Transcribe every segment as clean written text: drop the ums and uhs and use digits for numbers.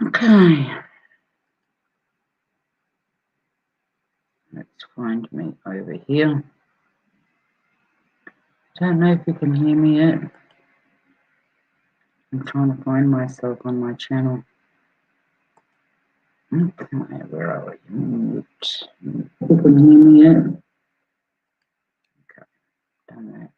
Okay. Let's find me over here. Don't know if you can hear me yet. I'm trying to find myself on my channel. Okay, where are we? You can hear me yet? Okay, done that.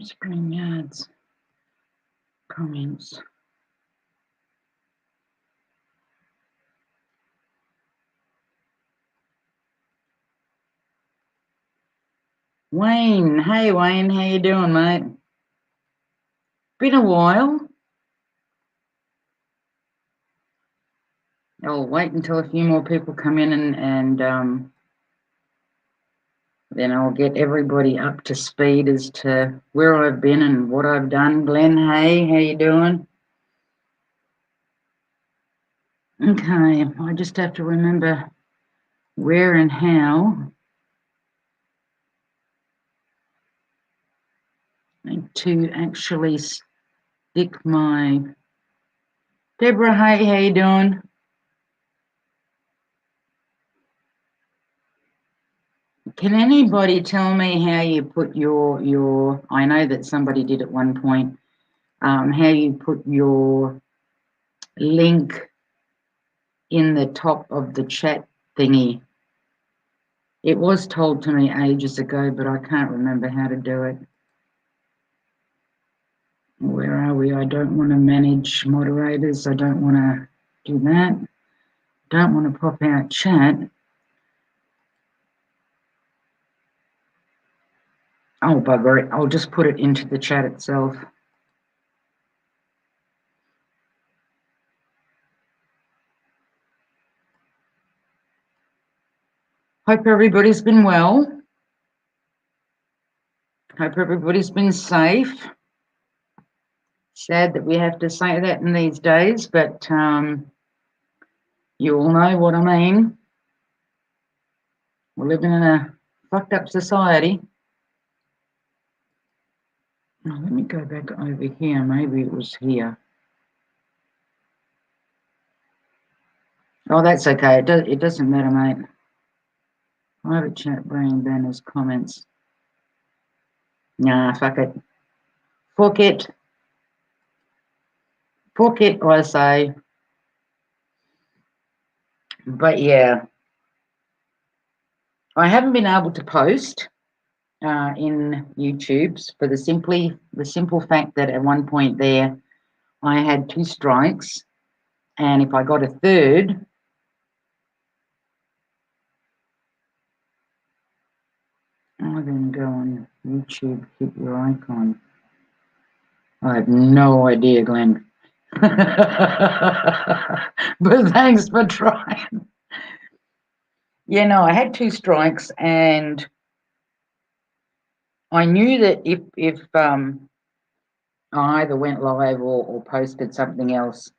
Spring yards. Comments. Wayne, hey Wayne, how you doing, mate? Been a while. I'll wait until a few more people come in and then I'll get everybody up to speed as to where I've been and what I've done. Glenn, hey, how you doing? Okay, I just have to remember where and how to actually stick my... Deborah, hey, how you doing? Can anybody tell me how you put your I know that somebody did at one point, how you put your link in the top of the chat thingy? It was told to me ages ago, but I can't remember how to do it. Where are we? I don't want to manage moderators. I don't want to do that. Don't want to pop out chat. Oh, bugger it. I'll just put it into the chat itself. Hope everybody's been well. Hope everybody's been safe. Sad that we have to say that in these days, but you all know what I mean. We're living in a fucked up society. Oh, let me go back over here. Maybe it was here. Oh, that's okay. It doesn't matter, mate. Private chat, bring banners, comments. Nah, fuck it. Fuck it. Fuck it, I say. But yeah, I haven't been able to post in YouTube's for the simple fact that at one point there I had 2 strikes, and if I got a third, I then go on YouTube, hit your icon. I have no idea, Glenn. But thanks for trying. Yeah, no, I had 2 strikes, and I knew that if I either went live or posted something else,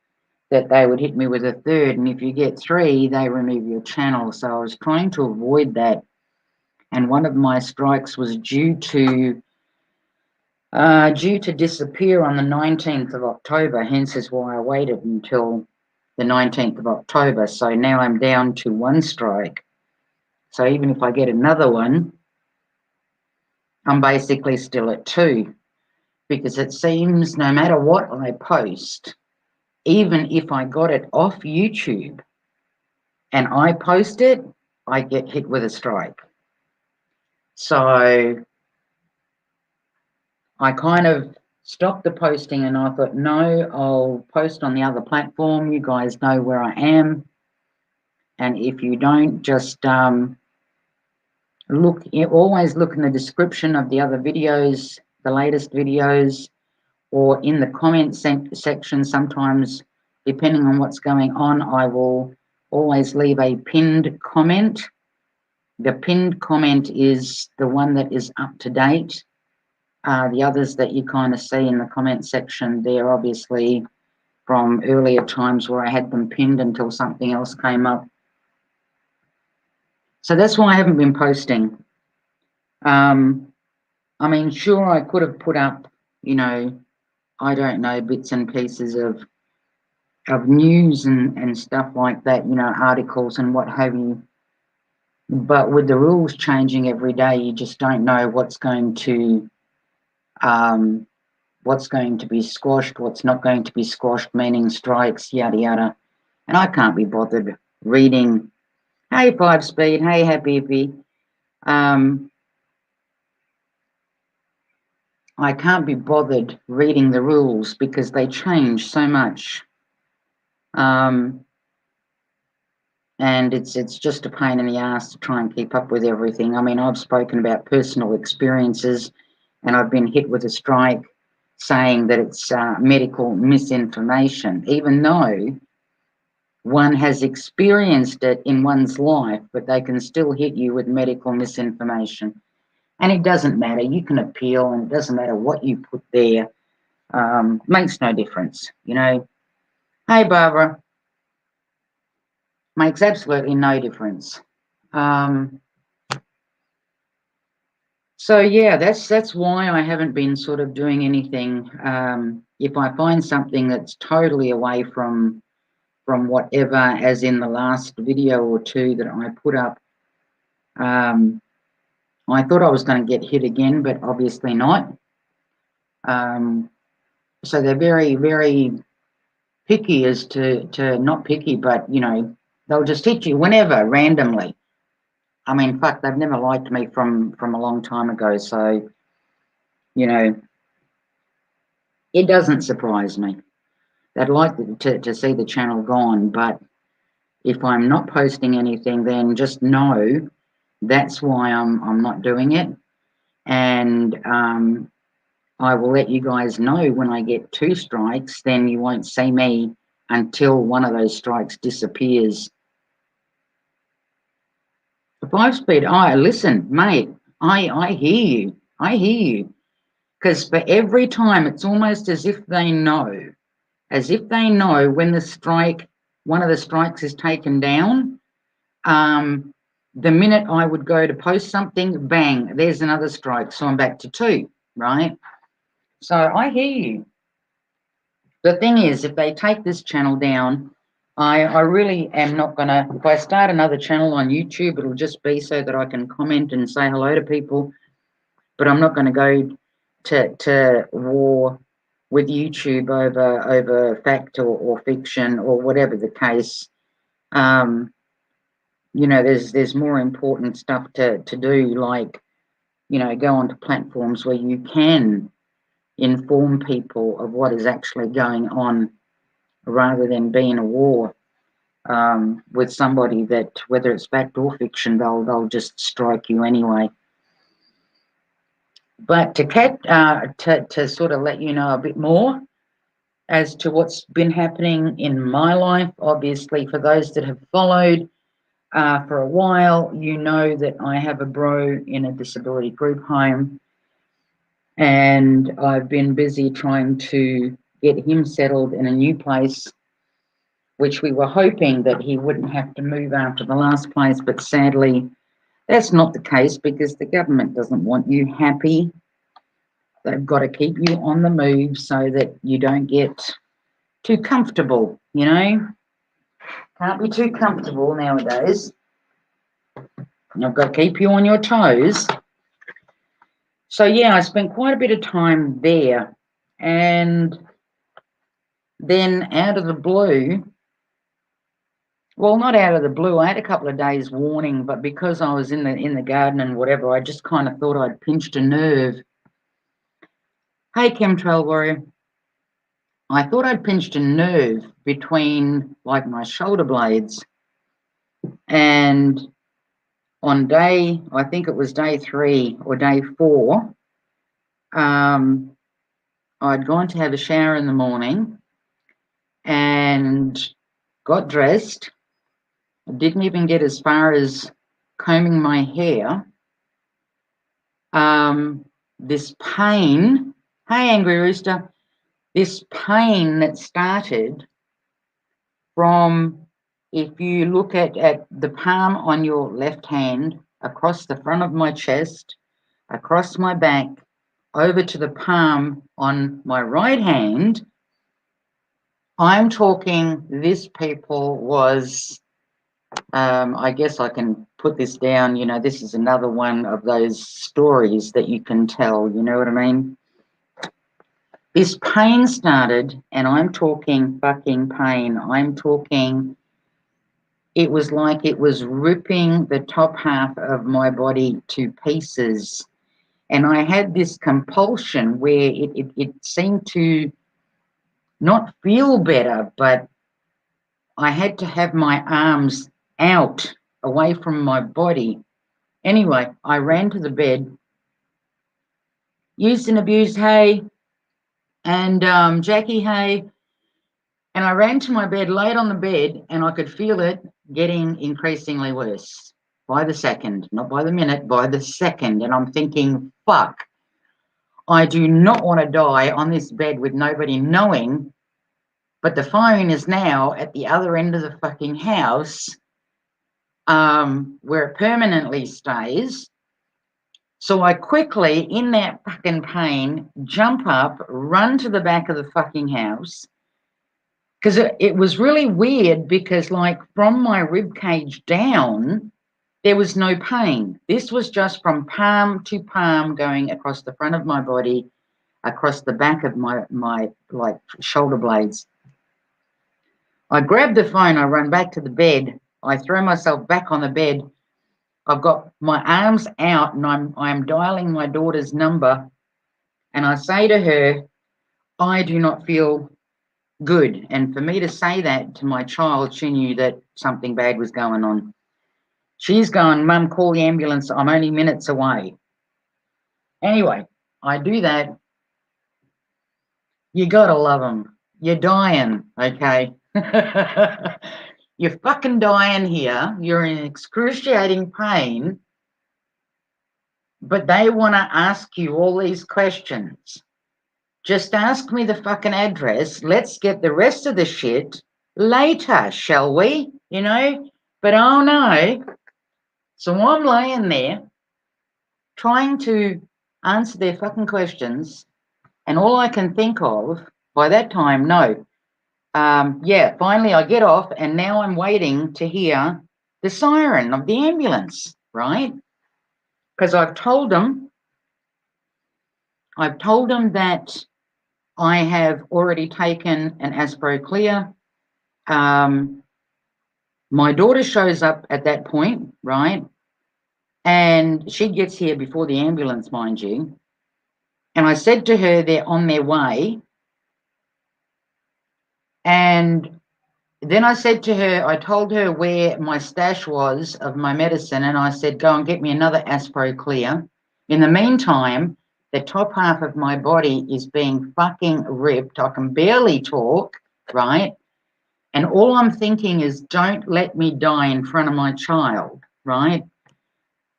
that they would hit me with a third, and if you get 3, they remove your channel. So I was trying to avoid that, and one of my strikes was due to disappear on the 19th of October, hence is why I waited until the 19th of October. So now I'm down to 1 strike. So even if I get another one, I'm basically still at 2, because it seems no matter what I post, even if I got it off YouTube and I post it, I get hit with a strike. So I kind of stopped the posting, and I thought, no, I'll post on the other platform. You guys know where I am. And if you don't, just always look in the description of the other videos, the latest videos, or in the comment section. Sometimes, depending on what's going on, I will always leave a pinned comment. The pinned comment is the one that is up to date. The others that you kind of see in the comment section, they're obviously from earlier times where I had them pinned until something else came up. So that's why I haven't been posting. I mean, sure, I could have put up, you know, I don't know, bits and pieces of news and stuff like that, you know, articles and what have you. But with the rules changing every day, you just don't know what's going to be squashed, what's not going to be squashed, meaning strikes, yada yada. And I can't be bothered reading, hey 5 Speed, hey Happy Hippie. I can't be bothered reading the rules because they change so much. And it's just a pain in the ass to try and keep up with everything. I mean, I've spoken about personal experiences, and I've been hit with a strike saying that it's medical misinformation, even though one has experienced it in one's life, but they can still hit you with medical misinformation. And it doesn't matter. You can appeal, and it doesn't matter what you put there. Makes no difference, you know. Hey, Barbara. Makes absolutely no difference. So yeah, that's why I haven't been sort of doing anything. If I find something that's totally away from whatever, as in the last video or two that I put up, I thought I was going to get hit again, but obviously not. So they're very, very picky as to not picky, but you know, they'll just hit you whenever, randomly. I mean, fuck, they've never liked me from a long time ago, so you know, it doesn't surprise me. They'd like to see the channel gone, but if I'm not posting anything, then just know that's why I'm not doing it, and I will let you guys know when I get 2 strikes. Then you won't see me until one of those strikes disappears. 5 Speed, listen, mate, I hear you. I hear you. Because for every time, it's almost as if they know when one of the strikes is taken down. The minute I would go to post something, bang, there's another strike. So I'm back to 2, right? So I hear you. The thing is, if they take this channel down, I really am not going to, if I start another channel on YouTube, it'll just be so that I can comment and say hello to people. But I'm not going to go to war with YouTube over fact or fiction or whatever the case. You know, there's more important stuff to do, like, you know, go onto platforms where you can inform people of what is actually going on, rather than be in a war with somebody that, whether it's fact or fiction, they'll just strike you anyway. But to sort of let you know a bit more as to what's been happening in my life, obviously, for those that have followed for a while, you know that I have a bro in a disability group home, and I've been busy trying to get him settled in a new place, which we were hoping that he wouldn't have to move after the last place, but sadly, that's not the case because the government doesn't want you happy. They've got to keep you on the move so that you don't get too comfortable, you know? Can't be too comfortable nowadays. I've got to keep you on your toes. So yeah, I spent quite a bit of time there, and then out of the blue, well, not out of the blue, I had a couple of days warning, but because I was in the garden and whatever, I just kind of thought I'd pinched a nerve. Hey, Chemtrail Warrior. I thought I'd pinched a nerve between, like, my shoulder blades, and on day, I think it was day 3 or day 4, I'd gone to have a shower in the morning and got dressed. I didn't even get as far as combing my hair. This pain, hey Angry Rooster, this pain that started from, if you look at the palm on your left hand across the front of my chest, across my back, over to the palm on my right hand. I'm talking, this, people, was, I guess I can put this down, you know, this is another one of those stories that you can tell, you know what I mean? This pain started, and I'm talking fucking pain. I'm talking, it was like it was ripping the top half of my body to pieces. And I had this compulsion where it seemed to not feel better, but I had to have my arms out away from my body. Anyway, I ran to the bed, used and abused Hay and Jackie Hay, and I ran to my bed, laid on the bed, and I could feel it getting increasingly worse by the second, not by the minute, by the second. And I'm thinking, fuck, I do not want to die on this bed with nobody knowing, but the phone is now at the other end of the fucking house, where it permanently stays. So I quickly, in that fucking pain, jump up, run to the back of the fucking house. Because it was really weird, because like from my rib cage down, there was no pain. This was just from palm to palm, going across the front of my body, across the back of my like shoulder blades. I grab the phone, I run back to the bed, I throw myself back on the bed. I've got my arms out, and I'm dialing my daughter's number, and I say to her, I do not feel good. And for me to say that to my child, she knew that something bad was going on. She's going, Mum, call the ambulance, I'm only minutes away. Anyway, I do that. You gotta love them. You're dying, okay? You're fucking dying here. You're in excruciating pain, but they want to ask you all these questions. Just ask me the fucking address. Let's get the rest of the shit later, shall we? You know? But oh no. So I'm laying there trying to answer their fucking questions, and all I can think of by that time, no. Yeah, finally I get off, and now I'm waiting to hear the siren of the ambulance, right? Because I've told them that I have already taken an Aspro Clear. My daughter shows up at that point, right? And she gets here before the ambulance, mind you. And I said to her, they're on their way. And then I said to her, I told her where my stash was of my medicine, and I said, go and get me another Aspro Clear. In the meantime, the top half of my body is being fucking ripped. I can barely talk, right? And all I'm thinking is, don't let me die in front of my child, right?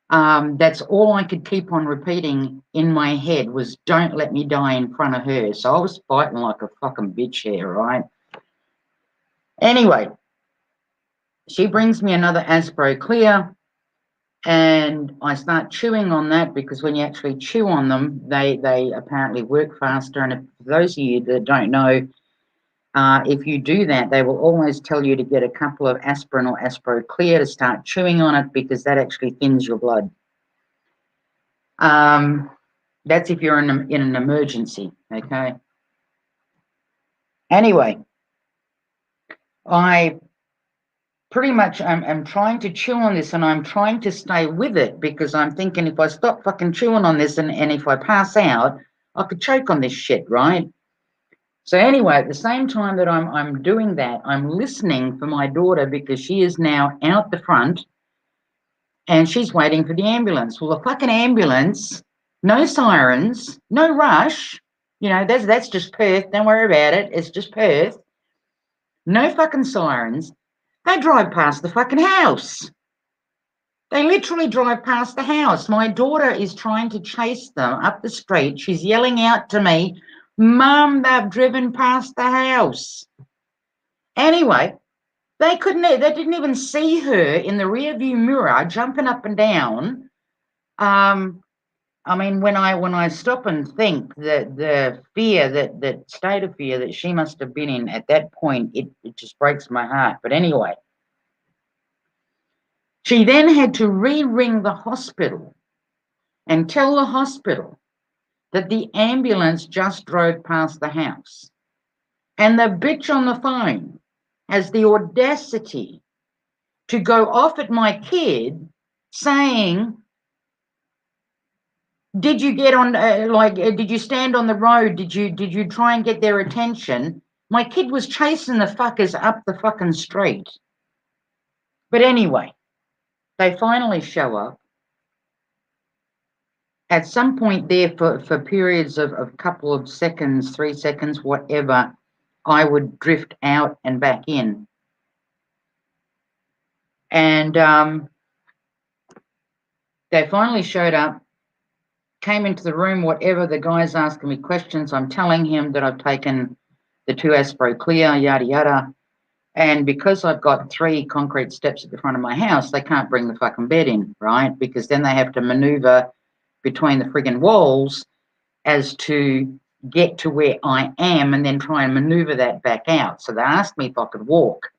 That's all I could keep on repeating in my head was, don't let me die in front of her. So I was fighting like a fucking bitch here, right? Anyway, she brings me another Aspro Clear, and I start chewing on that, because when you actually chew on them, they apparently work faster. And for those of you that don't know, if you do that, they will always tell you to get a couple of aspirin or Aspro Clear to start chewing on it, because that actually thins your blood. That's if you're in an emergency, okay? Anyway, I pretty much I'm trying to chew on this, and I'm trying to stay with it, because I'm thinking, if I stop fucking chewing on this and if I pass out, I could choke on this shit, right? So anyway, at the same time that I'm doing that, I'm listening for my daughter, because she is now out the front and she's waiting for the ambulance. Well, the fucking ambulance, no sirens, no rush. You know, that's just Perth. Don't worry about it. It's just Perth. No fucking sirens. They drive past the fucking house. They literally drive past the house. My daughter is trying to chase them up the street. She's yelling out to me, Mum, they've driven past the house. Anyway, they didn't even see her in the rearview mirror jumping up and down. I mean, when I stop and think that the fear, that state of fear that she must have been in at that point, it just breaks my heart. But anyway, she then had to re-ring the hospital and tell the hospital that the ambulance just drove past the house. And the bitch on the phone has the audacity to go off at my kid saying, did you get on, did you stand on the road? Did you try and get their attention? My kid was chasing the fuckers up the fucking street. But anyway, they finally show up. At some point there, for periods of a couple of seconds, 3 seconds, whatever, I would drift out and back in. And they finally showed up, came into the room, whatever. The guy's asking me questions. I'm telling him that I've taken the 2 Aspro Clear, yada, yada. And because I've got 3 concrete steps at the front of my house, they can't bring the fucking bed in, right? Because then they have to maneuver between the friggin' walls as to get to where I am and then try and maneuver that back out. So they asked me if I could walk.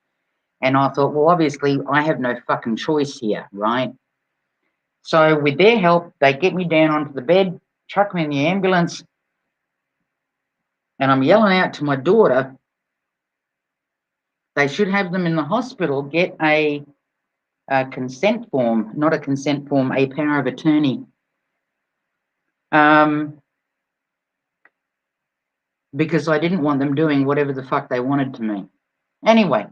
And I thought, well, obviously I have no fucking choice here, right? So with their help, they get me down onto the bed, chuck me in the ambulance, and I'm yelling out to my daughter, they should have them in the hospital, get a consent form, not a consent form, a power of attorney. Because I didn't want them doing whatever the fuck they wanted to me. Anyway,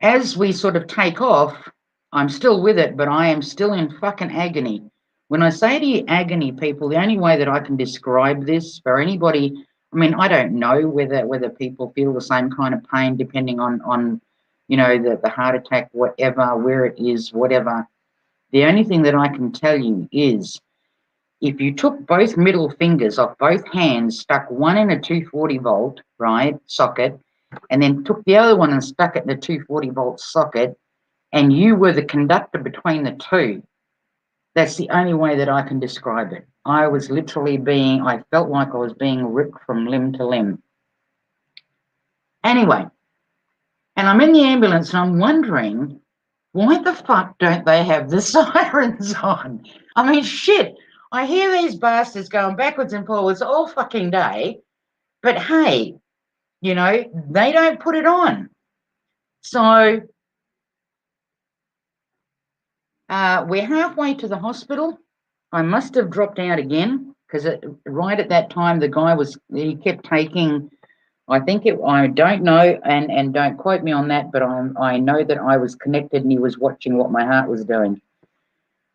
as we sort of take off, I'm still with it, but I am still in fucking agony. When I say to you agony, people, the only way that I can describe this for anybody, I mean, I don't know whether people feel the same kind of pain depending on you know, the heart attack, whatever, where it is, whatever. The only thing that I can tell you is if you took both middle fingers off both hands, stuck one in a 240 volt, right, socket, and then took the other one and stuck it in a 240 volt socket, and you were the conductor between the two, that's the only way that I can describe it. I was literally I felt like I was being ripped from limb to limb. Anyway, and I'm in the ambulance and I'm wondering, why the fuck don't they have the sirens on? I mean, shit, I hear these bastards going backwards and forwards all fucking day, but hey, you know, they don't put it on. So we're halfway to the hospital. I must have dropped out again because right at that time the guy he kept taking, I don't know, and don't quote me on that, but I know that I was connected and he was watching what my heart was doing.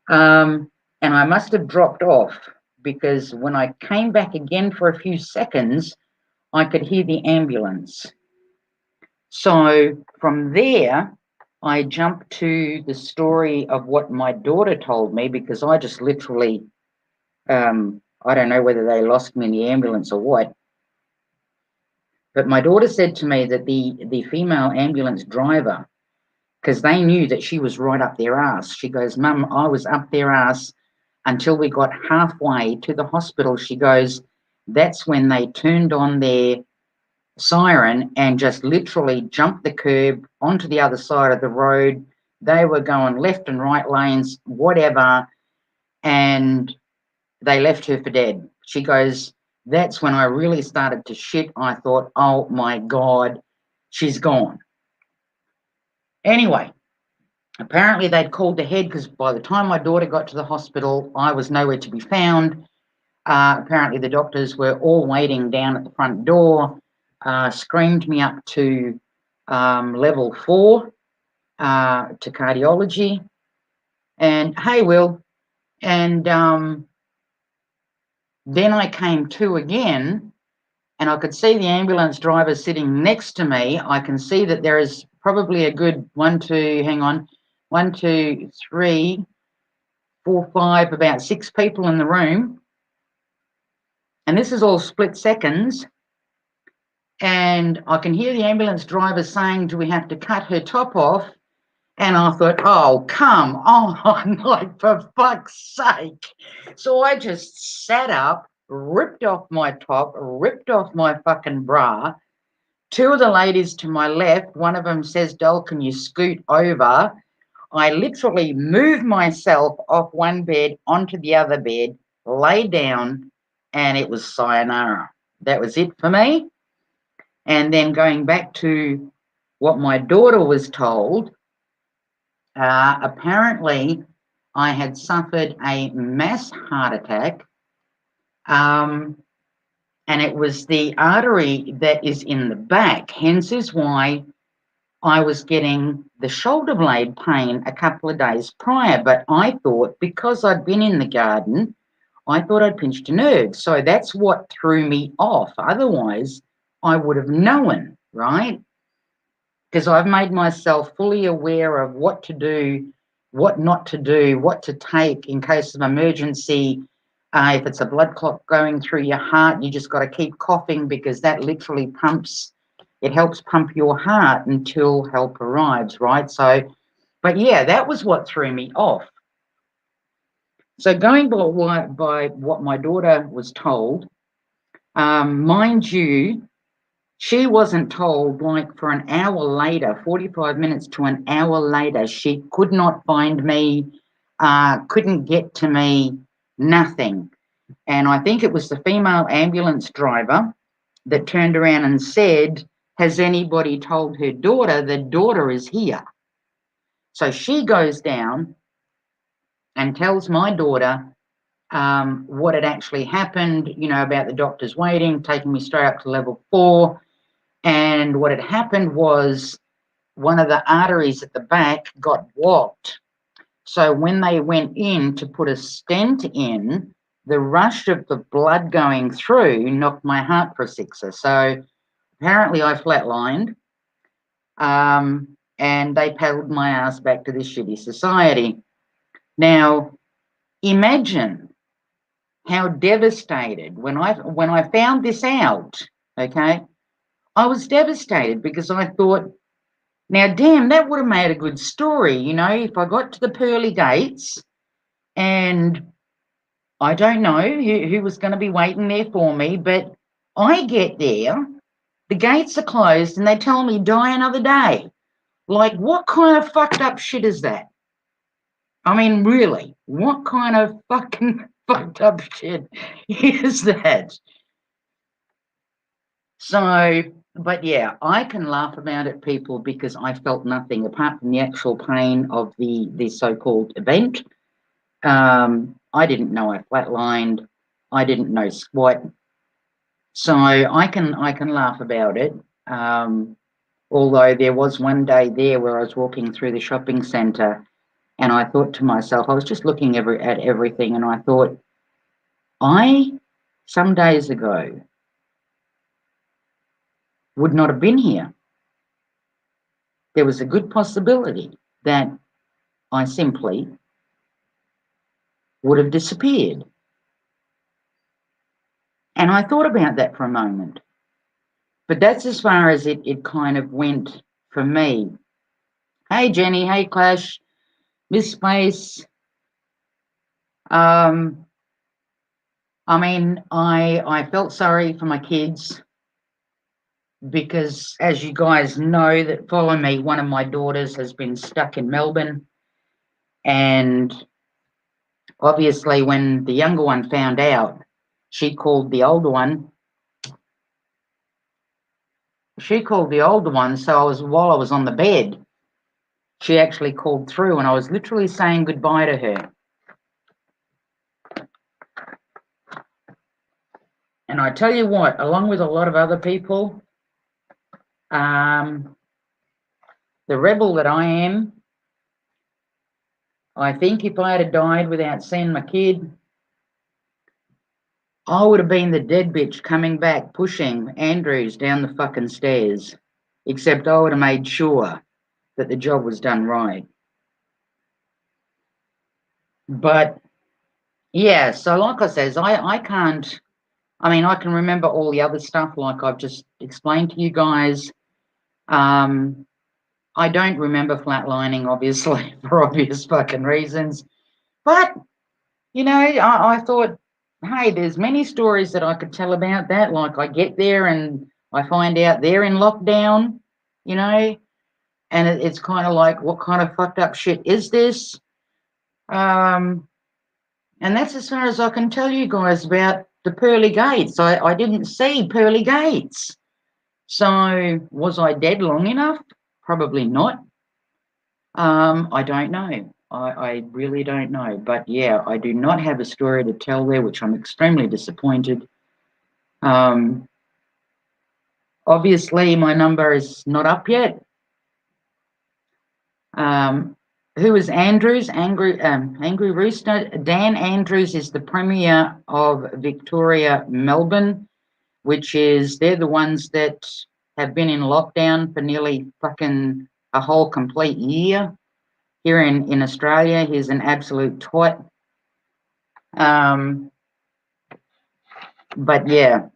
And I must have dropped off because when I came back again for a few seconds, I could hear the ambulance. So from there, I jumped to the story of what my daughter told me because I just literally, I don't know whether they lost me in the ambulance or what, but my daughter said to me that the female ambulance driver, because they knew that she was right up their ass, she goes, Mum, I was up their ass until we got halfway to the hospital. She goes, that's when they turned on their siren and just literally jumped the curb onto the other side of the road. They were going left and right lanes, whatever, and they left her for dead. She goes, that's when I really started to shit. I thought, oh my God, she's gone. Anyway, apparently they'd called ahead because by the time my daughter got to the hospital, I was nowhere to be found. Apparently the doctors were all waiting down at the front door, screamed me up to level 4 to cardiology. And hey, Will, and then I came to again, and I could see the ambulance driver sitting next to me. I can see that there is probably a good 1, 2, 3, 4, 5, about 6 people in the room. And this is all split seconds. And I can hear the ambulance driver saying, do we have to cut her top off? And I thought, oh, come on, like, for fuck's sake. So I just sat up, ripped off my top, ripped off my fucking bra. Two of the ladies to my left, one of them says, Doll, can you scoot over? I literally moved myself off one bed onto the other bed, lay down, and it was sayonara. That was it for me. And then going back to what my daughter was told, apparently I had suffered a mass heart attack, and it was the artery that is in the back, hence is why I was getting the shoulder blade pain a couple of days prior. But I thought, because I'd been in the garden, I thought I'd pinched a nerve. So that's what threw me off. Otherwise, I would have known, right? Because I've made myself fully aware of what to do, what not to do, what to take in case of emergency. If it's a blood clot going through your heart, you just got to keep coughing, because that literally pumps, it helps pump your heart until help arrives, right? So, but yeah, that was what threw me off. So going by what my daughter was told, mind you, she wasn't told, like, for an hour later, 45 minutes to an hour later, she could not find me, couldn't get to me, nothing. And I think it was the female ambulance driver that turned around and said, has anybody told her daughter the daughter is here? So she goes down and tells my daughter what had actually happened, you know, about the doctors waiting, taking me straight up to level 4. And what had happened was one of the arteries at the back got blocked. So when they went in to put a stent in, the rush of the blood going through knocked my heart for a sixer. So apparently I flatlined, and they paddled my ass back to this shitty society. Now, imagine how devastated when I found this out, okay? I was devastated, because I thought, now, damn, that would have made a good story, you know, if I got to the pearly gates and I don't know who was going to be waiting there for me, but I get there, the gates are closed, and they tell me die another day. Like, what kind of fucked up shit is that? I mean, really, what kind of fucking fucked up shit is that? So, but yeah, I can laugh about it, people, because I felt nothing apart from the actual pain of the so-called event. I didn't know I flatlined. I didn't know squat. So I can laugh about it. Although there was one day there where I was walking through the shopping centre, and I thought to myself, I was just looking at everything, and I thought, some days ago, would not have been here. There was a good possibility that I simply would have disappeared. And I thought about that for a moment. But that's as far as it kind of went for me. Hey, Jenny. Hey, Clash. Miss Space. I mean, I felt sorry for my kids, because, as you guys know that follow me, one of my daughters has been stuck in Melbourne. And obviously when the younger one found out, she called the older one. So while I was on the bed, she actually called through, and I was literally saying goodbye to her. And I tell you what, along with a lot of other people, the rebel that I am, I think if I had died without seeing my kid, I would have been the dead bitch coming back, pushing Andrews down the fucking stairs. Except I would have made sure that the job was done right. But yeah, so like I says, I can't, I mean, I can remember all the other stuff like I've just explained to you guys. I don't remember flatlining, obviously, for obvious fucking reasons. But, you know, I thought, hey, there's many stories that I could tell about that. Like, I get there and I find out they're in lockdown, you know, and it's kind of like, what kind of fucked up shit is this? And that's as far as I can tell you guys about the pearly gates. I didn't see pearly gates. So was I dead long enough? Probably not. I don't know. I really don't know. But yeah, I do not have a story to tell there, which I'm extremely disappointed. Obviously, my number is not up yet. Who is Andrews? Angry Rooster. Dan Andrews is the Premier of Victoria, Melbourne, which is, they're the ones that have been in lockdown for nearly fucking a whole complete year. Here in Australia, he's an absolute twat. But yeah.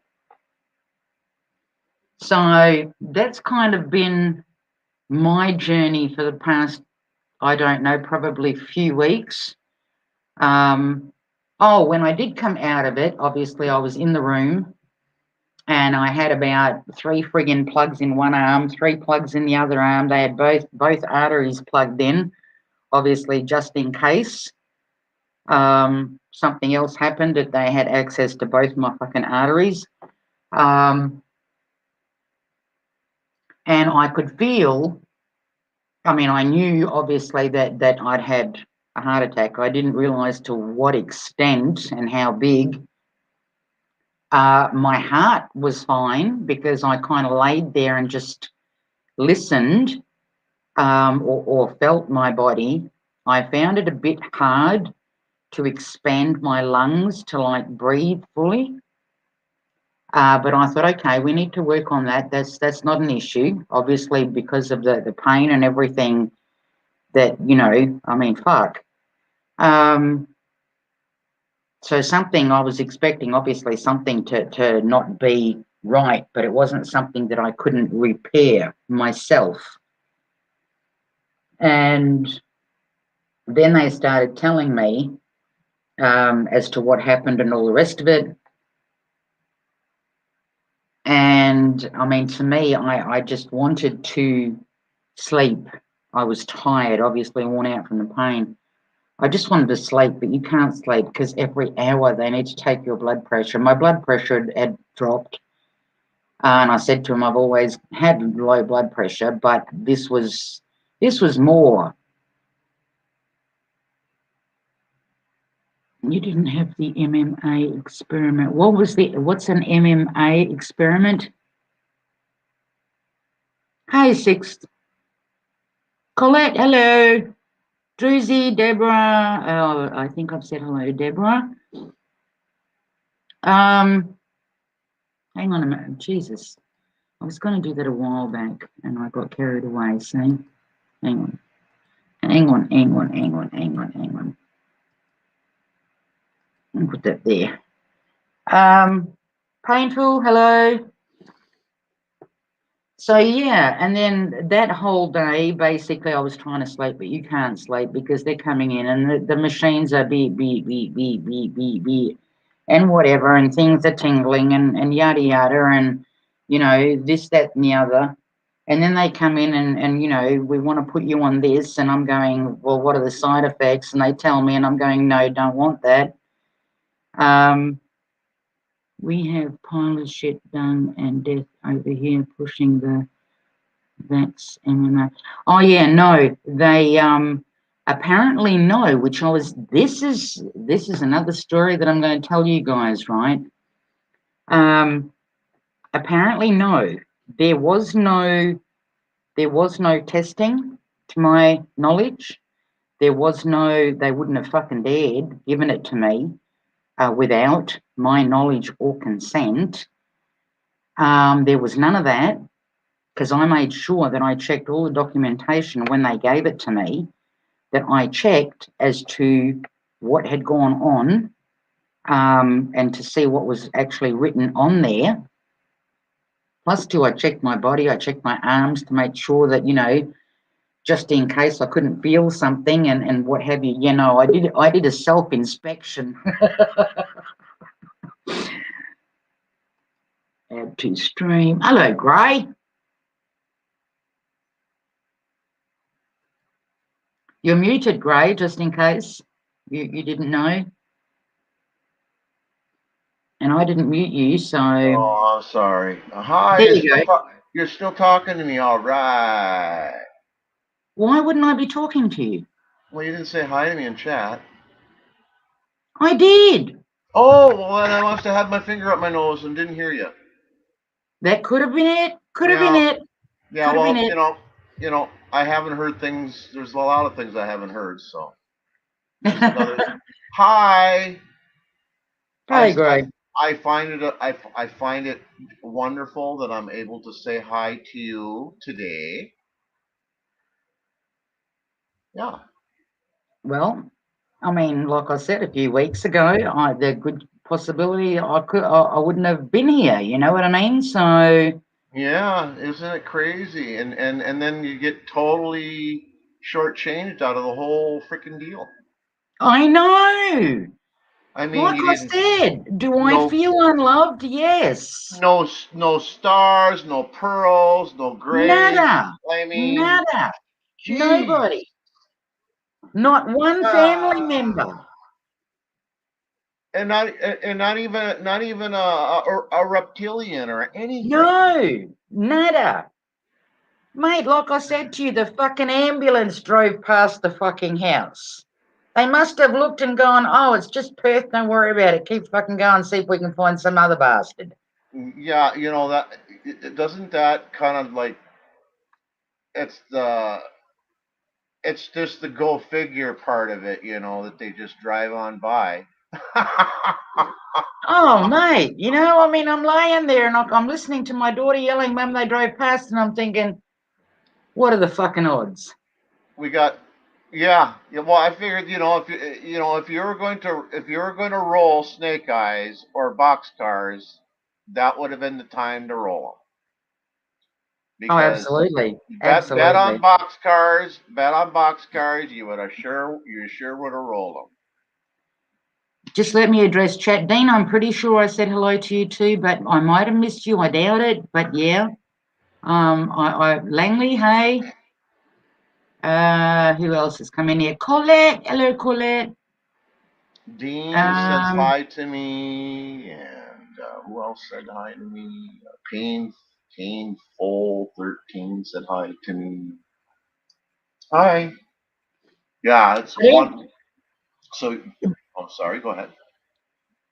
So that's kind of been my journey for the past, I don't know, probably few weeks. When I did come out of it, obviously I was in the room and I had about 3 friggin' plugs in one arm, 3 plugs in the other arm. They had both arteries plugged in, obviously just in case something else happened, that they had access to both my fucking arteries. And I could feel, I mean, I knew obviously that I'd had a heart attack. I didn't realize to what extent and how big. My heart was fine because I kind of laid there and just listened, or felt my body. I found it a bit hard to expand my lungs to like breathe fully. But I thought, okay, we need to work on that. That's not an issue, obviously, because of the pain and everything that, you know, I mean, fuck. So something I was expecting, obviously, something to not be right, but it wasn't something that I couldn't repair myself. And then they started telling me as to what happened and all the rest of it. And I mean, to me, I just wanted to sleep. I was tired, obviously worn out from the pain. I just wanted to sleep, but you can't sleep because every hour they need to take your blood pressure. My blood pressure had dropped. And I said to him, I've always had low blood pressure, but this was more. You didn't have the MMA experiment. What's an MMA experiment? Hi, Sixth. Colette, hello. Druzy, Deborah. Oh, I think I've said hello to Deborah. Hang on a minute. Jesus. I was going to do that a while back and I got carried away. See? Hang on. Hang on. I'll put that there. Painful, hello. So yeah, and then that whole day, basically, I was trying to sleep, but you can't sleep because they're coming in and the machines are beep, and whatever, and things are tingling and yada yada, and you know, this, that, and the other. And then they come in and you know, we want to put you on this, and I'm going, well, what are the side effects? And they tell me, and I'm going, no, don't want that. We have pile of shit done and death over here pushing that's MMA. Oh yeah, no, they apparently no, which I was, this is another story that I'm going to tell you guys, right? Apparently no, there was no testing to my knowledge. There was no, they wouldn't have fucking dared given it to me without my knowledge or consent. There was none of that because I made sure that I checked all the documentation when they gave it to me, that I checked as to what had gone on and to see what was actually written on there. Plus, I checked my body, I checked my arms to make sure that, you know, just in case I couldn't feel something and what have you. You know, I did a self-inspection. Add to stream. Hello, Gray. You're muted, Gray, just in case you didn't know. And I didn't mute you, so... Oh, I'm sorry. Hi, you're still talking to me, all right. Why wouldn't I be talking to you? Well, you didn't say hi to me in chat. I did. Oh, well, then I must have had my finger up my nose and didn't hear you. That could have been it. Could have been it. Yeah, well, you know, I haven't heard things. There's a lot of things I haven't heard, so. Just another. Hi. Hi, Greg. I find it wonderful that I'm able to say hi to you today. Yeah. Well, I mean, like I said a few weeks ago, the good possibility I wouldn't have been here. You know what I mean? So. Yeah, isn't it crazy? And then you get totally shortchanged out of the whole freaking deal. I know. I mean, Like you I didn't. said, do I No, feel unloved? Yes. no stars, no pearls, no graves. Nada. I mean, Nada. geez. Nobody. Not one family member. And not even a reptilian or anything. No. Nada. Mate, like I said to you, the fucking ambulance drove past the fucking house. They must have looked and gone, oh, it's just Perth, don't worry about it. Keep fucking going, see if we can find some other bastard. Yeah, you know, doesn't that kind of like, it's just the go figure part of it, you know, that they just drive on by. Oh, mate, you know, I mean, I'm laying there and I'm listening to my daughter yelling, Mum, they drove past, and I'm thinking, what are the fucking odds? We got, yeah. Well, I figured, if you were going to roll snake eyes or boxcars, that would have been the time to roll them. Oh, Because absolutely. bet Absolutely. on boxcars, you sure would have rolled them. Just let me address chat. Dean, I'm pretty sure I said hello to you too, but I might have missed you. I doubt it, but yeah. Langley, hey. Who else has come in here? Colette. Hello, Colette. Dean said hi to me, and who else said hi to me? Painful 13 said hi to me. Hi. Yeah, it's one. So, I'm sorry. Go ahead.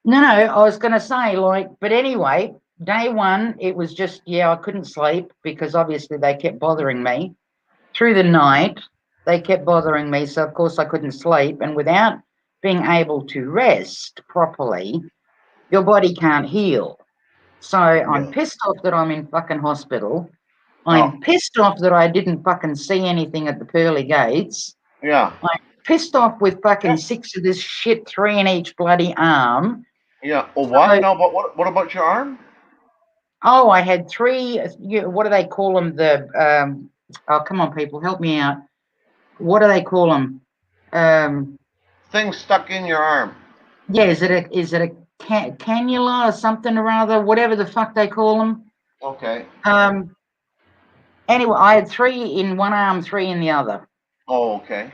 No, I was going to say, but anyway, day one, it was just, I couldn't sleep because obviously they kept bothering me. Through the night, they kept bothering me, so of course I couldn't sleep. And without being able to rest properly, your body can't heal. So I'm pissed off that I'm in fucking hospital. I'm pissed off that I didn't fucking see anything at the pearly gates. Yeah. I'm pissed off with fucking 6 of this shit, 3 in each bloody arm. Yeah. Well, what? No, but what about your arm? Oh, I had 3. What do they call them? Oh, come on, people, help me out. What do they call them? Things stuck in your arm. Yeah, is it a cannula or something or other? Whatever the fuck they call them. Okay. Anyway, I had 3 in one arm, 3 in the other. Oh, okay.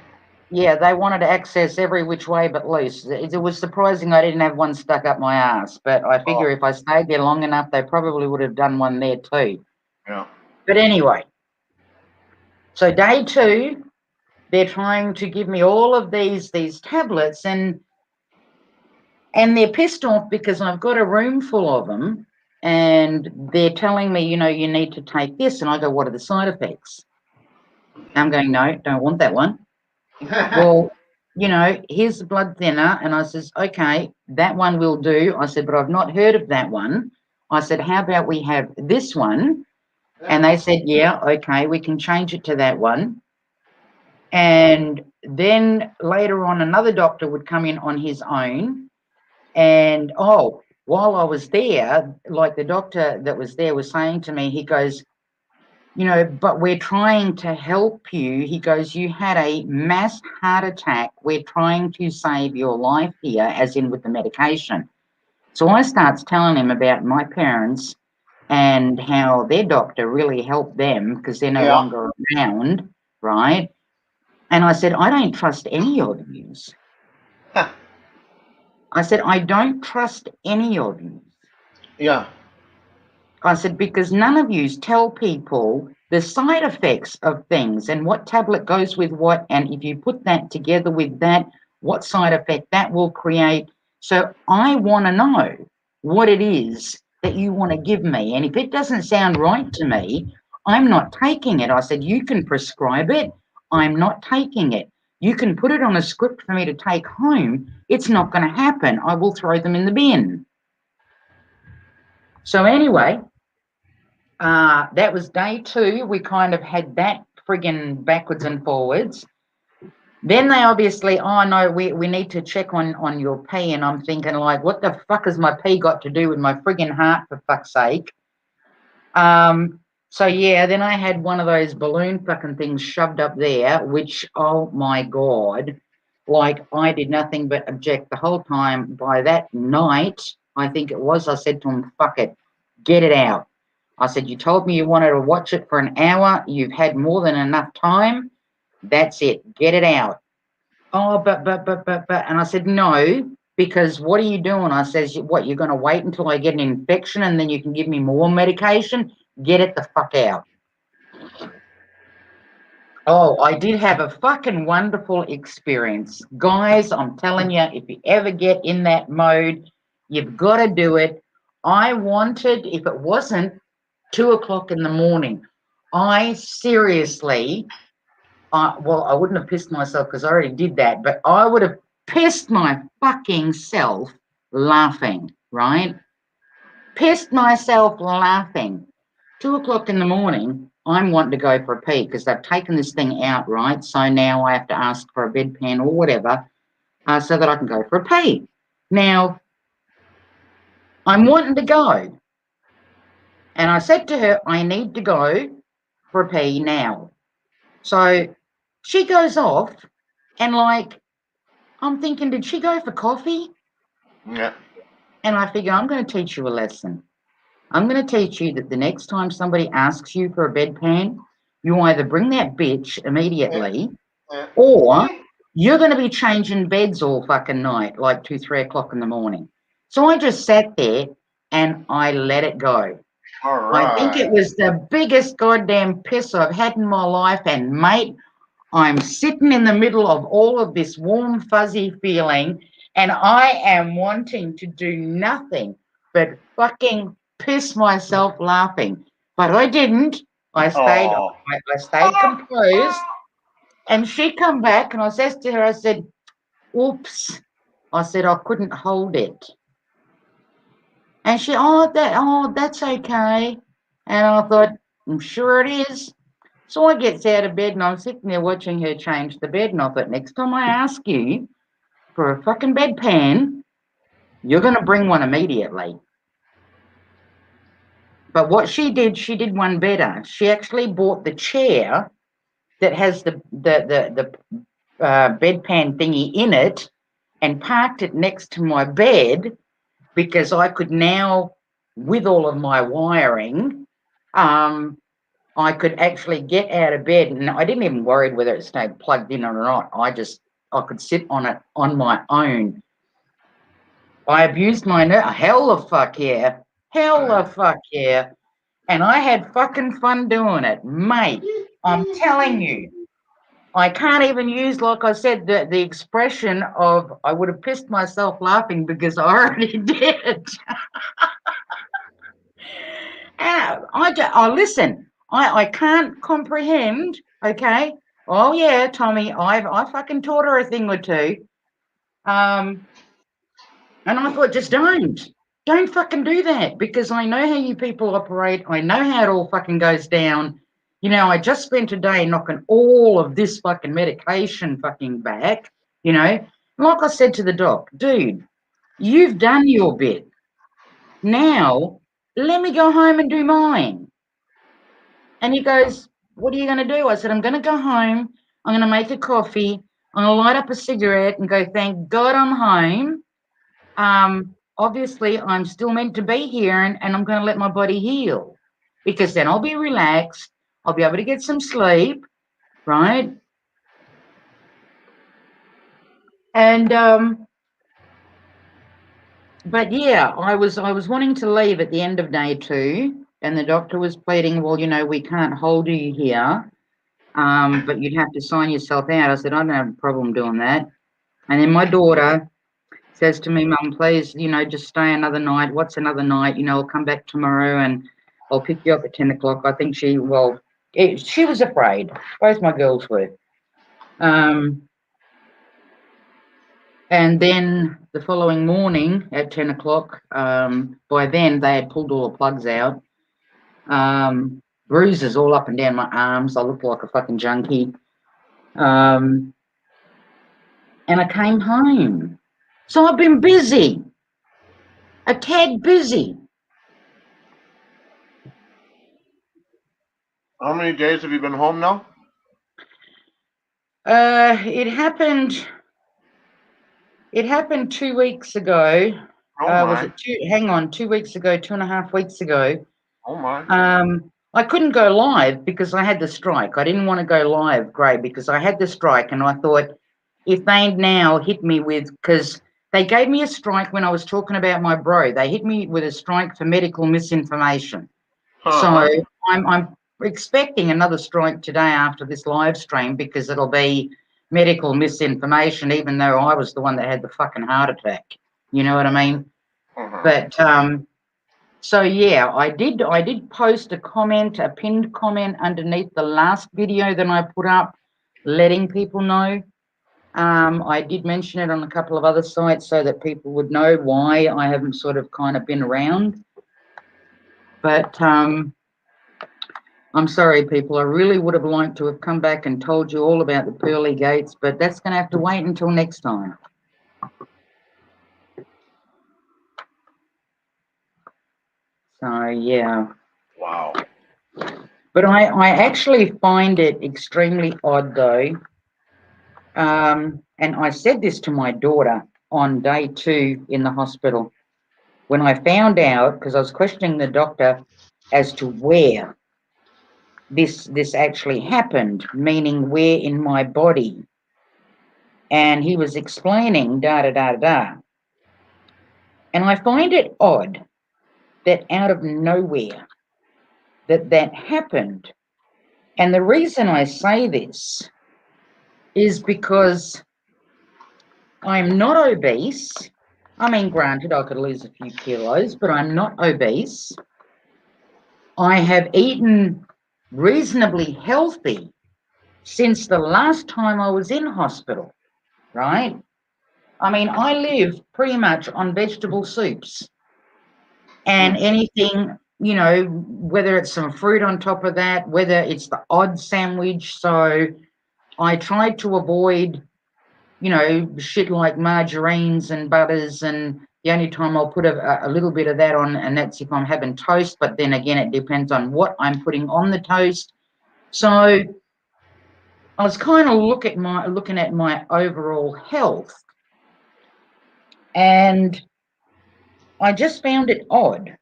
Yeah, they wanted to access every which way but loose. It was surprising I didn't have one stuck up my ass, but I figure if I stayed there long enough, they probably would have done one there too. Yeah. But anyway, so day 2, they're trying to give me all of these tablets, and they're pissed off because I've got a room full of them, and they're telling me, you need to take this, and I go, what are the side effects? I'm going, no, don't want that one. Well, here's the blood thinner. And I says, okay, that one will do. I said, but I've not heard of that one. I said, how about we have this one? And they said, yeah, okay, we can change it to that one. And then later on, another doctor would come in on his own. And, while I was there, like the doctor that was there was saying to me, he goes, but we're trying to help you. He goes, you had a mass heart attack. We're trying to save your life here, as in with the medication. So I starts telling him about my parents and how their doctor really helped them because they're no Yeah. longer around, right? And I said, I don't trust any of yous. I said, I don't trust any of you. Yeah. I said, because none of you tell people the side effects of things and what tablet goes with what, and if you put that together with that, what side effect that will create. So I want to know what it is that you want to give me. And if it doesn't sound right to me, I'm not taking it. I said, you can prescribe it. I'm not taking it. You can put it on a script for me to take home. It's not going to happen. I will throw them in the bin. So anyway, that was day 2. We kind of had that friggin' backwards and forwards. Then they obviously, oh no, we need to check on your pee, and I'm thinking like, what the fuck has my pee got to do with my friggin' heart, for fuck's sake? So yeah, then I had one of those balloon fucking things shoved up there, which, oh my god, like I did nothing but object the whole time. By that night, I think it was, I said to him, fuck it, get it out. I said, you told me you wanted to watch it for an hour. You've had more than enough time. That's it. Get it out. Oh, but. And I said, no, because what are you doing? I says, what, you're going to wait until I get an infection and then you can give me more medication? Get it the fuck out. Oh, I did have a fucking wonderful experience. Guys, I'm telling you, if you ever get in that mode, you've got to do it. I wanted, if it wasn't 2 o'clock in the morning, I seriously, well, I wouldn't have pissed myself because I already did that, but I would have pissed my fucking self laughing, right? Pissed myself laughing. 2 o'clock in the morning, I'm wanting to go for a pee because they've taken this thing out, right? So now I have to ask for a bedpan or whatever so that I can go for a pee. Now, I'm wanting to go. And I said to her, I need to go for a pee now. So she goes off and like, I'm thinking, did she go for coffee? Yeah. And I figure, I'm going to teach you a lesson. I'm going to teach you that the next time somebody asks you for a bedpan, you either bring that bitch Yeah. immediately Yeah. or you're going to be changing beds all fucking night, like 2, 3 o'clock in the morning. So I just sat there and I let it go. All I think right. it was the biggest goddamn piss I've had in my life. And mate, I'm sitting in the middle of all of this warm, fuzzy feeling, and I am wanting to do nothing but fucking piss myself laughing. But I didn't. I stayed, Oh. I stayed composed. And she come back, and I says to her, I said, "Oops." I said I couldn't hold it. And she, that's okay. And I thought, I'm sure it is. So I gets out of bed and I'm sitting there watching her change the bed. And I thought, next time I ask you for a fucking bedpan, you're going to bring one immediately. But what she did one better. She actually bought the chair that has the bedpan thingy in it and parked it next to my bed because I could now, with all of my wiring, I could actually get out of bed, and I didn't even worry whether it stayed plugged in or not. I could sit on it on my own. I abused my nerve. Hell the fuck yeah. Hell the fuck yeah. And I had fucking fun doing it, mate. I'm telling you. I can't even use, like I said, the expression of I would have pissed myself laughing because I already did. Listen, I can't comprehend, okay? Oh yeah, Tommy, I fucking taught her a thing or two. And I thought, just don't fucking do that because I know how you people operate. I know how it all fucking goes down. I just spent a day knocking all of this fucking medication fucking back. Like I said to the doc, dude, you've done your bit. Now let me go home and do mine. And he goes, what are you going to do? I said, I'm going to go home. I'm going to make a coffee. I'm going to light up a cigarette and go, thank God I'm home. Obviously, I'm still meant to be here, and I'm going to let my body heal, because then I'll be relaxed. I'll be able to get some sleep, right? And but yeah, I was wanting to leave at the end of day 2, and the doctor was pleading, well, we can't hold you here, but you'd have to sign yourself out. I said, I don't have a problem doing that. And then my daughter says to me, Mum, please, just stay another night. What's another night? I'll come back tomorrow and I'll pick you up at 10 o'clock. I think she was afraid. Both my girls were. And then the following morning at 10 o'clock, by then they had pulled all the plugs out. Bruises all up and down my arms. I looked like a fucking junkie. And I came home. So I've been busy, a tad busy. How many days have you been home now? It happened 2 weeks ago. Oh Was my. it hang on, 2 weeks ago, 2.5 weeks ago. Oh my. I couldn't go live because I had the strike. I didn't want to go live, Gray, because I had the strike, and I thought, if they now hit me with, because they gave me a strike when I was talking about my bro. They hit me with a strike for medical misinformation. So I'm expecting another strike today after this live stream, because it'll be medical misinformation, even though I was the one that had the fucking heart attack. You know what I mean? But so yeah, I did post a pinned comment underneath the last video that I put up, letting people know. I did mention it on a couple of other sites so that people would know why I haven't sort of kind of been around. But I'm sorry, people. I really would have liked to have come back and told you all about the pearly gates, but that's going to have to wait until next time. So yeah. Wow. But I actually find it extremely odd, though. And I said this to my daughter on day 2 in the hospital when I found out, because I was questioning the doctor as to where this actually happened, meaning where in my body. And he was explaining da da da da. And I find it odd that out of nowhere that happened. And the reason I say this is because I'm not obese. I mean, granted, I could lose a few kilos, but I'm not obese. I have eaten reasonably healthy since the last time I was in hospital, right? I mean, I live pretty much on vegetable soups and anything, whether it's some fruit on top of that, whether it's the odd sandwich. So I tried to avoid, shit like margarines and butters, and the only time I'll put a little bit of that on, and that's if I'm having toast, but then again, it depends on what I'm putting on the toast. So I was kind of looking at my overall health, and I just found it odd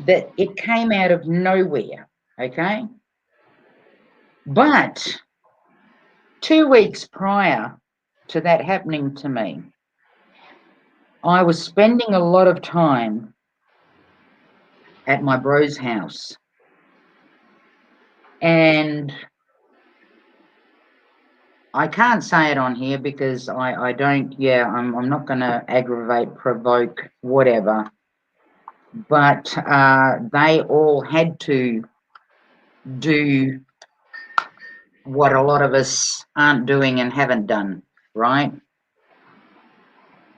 that it came out of nowhere, okay? But 2 weeks prior to that happening to me, I was spending a lot of time at my bro's house. And I can't say it on here because I don't, I'm not going to aggravate, provoke, whatever. But they all had to do what a lot of us aren't doing and haven't done, right?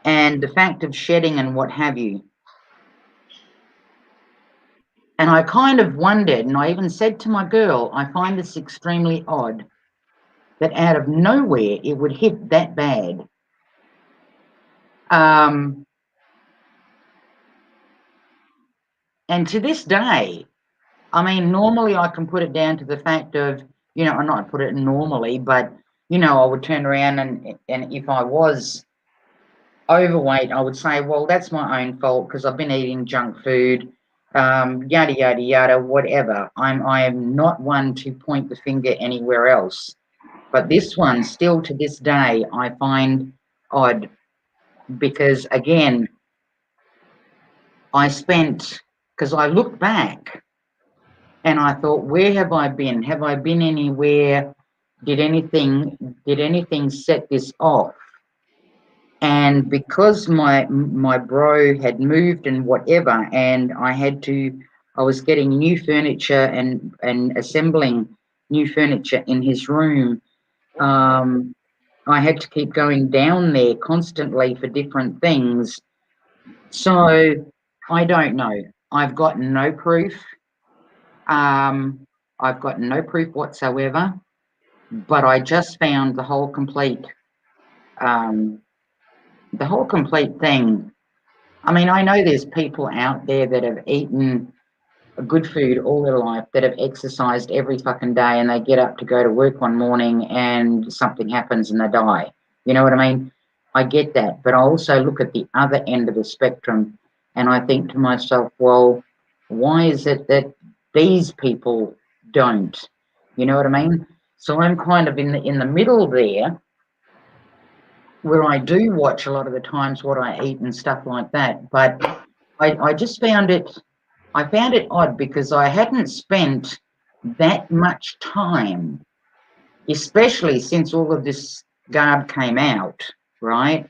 And the fact of shedding and what have you. And I kind of wondered, and I even said to my girl, I find this extremely odd that out of nowhere it would hit that bad. And to this day, I mean, normally I can put it down to the fact of, you know, not put it normally, but, you know, I would turn around and if I was overweight, I would say, well, that's my own fault because I've been eating junk food, yada, yada, yada, whatever. I am not one to point the finger anywhere else. But this one, still to this day, I find odd because, again, because I looked back and I thought, where have I been? Have I been anywhere? Did anything set this off? And because my bro had moved and whatever, and I was getting new furniture and assembling new furniture in his room. I had to keep going down there constantly for different things. So I don't know. I've got no proof. I've got no proof whatsoever. But I just found um, the whole complete thing. I mean, I know there's people out there that have eaten good food all their life, that have exercised every fucking day, and they get up to go to work one morning and something happens and they die. You know what I mean? I get that. But I also look at the other end of the spectrum and I think to myself, well, why is it that these people don't? You know what I mean? So I'm kind of in the middle there, where I do watch a lot of the times what I eat and stuff like that. But I just found it odd because I hadn't spent that much time, especially since all of this garb came out, right?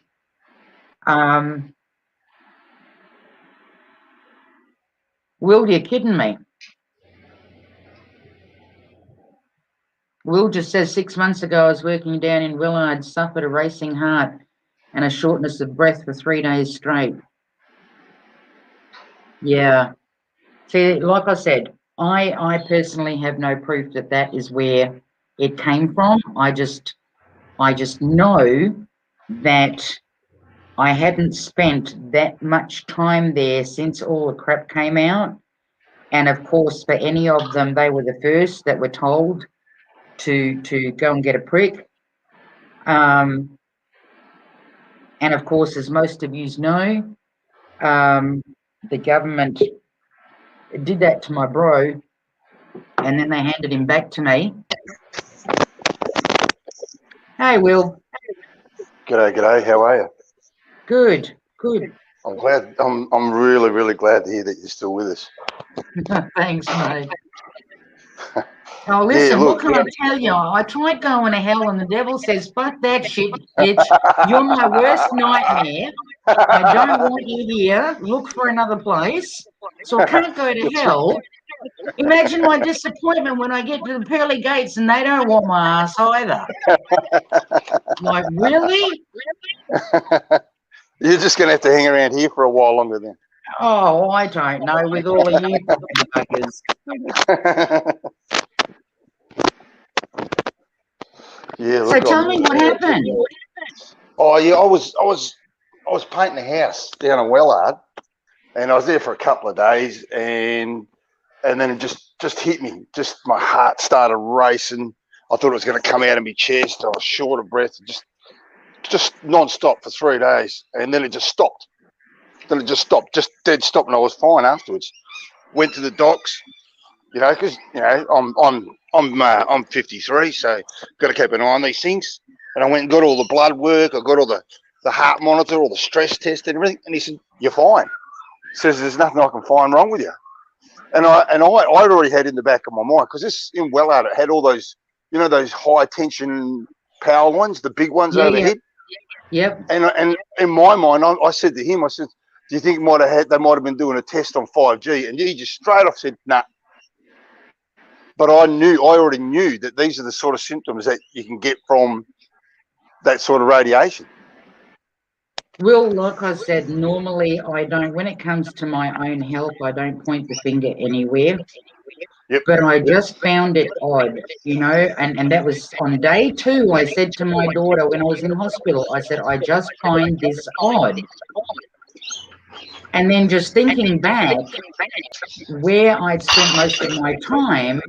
Will, you're kidding me. Will just says 6 months ago I was working down in Willard, suffered a racing heart and a shortness of breath for 3 days straight. Yeah. See, like I said, I personally have no proof that that is where it came from. I just know that I hadn't spent that much time there since all the crap came out. And of course, for any of them, they were the first that were told to go and get a prick. And of course, as most of you know, the government did that to my bro, and then they handed him back to me. Hey, Will. G'day. How are you? Good. I'm glad. I'm really glad to hear that you're still with us. Thanks, mate. Oh, listen, what can I tell you? I tried going to hell and the devil says, fuck that shit, bitch. You're my worst nightmare. I don't want you here. Look for another place. So I can't go to hell. Imagine my disappointment when I get to the pearly gates and they don't want my ass either. Like, really? You're just going to have to hang around here for a while longer then. Oh, I don't know, with all of you fuckers. Yeah. So tell me what happened. Oh yeah, I was painting a house down in Wellard, and I was there for a couple of days, and then it just hit me. Just my heart started racing. I thought it was going to come out of my chest. I was short of breath, just non-stop for 3 days, and then it just stopped. Just dead stop, and I was fine afterwards. Went to the docs, because I'm 53, so got to keep an eye on these things. And I went and got all the blood work. I got all the heart monitor, all the stress test, and everything. And he said, "You're fine." He says, "There's nothing I can find wrong with you." And I'd already had in the back of my mind, because this in Wellard, it had all those, those high tension power lines, the big ones overhead. Yep. And in my mind, I said to him, I said, "Do you think they might have been doing a test on 5G?" And he just straight off said, "Nah." But I already knew that these are the sort of symptoms that you can get from that sort of radiation. Well, like I said, normally I don't, when it comes to my own health, I don't point the finger anywhere. Yep. But I just found it odd, and that was on day 2. I said to my daughter when I was in hospital, I said, I just find this odd. And then just thinking back where I'd spent most of my time,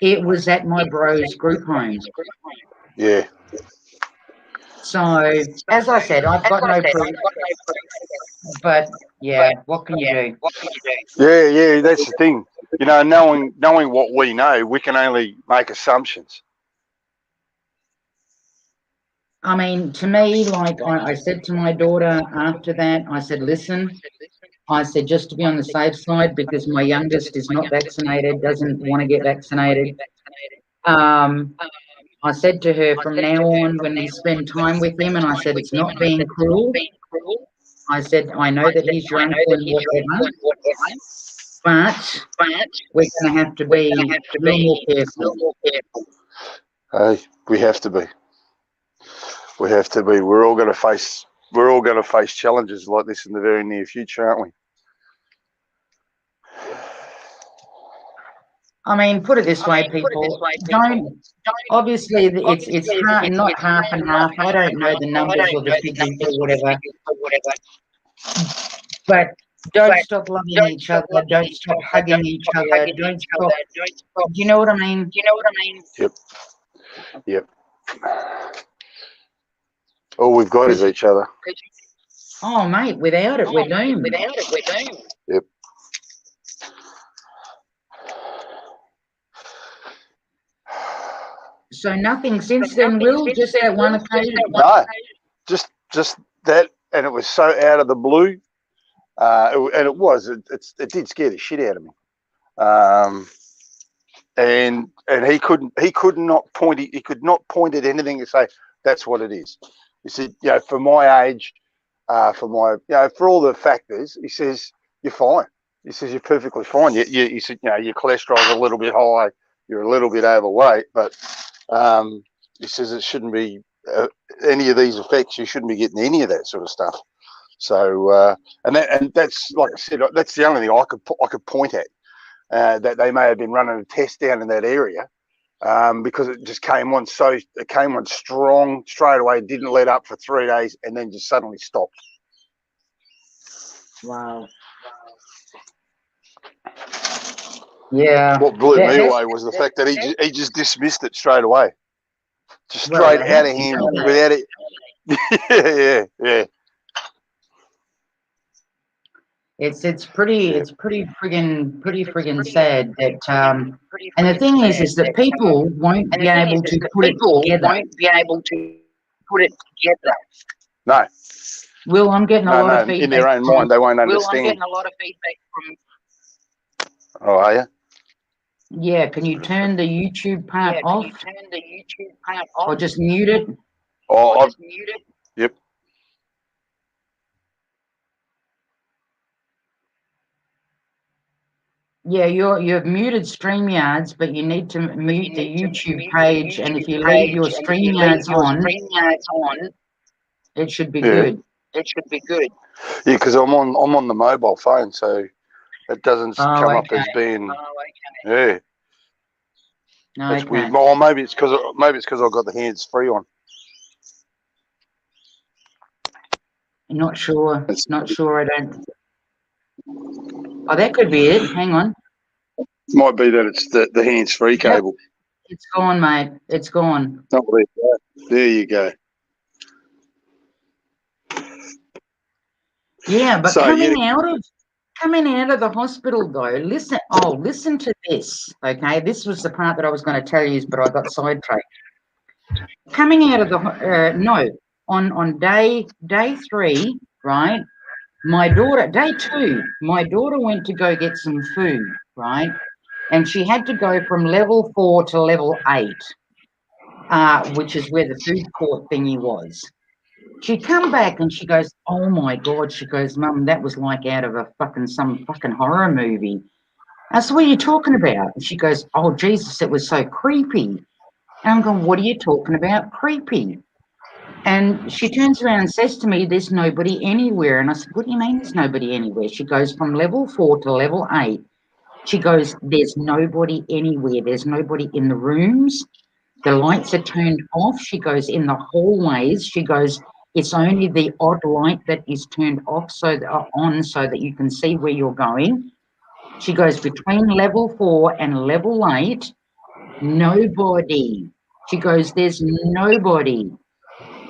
it was at my bro's group home. Yeah. So, as I said, I've got no proof, but yeah, what can you do? Yeah, that's the thing. You know, knowing what we know, we can only make assumptions. I mean, to me, like I said to my daughter after that, I said, listen, I said, just to be on the safe side, because my youngest is not vaccinated, doesn't want to get vaccinated. I said to her, from now on, when we spend time with him, and I said, it's not being cruel. I said, I know that he's your uncle and whatever, but we're going to have to be a little more careful. Hey, we have to be. We have to be. We're all going to face challenges like this in the very near future, aren't we? I mean, put it this way, people. Don't. Obviously, it's not half and half. I don't know the numbers or the figures or whatever. But don't stop loving each other. Don't stop hugging each other. Don't stop. Do you know what I mean? Yep. All we've got is each other. Oh, mate, without it, we're doomed. Yep. So nothing since then, Will? Just that one occasion? No, just that, and it was so out of the blue. It did scare the shit out of me. And he could not point at anything and say that's what it is. He said, you know, for my age, for all the factors, he says you're fine. He says you're perfectly fine. He said, you know, your cholesterol's a little bit high, you're a little bit overweight, but he says it shouldn't be any of these effects. You shouldn't be getting any of that sort of stuff. So and that's, like I said, that's the only thing I could point at, that they may have been running a test down in that area, because it just came on strong straight away. Didn't let up for 3 days and then just suddenly stopped. Wow. Yeah. What blew me away was the fact that he just dismissed it straight away, just straight out of him without it. Yeah. It's pretty friggin' sad that and the thing is that people won't be able to put it together. No. Will, I'm getting a lot of feedback. In their own mind, they won't understand. Will, I'm getting a lot of feedback from. Oh, are you? Yeah, can you turn the YouTube part off? Or just mute it? Yep. Yeah, you've muted StreamYards, but you need to mute the YouTube page, and if you leave your StreamYards on, it should be good. Yeah, because I'm on the mobile phone, so it doesn't come up as being. Yeah. That's weird. Well, maybe it's because I've got the hands free on. Not sure. I don't. Oh, that could be it. Hang on. Might be that it's the hands free cable. It's gone, mate. It's gone. Oh, there you go. Yeah, but so, coming out of the hospital though, listen to this. Okay, this was the part that I was going to tell you, but I got sidetracked. Coming out of the on day 3, right? My daughter, day 2, my daughter went to go get some food, right? And she had to go from level 4 to level 8, which is where the food court thingy was. She come back and she goes, oh my God, she goes, Mum, that was like out of some fucking horror movie. I said, what are you talking about? And she goes, oh Jesus, it was so creepy. And I'm going, what are you talking about? Creepy. And she turns around and says to me, there's nobody anywhere. And I said, what do you mean there's nobody anywhere? She goes, from level 4 to level 8. She goes, there's nobody anywhere. There's nobody in the rooms. The lights are turned off. She goes, in the hallways. She goes, It's only the odd light that is turned off on so that you can see where you're going. She goes, between level 4 and level 8, nobody. She goes, there's nobody.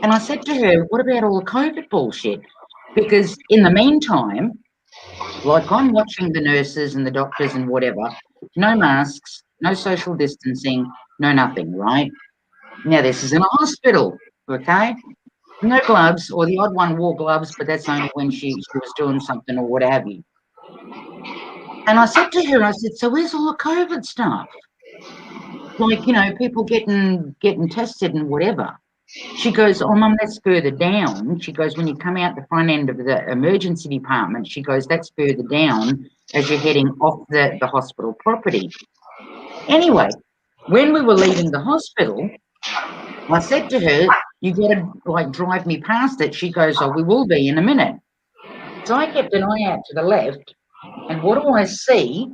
And I said to her, what about all the COVID bullshit? Because in the meantime, like, I'm watching the nurses and the doctors and whatever, no masks, no social distancing, no nothing, right? Now, this is in a hospital, okay? No gloves, or the odd one wore gloves, but that's only when she was doing something or what have you. And I said to her, I said, so where's all the COVID stuff? Like, you know, people getting tested and whatever. She goes, oh, Mum, that's further down. She goes, when you come out the front end of the emergency department, she goes, that's further down as you're heading off the hospital property. Anyway, when we were leaving the hospital, I said to her, you got to, like, drive me past it. She goes, oh, we will be in a minute. So I kept an eye out to the left, and what do I see?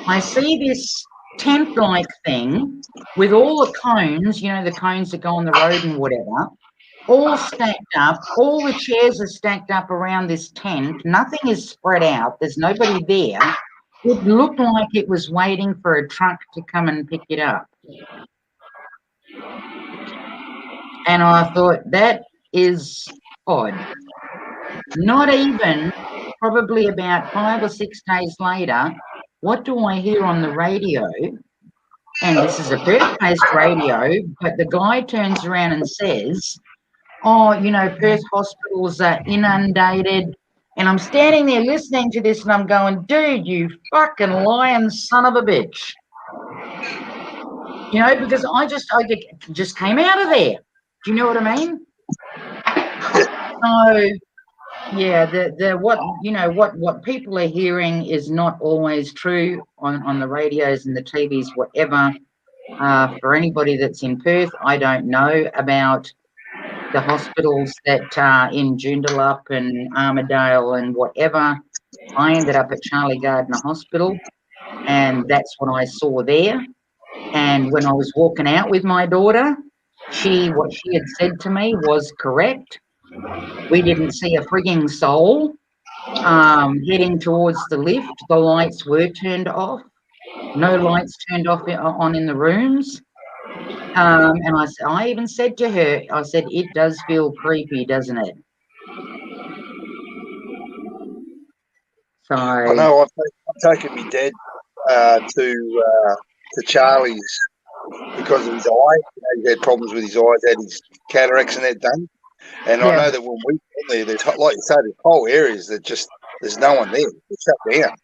I see this tent-like thing with all the cones, you know, the cones that go on the road and whatever, all stacked up. All the chairs are stacked up around this tent. Nothing is spread out. There's nobody there. It looked like it was waiting for a truck to come and pick it up. And I thought, that is odd. Not even, probably about 5 or 6 days later, what do I hear on the radio? And this is a Perth-based radio, but the guy turns around and says, oh, you know, Perth hospitals are inundated. And I'm standing there listening to this and I'm going, dude, you fucking lying son of a bitch. You know, because I just came out of there. Do you know what I mean? So, yeah, what people are hearing is not always true on the radios and the TVs, whatever. For anybody that's in Perth, I don't know about the hospitals that are in Joondalup and Armidale and whatever. I ended up at Charlie Gardner Hospital, and that's what I saw there. And when I was walking out with my daughter, what she had said to me was correct. We didn't see a frigging soul. Heading towards the lift, the lights were turned off. No lights turned off on in the rooms. And I even said to her, I said, it does feel creepy, doesn't it? So I know I've taken my dad to Charlie's because of his eye. You know, he had problems with his eyes, had his cataracts and that done. And I know that when we went there, there's, like you say, there's whole areas that just, there's no one there. It's shut down.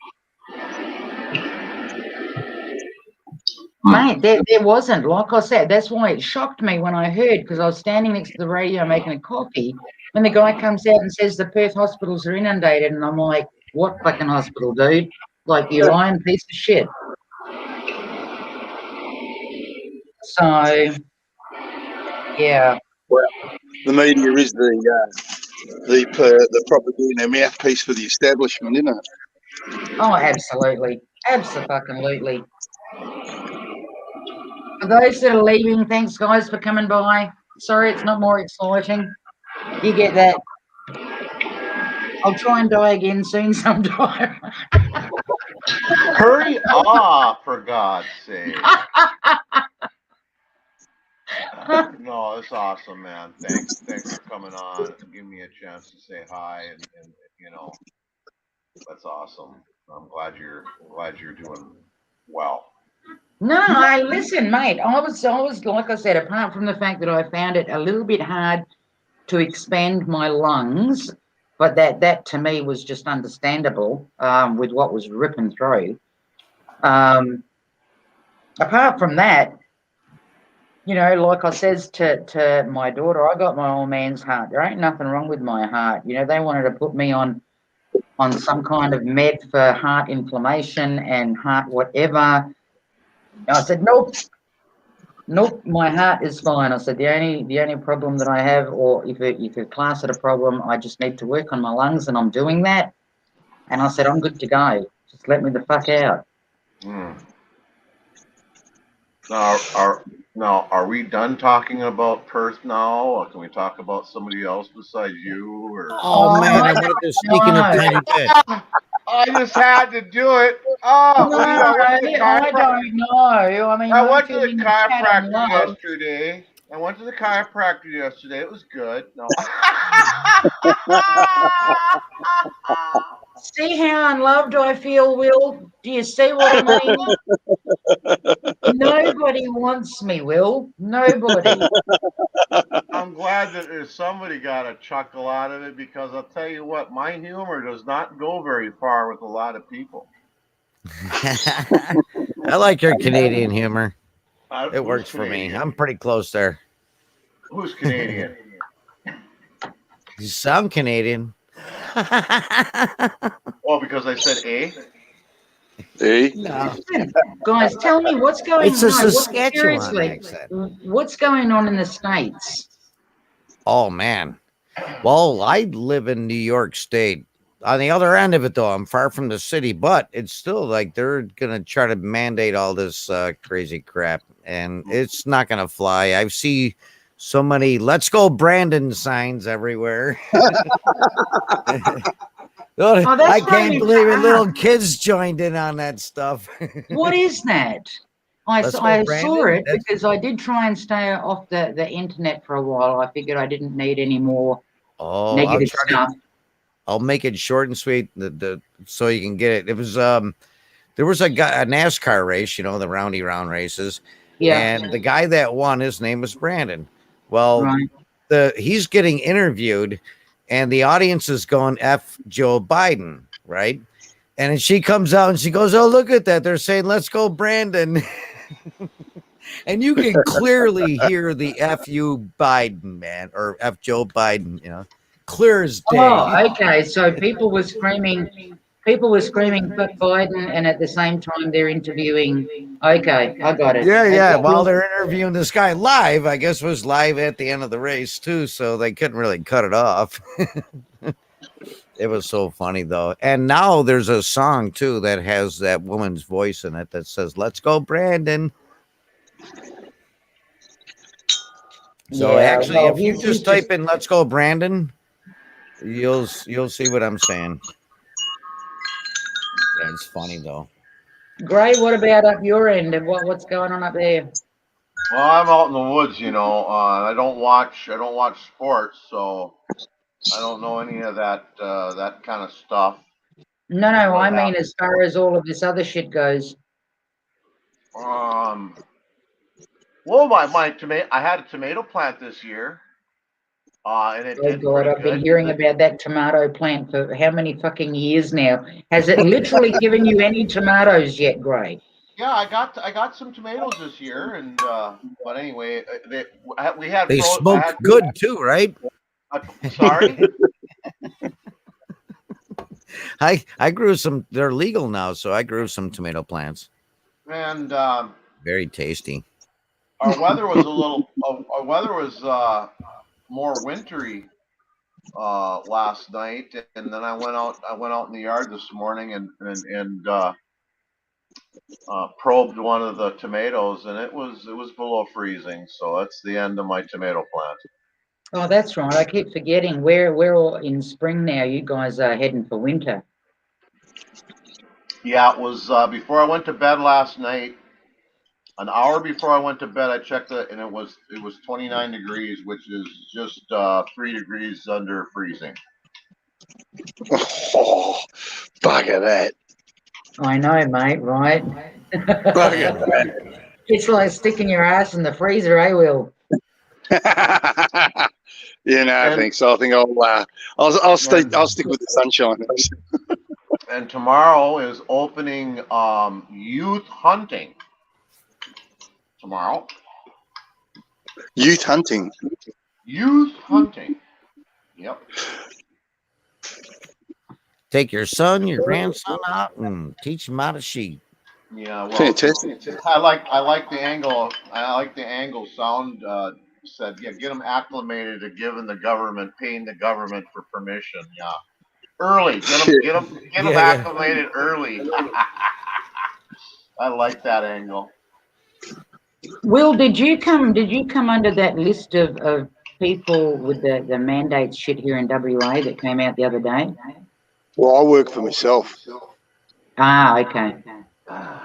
Mate, there wasn't. Like I said, that's why it shocked me when I heard, because I was standing next to the radio making a coffee, when the guy comes out and says the Perth hospitals are inundated, and I'm like, what fucking hospital, dude? Like, you lying piece of shit. So, yeah. Well, the media is the propaganda mouthpiece for the establishment, isn't it? Oh, absolutely. Absolutely. For those that are leaving, thanks, guys, for coming by. Sorry it's not more exciting. You get that. I'll try and die again soon sometime. Hurry up, for God's sake. No, it's awesome, man. Thanks for coming on and giving me a chance to say hi, and you know, that's awesome. I'm glad you're doing well. No, listen, mate. I was like I said, apart from the fact that I found it a little bit hard to expand my lungs, but that to me was just understandable with what was ripping through. Apart from that, you know, like I says to my daughter, I got my old man's heart. There ain't nothing wrong with my heart. You know, they wanted to put me on some kind of med for heart inflammation and heart whatever. I said, nope, my heart is fine. I said, the only problem that I have, or if you class it a problem, I just need to work on my lungs, and I'm doing that. And I said, I'm good to go. Just let me the fuck out. Are we done talking about Perth now, or can we talk about somebody else besides you? Or Oh man, I wanted to sneak in a no. tiny bit. I just had to do it. Oh, No, well, I went to the I don't know. I mean, I I'm went to the feeling the chat and chiropractor love. yesterday. I went to the chiropractor yesterday. It was good. No. See how unloved I feel, Will? Do you see what I mean? Nobody wants me, Will. Nobody. I'm glad that there's somebody got a chuckle out of it, because I'll tell you what, my humor does not go very far with a lot of people. I like your Canadian humor. It Who's works for me. Canadian? I'm pretty close there. Who's Canadian? You sound Canadian. Oh, because I said A? See? No, Guys, tell me what's going it's a on. Saskatchewan Seriously, accent. what's going on in the States? Oh man. Well, I live in New York State. On the other end of it, though, I'm far from the city, but it's still like they're gonna try to mandate all this crazy crap, and it's not gonna fly. I see so many "Let's go Brandon" signs everywhere. Oh, that's I can't really believe it. bad. Little kids joined in on that stuff. What is that? I Let's go, saw Brandon. it because I did try and stay off the internet for a while. I figured I didn't need any more Oh, negative stuff. I'll make it short and sweet. So you can get it. It was there was a NASCAR race, you know, the roundy round races. Yeah. And the guy that won, his name was Brandon. Well, Right. he's getting interviewed, and the audience is going F Joe Biden, right? And then she comes out and she goes, "Oh, look at that! They're saying let's go, Brandon." And you can clearly hear the F you Biden, man, or F Joe Biden, you know, clear as day. Oh, okay. So people were screaming "fuck Biden," and at the same time they're interviewing. Okay, I got it. Yeah, yeah. Okay. While they're interviewing this guy live, I guess was live at the end of the race too, so they couldn't really cut it off. It was so funny though. And now there's a song too that has that woman's voice in it that says, "Let's go, Brandon." So Yeah, actually, well, if you just type in "Let's go, Brandon," you'll see what I'm saying. Yeah, it's funny though. Gray, what about up your end? And what's going on up there? Well, I'm out in the woods, you know. I don't watch sports, so I don't know any of that that kind of stuff. No, I mean as far as all of this other shit goes. Well, my tomato. I had a tomato plant this year, and it did God, pretty I've been good. hearing about that tomato plant for how many fucking years now? Has it literally given you any tomatoes yet, Gray? Yeah, I got some tomatoes this year, and but anyway, we had They smoke good too, right? Sorry. I grew some. They're legal now, so I grew some tomato plants. And very tasty. Our weather was our weather was more wintry last night, and then I went out in the yard this morning and probed one of the tomatoes, and it was below freezing. So that's the end of my tomato plant. Oh, that's right. I keep forgetting. We're all in spring now. You guys are heading for winter. Yeah, it was before I went to bed last night. An hour before I went to bed, I checked it, and it was 29 degrees, which is just 3 degrees under freezing. Oh, bugger that. I know, mate, right? Bugger that. It's like sticking your ass in the freezer, eh, Will? Yeah, no, I think so. I think I'll stick with the sunshine. And tomorrow is opening youth hunting. Tomorrow. Youth hunting. Youth hunting. Yep. Take your son, your grandson out and teach them how to sheep. Yeah, well, fantastic. I like the angle. I like the angle. Sound said, yeah, get them acclimated to paying the government for permission. Yeah, early. Get them acclimated early. I like that angle. Will, did you come under that list of people with the mandate shit here in WA that came out the other day? Well, I work for myself, Ah, okay.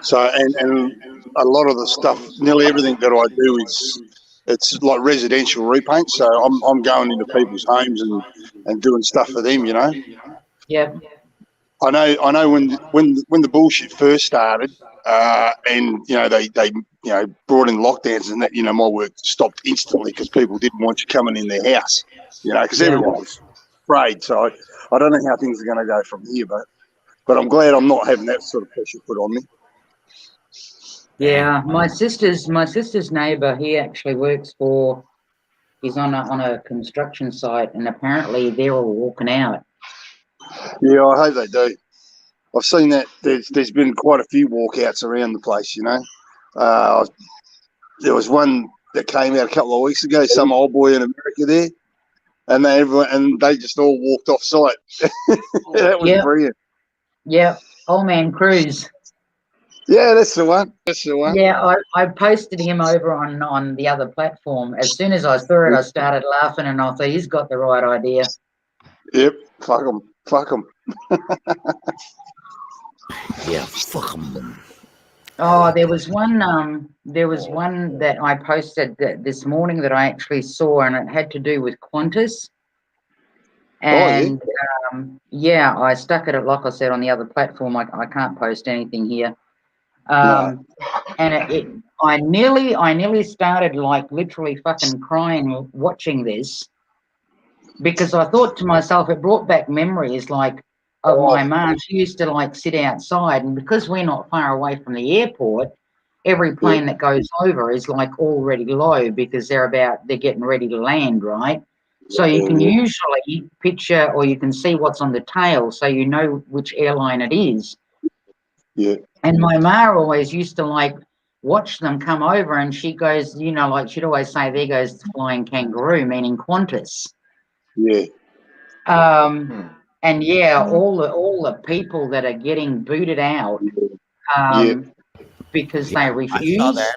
so and a lot of the stuff, nearly everything that I do is it's like residential repaint. So I'm going into people's homes and doing stuff for them. You know, Yep. I know when the bullshit first started, and they brought in lockdowns and that, my work stopped instantly because people didn't want you coming in their house, because Yeah. everyone was afraid. So I don't know how things are going to go from here, but I'm glad I'm not having that sort of pressure put on me. Yeah, my sister's neighbour, he actually works for. He's on a construction site, and apparently they're all walking out. Yeah, I hope they do. I've seen that there's been quite a few walkouts around the place. There was one that came out a couple of weeks ago. Some old boy in America there, and they just all walked off site. That was brilliant. Yeah, Old Man Cruz. Yeah, that's the one. That's the one. Yeah, I posted him over on the other platform. As soon as I saw it, I started laughing, and I thought he's got the right idea. Yep, fuck them. Fuck them. Yeah, fuck them. Oh, there was one that I posted this morning that I actually saw, and it had to do with Qantas. And I stuck it, like I said, on the other platform. I can't post anything here. And I nearly started like literally fucking crying watching this, because I thought to myself, it brought back memories like of my mum. She used to like sit outside, and because we're not far away from the airport, every plane that goes over is like already low because they're getting ready to land, right? So you can usually picture, or you can see what's on the tail, so you know which airline it is. Yeah. And my ma always used to like watch them come over, and she goes, like she'd always say, "There goes the flying kangaroo," meaning Qantas. Yeah. And all the people that are getting booted out because they I saw refuse. that.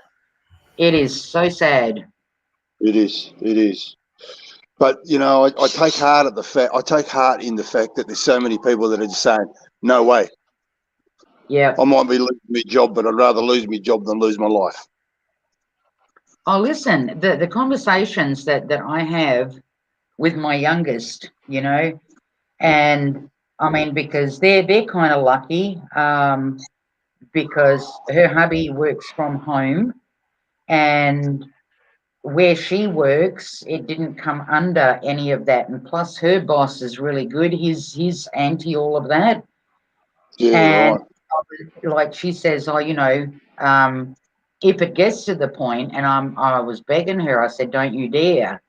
It is so sad. It is. It is. But I take heart in the fact that there's so many people that are just saying, "No way, Yeah. I might be losing my job, but I'd rather lose my job than lose my life." Oh, listen, the conversations that I have with my youngest, and I mean, because they're kind of lucky, because her hubby works from home, and where she works, it didn't come under any of that. And plus, her boss is really good. He's anti all of that. Yeah, And right. like she says, if it gets to the point, and I was begging her, I said, don't you dare,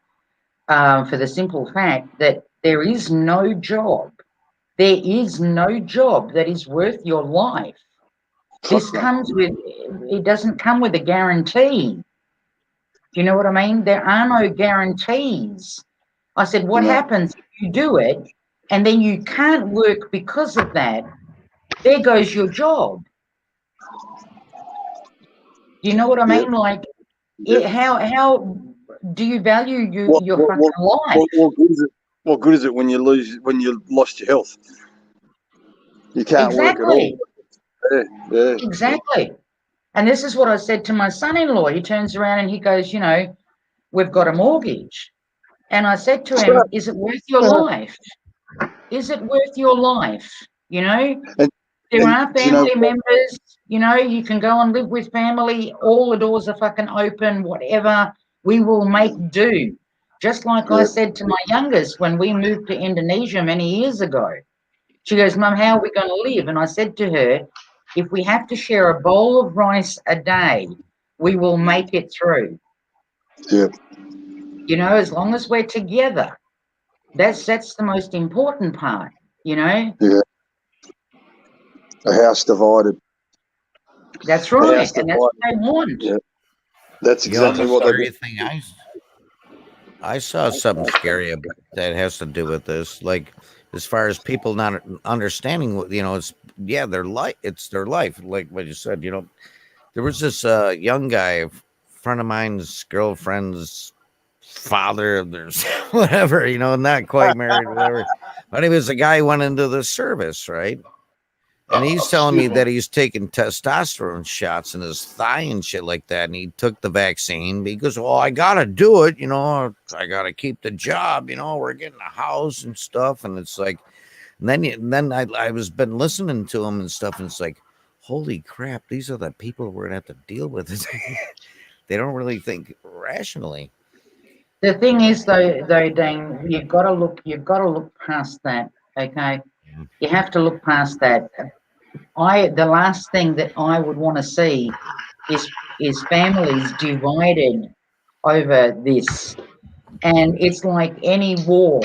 for the simple fact that there is no job. There is no job that is worth your life. This comes with, it doesn't come with a guarantee. Do you know what I mean? There are no guarantees. I said, what happens if you do it and then you can't work because of that? There goes your job. Do you know what I mean? Like, how do you value your fucking life? What good is it when you lost your health? You can't work at all. Yeah. Exactly. And this is what I said to my son-in-law. He turns around and he goes, we've got a mortgage. And I said to him, is it worth your life? Is it worth your life? There are family members, you can go and live with family. All the doors are fucking open, whatever. We will make do. Just like I said to my youngest when we moved to Indonesia many years ago. She goes, Mum, how are we going to live? And I said to her, if we have to share a bowl of rice a day, we will make it through. Yeah. As long as we're together. That's the most important part, Yeah. A house divided. That's right. And that's what they want. Yeah. That's exactly what they want. I saw something scary about that has to do with this. Like, as far as people not understanding what, it's their life. It's their life. Like what you said, there was this young guy friend of mine's girlfriend's father, there's whatever, not quite married, whatever. But he was a guy who went into the service, right? And he's telling me Excuse me. that he's taking testosterone shots in his thigh and shit like that. And he took the vaccine because, well, I got to do it. I got to keep the job. We're getting a house and stuff. And it's like, and then I was been listening to him and stuff. And it's like, holy crap, these are the people we're going to have to deal with. They don't really think rationally. The thing is, though, Dean, you've got to look past that. Okay, you have to look past that. The last thing that I would want to see is families divided over this, and it's like any war,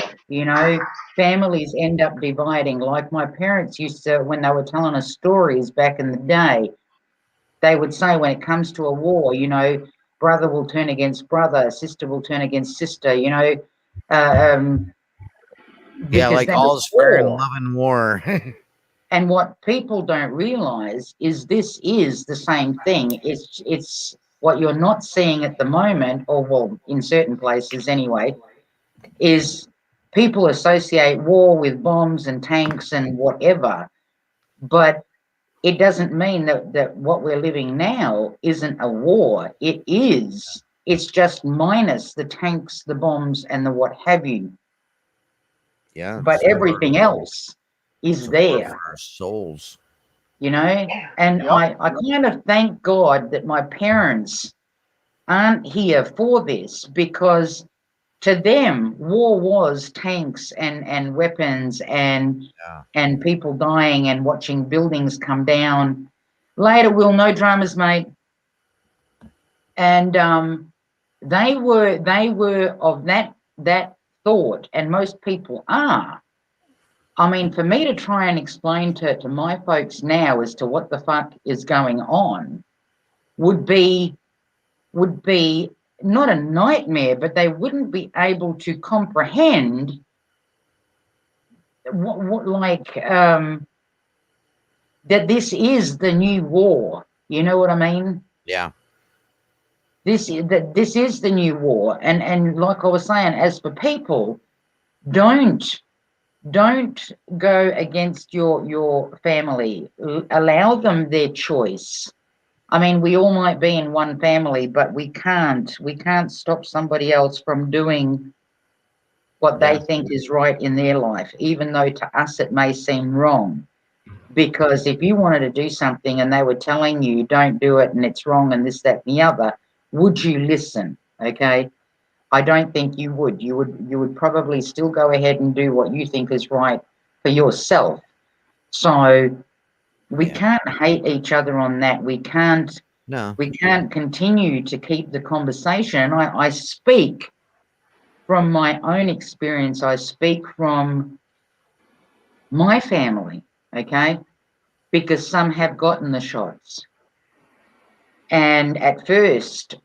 families end up dividing. Like my parents used to, when they were telling us stories back in the day, they would say when it comes to a war, brother will turn against brother, sister will turn against sister, Yeah, because like that was all's fair in war. love and war. And what people don't realize is this is the same thing. It's what you're not seeing at the moment, or well, in certain places anyway, is people associate war with bombs and tanks and whatever, but it doesn't mean that what we're living now isn't a war. It is. It's just minus the tanks, the bombs, and the what have you. Yeah, But everything else is there. for our souls. And Yep. I kind of thank God that my parents aren't here for this, because to them war was tanks and weapons and people dying and watching buildings come down. Later, Will, no dramas, mate. And they were of that thought, and most people are. I mean, for me to try and explain to my folks now as to what the fuck is going on would be not a nightmare, but they wouldn't be able to comprehend that this is the new war. You know what I mean? Yeah. This is the new war, and like I was saying, as for people, don't go against your family. Allow them their choice. I mean, we all might be in one family, but we can't stop somebody else from doing what they think is right in their life, even though to us it may seem wrong. Because if you wanted to do something and they were telling you don't do it and it's wrong and this, that, and the other, would you listen? Okay. I don't think you would. You would probably still go ahead and do what you think is right for yourself. So we can't hate each other on that. We can't continue to keep the conversation. I speak from my own experience. I speak from my family, okay? Because some have gotten the shots. And at first,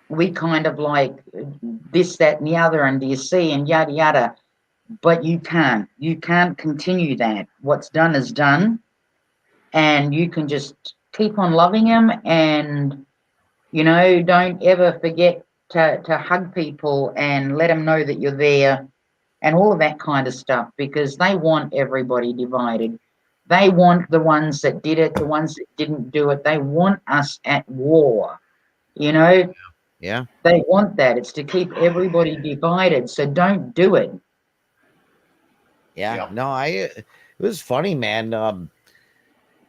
we kind of like this, that, and the other, and do you see, and yada, yada. But you can't continue that. What's done is done. And you can just keep on loving him, and, don't ever forget to hug people and let them know that you're there and all of that kind of stuff, because they want everybody divided. They want the ones that did it, the ones that didn't do it. They want us at war, Yeah. They want that. It's to keep everybody divided. So don't do it. Yeah. No, it was funny, man.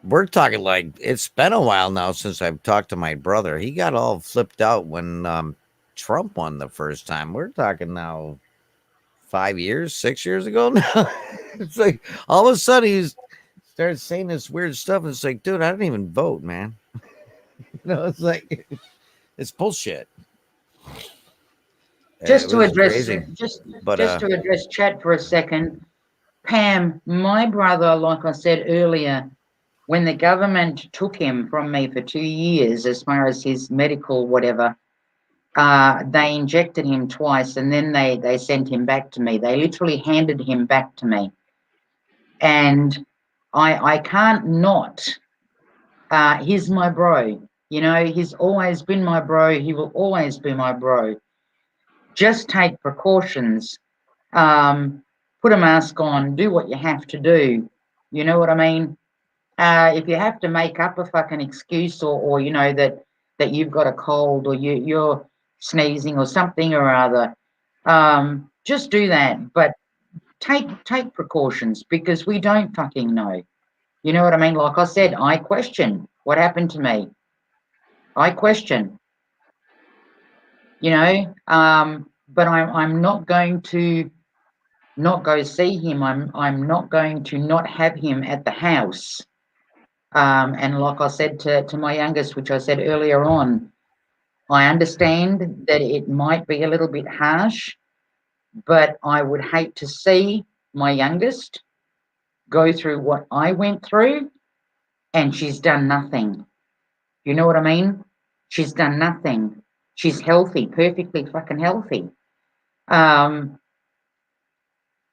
We're talking like it's been a while now since I've talked to my brother. He got all flipped out when Trump won the first time. We're talking now 5 years, 6 years ago now. It's like all of a sudden he's started saying this weird stuff. It's like, dude, I didn't even vote, man. It's like it's bullshit. Just to address chat for a second, Pam, my brother, like I said earlier, when the government took him from me for 2 years, as far as his medical whatever, they injected him twice, and then they sent him back to me. They literally handed him back to me, and I can't not. He's my bro. You know, he's always been my bro. He will always be my bro. Just take precautions. Put a mask on. Do what you have to do. You know what I mean? If you have to make up a fucking excuse, or you know that you've got a cold, or you're sneezing or something or other, just do that. But take precautions, because we don't fucking know. You know what I mean? Like I said, I question what happened to me. I question, you know, but I'm not going to not go see him. I'm not going to not have him at the house. And like I said to my youngest, which I said earlier on, I understand that it might be a little bit harsh, but I would hate to see my youngest go through what I went through, and she's done nothing. You know what I mean? She's done nothing. She's healthy, perfectly fucking healthy. Um,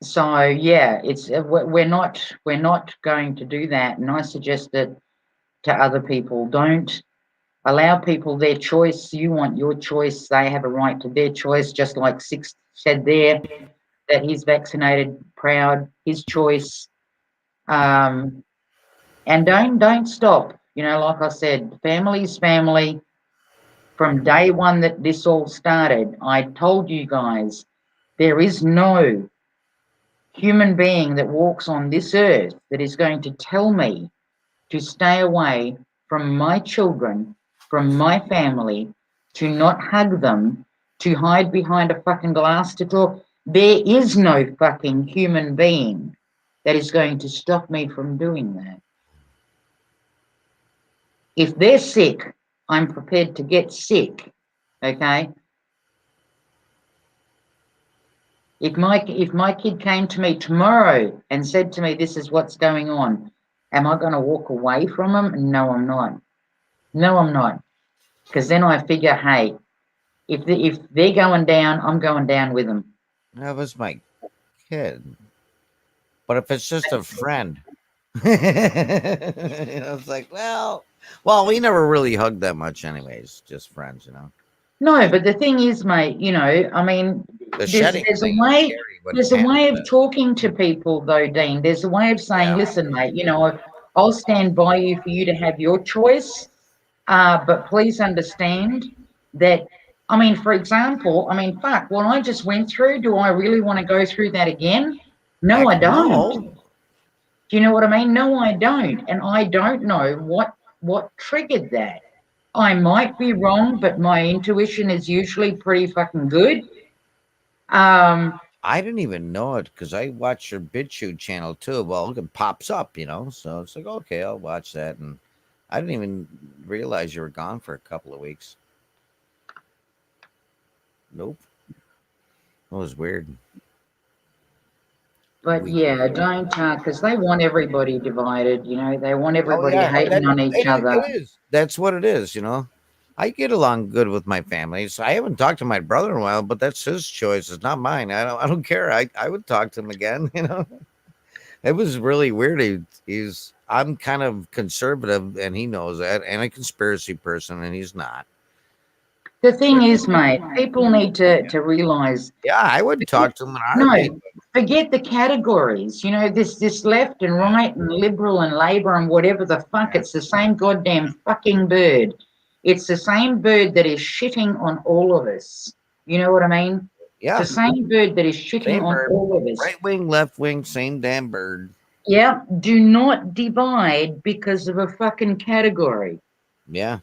so yeah, it's we're not going to do that. And I suggest that to other people, don't allow people their choice. You want your choice. They have a right to their choice. Just like Six said there, that he's vaccinated, proud, his choice. And don't stop. You know, like I said, family's family. From day one that this all started, I told you guys, there is no human being that walks on this earth that is going to tell me to stay away from my children, from my family, to not hug them, to hide behind a fucking glass to talk. There is no fucking human being that is going to stop me from doing that. If they're sick, I'm prepared to get sick, okay? If my kid came to me tomorrow and said to me, this is what's going on, am I going to walk away from them? No, I'm not. No, I'm not. Because then I figure, hey, if they're going down, I'm going down with them. That was my kid. But if it's just a friend, it's like, well, we never really hugged that much, anyways. Just friends, you know. No, but the thing is, mate, you know, I mean, The shedding there's a thing is way. scary when There's a Hannah way of said, talking to people, though, Dean. There's a way of saying, yeah, listen, mate, you know, I'll stand by you for you to have your choice. But please understand that, I mean, for example, I mean, fuck, what I just went through, do I really want to go through that again? No, I heck don't. no. Do you know what I mean? No, I don't. And I don't know what triggered that. I might be wrong, but my intuition is usually pretty fucking good. I didn't even know it because I watch your BitChute channel too. Well, it pops up, you know. So it's like, okay, I'll watch that. And I didn't even realize you were gone for a couple of weeks. Nope. That was weird. But yeah, don't because they want everybody divided, you know, they want Oh everybody yeah, hating on each other. it is. That's what it is. You know, I get along good with my family. So I haven't talked to my brother in a while, but that's his choice. It's not mine. I don't care. I would talk to him again. You know, it was really weird. I'm kind of conservative, and he knows that, and a conspiracy person, and he's not. The thing is, mate, people need to realize. Yeah, I would talk to him in a No, heartbeat. forget the categories. You know, this left and right and liberal and Labor and whatever the fuck. It's the same goddamn fucking bird. It's the same bird that is shitting on all of us. You know what I mean? Yeah, It's the same bird that is shitting same on bird. all of us. Right wing, left wing, same damn bird. Yeah, do not divide because of a fucking category. Yeah.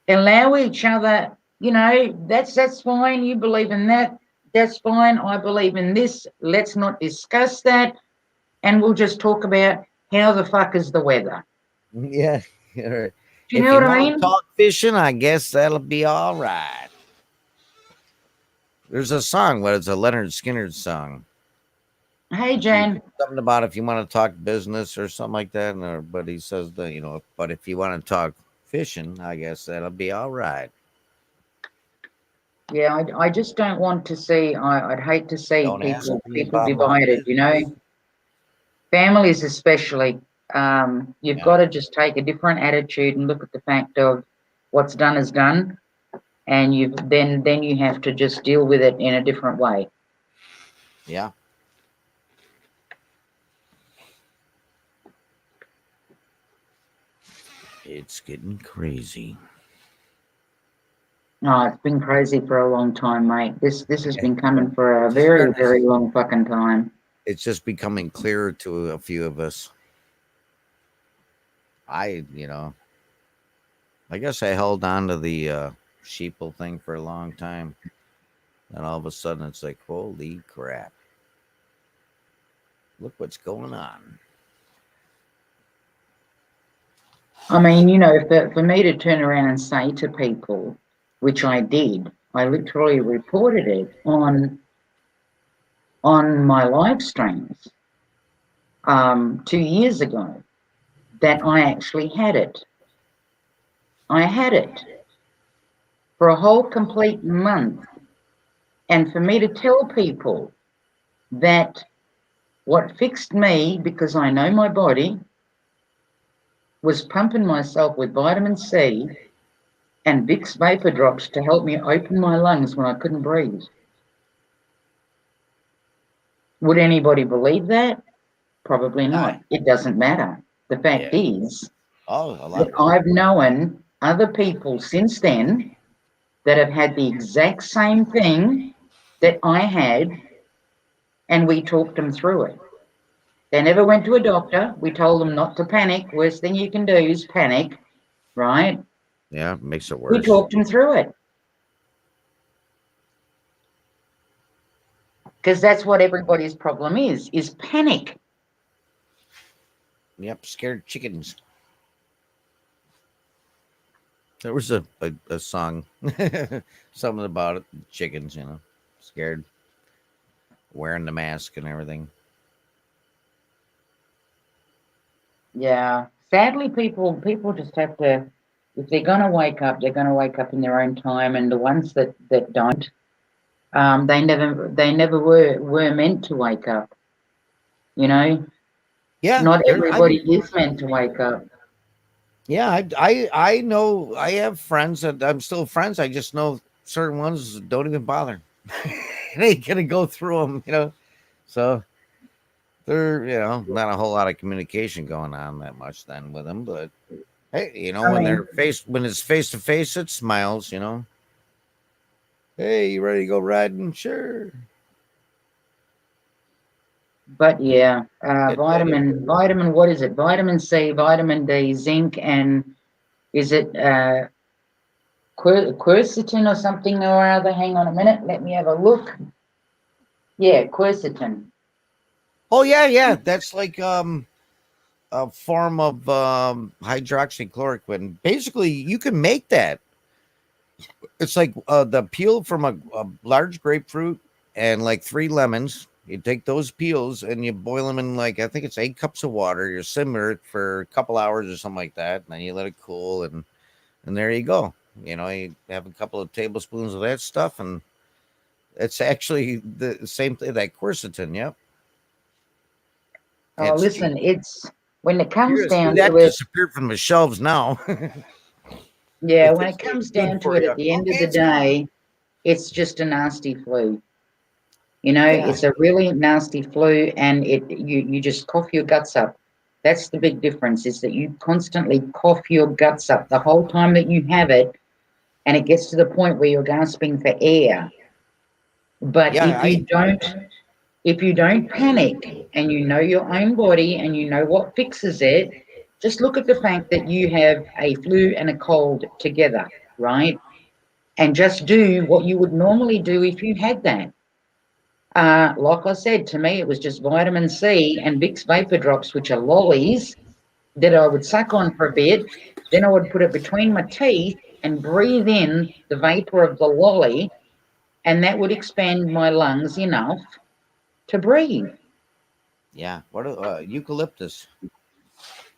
Allow each other, you know, that's fine. You believe in that. That's fine. I believe in this. Let's not discuss that. And we'll just talk about how the fuck is the weather. Yeah. All right. Do you If know you what I want to mean? talk fishing, I guess that'll be all right. There's a song, but it's a Leonard Skinner song. Hey, Jan. Something about if you want to talk business or something like that. But he says that, you know, but if you want to talk fishing, I guess that'll be all right. Yeah, I just don't want to see, I'd hate to see Don't ask me people about my divided, you know, business. families especially. You've Yeah. got to just take a different attitude and look at the fact of what's done is done, and then you have to just deal with it in a different way. Yeah. It's getting crazy. Oh, it's been crazy for a long time, mate. This has been coming for a It's just very, starting to- very long fucking time. It's just becoming clearer to a few of us. I guess I held on to the sheeple thing for a long time. And all of a sudden it's like, holy crap. Look what's going on. I mean, for me to turn around and say to people, which I did, I literally reported it on my live streams 2 years ago that I actually had it. I had it for a whole complete month. And for me to tell people that what fixed me, because I know my body, was pumping myself with vitamin C and Vicks vapor drops to help me open my lungs when I couldn't breathe. Would anybody believe that? Probably not. It doesn't matter. The fact is Oh, a lot that of people. I've known other people since then that have had the exact same thing that I had, and we talked them through it. They never went to a doctor. We told them not to panic. Worst thing you can do is panic, right? Yeah, makes it We worse. talked them through it. Because that's what everybody's problem is panic. Yep, scared chickens. There was a song, something about it, chickens, scared, wearing the mask and everything. Yeah. Sadly, people just have to, if they're gonna wake up, they're gonna wake up in their own time. And the ones that don't, they never were meant to wake up. Yeah, Not everybody is meant to wake up. Yeah, I know. I have friends that I'm still friends. I just know certain ones don't even bother. They ain't gonna go through them. So there, not a whole lot of communication going on that much then with them. But hey, I when mean, when it's face to face, it smiles. Hey, you ready to go riding? Sure. but yeah, Get ready. vitamin, what is it? Vitamin C, vitamin D, zinc, and is it quercetin or something or other? Hang on a minute, let me have a look. Yeah, quercetin. Oh yeah. That's like a form of hydroxychloroquine. Basically, you can make that. It's like the peel from a large grapefruit and like 3 lemons. You take those peels and you boil them in, like, I think it's 8 cups of water. You simmer it for a couple hours or something like that, and then you let it cool, and there you go. You have a couple of tablespoons of that stuff, and it's actually the same thing, that quercetin. Yep. Oh, It's cheap. listen, it's when it You're comes gonna see down that to it. disappear from the shelves now. Yeah, If when this it ain't comes good down to for it, you, at the end of okay, the it's gone. day, it's just a nasty flu. Yeah. It's a really nasty flu, and you just cough your guts up. That's the big difference, is that you constantly cough your guts up the whole time that you have it, and it gets to the point where you're gasping for air. But Yeah, if you don't panic and you know your own body and you know what fixes it, just look at the fact that you have a flu and a cold together, right? And just do what you would normally do if you had that. Like I said, to me, it was just vitamin C and Vicks vapor drops, which are lollies, that I would suck on for a bit. Then I would put it between my teeth and breathe in the vapor of the lolly, and that would expand my lungs enough to breathe. yeah. What eucalyptus?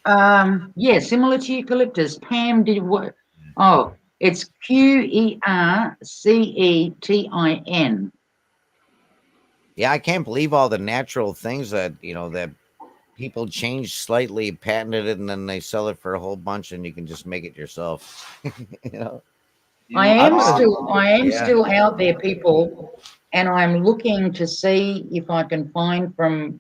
Yeah, similar to eucalyptus. Pam did what? Oh, it's quercetin. Yeah, I can't believe all the natural things that people change slightly, patented it, and then they sell it for a whole bunch, and you can just make it yourself. you know, I You am are, yeah. still out there, people, and I'm looking to see if I can find from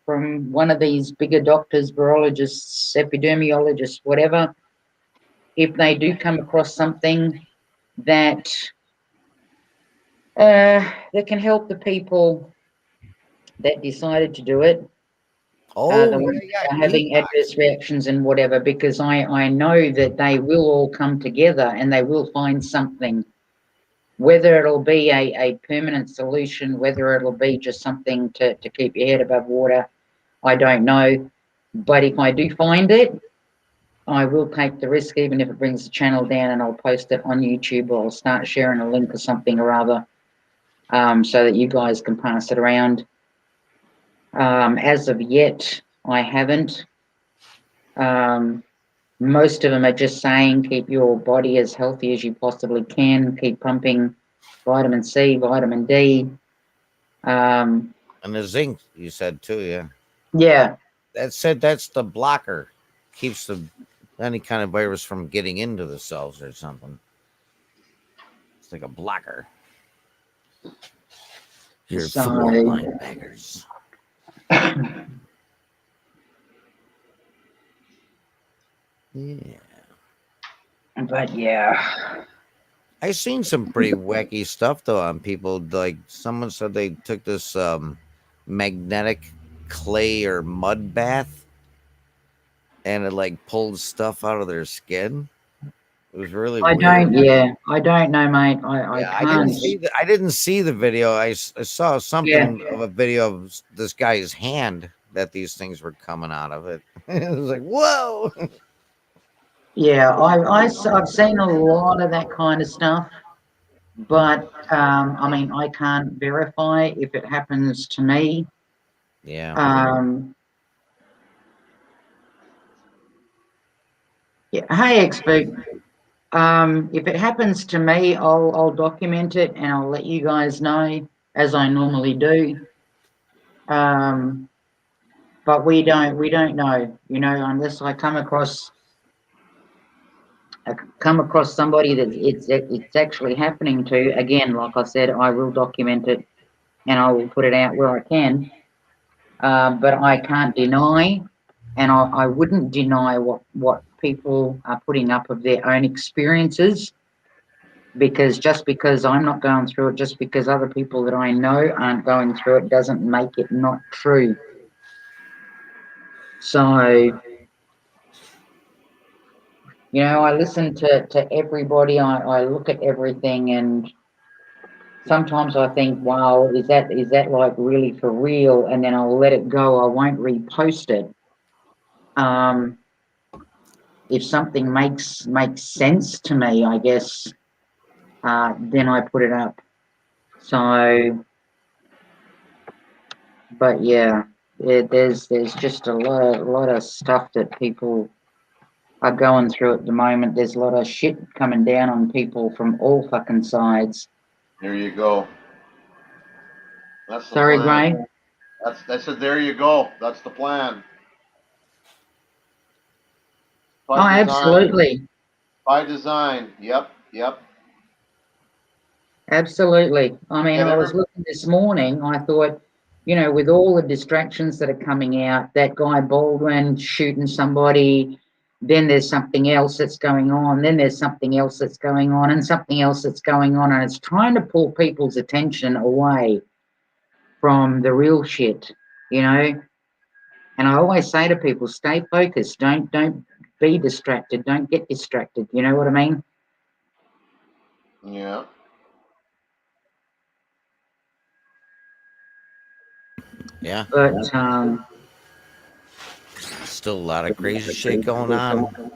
one of these bigger doctors, virologists, epidemiologists, whatever, if they do come across something that that can help the people that decided to do it, the Oh ones yeah, yeah. that are having Detox. adverse reactions and whatever, because I know that they will all come together and they will find something. Whether it'll be a permanent solution, whether it'll be just something to keep your head above water, I don't know. But if I do find it, I will take the risk, even if it brings the channel down, and I'll post it on YouTube, or I'll start sharing a link or something or other, so that you guys can pass it around. As of yet, I haven't. Most of them are just saying keep your body as healthy as you possibly can, keep pumping vitamin C, vitamin D. Um, And the zinc, you said too, yeah. yeah, That's the blocker. Keeps the any kind of virus from getting into the cells or something. It's like a blocker. You're so, full of linebackers. Yeah. but yeah, I seen some pretty wacky stuff though on people. Like someone said they took this magnetic clay or mud bath and it like pulled stuff out of their skin. It was really weird. I don't know, mate. I Yeah, can't. I didn't see the video. I saw Yeah, something of a video of this guy's hand that these things were coming out of it. It was like, whoa. yeah. I've seen a lot of that kind of stuff, but I mean, I can't verify if it happens to me. Yeah. Um, yeah. Hey, expert. If it happens to me, I'll document it and I'll let you guys know as I normally do. Um, but we don't know, unless I come across somebody that it's actually happening to. Again, like I said, I will document it and I will put it out where I can. But I can't deny, and I wouldn't deny what people are putting up of their own experiences, because just because I'm not going through it, just because other people that I know aren't going through it, doesn't make it not true. So, I listen to everybody, I look at everything, and sometimes I think, wow, is that like really for real? And then I'll let it go. I won't repost it. Um, if something makes sense to me, I guess, then I put it up. So, but yeah, there's just a lot of stuff that people are going through at the moment. There's a lot of shit coming down on people from all fucking sides. there you go. That's the Sorry, plan. Gray. I said, there you go. That's the plan. Oh, By design. absolutely. By design. Yep. Yep. Absolutely. I mean, Get I was every. looking this morning, I thought, with all the distractions that are coming out, that guy Baldwin shooting somebody, then there's something else that's going on, then there's something else that's going on, and something else that's going on, and it's trying to pull people's attention away from the real shit, you know? And I always say to people, stay focused, don't be distracted, don't get distracted, you know what I mean? Yeah. Yeah. But Still a lot of crazy shit going on.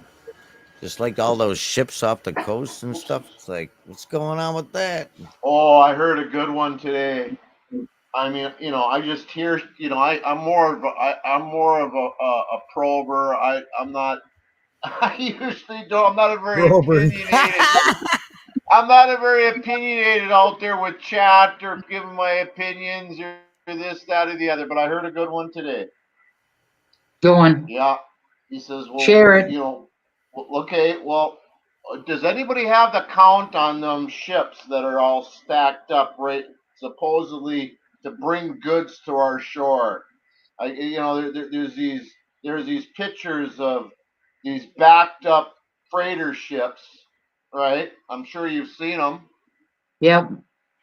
Just like all those ships off the coast and stuff. It's like, what's going on with that? Oh, I heard a good one today. I mean, I just hear, I'm more of a prober. I'm not. I usually don't. I'm not a very Robert. opinionated. I'm not a very opinionated out there with chat or giving my opinions or this, that, or the other. But I heard a good one today. Go on. Yeah. He says, well, Share it. okay, well, does anybody have the count on them ships that are all stacked up, right, supposedly to bring goods to our shore? There's these pictures of these backed up freighter ships, right? I'm sure you've seen them. Yep.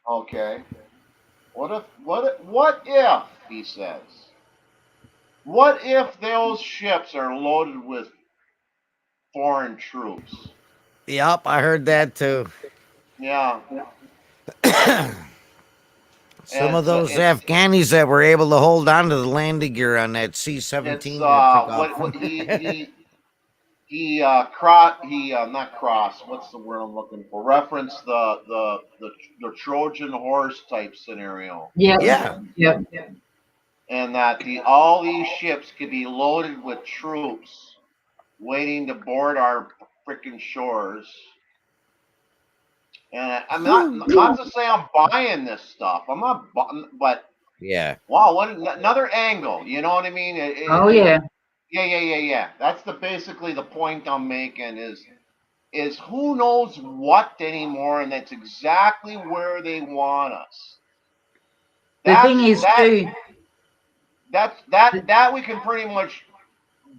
Okay. What if, he says, what if those ships are loaded with foreign troops? Yep, I heard that too. Yeah. Some And of so those Afghanis that were able to hold on to the landing gear on that it's C-17 that took off. what he not cross. What's the word I'm looking for? Reference the Trojan horse type scenario, Yep. Yeah, Yep. and that all these ships could be loaded with troops waiting to board our freaking shores. And I'm not to say I'm buying this stuff. I'm not, but yeah. wow, what another angle. You know what I mean? Oh yeah. Yeah. That's basically the point I'm making is who knows what anymore, and that's exactly where they want us. The thing is too. That we can pretty much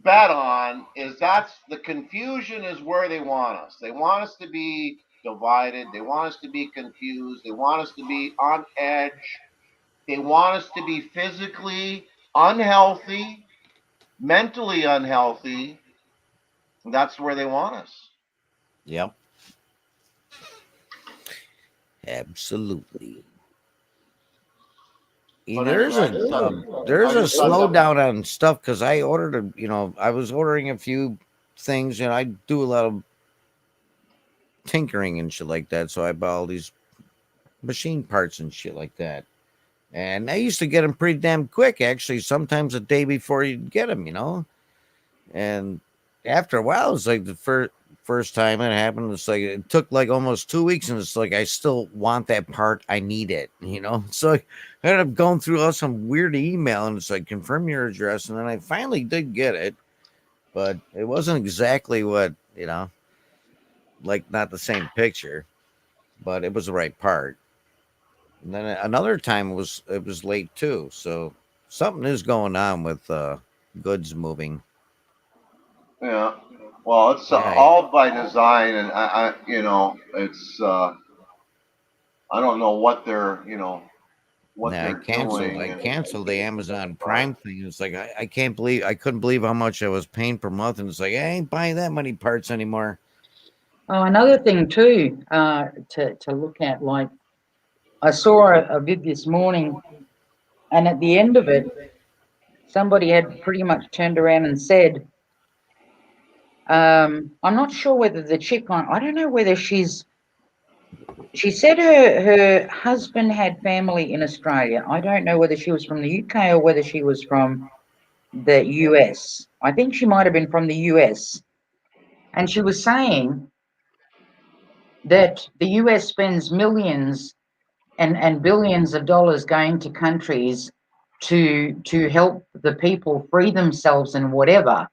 bet on is that's the confusion is where they want us. They want us to be divided. They want us to be confused. They want us to be on edge. They want us to be physically unhealthy, mentally unhealthy. That's where they want us. Yep. Absolutely. But There's anyway, there's I a just thought that. slowdown on stuff because I ordered I was ordering a few things and I do a lot of tinkering and shit like that. So I buy all these machine parts and shit like that. And I used to get them pretty damn quick, actually, sometimes a day before you get them. And after a while, it's like the first time it happened, it's like it took like almost 2 weeks, and it's like I still want that part. I need it. So I ended up going through some weird email, and it's like confirm your address, and then I finally did get it, but it wasn't exactly what like not the same picture, but it was the right part. And then another time it was late too, so something is going on with goods moving. Yeah. Well, it's Yeah, all by design, and it's I don't know what I they're canceled. doing, I and canceled the Amazon but Prime thing. It's like I can't believe I couldn't believe how much I was paying per month, and it's like I ain't buying that many parts anymore. Oh, another thing too. To look at, like, I saw a vid this morning, and at the end of it, somebody had pretty much turned around and said, I'm not sure whether the chick on, I don't know whether she said her husband had family in Australia. I don't know whether she was from the UK or whether she was from the US. I think she might have been from the US. And she was saying that the US spends millions and billions of dollars going to countries to help the people free themselves and whatever.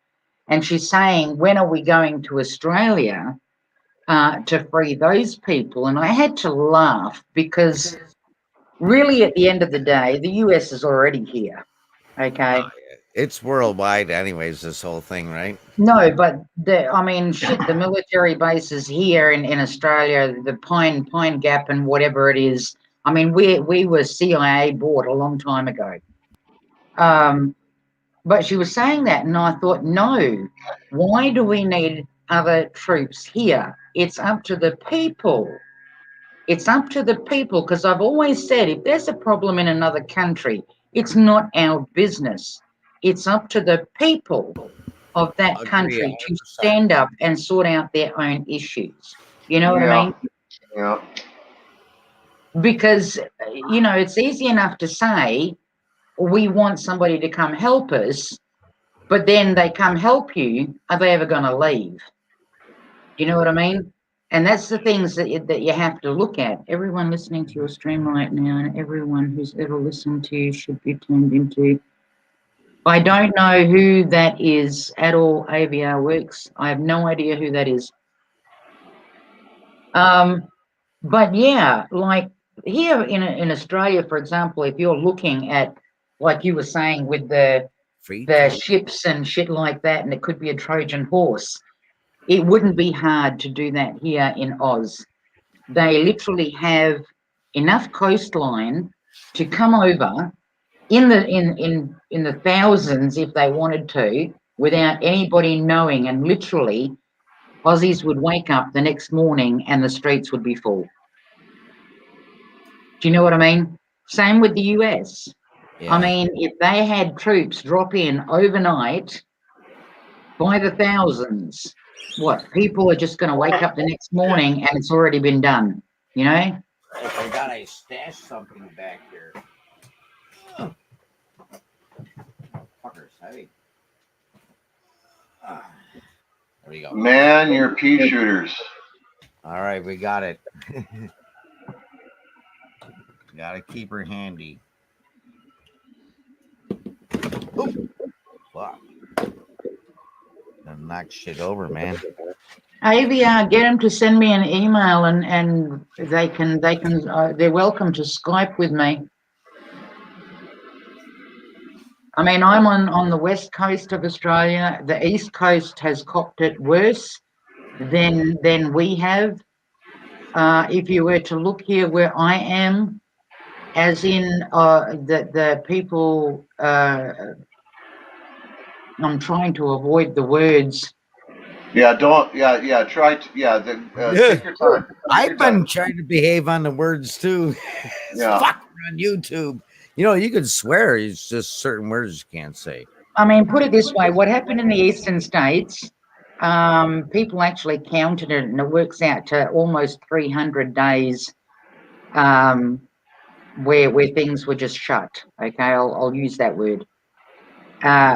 And she's saying, when are we going to Australia to free those people? And I had to laugh because really, at the end of the day, the US is already here. Okay. It's worldwide, anyways. This whole thing, right? No, but shit, the military bases here in Australia, the Pine Gap and whatever it is. I mean, we were CIA bought a long time ago. But she was saying that, and I thought, no, why do we need other troops here? It's up to the people. It's up to the people, because I've always said if there's a problem in another country, it's not our business. It's up to the people of that Agree, country to 100%. stand up and sort out their own issues. You know what I yeah, mean? yeah, Because, it's easy enough to say, we want somebody to come help us, but then they come help you. Are they ever going to leave? You know what I mean? And that's the things that you have to look at. Everyone listening to your stream right now, and everyone who's ever listened to you, should be turned into I don't know who that is at all, AVR Works. I have no idea who that is. But yeah, like here in Australia, for example, if you're looking at, like you were saying, with the Free ships and shit like that, and it could be a Trojan horse, it wouldn't be hard to do that here in Oz. They literally have enough coastline to come over in the thousands if they wanted to, without anybody knowing, and literally Aussies would wake up the next morning and the streets would be full. Do you know what I mean? Same with the US. Yeah. I mean, if they had troops drop in overnight by the thousands, what, people are just going to wake up the next morning and it's already been done, you know? I forgot I stashed something back here. Oh. Fuckers, heavy. There we go. Man, you're pea shooters. All right, we got it. Gotta keep her handy. Ooh, fuck. Gonna knock shit over, man. AVR, get them to send me an email and they're welcome to Skype with me. I mean, I'm on the west coast of Australia. The east coast has copped it worse than we have. If you were to look here where I am, as in the people, I'm trying to avoid the words. Yeah, don't. Yeah. Try to. Yeah. Take your time. I've been trying to behave on the words too. Yeah. Fuck on YouTube. You know, you can swear. It's just certain words you can't say. I mean, put it this way: what happened in the eastern states? People actually counted it, and it works out to almost 300 days where things were just shut. Okay, I'll use that word.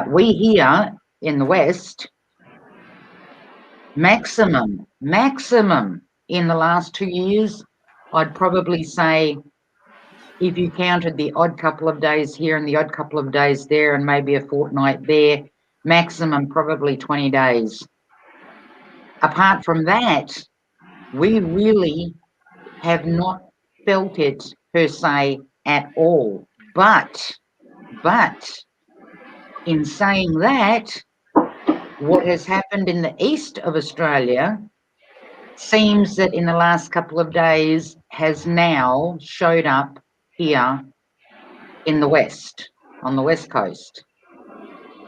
We here in the West, maximum in the last 2 years, I'd probably say, if you counted the odd couple of days here and the odd couple of days there and maybe a fortnight there, maximum probably 20 days. Apart from that, we really have not felt it per se at all. But in saying that, what has happened in the east of Australia seems that in the last couple of days has now showed up here in the west, on the west coast.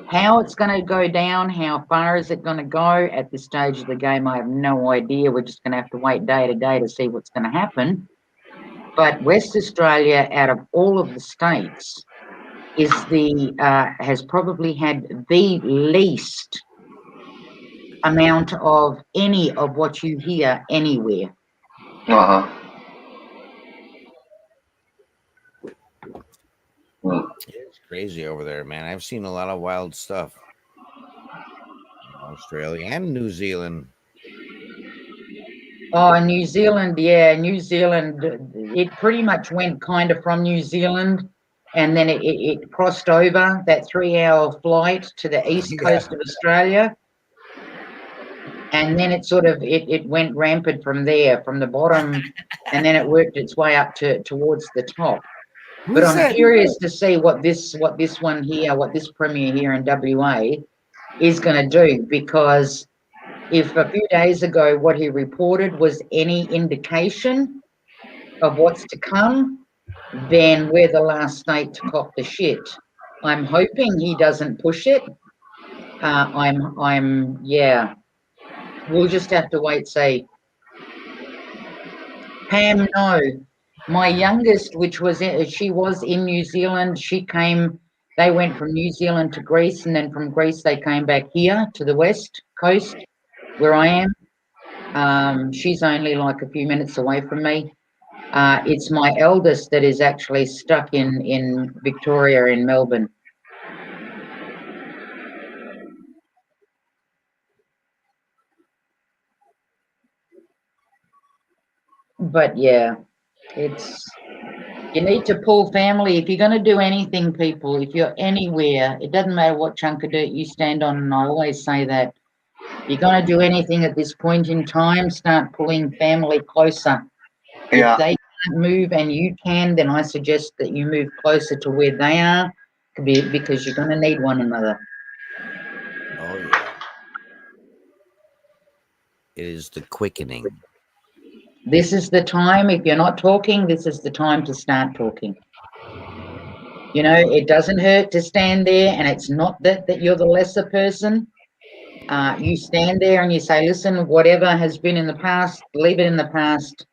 How it's going to go down, how far is it going to go at this stage of the game, I have no idea. We're just going to have to wait day to day to see what's going to happen. But West Australia, out of all of the states, is has probably had the least amount of any of what you hear anywhere. It's crazy over there, man. I've seen a lot of wild stuff. Australia and New Zealand. Oh, New Zealand, yeah, New Zealand. It pretty much went kind of from New Zealand, and then it crossed over that 3-hour flight to the east coast of Australia, and then it sort of it went rampant from there, from the bottom, and then it worked its way up towards the top. But I'm curious to see what this one here, what this premier here in WA is going to do, because if a few days ago what he reported was any indication of what's to come, then we're the last state to cop the shit. I'm hoping he doesn't push it. Yeah. We'll just have to wait, see. Pam, no. My youngest, she was in New Zealand. They went from New Zealand to Greece, and then from Greece they came back here to the west coast where I am. She's only like a few minutes away from me. It's my eldest that is actually stuck in Victoria, in Melbourne. But yeah, it's You need to pull family. If you're going to do anything, people, if you're anywhere, it doesn't matter what chunk of dirt you stand on, and I always say that. If you're going to do anything at this point in time, start pulling family closer. Yeah. If they can't move and you can, then I suggest that you move closer to where they are, because you're going to need one another. Oh yeah. It is the quickening. This is the time, if you're not talking, this is the time to start talking. You know, it doesn't hurt to stand there, and it's not that you're the lesser person. You stand there and you say, listen, whatever has been in the past, leave it in the past.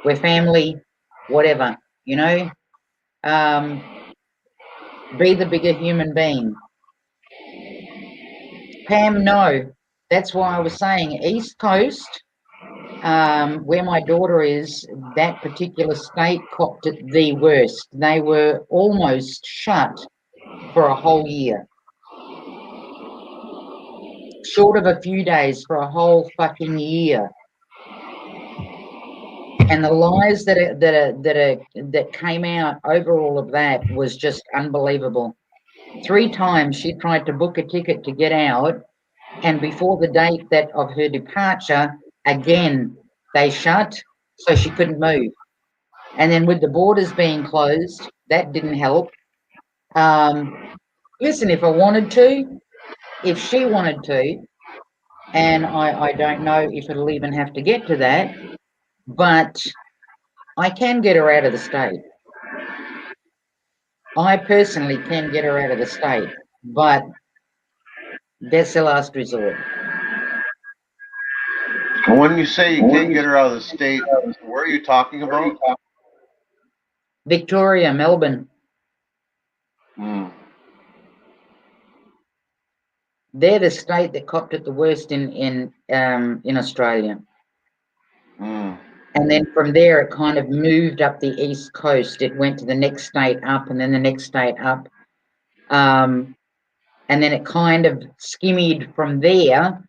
We're family, whatever, you know. Be the bigger human being. Pam, no. That's why I was saying East Coast, where my daughter is, that particular state copped it the worst. They were almost shut for a whole year. Short of a few days, for a whole fucking year. And the lies that came out over all of that was just unbelievable. 3 times she tried to book a ticket to get out, and before the date that of her departure, again they shut, so she couldn't move. And then with the borders being closed, that didn't help. Listen, if I wanted to, if she wanted to, and I don't know if it'll even have to get to that, but I can get her out of the state. I personally can get her out of the state, but that's the last resort. When you say you can't get her out of the state, where are you talking about? Victoria, Melbourne, Mm. they're the state that copped it the worst in Australia. Mm. And then from there, it kind of moved up the east coast. It went to the next state up, and then the next state up, and then it kind of skimmied from there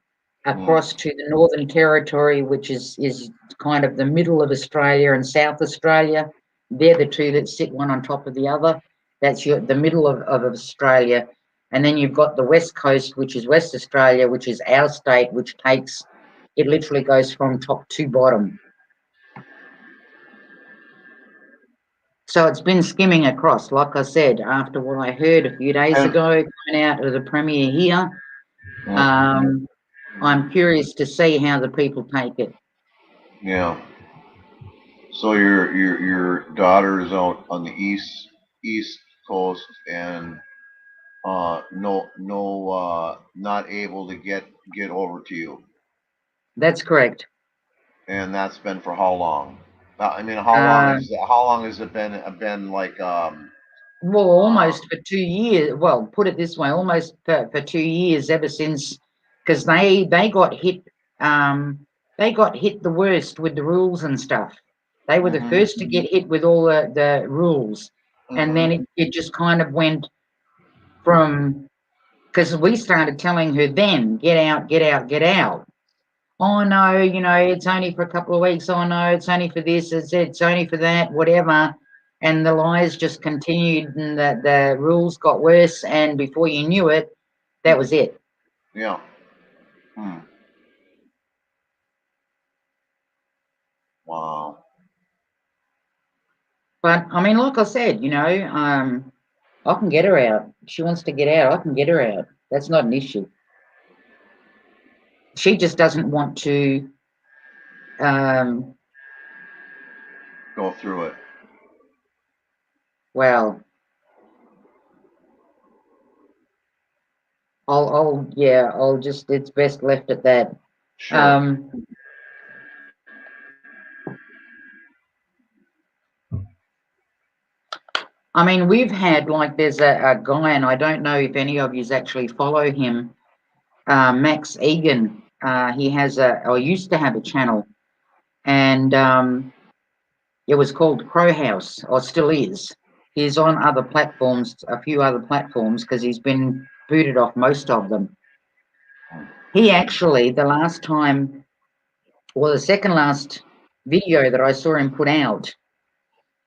across to the Northern Territory, which is kind of the middle of Australia and South Australia. They're the two that sit one on top of the other. That's the middle of Australia. And then you've got the West Coast, which is West Australia, which is our state, which takes, it literally goes from top to bottom. So it's been skimming across, like I said, after what I heard a few days ago, coming out of the Premier here. I'm curious to see how the people take it. Yeah. So your daughter is out on the east coast and not able to get over to you. That's correct. And that's been for how long? I mean, how long has it been like well, almost for 2 years. Well, put it this way, almost for 2 years, ever since, because they got hit. They got hit the worst with the rules and stuff. They were the first to get hit with all the rules, and then it just kind of went from, because we started telling her then, get out, get out, get out. Oh no, you know, it's only for a couple of weeks. Oh no, it's only for this, it's only for that, whatever. And the lies just continued, and the rules got worse, and before you knew it, that was it. Yeah. Wow. But I mean, like I said, you know, I can get her out. If she wants to get out, I can get her out. That's not an issue. She just doesn't want to go through it. Well, I'll just, it's best left at that. Sure. I mean, we've had, like, there's a guy, and I don't know if any of you actually follow him, Max Egan. He has or used to have a channel, and it was called Crow House, or still is. He's on other platforms, a few other platforms, because he's been booted off most of them. He actually, the last time, or the second last video that I saw him put out,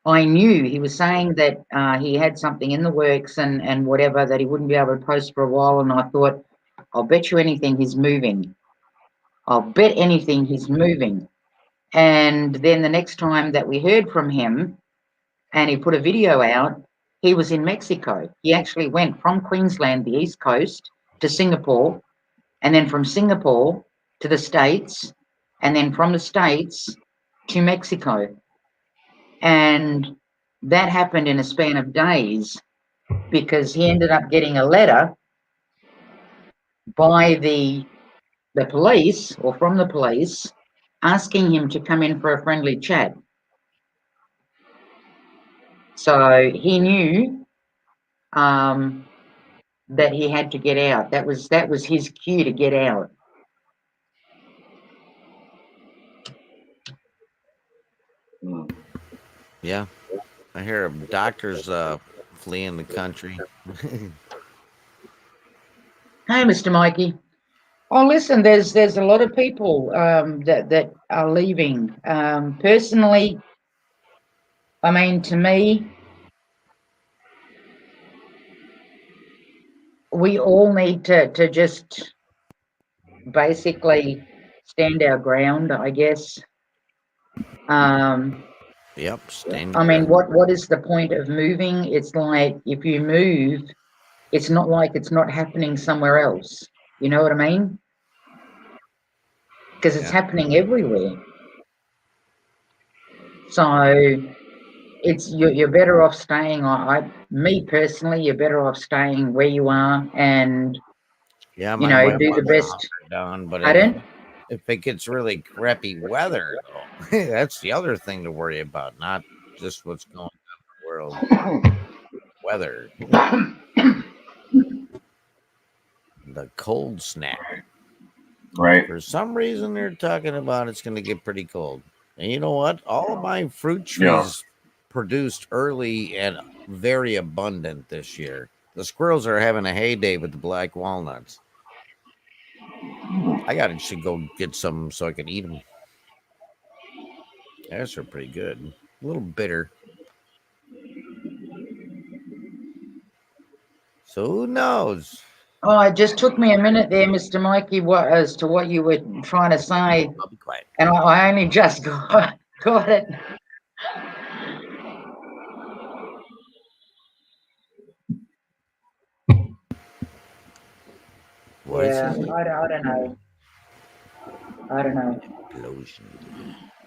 I knew he was saying that he had something in the works and whatever that he wouldn't be able to post for a while. And I thought, I'll bet you anything he's moving. I'll bet anything he's moving. And then the next time that we heard from him and he put a video out, he was in Mexico. He actually went from Queensland, the East Coast, to Singapore, and then from Singapore to the States, and then from the States to Mexico. And that happened in a span of days because he ended up getting a letter by the police or from the police asking him to come in for a friendly chat. So he knew that he had to get out. That was his cue to get out. Yeah, I hear of doctors fleeing the country. Hey, Mr. Mikey. Oh, listen, there's a lot of people that are leaving. Personally, I mean, to me, we all need to just basically stand our ground, I guess. Yep, stand. I mean, what is the point of moving? It's like if you move, it's not like it's not happening somewhere else. You know what I mean? Because it's happening everywhere. So it's you're better off staying. Me personally, you're better off staying where you are and Yeah, you my know wife do the wants to best. hunker down, but Pardon? if it gets really crappy weather, though, that's the other thing to worry about, not just what's going on in the world. Weather, the cold snap. Right. For some reason, they're talking about it's going to get pretty cold. And you know what? All of my fruit Yeah. trees produced early and very abundant this year. The squirrels are having a heyday with the black walnuts. Should go get some so I can eat them. Those are pretty good. A little bitter. So who knows? Oh, it just took me a minute there, Mr. Mikey, as to what you were trying to say, I'll be quiet. and I only just got it. What is Yeah, it? I don't know. I don't know. Explosion.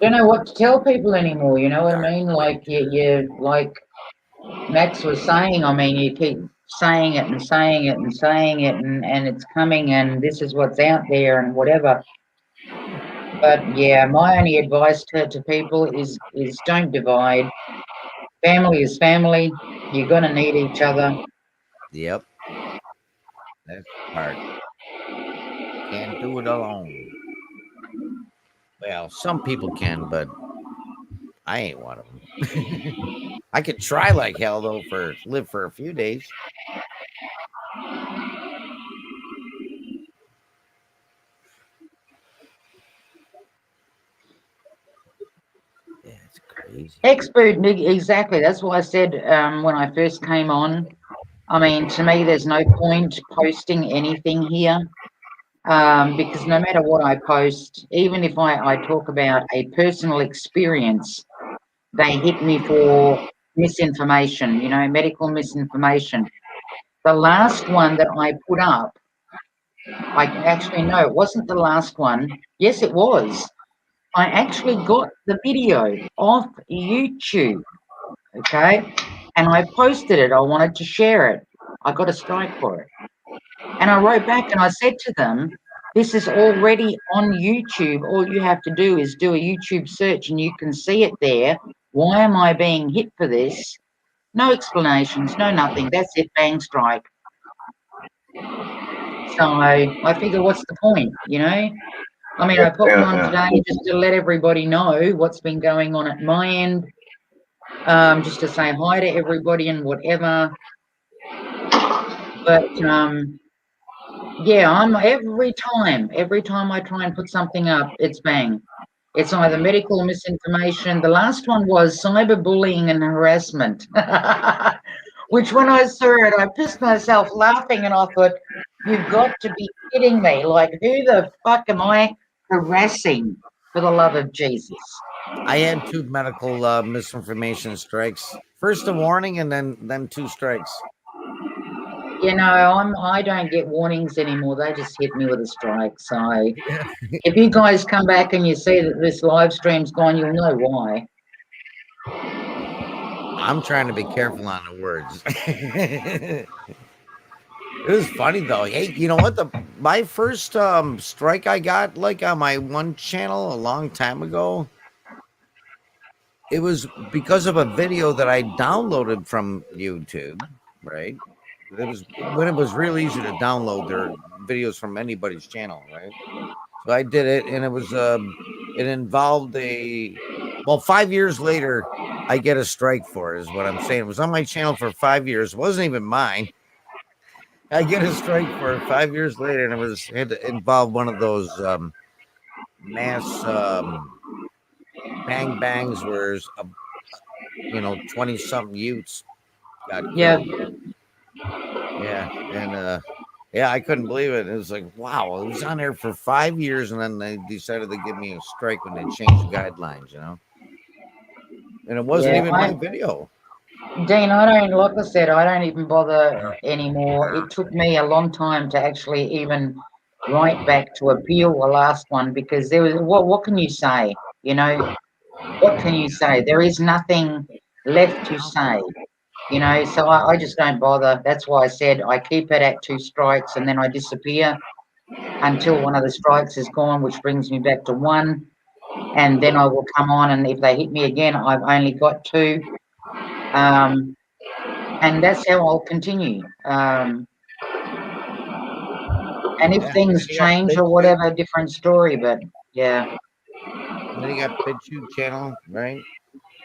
Don't know what to tell people anymore. You know what I mean? Like you like Max was saying. I mean, you keep saying it and saying it and saying it, and it's coming, and this is what's out there, and whatever. But yeah, my only advice to people is don't divide. Family is family. You're gonna need each other. Yep. That's the part. Can't do it alone. Well, some people can, but I ain't one of them. I could try like hell though live for a few days. Yeah, it's crazy. Expert, exactly. That's why I said when I first came on. I mean, to me, there's no point posting anything here because no matter what I post, even if I talk about a personal experience, they hit me for misinformation, you know, medical misinformation. The last one that I put up, I actually no, it wasn't the last one. Yes, it was. I actually got the video off YouTube, okay? And I posted it. I wanted to share it. I got a strike for it. And I wrote back and I said to them, this is already on YouTube. All you have to do is do a YouTube search and you can see it there. Why am I being hit for this? No explanations, no nothing. That's it, bang, strike. So I figure, what's the point, you know? I mean, I popped on today just to let everybody know what's been going on at my end, just to say hi to everybody and whatever. But yeah, I'm every time I try and put something up, it's bang. It's either medical misinformation. The last one was cyberbullying and harassment, which when I saw it, I pissed myself laughing and I thought, you've got to be kidding me. Like, who the fuck am I harassing for the love of Jesus? I had 2 medical misinformation strikes. First a warning, and then 2 strikes. You know, I don't get warnings anymore. They just hit me with a strike. So if you guys come back and you see that this live stream's gone, you'll know why. I'm trying to be careful on the words. It was funny though. Hey, you know what? My first strike I got like on my one channel a long time ago. It was because of a video that I downloaded from YouTube, right? It was when it was real easy to download their videos from anybody's channel, right? So I did it, and it involved a 5 years later, I get a strike for it, is what I'm saying. It was on my channel for 5 years. It wasn't even mine. I get a strike for it 5 years later, and had to involve one of those mass bang bangs where 20 something Utes got Yeah, killed. Yeah, and yeah, I couldn't believe it. It was like, wow, it was on there for 5 years, and then they decided to give me a strike when they changed the guidelines, and it wasn't yeah. even my video. Dean, I don't, like I said, I don't even bother anymore. It took me a long time to actually even write back to appeal the last one because there was, what can you say? You know, what can you say? There is nothing left to say, so I just don't bother. That's why I said I keep it at 2 strikes and then I disappear until one of the strikes is gone, which brings me back to 1. And then I will come on, and if they hit me again, I've only got 2. And that's how I'll continue. And if Yeah. things You got change or BitChute, whatever, different story. But yeah, and then you got BitChute channel, right?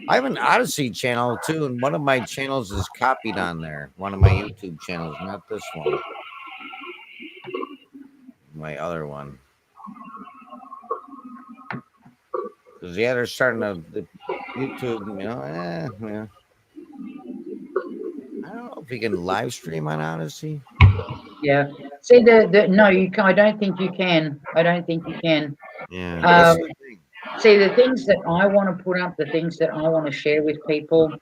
I have an Odyssey channel too, and one of my channels is copied on there. One of my YouTube channels, not this one. My other one. Because yeah, they're starting to the YouTube, yeah. I don't know if you can live stream on Odyssey. yeah. See, the no, you can, I don't think you can. I don't think you can. Yeah, that's Um, the thing. See, the things that I want to put up, the things that I want to share with people,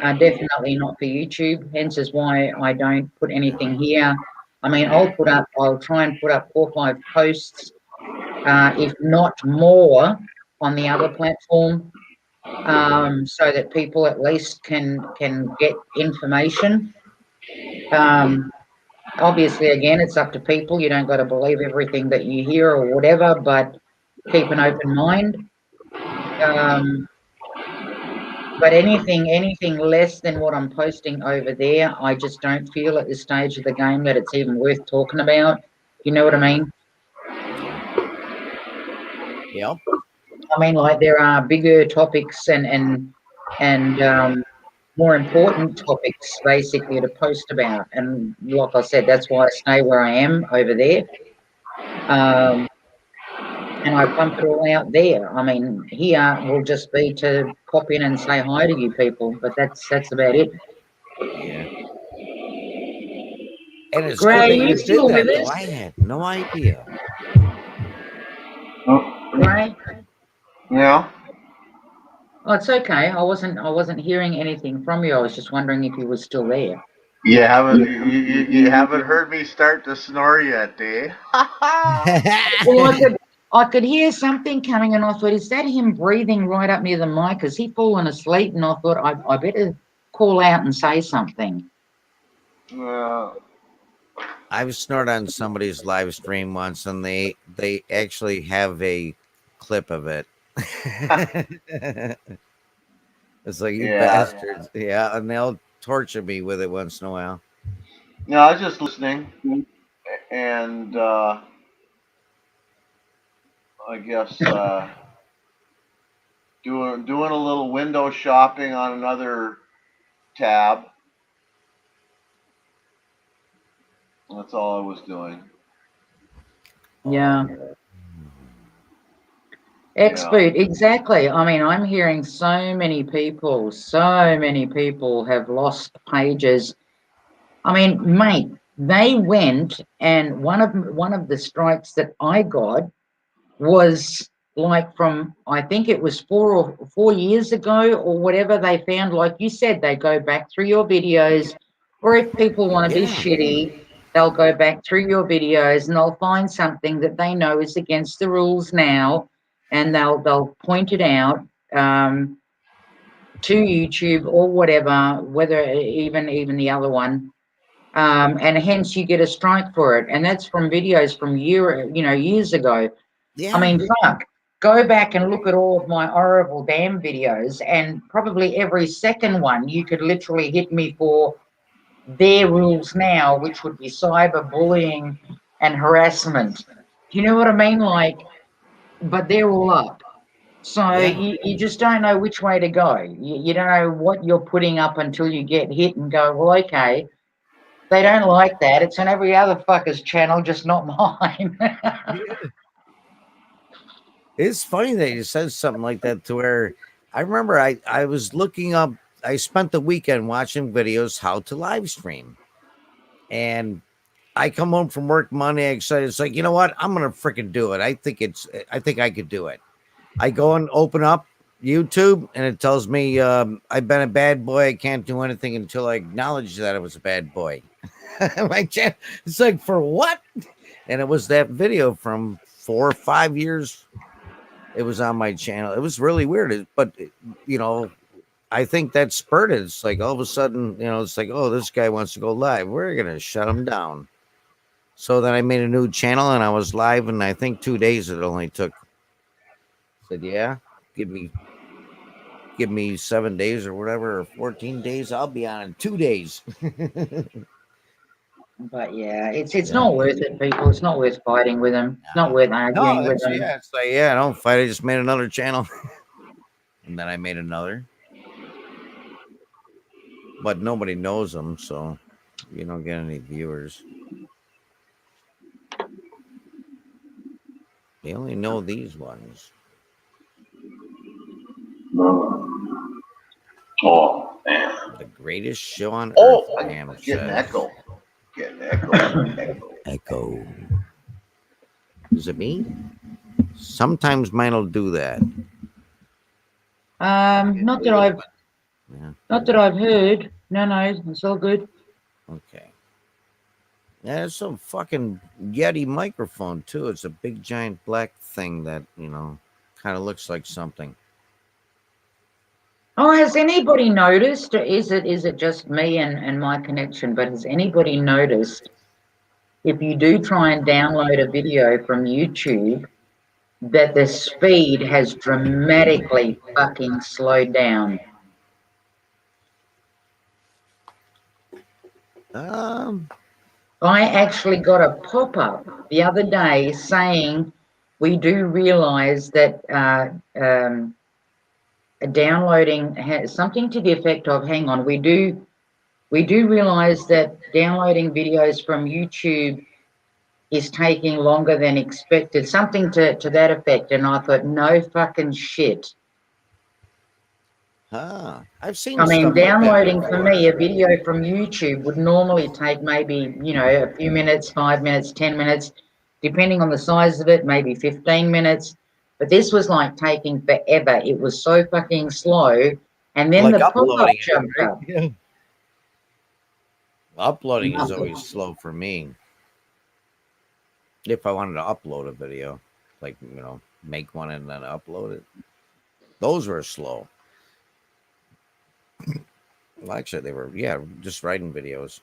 are definitely not for YouTube. Hence is why I don't put anything here. I mean, I'll try and put up 4 or 5 posts, if not more, on the other platform, so that people at least can get information. Um, Obviously, again, it's up to people. You don't got to believe everything that you hear or whatever, but keep an open mind. Um, but anything less than what I'm posting over there, I just don't feel at this stage of the game that it's even worth talking about. You know what I mean? Yep. I mean, like there are bigger topics and more important topics basically to post about. And like I said, that's why I stay where I am over there. And I pump it all out there. I mean, here will just be to pop in and say hi to you people, but that's about it. Yeah. And it's Gray, good are that you you did still with that, though. us? I had no idea. Gray? Yeah. Oh, it's okay. I wasn't hearing anything from you. I was just wondering if you were still there. You haven't heard me start to snore yet, eh? Well, I could hear something coming, and I thought, is that him breathing right up near the mic? Has he fallen asleep? And I thought I better call out and say something. I've snored on somebody's live stream once, and they actually have a clip of it. It's like, you Yeah. bastards. Yeah, and they'll torture me with it once in a while. No, I was just listening, and I guess doing a little window shopping on another tab. That's all I was doing. Yeah. Expert, exactly. I mean, I'm hearing so many people have lost pages. I mean, mate, they went and one of the strikes that I got was like from, I think it was 4 years ago or whatever. They found, like you said, they go back through your videos, or if people want to be shitty, they'll go back through your videos and they'll find something that they know is against the rules now, and they'll point it out to YouTube or whatever, whether even the other one, and hence you get a strike for it, and that's from videos from years ago. I mean, fuck, go back and look at all of my horrible damn videos, and probably every second one you could literally hit me for their rules now, which would be cyberbullying and harassment. Do you know what I mean? Like, but they're all up. So you just don't know which way to go. You don't know what you're putting up until you get hit and go, well, okay, they don't like that. It's on every other fucker's channel, just not mine. It's funny that you said something like that, to where I remember I was looking up, I spent the weekend watching videos how to live stream. And I come home from work Monday, excited. It's like, you know what? I'm gonna freaking do it. I think I could do it. I go and open up YouTube, and it tells me I've been a bad boy. I can't do anything until I acknowledge that I was a bad boy. It's like, for what? And it was that video from 4 or 5 years. It was on my channel. It was really weird, but I think that spurted. It's like all of a sudden, it's like, oh, this guy wants to go live. We're gonna shut him down. So then I made a new channel and I was live, and I think 2 days it only took. Said, yeah, give me 7 days or whatever, or 14 days. I'll be on in 2 days. But yeah, it's not worth it, people. It's not worth fighting with them. It's not worth arguing with them. Yeah, it's like, yeah, don't fight. I just made another channel. And then I made another. But nobody knows them, so you don't get any viewers. They only know these ones. Oh, man. The greatest show on earth. Pam Get an says. echo. Get an echo. Echo. Is it me? Sometimes mine will do that. Not that I've heard. No, it's all good. Okay. Yeah, it's some fucking Yeti microphone too. It's a big giant black thing that, kind of looks like something. Oh, has anybody noticed, or is it just me and my connection, but has anybody noticed, if you do try and download a video from YouTube, that the speed has dramatically fucking slowed down? I actually got a pop-up the other day saying, we do realize that downloading has something to the effect of, hang on, we do realize that downloading videos from YouTube is taking longer than expected, something to that effect. And I thought, no fucking shit. I've seen. I mean, downloading like for me a video from YouTube would normally take maybe, a few minutes, 5 minutes, 10 minutes, depending on the size of it, maybe 15 minutes. But this was like taking forever. It was so fucking slow. And then the pop-up jumped up. Yeah. Uploading is always slow for me. If I wanted to upload a video, like, make one and then upload it. Those were slow. Well, actually, they were, just writing videos.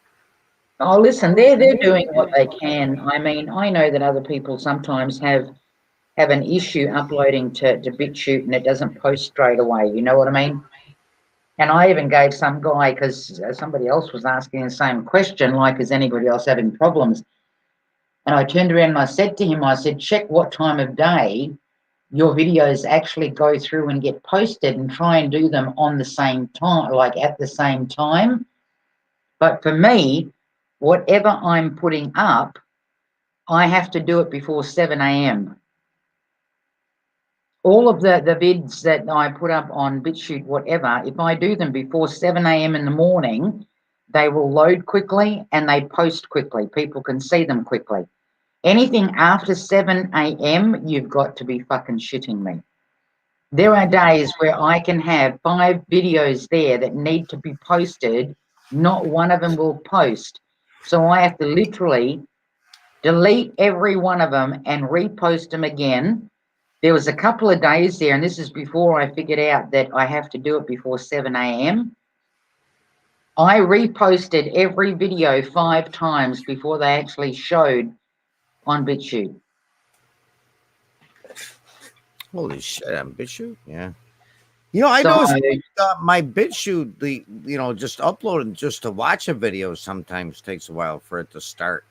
Oh, listen, they're doing what they can. I mean, I know that other people sometimes have an issue uploading to BitChute and it doesn't post straight away. You know what I mean? And I even gave some guy, because somebody else was asking the same question, like, is anybody else having problems? And I turned around and I said to him, I said, check what time of day your videos actually go through and get posted, and try and do them on the same time, like at the same time. But for me, whatever I'm putting up, I have to do it before 7 a.m. all of the vids that I put up on BitChute, whatever, if I do them before 7 a.m. in the morning, they will load quickly and they post quickly. People can see them quickly. Anything after 7 a.m., you've got to be fucking shitting me. There are days where I can have 5 videos there that need to be posted. Not one of them will post. So I have to literally delete every one of them and repost them again. There was a couple of days there, and this is before I figured out that I have to do it before 7 a.m. I reposted every video 5 times before they actually showed on BitChute. Holy shit, on BitChute? Yeah. You know, I So, know my BitChute, just uploading just to watch a video sometimes takes a while for it to start.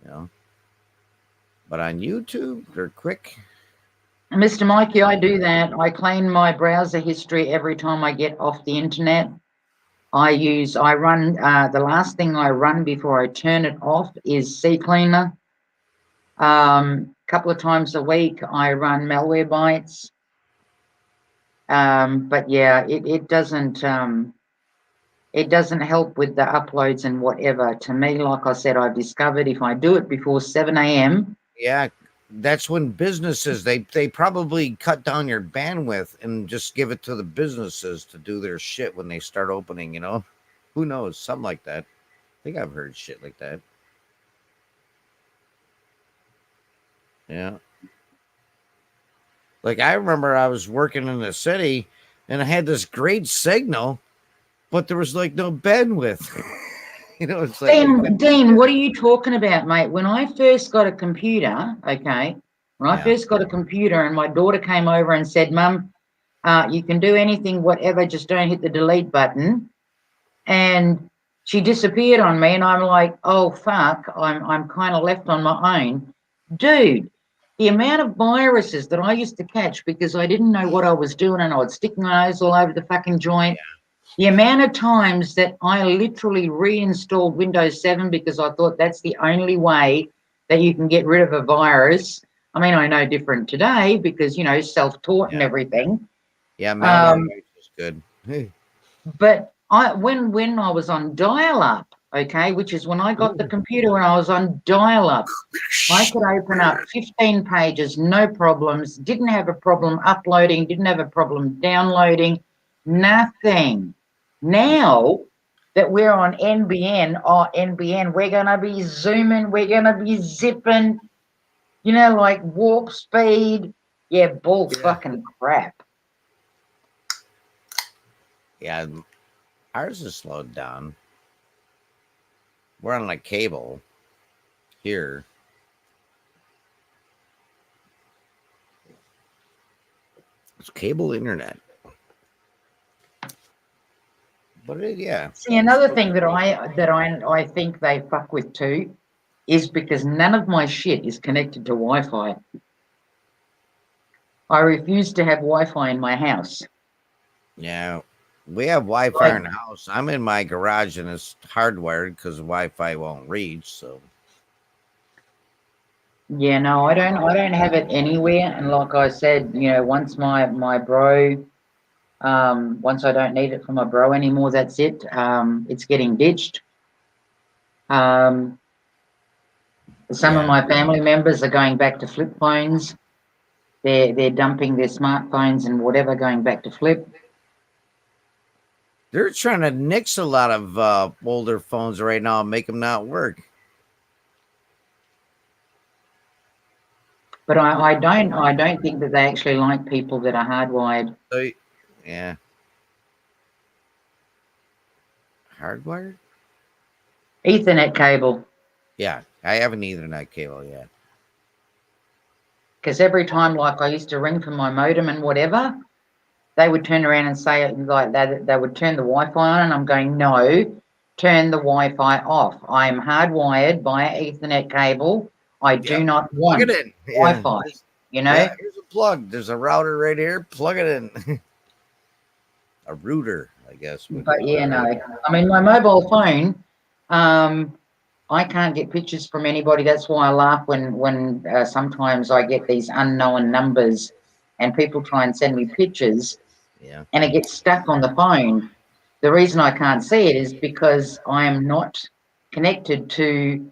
You know, but on YouTube, they're quick. Mr. Mikey, I do that. I clean my browser history every time I get off the internet. I run, the last thing I run before I turn it off is CCleaner. Couple of times a week, I run Malwarebytes. But yeah, it doesn't help with the uploads and whatever. To me, like I said, I've discovered if I do it before 7 a.m. Yeah, that's when businesses they probably cut down your bandwidth and just give it to the businesses to do their shit when they start opening, you know. Who knows? Something like that. I think I've heard shit like that. Yeah. Like I remember I was working in the city and I had this great signal, but there was like no bandwidth. You know, it's like Dean, what are you talking about, mate? When I first got a computer, okay, when I first got a computer and my daughter came over and said, Mum, you can do anything, whatever, just don't hit the delete button. And she disappeared on me and I'm like, oh fuck, I'm kind of left on my own. Dude, the amount of viruses that I used to catch because I didn't know what I was doing and I would stick my nose all over the fucking joint. Yeah. The amount of times that I literally reinstalled Windows 7 because I thought that's the only way that you can get rid of a virus. I mean, I know different today because, you know, self-taught and everything. Yeah, malware is good. But when I was on dial-up, okay, which is when I got the computer when I was on dial-up, I could open up 15 pages, no problems, didn't have a problem uploading, didn't have a problem downloading, nothing. Now that we're on NBN, we're going to be zooming, we're going to be zipping, you know, like warp speed. Yeah, fucking crap. Yeah, ours is slowed down. We're on like cable here. It's cable internet. But yeah. See, another thing that I think they fuck with too is because none of my shit is connected to Wi-Fi. I refuse to have Wi-Fi in my house. Yeah, we have Wi-Fi in the house. I'm in my garage and it's hardwired because Wi-Fi won't reach. So. Yeah, no, I don't have it anywhere. And like I said, you know, once my bro. Once I don't need it for my bro anymore, that's it. It's getting ditched. Some of my family members are going back to flip phones. They're dumping their smartphones and whatever, going back to flip. They're trying to nix a lot of older phones right now and make them not work. But I don't think that they actually like people that are hardwired. Yeah. Hardwired? Ethernet cable. Yeah, I have an Ethernet cable, yeah. Because every time, like, I used to ring from my modem and whatever, they would turn around and say, like, they would turn the Wi-Fi on, and I'm going, no, turn the Wi-Fi off. I am hardwired by Ethernet cable. I do not want plug it in. Wi-Fi, you know? Yeah, here's a plug. There's a router right here. Plug it in. A router, I guess. But yeah, no. I mean, my mobile phone, I can't get pictures from anybody. That's why I laugh when sometimes I get these unknown numbers and people try and send me pictures Yeah. and it gets stuck on the phone. The reason I can't see it is because I am not connected to,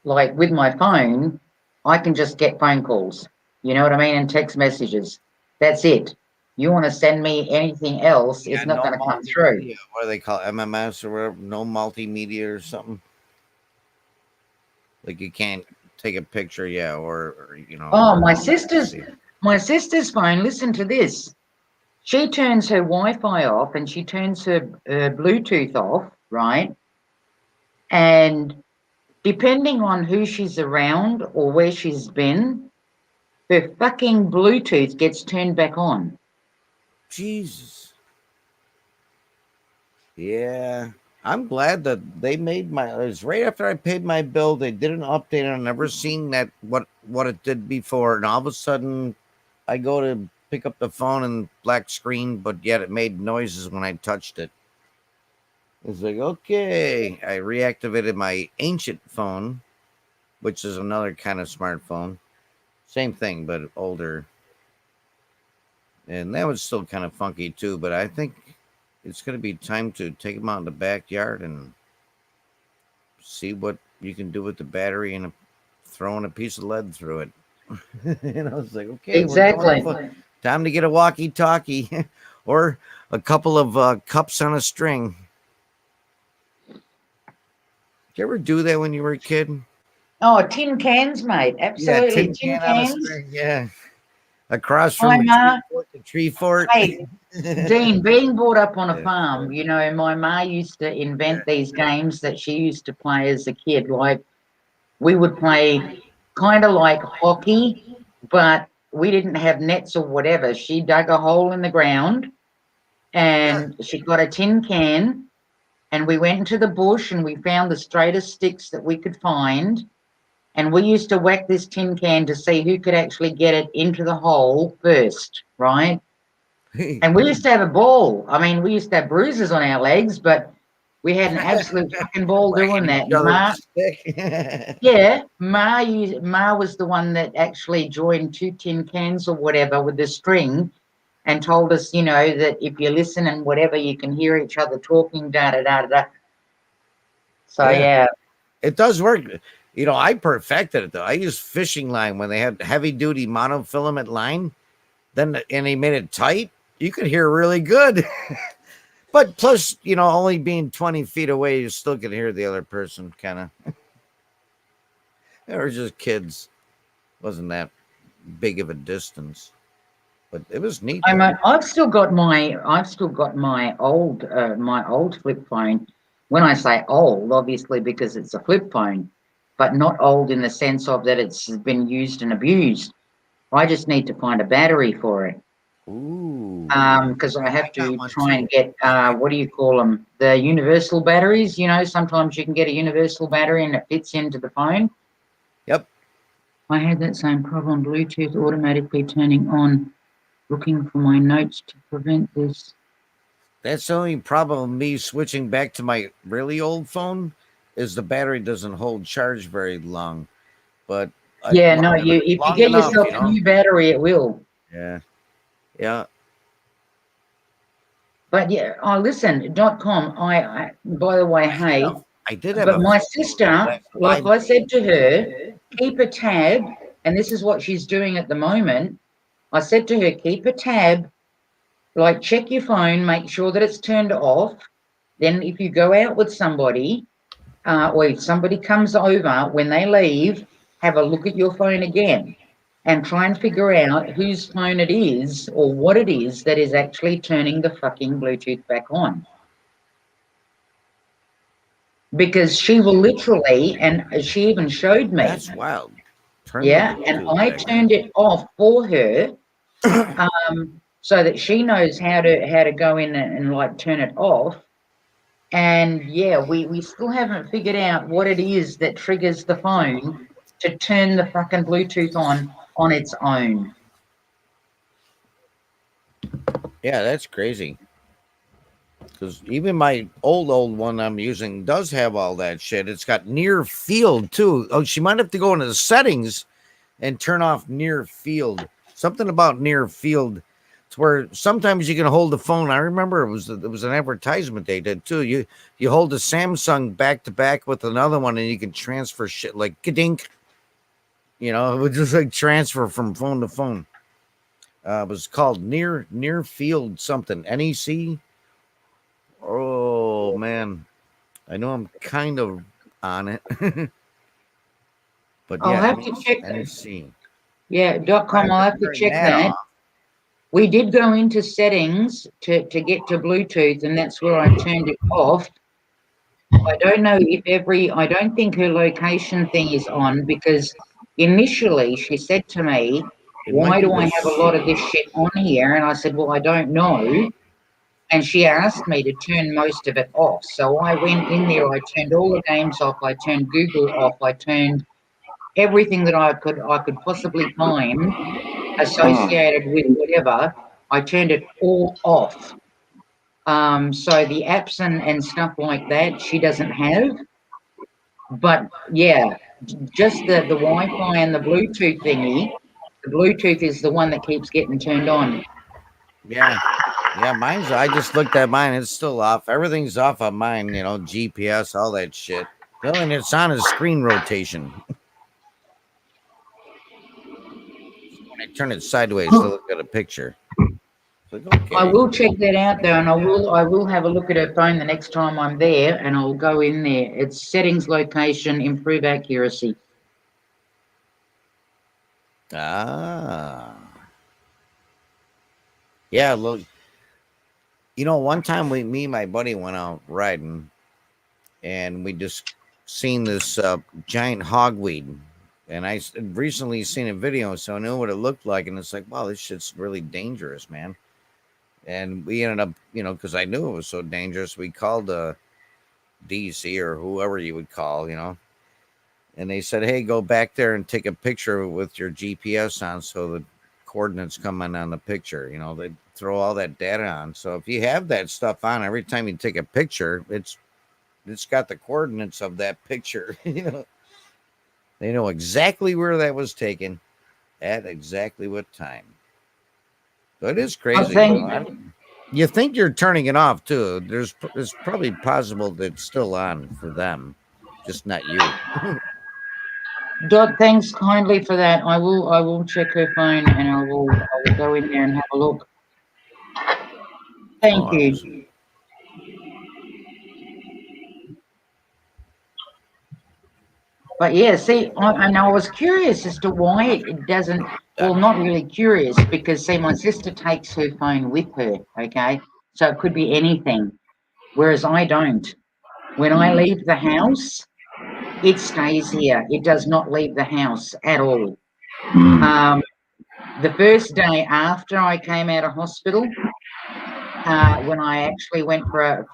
like with my phone, I can just get phone calls. You know what I mean? And text messages. That's it. You want to send me anything else, Yeah, it's not no going to come through. multimedia. What do they call it? MMS or whatever? No multimedia or something. Like you can't take a picture, yeah, or you know. Oh, See. my sister's phone, listen to this. She turns her Wi-Fi off and she turns her Bluetooth off, right? And depending on who she's around or where she's been, her fucking Bluetooth gets turned back on. Jesus. Yeah. I'm glad that they made my. It was right after I paid my bill. They did an update. I've never seen that what it did before, and all of a sudden, I go to pick up the phone and black screen, but yet it made noises when I touched it. It's like okay. I reactivated my ancient phone, which is another kind of smartphone. Same thing, but older. And that was still kind of funky too. But I think it's going to be time to take them out in the backyard and see what you can do with the battery and throwing a piece of lead through it. And I was like, okay, Exactly. time to get a walkie-talkie or a couple of cups on a string. Did you ever do that when you were a kid? Oh, tin cans, mate. Absolutely. Tin Tin can on a cans. string. Yeah, across Hi, from Ma. the tree fort. Hey, Dean, being brought up on a Yeah. farm, you know, my ma used to invent these games that she used to play as a kid. Like, we would play kind of like hockey, but we didn't have nets or whatever. She dug a hole in the ground and she got a tin can, and we went into the bush and we found the straightest sticks that we could find. And we used to whack this tin can to see who could actually get it into the hole first, right? And we used to have a ball. I mean, we used to have bruises on our legs, but we had an absolute fucking ball doing that. Ma, yeah, Ma was the one that actually joined two tin cans or whatever with the string and told us, you know, that if you listen and whatever, you can hear each other talking, da da da da. So, yeah. It does work. You know, I perfected it though. I used fishing line when they had heavy duty monofilament line. And he made it tight. You could hear really good. But plus, you know, only being 20 feet away, you still can hear the other person kind of. They were just kids. Wasn't that big of a distance. But it was neat. I've still got my old flip phone. When I say old, obviously because it's a flip phone, but not old in the sense of that it's been used and abused. I just need to find a battery for it. Ooh. Because I have to try and get what do you call them? The universal batteries. You know, sometimes you can get a universal battery and it fits into the phone. Yep. I had that same problem. Bluetooth automatically turning on. Looking for my notes to prevent this. That's the only problem with me switching back to my really old phone is the battery doesn't hold charge very long. But yeah, no, if you get yourself a new battery, it will. Yeah. Yeah. But yeah, listen, .com, I by the way, hey, I did have but my sister, like I said to her, keep a tab, and this is what she's doing at the moment. I said to her, keep a tab, like check your phone, make sure that it's turned off. Then if you go out with somebody, or if somebody comes over, when they leave, have a look at your phone again and try and figure out whose phone it is or what it is that is actually turning the fucking Bluetooth back on. Because she will literally, and she even showed me. That's wild. And I turned it off for her, so that she knows how to go in and like turn it off. And yeah, we still haven't figured out what it is that triggers the phone to turn the fucking Bluetooth on its own. Yeah, that's crazy. Because even my old one I'm using does have all that shit. It's got near field too. Oh, she might have to go into the settings and turn off near field something about near field. It's where sometimes you can hold the phone. I remember it was an advertisement they did too. You hold the Samsung back to back with another one, and you can transfer shit like kadink. You know, it would just like transfer from phone to phone. It was called near field something. NEC. Oh man, I know I'm kind of on it, but I'll yeah, have to check that. NEC. Yeah, .com. Trying I'll to have to turn check that that. off. We did go into settings to get to Bluetooth, and that's where I turned it off. I don't know if I don't think her location thing is on, because initially she said to me, It might why be do I have a lot of this shit on here? And I said, well, I don't know. And she asked me to turn most of it off. So I went in there, I turned all the games off, I turned Google off, I turned everything that I could possibly find associated with whatever. I turned it all off. So the apps and stuff like that she doesn't have. But yeah, just the Wi-Fi and the Bluetooth thingy. The Bluetooth is the one that keeps getting turned on. Yeah. Yeah, mine's. I just looked at mine. It's still off. Everything's off on mine. You know, GPS, all that shit. The only thing it's on is screen rotation. When I turn it sideways to look at a picture, it's like I okay. will check that out though, and I will have a look at her phone the next time I'm there, and I'll go in there. It's settings, location, improve accuracy. Ah. Yeah. Look. You know, one time me and my buddy went out riding, and we just seen this giant hogweed. And recently seen a video, so I knew what it looked like. And it's like, wow, this shit's really dangerous, man. And we ended up, you know, because I knew it was so dangerous, we called the DC or whoever you would call, you know, and they said, hey, go back there and take a picture with your GPS on so the coordinates come in on the picture. You know, they throw all that data on. So if you have that stuff on, every time you take a picture, it's got the coordinates of that picture. You know, they know exactly where that was taken at exactly what time. So it is I crazy. You think know, you think you're turning it off too. It's probably possible that it's still on for them, just not you. Dot, thanks kindly for that. I will check her phone, and I will go in there and have a look. Thank Oh, you. But yeah, see, and I was curious as to why it doesn't. Well, not really curious, because see, my sister takes her phone with her. Okay, so it could be anything, whereas I don't. When I leave the house, it stays here. It does not leave the house at all. The first day after I came out of hospital, when I actually went for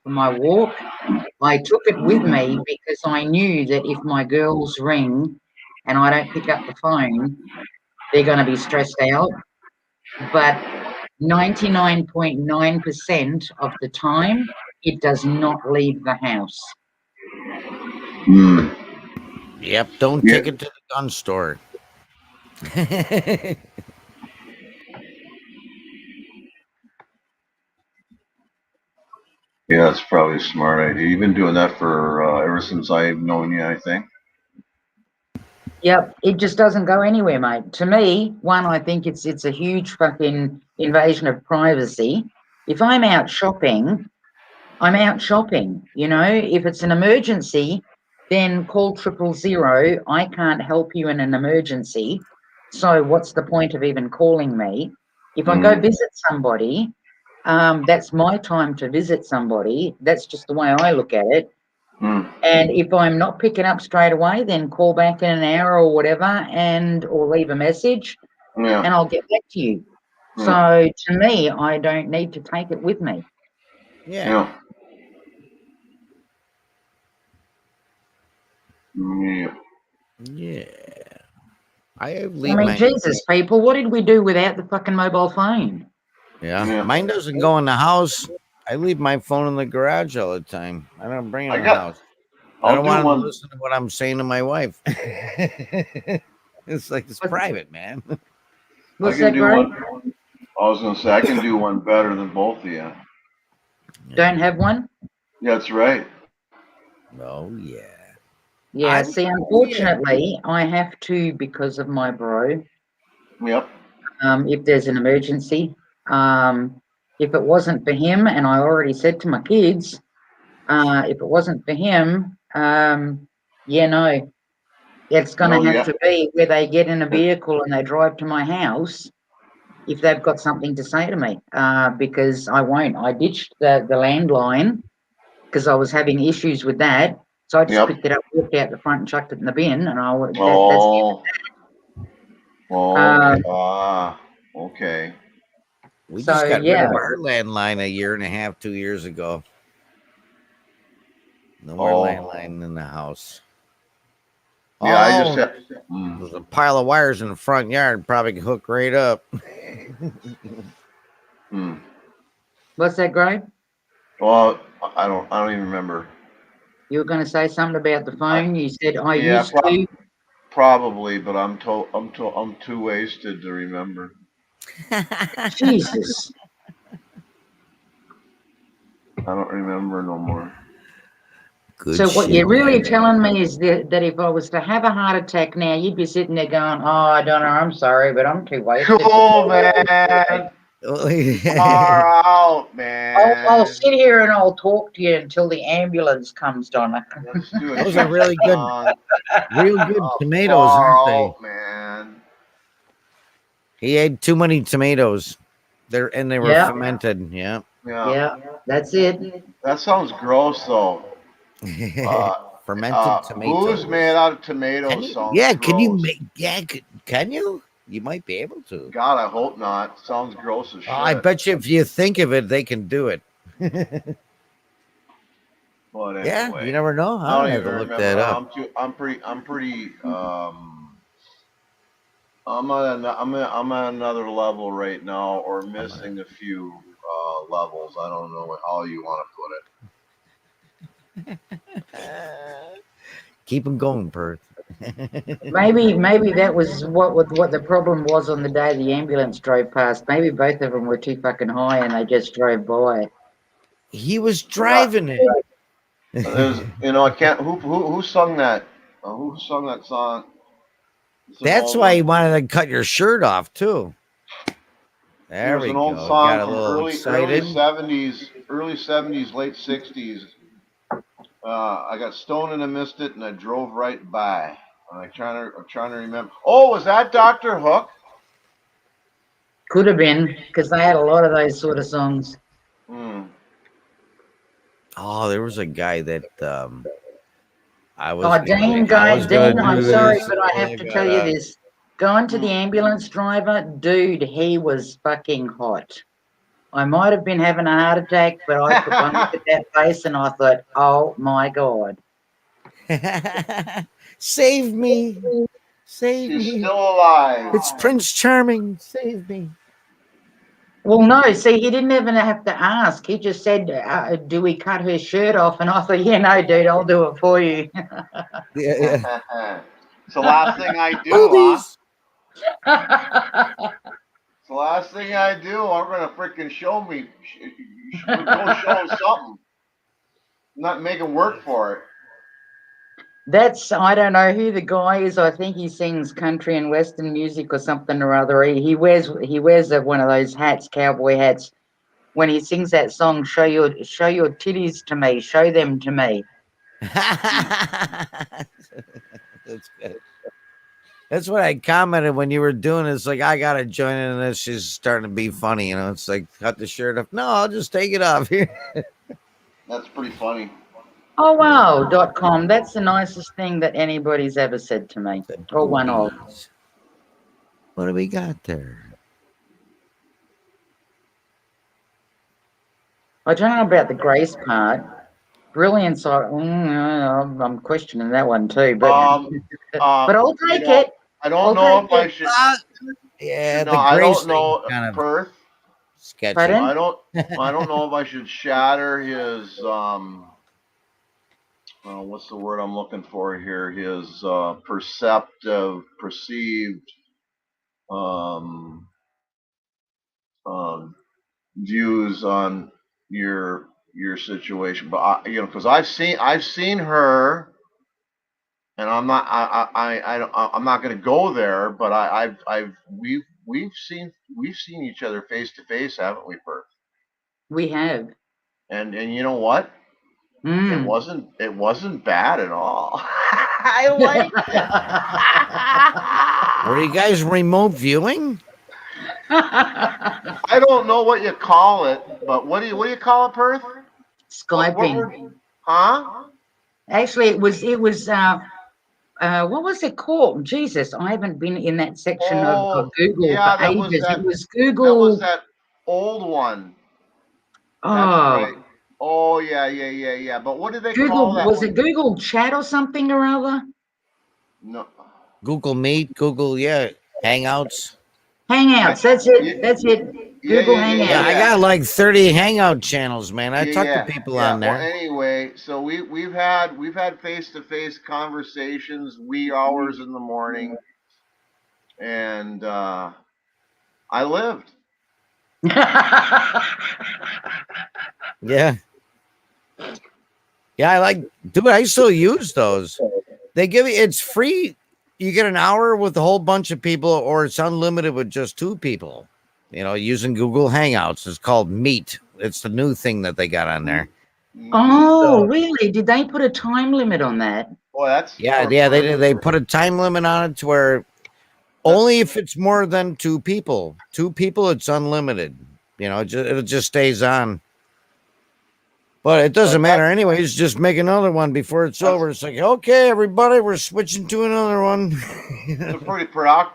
my walk, I took it with me because I knew that if my girls ring and I don't pick up the phone, they're going to be stressed out. But 99.9% of the time, it does not leave the house. yep. Don't Yeah, take it to the gun store. yeah, that's probably a smart idea. You've been doing that for ever since I've known you, I think. Yep, it just doesn't go anywhere, mate. To me, one, I think it's a huge fucking invasion of privacy. If I'm out shopping, I'm out shopping. You know, if it's an emergency, then call 000. I can't help you in an emergency. So what's the point of even calling me? If I go visit somebody, that's my time to visit somebody. That's just the way I look at it. Mm. And if I'm not picking up straight away, then call back in an hour or whatever, or leave a message, Yeah. and I'll get back to you. Yeah. So to me, I don't need to take it with me. Yeah. Yeah. Yeah. I I leave mean, my Jesus, people, what did we do without the fucking mobile phone? yeah. Mine doesn't go in the house. I leave my phone in the garage all the time. I don't bring it in the house. I I'll don't do want them to one. listen to what I'm saying to my wife. It's like it's private, man. What's I can that, do Gray? one. I was gonna say I can do one better than both of you. Don't have one? Yeah, that's right. Oh yeah. Yeah, I'm see, yeah. unfortunately, I have to because of my bro. Yep. If there's an emergency. If it wasn't for him, and I already said to my kids, if it wasn't for him, yeah, no, it's going No, to have yeah. to be where they get in a vehicle and they drive to my house if they've got something to say to me, because I won't. I ditched the landline because I was having issues with that. So I just Yep. picked it up, walked out the front and chucked it in the bin, and that's Oh. uh, Okay. Ah. Okay. We so just got rid yeah. of our landline a year and a half, 2 years ago. No more Oh. landline in the house. Yeah, I just Oh, have. there's a pile of wires in the front yard. Probably can hook right up. What's that, Greg? Well, I don't even remember. You were going to say something about the I, phone. You said I yeah, used to. probably, but I'm too wasted to remember. Jesus. I don't remember no more. Good So what shit, you're really man. telling me is that if I was to have a heart attack now, you'd be sitting there going, "Oh, I don't know. I'm sorry, but I'm too wasted." Cool, man. Far out, I'll man. sit here and I'll talk to you until the ambulance comes, Donna. Let's do a Those are really good, song. real good tomatoes, Far aren't they? out, man. He ate too many tomatoes. They were Yeah, fermented. Yeah. yeah, that's it. That sounds gross, though. Fermented Booze tomatoes. made out of Can tomatoes you? sounds Yeah. Can you gross. make? Yeah. Can you? You might be able to. God, I hope not. Sounds gross as shit. I bet you if you think of it, they can do it. But Yeah. anyway, You never know. I I'll don't have to even look remember. that up. I'm at another level right now, or missing a few levels. I don't know how you want to put it. Keep them going, Perth. Maybe that was what the problem was on the day the ambulance drove past. Maybe both of them were too fucking high and they just drove by. He was driving it. There's, I can't. Who sung that? Who sung that song? It's an That's old why one. he wanted to cut your shirt off too. It There was we an old go. song Got a from little early excited. '70s, late '60s. I got stoned and I missed it, and I drove right by. I'm trying to remember. Oh, was that Dr. Hook? Could have been, because they had a lot of those sort of songs. Oh, there was a guy that I was. Oh, Dean, Dean, I'm sorry, but I and have I to got tell you this. Going to the ambulance driver, dude, he was fucking hot. I might have been having a heart attack, but I looked at that face and I thought, oh my God. Save me. Save She's me. still alive. It's Prince Charming. Save me. Well, no, see, he didn't even have to ask. He just said, do we cut her shirt off? And I thought, yeah, no, dude, I'll do it for you. Yeah. It's the last thing I do, Boobies. It's the last thing I do. I'm gonna freaking show me. Go show him something. Not make him work for it. I don't know who the guy is. I think he sings country and western music or something or other. He wears one of those hats, cowboy hats. When he sings that song, show your titties to me, show them to me. That's good. That's what I commented when you were doing it. It's like, I got to join in, and this is starting to be funny. It's like, cut the shirt off. No, I'll just take it off here. That's pretty funny. Oh wow.com. That's the nicest thing that anybody's ever said to me. Or one of. What do we got there? I don't know about the grace part. Brilliance, I'm questioning that one too, but but I'll take it. I don't know if I should. Yeah, no, the I grace don't know. thing kind of Perth. sketchy. Pardon? I don't know if I should shatter his what's the word I'm looking for here? His perceived um, views on your situation, but because I've seen her, and I'm not going to go there, but we've seen each other face to face, haven't we, Perth? We have. And you know what? Mm. It wasn't bad at all. I liked it. Were you guys remote viewing? I don't know what you call it, but what do you call it, Perth? Skyping. Huh? Actually, it was what was it called? Jesus, I haven't been in that section of Oh, Google for yeah, ages. It was that was Google. that old one. That's Oh, right. Oh, yeah. But what do they call Google, that was one? it Google Chat or something or other? No. Google Meet, Google, yeah, Hangouts. Hangouts. That's it. That's it. Google Yeah, Hangouts. I got like 30 Hangout channels, man. I talk to Yeah, people yeah. on Well, there. anyway, so we've had face to face conversations, wee hours in the morning, and I lived. Yeah. Yeah, I like, dude, I still use those. They give you, it's free. You get an hour with a whole bunch of people, or it's unlimited with just 2 people, using Google Hangouts. It's called Meet. It's the new thing that they got on there. Oh, So, really? Did they put a time limit on that? Boy, that's yeah, they put a time limit on it to where only if it's more than 2 people. 2 people, it's unlimited. It just stays on. But it doesn't matter anyways. Just make another one before it's over. It's like, okay, everybody, we're switching to another one. It's a pretty oh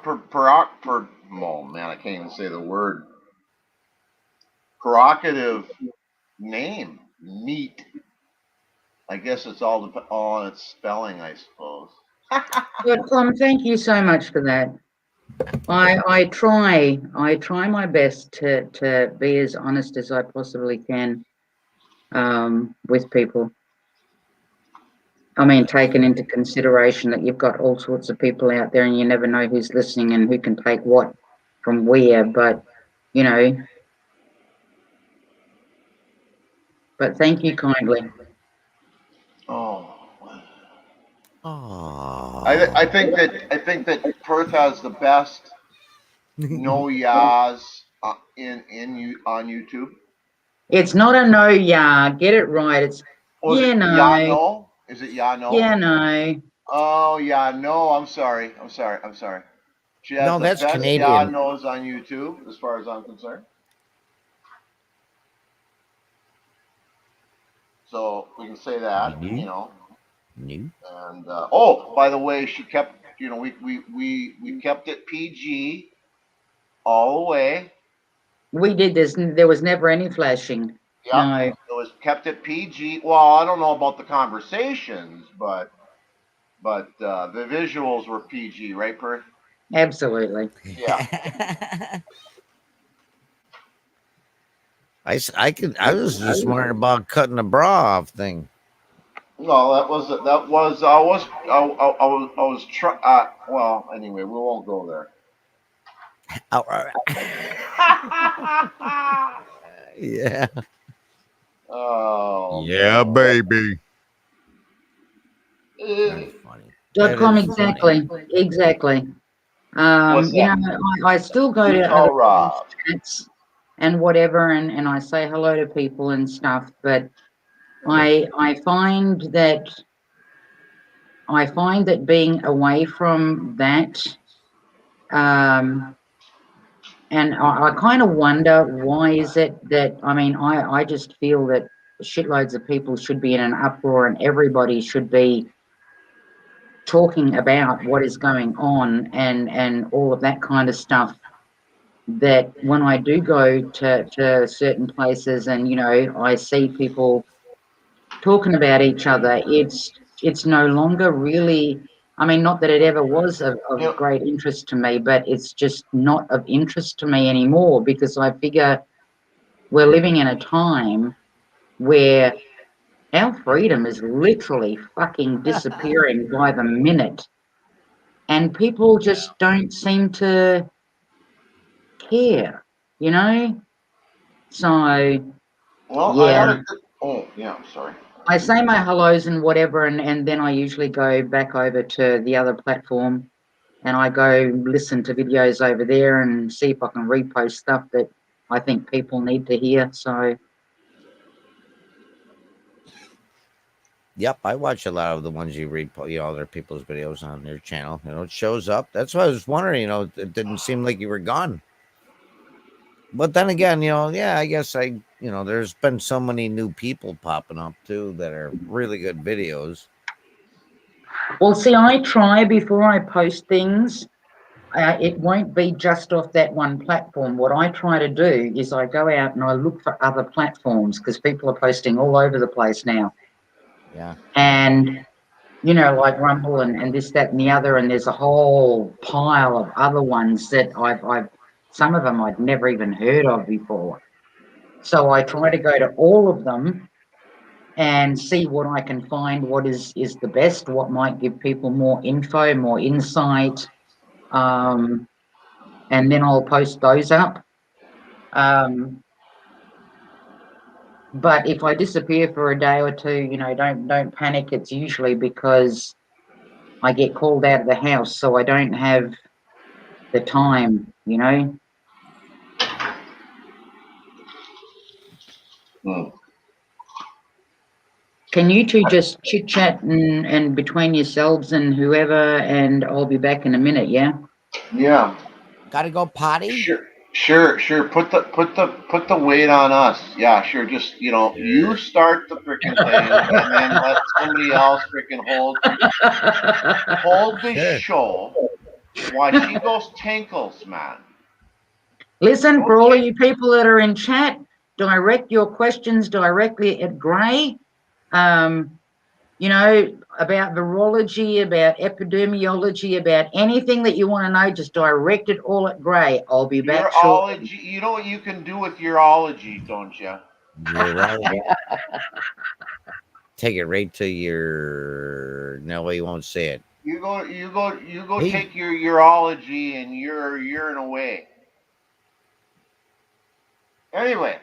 man, I can't even say the word. Provocative name. Meat. I guess it's all on its spelling, I suppose. Good, Tom. Thank you so much for that. I try my best to be as honest as I possibly can with people. I mean, taking into consideration that you've got all sorts of people out there and you never know who's listening and who can take what from where, but thank you kindly. Oh. Oh. I think that Perth has the best no yas on YouTube. It's not a no, yeah. Get it right. It's Oh, is yeah, it no. ya no? Is it ya no? Yeah, no. Oh yeah, no. I'm sorry. She has No, the that's best ya Canadian. nos on YouTube, as far as I'm concerned. So we can say that, New. And oh, by the way, she kept, we kept it PG all the way. We did this. There was never any flashing. Yep. No. It was kept at PG. Well, I don't know about the conversations, but the visuals were PG, right, Perth? Absolutely. Yeah. I was just wondering about cutting the bra off thing. No, I was well, anyway, we won't go there. Yeah. Oh. Yeah, baby. That's funny. .com exactly. Exactly. I still go to other chats and whatever, and I say hello to people and stuff, but I find that being away from that, and I kind of wonder why is it that, I mean, I just feel that shitloads of people should be in an uproar and everybody should be talking about what is going on and all of that kind of stuff, that when I do go to certain places and, I see people talking about each other, it's no longer really, I mean, not that it ever was of great interest to me, but it's just not of interest to me anymore, because I figure we're living in a time where our freedom is literally fucking disappearing by the minute, and people just don't seem to care, you know? So, Well, I had yeah, a. Oh, yeah. I'm sorry. I say my hellos and whatever, and then I usually go back over to the other platform and I go listen to videos over there and see if I can repost stuff that I think people need to hear. So, Yep, I watch a lot of the ones you read, other people's videos on their channel. It shows up. That's why I was wondering. It didn't seem like you were gone. But then again, yeah, I guess there's been so many new people popping up too that are really good videos. well, see, I try before I post things. It won't be just off that one platform. What I try to do is I go out and I look for other platforms because people are posting all over the place now. Yeah. And, like Rumble and this, that, and the other. And there's a whole pile of other ones that I've some of them I'd never even heard of before. So I try to go to all of them and see what I can find, what is the best, what might give people more info, more insight. And then I'll post those up. But if I disappear for a day or two, don't panic. It's usually because I get called out of the house, so I don't have the time. Hmm. Can you two just chit chat and between yourselves and whoever, and I'll be back in a minute, yeah? Yeah. Got to go potty. Sure. Put the weight on us. Yeah, sure. Just you start the freaking thing, and then let somebody else freaking hold the Sure. show while she goes tinkles, man. Listen, for all of you people that are in chat, direct your questions directly at Gray. About virology, about epidemiology, about anything that you want to know, just direct it all at Gray. I'll be back shortly. Urology. You know what you can do with urology, don't you? You're right. Take it right to your. No, you won't say it. You go. Hey. Take your urology and your urine away. Anyway,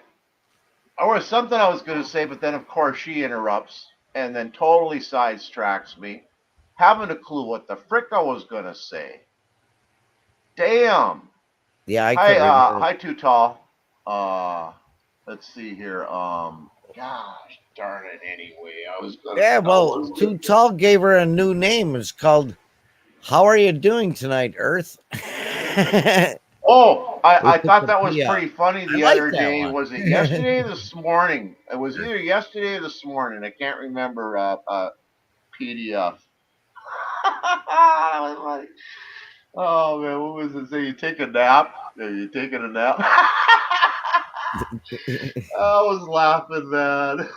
there was something I was going to say, but then of course she interrupts and then totally sidetracks me, having a clue what the frick I was going to say. Damn. Yeah, I couldn't remember. Hi, Too Tall. Let's see here. Gosh darn it. Anyway, I was gonna. Yeah, well, Too Tall gave her a new name. It's called "How Are You Doing Tonight, Earth?" Oh, I thought that was Yeah. pretty funny the I like other that day. one. Was it yesterday or this morning? It was either yesterday or this morning. I can't remember. PDF. That was funny. Oh man, what was it? Say you take a nap? Are you taking a nap? I was laughing, man.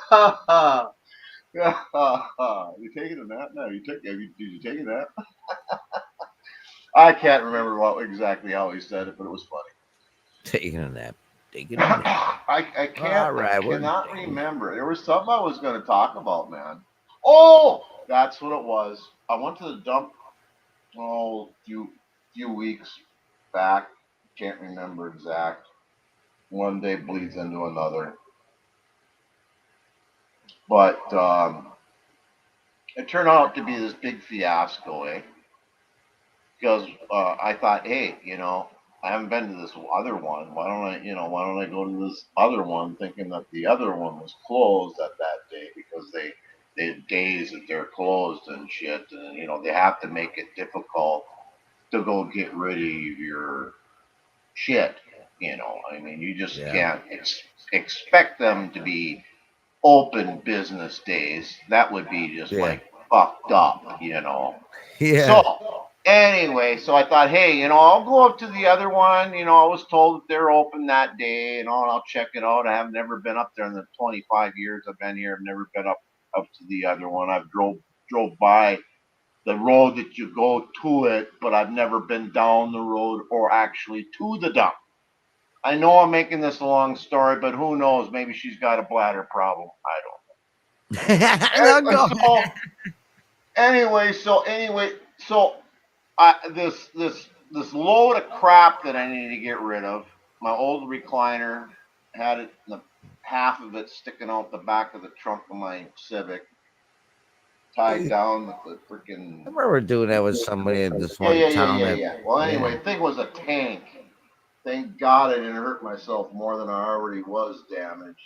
You taking a nap? No, did you take a nap? I can't remember exactly how he said it, but it was funny. Taking a nap. Taking a nap. I Right, cannot remember. There was something I was going to talk about, man. Oh, that's what it was. I went to the dump. A few weeks back. Can't remember exact. One day bleeds into another. But it turned out to be this big fiasco, eh? Because I thought, hey, I haven't been to this other one. Why don't I go to this other one, thinking that the other one was closed at that day because they had days that they're closed and shit, and they have to make it difficult to go get rid of your shit. I mean, you just can't expect them to be open business days. That would be just like fucked up. Yeah. So anyway, so I thought, hey, I'll go up to the other one. I was told that they're open that day, and I'll check it out. I have never been up there in the 25 years I've been here. I've never been up to the other one. I've drove by the road that you go to it, but I've never been down the road or actually to the dump. I know I'm making this a long story, but who knows? Maybe she's got a bladder problem. I don't know. No, go. Anyway, so this load of crap that I need to get rid of. my old recliner, had it half of it sticking out the back of the trunk of my Civic, tied down with the freaking. I remember doing that with somebody in this Yeah, one yeah, yeah, town. yeah, That, yeah. Well, anyway, the thing was a tank. Thank God I didn't hurt myself more than I already was damaged.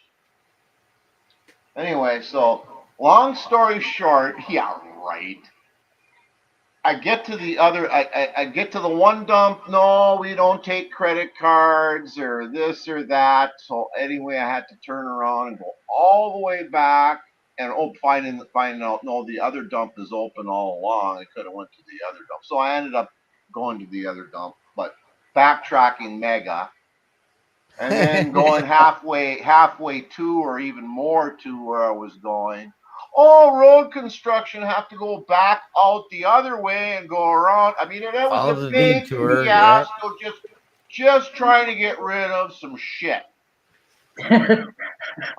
Anyway, so long story short, yeah, right. I get to the other. I get to the one dump. No, we don't take credit cards or this or that. So anyway, I had to turn around and go all the way back. And finding out no, the other dump is open all along. I could have went to the other dump. So I ended up going to the other dump, but backtracking mega, and then going halfway to or even more to where I was going. Oh, road construction, have to go back out the other way and go around. I mean, that was follow a the big detour. Yeah. fiasco, just trying to get rid of some shit.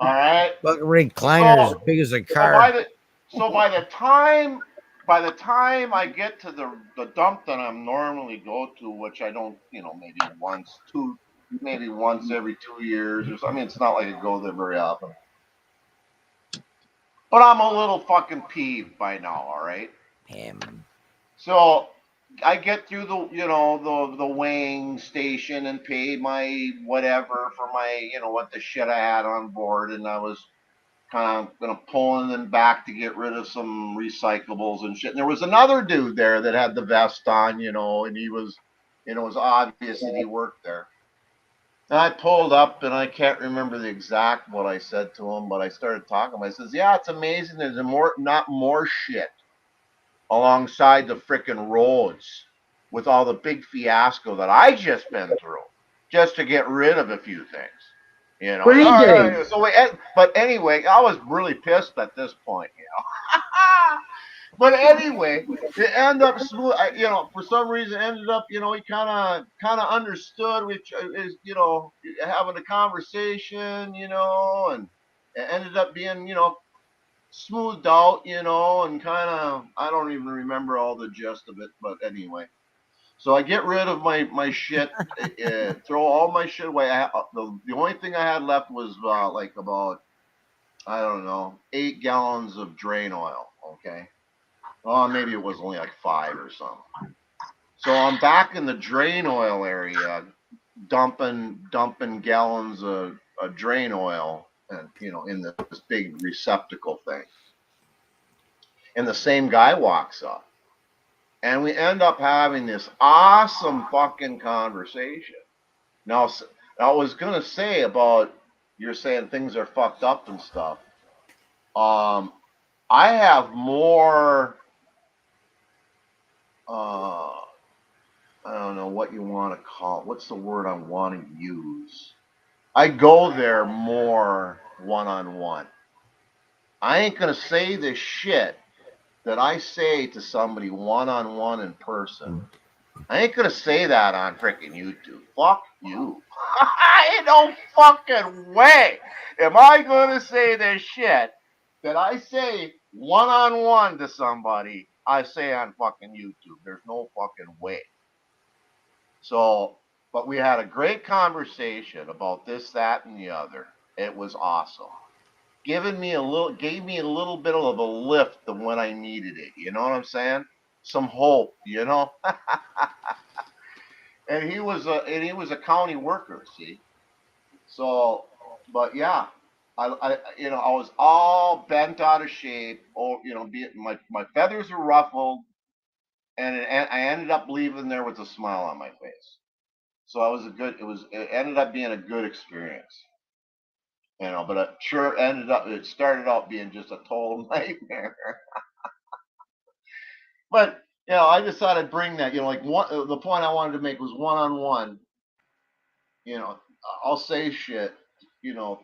All right. Fucking recliner as So big as a so by car. the so by the time I get to the dump that I'm normally go to, which I don't, maybe once every 2 years or so. I mean, it's not like I go there very often. But I'm a little fucking peeved by now, all right? Him. So I get through the weighing station and pay my whatever for my, what the shit I had on board, and I was kind of gonna pulling them back to get rid of some recyclables and shit. And there was another dude there that had the vest on, and he was, it was obvious that he worked there. And I pulled up, and I can't remember the exact what I said to him, but I started talking. I says, "Yeah, it's amazing. There's not more shit alongside the frickin' roads with all the big fiasco that I just been through, just to get rid of a few things." What do you do? But anyway, I was really pissed at this point. But anyway, it ended up smooth. For some reason, ended up, he kind of understood, which is, having a conversation, and it ended up being, smoothed out, and kind of, I don't even remember all the gist of it, but anyway. So I get rid of my shit, throw all my shit away. The only thing I had left was like about, I don't know, 8 gallons of drain oil. Okay. Well, maybe it was only like 5 or something. So I'm back in the drain oil area, dumping gallons of drain oil, and in this big receptacle thing. And the same guy walks up, and we end up having this awesome fucking conversation. Now, I was gonna say about you're saying things are fucked up and stuff. I have more. I don't know what you want to call it. What's the word I want to use? I go there more one-on-one. I ain't gonna say this shit that I say to somebody one-on-one in person. I ain't gonna say that on freaking YouTube. Fuck you. Ain't no fucking way am I gonna say this shit that I say one-on-one to somebody. I say on fucking YouTube. There's no fucking way. So, but we had a great conversation about this, that, and the other. It was awesome. Gave me a little bit of a lift than when I needed it. You know what I'm saying? Some hope, And he was a county worker. See, so, but yeah, I was all bent out of shape. Oh, my feathers were ruffled, and I ended up leaving there with a smile on my face. So it ended up being a good experience, but it started out being just a total nightmare. But, I just thought I'd bring that, the point I wanted to make was one-on-one, you know, I'll say shit,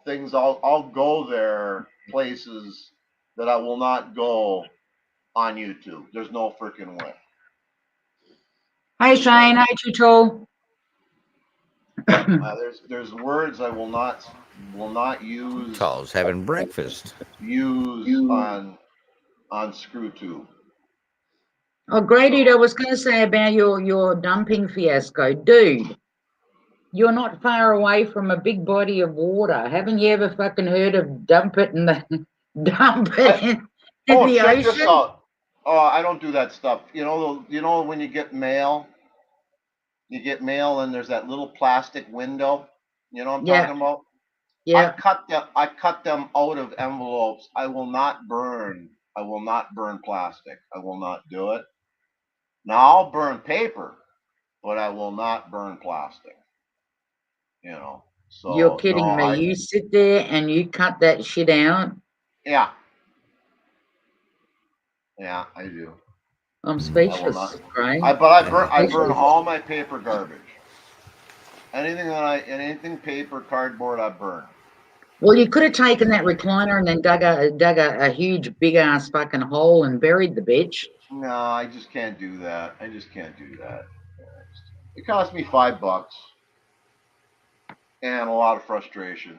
things I'll go there, places that I will not go on YouTube. There's no freaking way. Hey Shane, hey Tutul. There's words I will not use. Tall's having breakfast. Use on ScrewTube. Oh, great, dude. I was going to say about your dumping fiasco, dude. you're not far away from a big body of water. Haven't you ever fucking heard of dump it in the dump it in Oh, the check this ocean? out. Oh, I don't do that stuff. You know when you get mail, and there's that little plastic window. You know what I'm Yeah, talking about? yeah. I cut them out of envelopes. I will not burn. I will not burn plastic. I will not do it. Now I'll burn paper, but I will not burn plastic. You know. You're So kidding no, me. You sit there and you cut that shit out. yeah, yeah, I do. I'm I will speechless, not. Craig. I burn Speechless. all my paper garbage. Anything paper, cardboard, I burn. Well, you could have taken that recliner and then dug a huge big ass fucking hole and buried the bitch. No, I just can't do that. I just can't do that. It cost me $5 and a lot of frustration.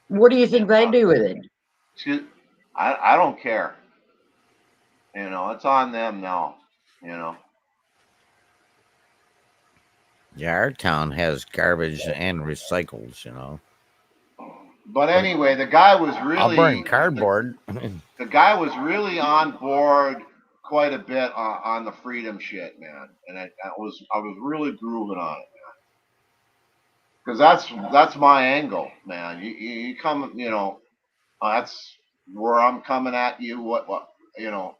What do you think they do with it? Excuse, I don't care. You know, it's on them now. You know. Yeah, our town has garbage and recycles, you know. But anyway, the guy was I'll burn really cardboard. the guy was really on board quite a bit on the freedom shit, man. And I was really grooving on it because that's my angle, man. You come, you know, that's where I'm coming at you. What you know,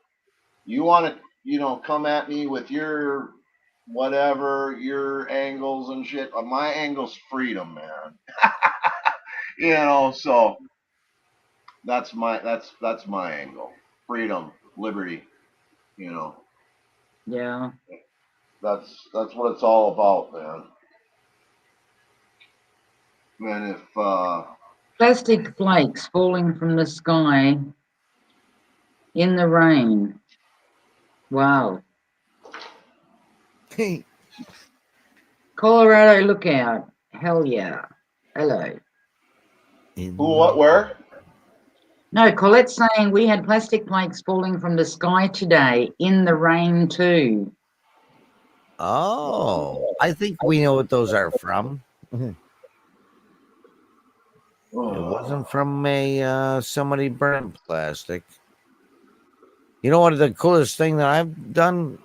you want to, you know, come at me with your whatever your angles and shit. My angle's freedom, man. You know, so that's my angle. Freedom, liberty. You know, Yeah. that's what it's all about, man. And if Plastic flakes falling from the sky in the rain. Wow. Colorado lookout. Hell yeah. Hello. who, what, where? No, Colette's saying we had plastic flakes falling from the sky today in the rain too. Oh, I think we know what those are from. It wasn't from a somebody burning plastic. You know what? The coolest thing that I've done,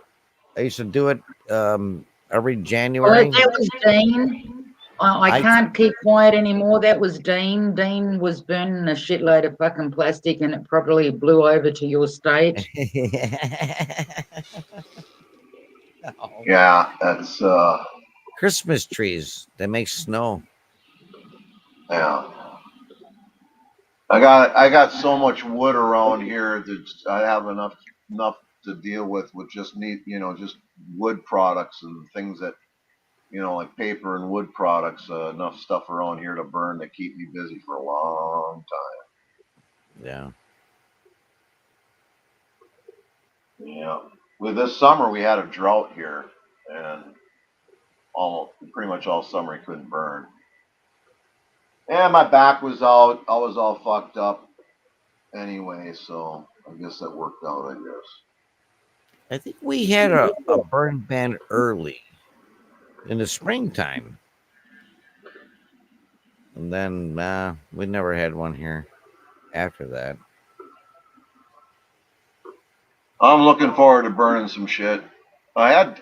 I used to do it every Colette, January. that was Dean. I I can't keep quiet anymore. That was Dean. Dean was burning a shitload of fucking plastic and it probably blew over to your state. Yeah, that's Christmas trees. They make snow. yeah. I got so much wood around here that I have enough to deal with just just wood products and things that like paper and wood products. Enough stuff around here to burn to keep me busy for a long Yeah. time. Yeah. With this summer, we had a drought here, and pretty much all summer he couldn't burn. And my back was out. I was all fucked up anyway, so I guess that worked out. I guess. I think we had a burn ban early in the springtime. And then we never had one here after that. I'm looking forward to burning some shit. I had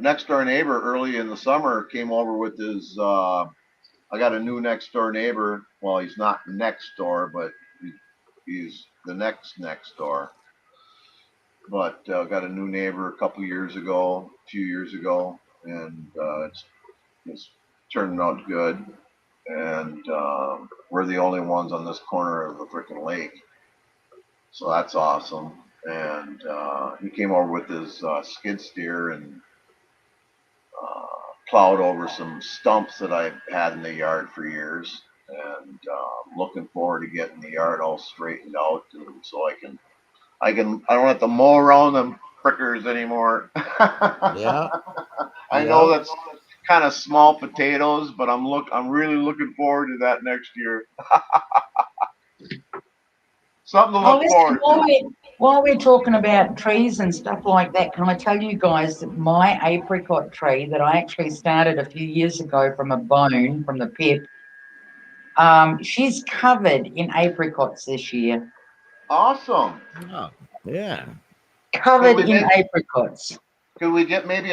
next door neighbor early in the summer came over with his. I got a new next door neighbor. Well, he's not next door, but he's the next door. But got a new neighbor a few years ago, and it's turning out good. And we're the only ones on this corner of the freaking lake, so that's awesome. And he came over with his skid steer and uh, plowed over some stumps that I've had in the yard for years, and looking forward to getting the yard all straightened out, and so I don't have to mow around them prickers anymore. Yeah. I know that's kind of small potatoes, but I'm really looking forward to that next year. Something to Oh, look listen, forward to. While we're talking about trees and stuff like that, can I tell you guys that my apricot tree that I actually started a few years ago from a bone from the pip, she's covered in apricots this year. Awesome. Oh, yeah. Covered we in make- apricots. Could we get maybe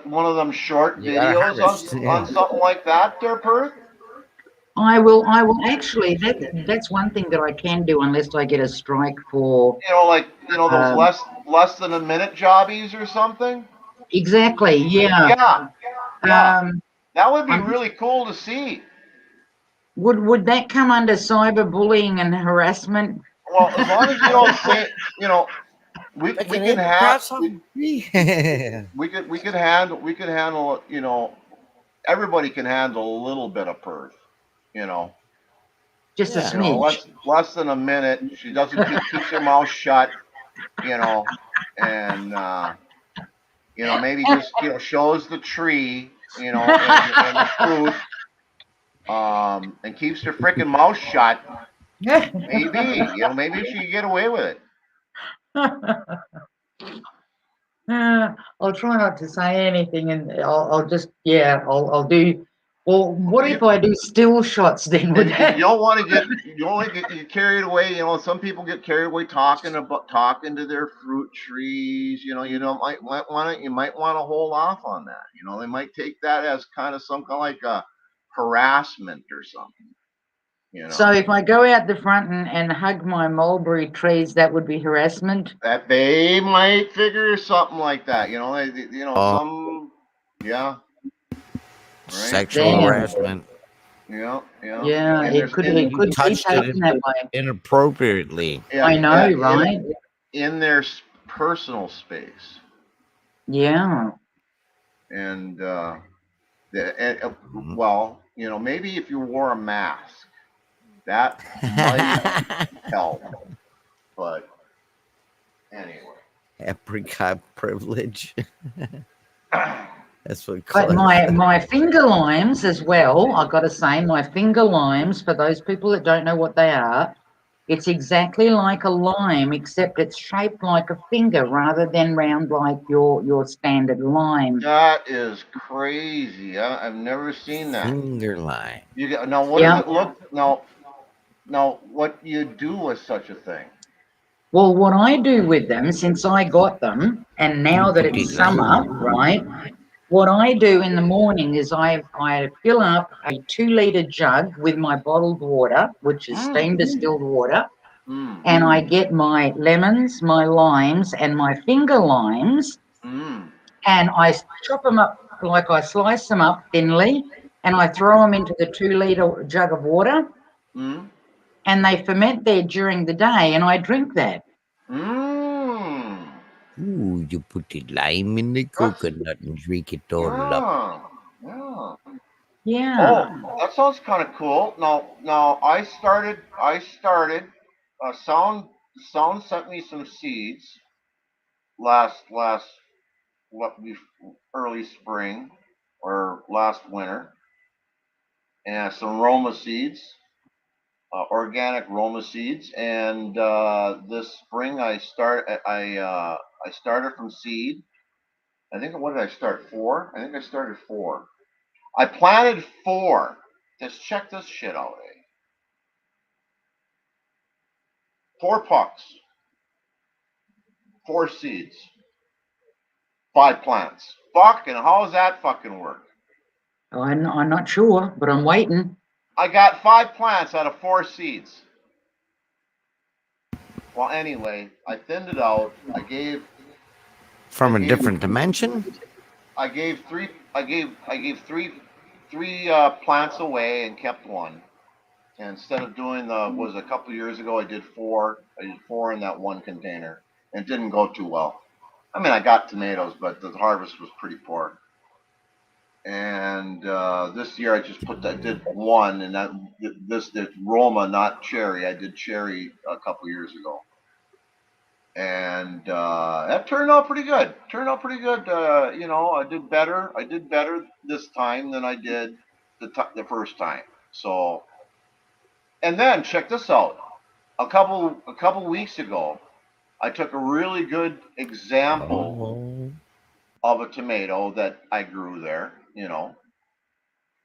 one of them short You gotta videos harvest, on something like that there, Perth? I will actually that's one thing that I can do unless I get a strike for You know, like, you know, those um, less than a minute jobbies or something? exactly, yeah. Yeah. Um, That would be I'm, really cool to see. would that come under cyberbullying and harassment? Well, as long as you don't say, you know, we Like we an can have apricot on the tree. we could handle, you know, everybody can handle a little bit of Perth, you know. Just a Yeah. You know, smidge. less than a minute. She doesn't keeps her mouth shut, you know, and you know, maybe just, you know, shows the tree, you know, and the fruit, and keeps her freaking mouth shut. Maybe, you know, maybe she could get away with it. I'll try not to say anything, and I'll just I'll do. Well, what if I do still shots then? Would You that? don't want to get carried away. You know, some people get carried away talking to their fruit trees. You know, you might want to hold off on that. You know, they might take that as kind of some kind of like a harassment or something. You So know, if I go out the front and hug my mulberry trees, that would be harassment. that they might figure something like that. You know, you know, Oh, yeah, right, sexual Damn. harassment. yeah, Yeah, and there's it You could be touched it taken that way. inappropriately. yeah, I know, right? in their personal space. Yeah. And and, Mhm. well, you know, maybe if you wore a mask, that might help. But anyway, Apricot privilege. That's what But Clive. my finger limes as well, I've got to say, my finger limes, for those people that don't know what they are, it's exactly like a lime, except it's shaped like a finger rather than round like your standard lime. that is crazy. I've never seen that. Finger line. You get, now, what does Yeah. it look now? Now, what do you do with such a thing? Well, what I do with them, since I got them, and now that Put it's it summer, lime. right? What I do in the morning is I fill up a 2 liter jug with my bottled water, which is steam distilled water, Mm, and I get my lemons, my limes, and my finger limes, mm, and I chop them up like I slice them up thinly, and I throw them into the 2 liter jug of water, mm, and they ferment there during the day, and I drink that. mm. Ooh, you put the lime in the That's coconut and drink it all up. yeah. Yeah. Oh, that sounds kind of cool. Now I started. Sound sent me some seeds last what we early spring or last winter, and some Roma seeds, organic Roma seeds. And this spring I started from seed. I think, what did I start? Four. I think I started four. I planted four. Just check this shit out, eh? Four pucks, four seeds, five plants. Fucking, how does that fucking work? I'm not sure, but I'm waiting. I got five plants out of four seeds. Well, anyway, I thinned it out. I From a gave, different dimension? I gave three, I gave three plants away and kept one. And instead of doing was a couple of years ago, I did four. I did four in that one container, and it didn't go too well. I mean, I got tomatoes, but the harvest was pretty poor. And this year I just did one, and this did Roma, not cherry. I did cherry a couple years ago, and that turned out pretty good. Turned out pretty good. You know, I did better. I did better this time than I did the first time. So, and then check this out. A couple weeks ago, I took a really good example of a tomato that I grew there,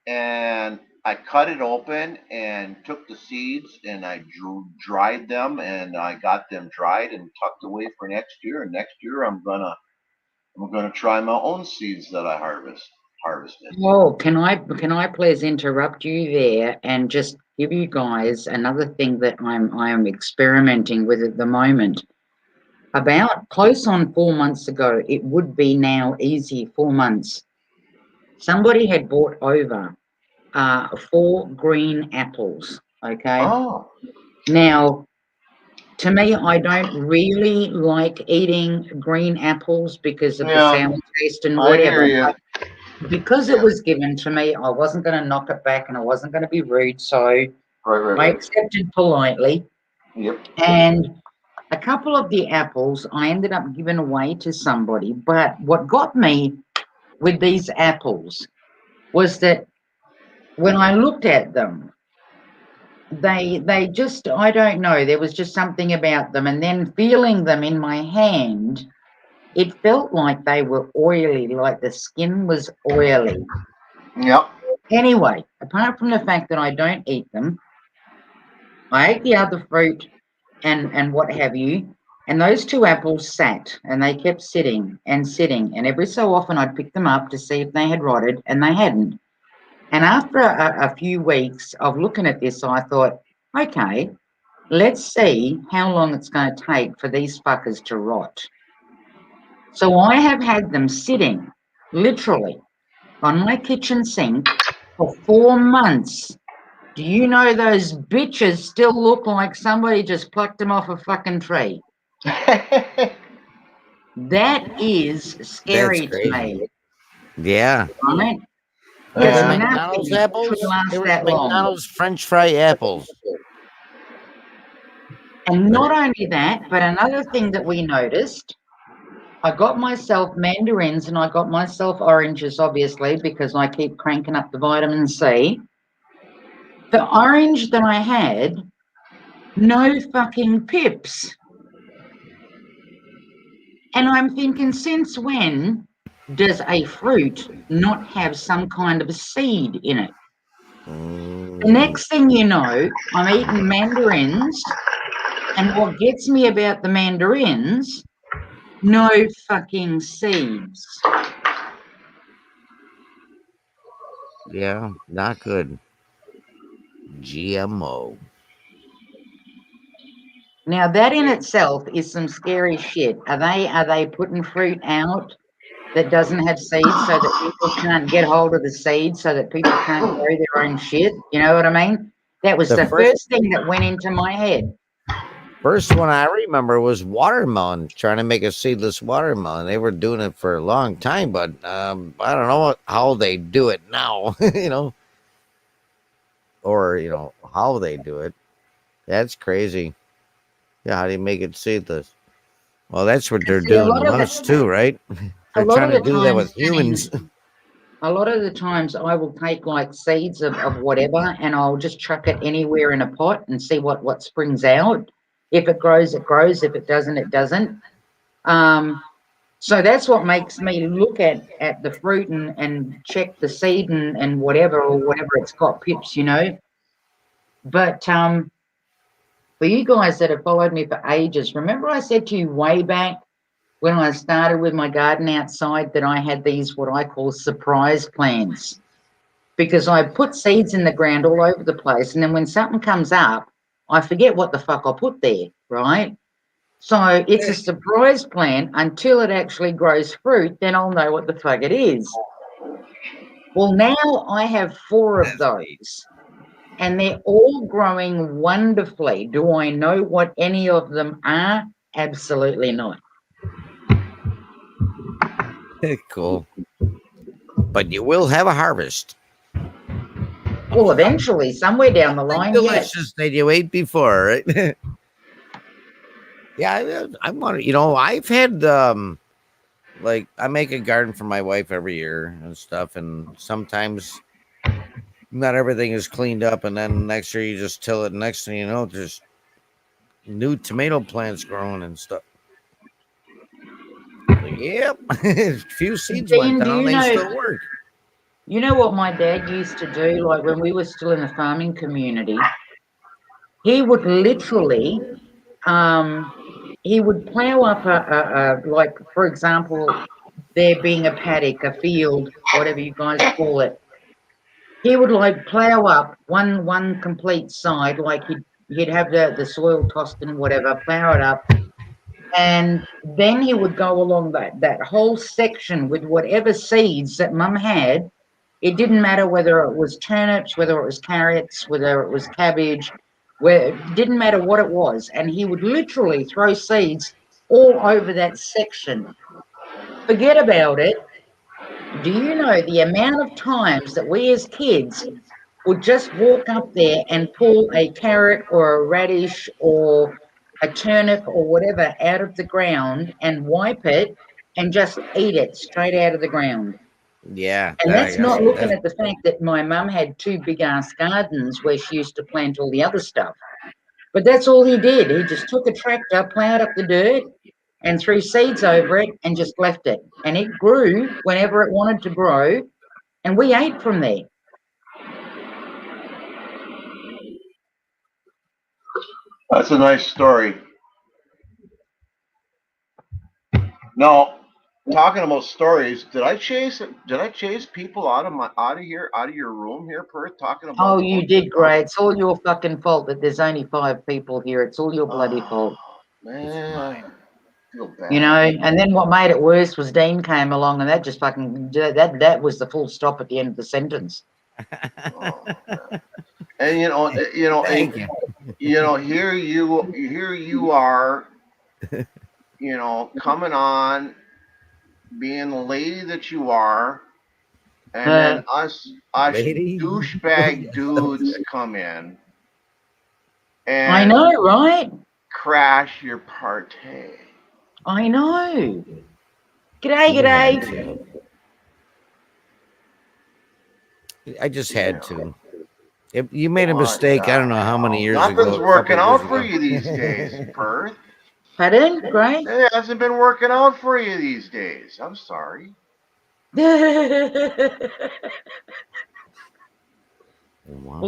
and I cut it open and took the seeds and I dried them and I got them dried and tucked away for next year. And next year I'm gonna try my own seeds that I harvested. Oh, can I please interrupt you there and just give you guys another thing that I'm experimenting with at the moment. About close on 4 months ago, it would be now easy 4 months. Somebody had brought over 4 green apples. Okay. Oh, Now, to me, I don't really like eating green apples because of the yeah, sour taste and I whatever. hear you. Because it was given to me, I wasn't going to knock it back and I wasn't going to be rude. So Right, I right. accepted politely. Yep. And a couple of the apples I ended up giving away to somebody. But what got me with these apples was that when I looked at them, they just, I don't know, there was just something about them. And then feeling them in my hand, it felt like they were oily, like the skin was oily. Yep. Anyway, apart from the fact that I don't eat them, I ate the other fruit and what have you, and those 2 apples sat and they kept sitting and sitting, and every so often I'd pick them up to see if they had rotted, and they hadn't. And after a few weeks of looking at this, I thought, okay, let's see how long it's going to take for these fuckers to rot. So I have had them sitting literally on my kitchen sink for 4 months. Do you know those bitches still look like somebody just plucked them off a fucking tree? That is That's scary to crazy. me, Yeah. right? Were Because they Yeah. McDonald's nothing apples? should last They were that long. McDonald's French fry apples. And not only that, but another thing that we noticed, I got myself mandarins and I got myself oranges, obviously, because I keep cranking up the vitamin C. The orange that I had, no fucking pips. And I'm thinking, since when does a fruit not have some kind of a seed in it? The next thing you know, I'm eating mandarins, and what gets me about the mandarins, no fucking seeds. Yeah, not good. GMO. Now that in itself is some scary shit. Are they putting fruit out that doesn't have seeds so that people can't get hold of the seeds, so that people can't grow their own shit? You know what I mean? That was The the first first thing that went into my head. first one I remember was watermelon, trying to make a seedless watermelon. They were doing it for a long time, but I don't know how they do it now, or how they do it. That's crazy. Yeah, how do you make it seedless? Well, that's what they're See, doing to us too, right? a They're lot trying of to the do that times, with humans. a lot of the times I will take like seeds of whatever and I'll just chuck it anywhere in a pot and see what springs out. If it grows, it grows. If it doesn't, it doesn't. So that's what makes me look at the fruit and check the seed and whatever, or whatever it's got pips, But for you guys that have followed me for ages, remember I said to you way back when I started with my garden outside that I had these what I call surprise plants, because I put seeds in the ground all over the place, and then when something comes up, I forget what the fuck I put there, right? So it's a surprise plant until it actually grows fruit, then I'll know what the fuck it is. Well, now I have 4 of those, and they're all growing wonderfully. Do I know what any of them are? Absolutely not. Cool. But you will have a harvest. Well, eventually, somewhere down the line, yes. Delicious that you ate before, right? Yeah, I want to. I've had like I make a garden for my wife every year and stuff, and sometimes not everything is cleaned up, and then next year you just till it. And next thing you know, there's new tomato plants growing and stuff. Yep. A few seeds Dan, went do down. you They know? still work. You know what my dad used to do? Like when we were still in the farming community, he would literally, he would plow up like, for example, there being a paddock, a field, whatever you guys call it. He would like plow up one complete side, like he'd have the soil tossed and whatever, plow it up, and then he would go along that whole section with whatever seeds that Mum had. It didn't matter whether it was turnips, whether it was carrots, whether it was cabbage, where it didn't matter what it was, and he would literally throw seeds all over that section. Forget about it. Do you know the amount of times that we as kids would just walk up there and pull a carrot or a radish or a turnip or whatever out of the ground and wipe it and just eat it straight out of the ground? Yeah, And that's not looking that's at the fact that my mum had two big ass gardens where she used to plant all the other stuff. But that's all he did. He just took a tractor, plowed up the dirt, and threw seeds over it and just left it. And it grew whenever it wanted to grow, and we ate from there. That's a nice story. Now, talking about stories, did I chase people out of your room here, Perth, talking about Oh, you did great. It's all your fucking fault that there's only 5 people here. It's all your bloody fault. Man, I feel bad. You know, and then what made it worse was Dean came along, and that just fucking that was the full stop at the end of the sentence. And Thank you. here you are, coming on, being the lady that you are, and then us Lady? douchebag dudes come in and I know, right? crash your party. I know. G'day. I just had to. You made a mistake. I don't know how many years ago. Nothing's working out for you these days, Perth. Pardon? Great. It hasn't been working out for you these days. I'm sorry. Well,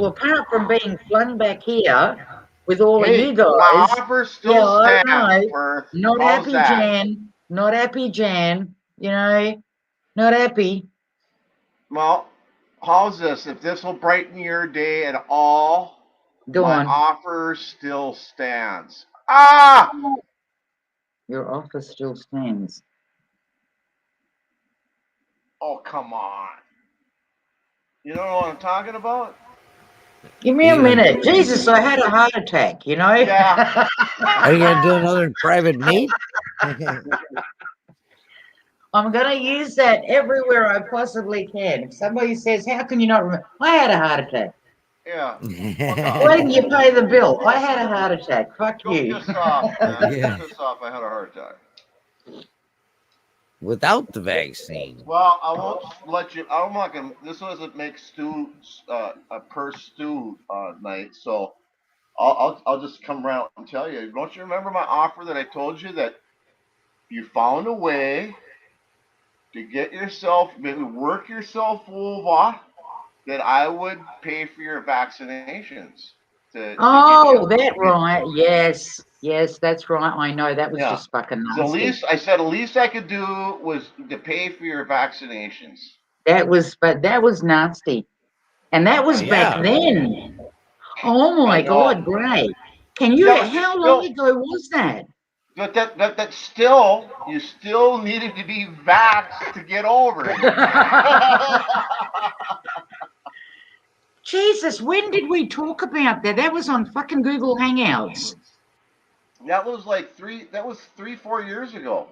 apart from being flung back here with all of you My guys, offer still stands, Perth. not How's happy, that? Jan. Not happy, Jan. You know, not happy. Well, how's this? If this will brighten your day at all, my offer still stands. Ah! Your offer still stands. Oh, come on. You don't know what I'm talking about? Give me a minute. Jesus, I had a heart attack, you know? Yeah. Are you going to do another private meet? I'm going to use that everywhere I possibly can. If somebody says, how can you not remember? I had a heart attack. Yeah. Why didn't you pay the bill? I had a heart attack. Fuck you. Go piss off, man. Go piss off. I had a heart attack. Without the vaccine. Well, I won't let you. I'm not gonna. This doesn't make stew a per stew night. So I'll just come around and tell you. Don't you remember my offer that I told you that you found a way to get yourself, maybe work yourself over, that I would pay for your vaccinations. Right. Yes, that's right. I know that was just fucking nasty. The least I could do was to pay for your vaccinations. That was nasty, and that was back then. Oh my God, great! How long ago was that? But that still, you still needed to be vaxxed to get over it. Jesus, when did we talk about that? That was on fucking Google Hangouts. That was like 3-4 years ago.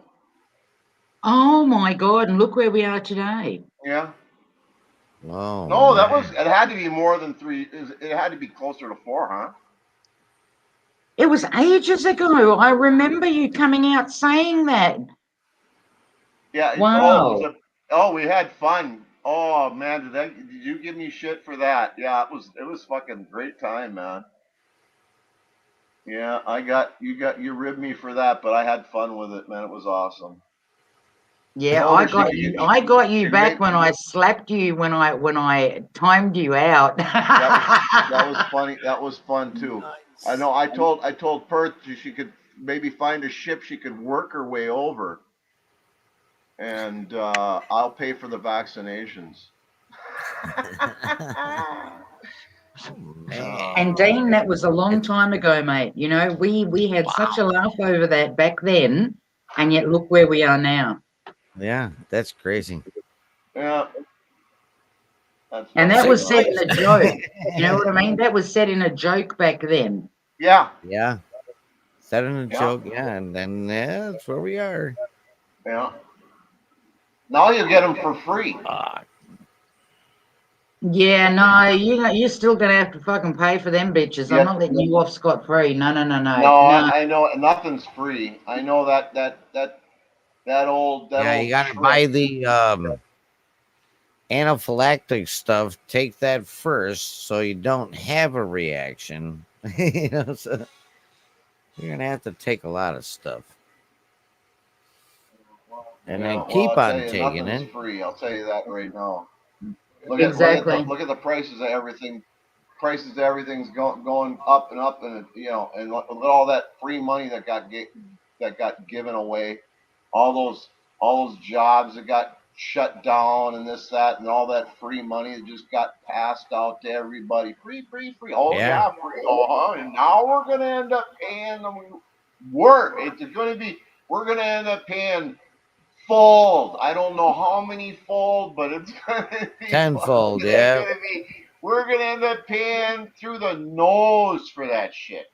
Oh my God, and look where we are today. Yeah. Oh. No, it had to be more than 3. It had to be closer to 4, huh? It was ages ago. I remember you coming out saying that. Yeah. Wow. We had fun. Oh man, did you give me shit for that? Yeah, it was fucking great time, man. Yeah, you ribbed me for that, but I had fun with it, man. It was awesome. Yeah, told I her she got could you. get- I got you she'd back make- when I slapped you when I timed you out. That was funny. That was fun too. I know. I told Perth she could maybe find a ship she could work her way over, and I'll pay for the vaccinations. Man. And Dean, that was a long time ago, mate. You know, we had such a laugh over that back then, and yet look where we are now. Yeah, that's crazy. Yeah, that's And funny that was stuff. said in a joke. You know what I mean? That was said in a joke back then. Yeah, Yeah. Said in a yeah, joke, yeah, and then that's where we are. yeah. Now you get them for free. Ah, Yeah, no, you're still gonna have to fucking pay for them bitches. I'm Yeah. not letting you off scot free. No, no, no, no, No, no. I know nothing's free. I know that old yeah, you gotta trick. buy the anaphylactic stuff. Take that first, so you don't have a reaction. You know, so you're gonna have to take a lot of stuff, and Yeah, then well, keep I'll tell on you, taking nothing's it. free. I'll tell you that right now. Exactly. Look at the prices of everything. Prices of everything's going up and up, and you know, and look at all that free money that got given away. All those jobs that got shut down, and this that, and all that free money that just got passed out to everybody. Free, free, free. Oh Yeah. yeah, free. Oh, and now we're gonna end up paying them. It's gonna be. We're gonna end up paying fold. I don't know how many fold, but it's gonna be Tenfold, it's yeah. gonna be. We're gonna end up paying through the nose for that shit.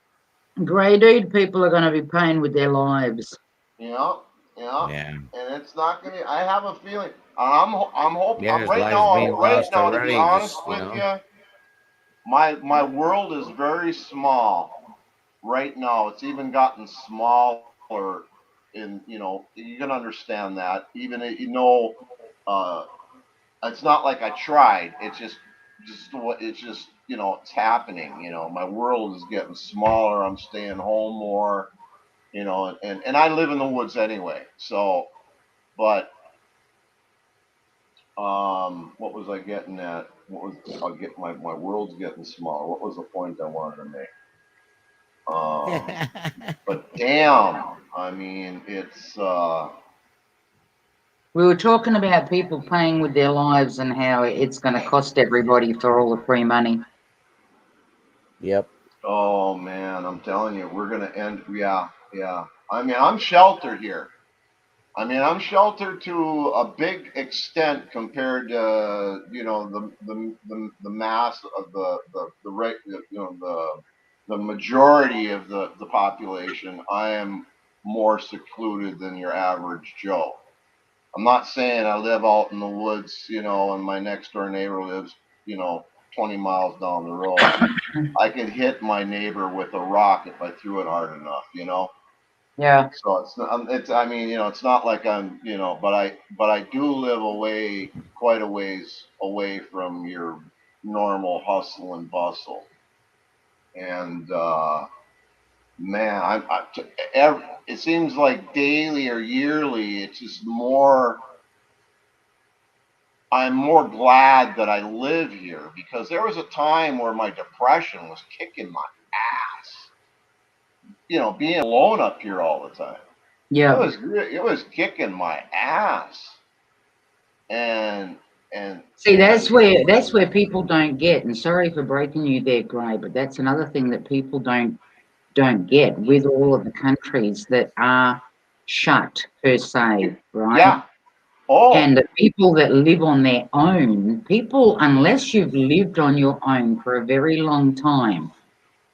Grey dude, people are gonna be paying with their lives. You know, you know, Yeah. and it's not gonna. I have a feeling. I'm hoping. Yeah, I'm there's right lives now. being Right lost now, to be already. honest Just, you with know. you, my world is very small right now. It's even gotten smaller. In you can understand that. Even uh, it's not like I tried. Just what it's just it's happening. My world is getting smaller. I'm staying home more. And I live in the woods anyway. So, but what was I getting at? What was I get my world's getting smaller. What was the point I wanted to make? But damn, I mean, it's We were talking about people paying with their lives and how it's going to cost everybody for all the free money. Yep. oh man, I'm telling you, we're gonna end. Yeah, yeah. I mean, I'm sheltered here. I mean, I'm sheltered to a big extent compared to the mass of the majority of the population. I am more secluded than your average Joe. I'm not saying I live out in the woods, and my next door neighbor lives, 20 miles down the road. I could hit my neighbor with a rock if I threw it hard enough. Yeah. So I mean, it's not like I'm, but I do live quite a ways away from your normal hustle and bustle. And man, it seems like daily or yearly, it's just more. I'm more glad that I live here because there was a time where my depression was kicking my ass. Being alone up here all the time. Yeah. It was kicking my ass. And See, that's where people don't get, and sorry for breaking you there, Gray, but that's another thing that people don't get with all of the countries that are shut per se, right? yeah. Oh, And the people that live on their own, people, unless you've lived on your own for a very long time,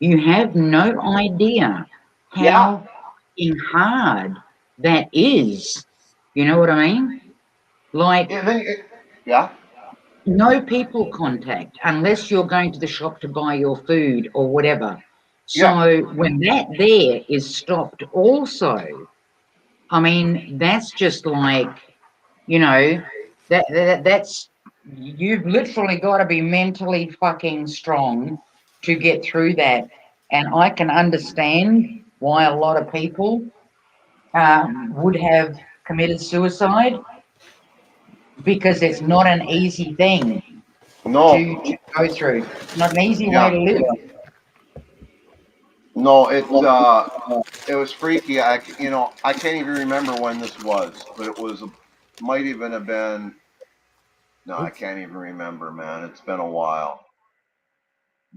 you have no idea yeah. how fucking hard that is. You know what I mean? Like, Yeah. no people contact unless you're going to the shop to buy your food or whatever. Yeah. So when that there is stopped also, I mean, that's just like, that's you've literally got to be mentally fucking strong to get through that. And I can understand why a lot of people would have committed suicide because it's not an easy thing No, to go through. It's not an easy way yeah, to live. no, it was freaky. I can't even remember when this was, but it was might even have been. No, I can't even remember, man. It's been a while.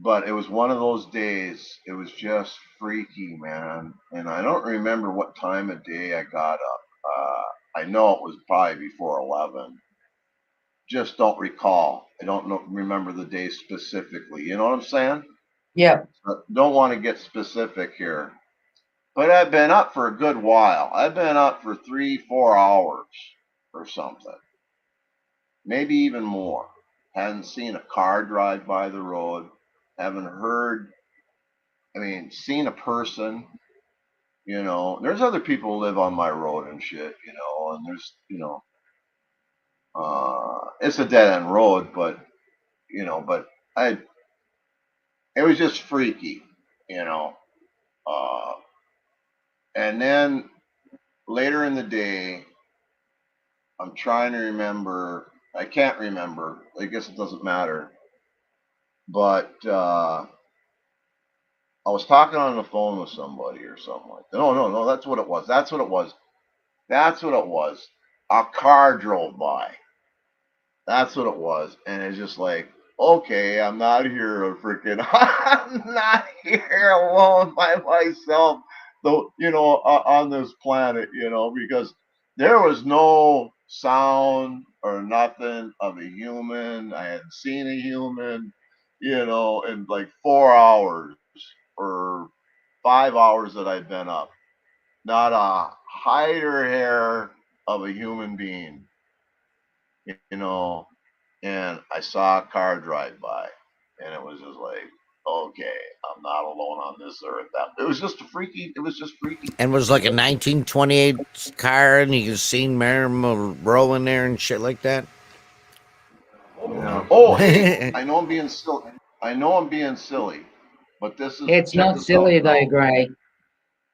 But it was one of those days. It was just freaky, man. And I don't remember what time of day I got up. I know it was probably before 11. Just don't recall. I don't remember the day specifically. You know what I'm saying? Yeah. Don't want to get specific here. But I've been up for a good while. I've been up for 3, 4 hours or something. Maybe even more. Hadn't seen a car drive by the road. Haven't heard, seen a person. There's other people who live on my road and shit, and there's, it's a dead end road, but it was just freaky, you know. Uh, and then later in the day, I'm trying to remember. I can't remember. I guess it doesn't matter. But I was talking on the phone with somebody or something like that. No. That's what it was. That's what it was. That's what it was. A car drove by. That's what it was. And it's just like, okay, I'm not here freaking, I'm not here alone by myself, though, on this planet, because there was no sound or nothing of a human. I hadn't seen a human, in like 4 hours or 5 hours that I'd been up. Not a hide or hair of a human being, you know, and I saw a car drive by, and it was just like, okay, I'm not alone on this earth. It was just freaky. It was just freaky. And it was like a 1928 car, and you can see Marilyn Monroe in there and shit like that. Yeah. Oh, hey, I know I'm being silly. I know I'm being silly, but It's check not this out. silly though, Gray.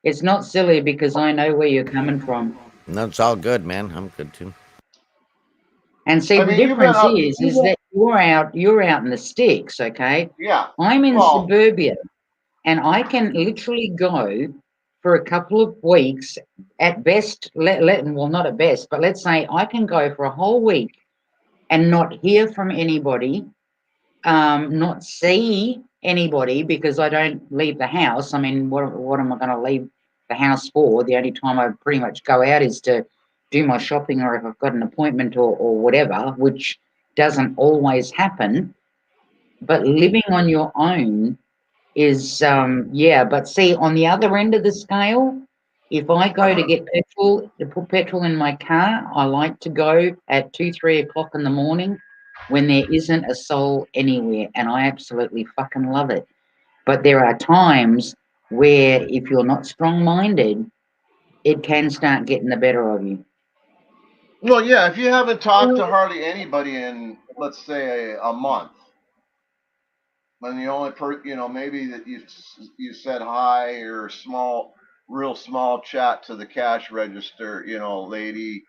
It's not silly because I know where you're coming from. That's all good, man. I'm good too. And see, I the mean, you've been difference up. is that you're out in the sticks, okay? Yeah. I'm in Well, suburbia, and I can literally go for a couple of weeks at best. Well, not at best, but let's say I can go for a whole week and not hear from anybody, not see anybody because I don't leave the house. I mean, what am I going to leave the house for? The only time I pretty much go out is to do my shopping or if I've got an appointment or whatever, which doesn't always happen. But living on your own is, yeah. But see, on the other end of the scale, if I go to get petrol, to put petrol in my car, I like to go at 2, 3 o'clock in the morning when there isn't a soul anywhere, and I absolutely fucking love it. But there are times where if you're not strong-minded, it can start getting the better of you. well, yeah. If you haven't talked to hardly anybody in, let's say, a month, and the only maybe that you said hi or real small chat to the cash register, lady,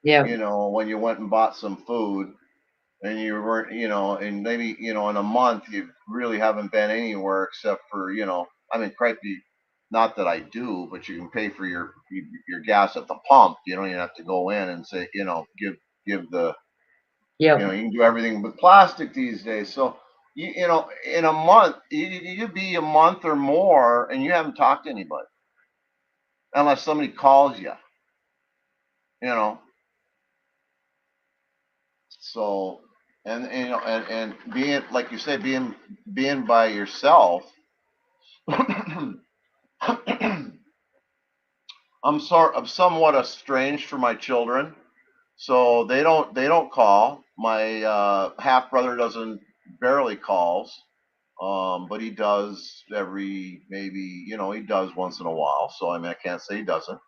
Yeah, when you went and bought some food, and you weren't, and maybe, in a month you really haven't been anywhere except for, crikey, not that I do, but you can pay for your gas at the pump. You don't even have to go in and say, give the, yeah. you can do everything with plastic these days. So, in a month, you'd be a month or more and you haven't talked to anybody unless somebody calls you, you know. So, and being, like you said, being by yourself, I'm somewhat estranged from my children, so they don't call. My half brother doesn't barely calls, but he does maybe he does once in a while. So I mean I can't say he doesn't.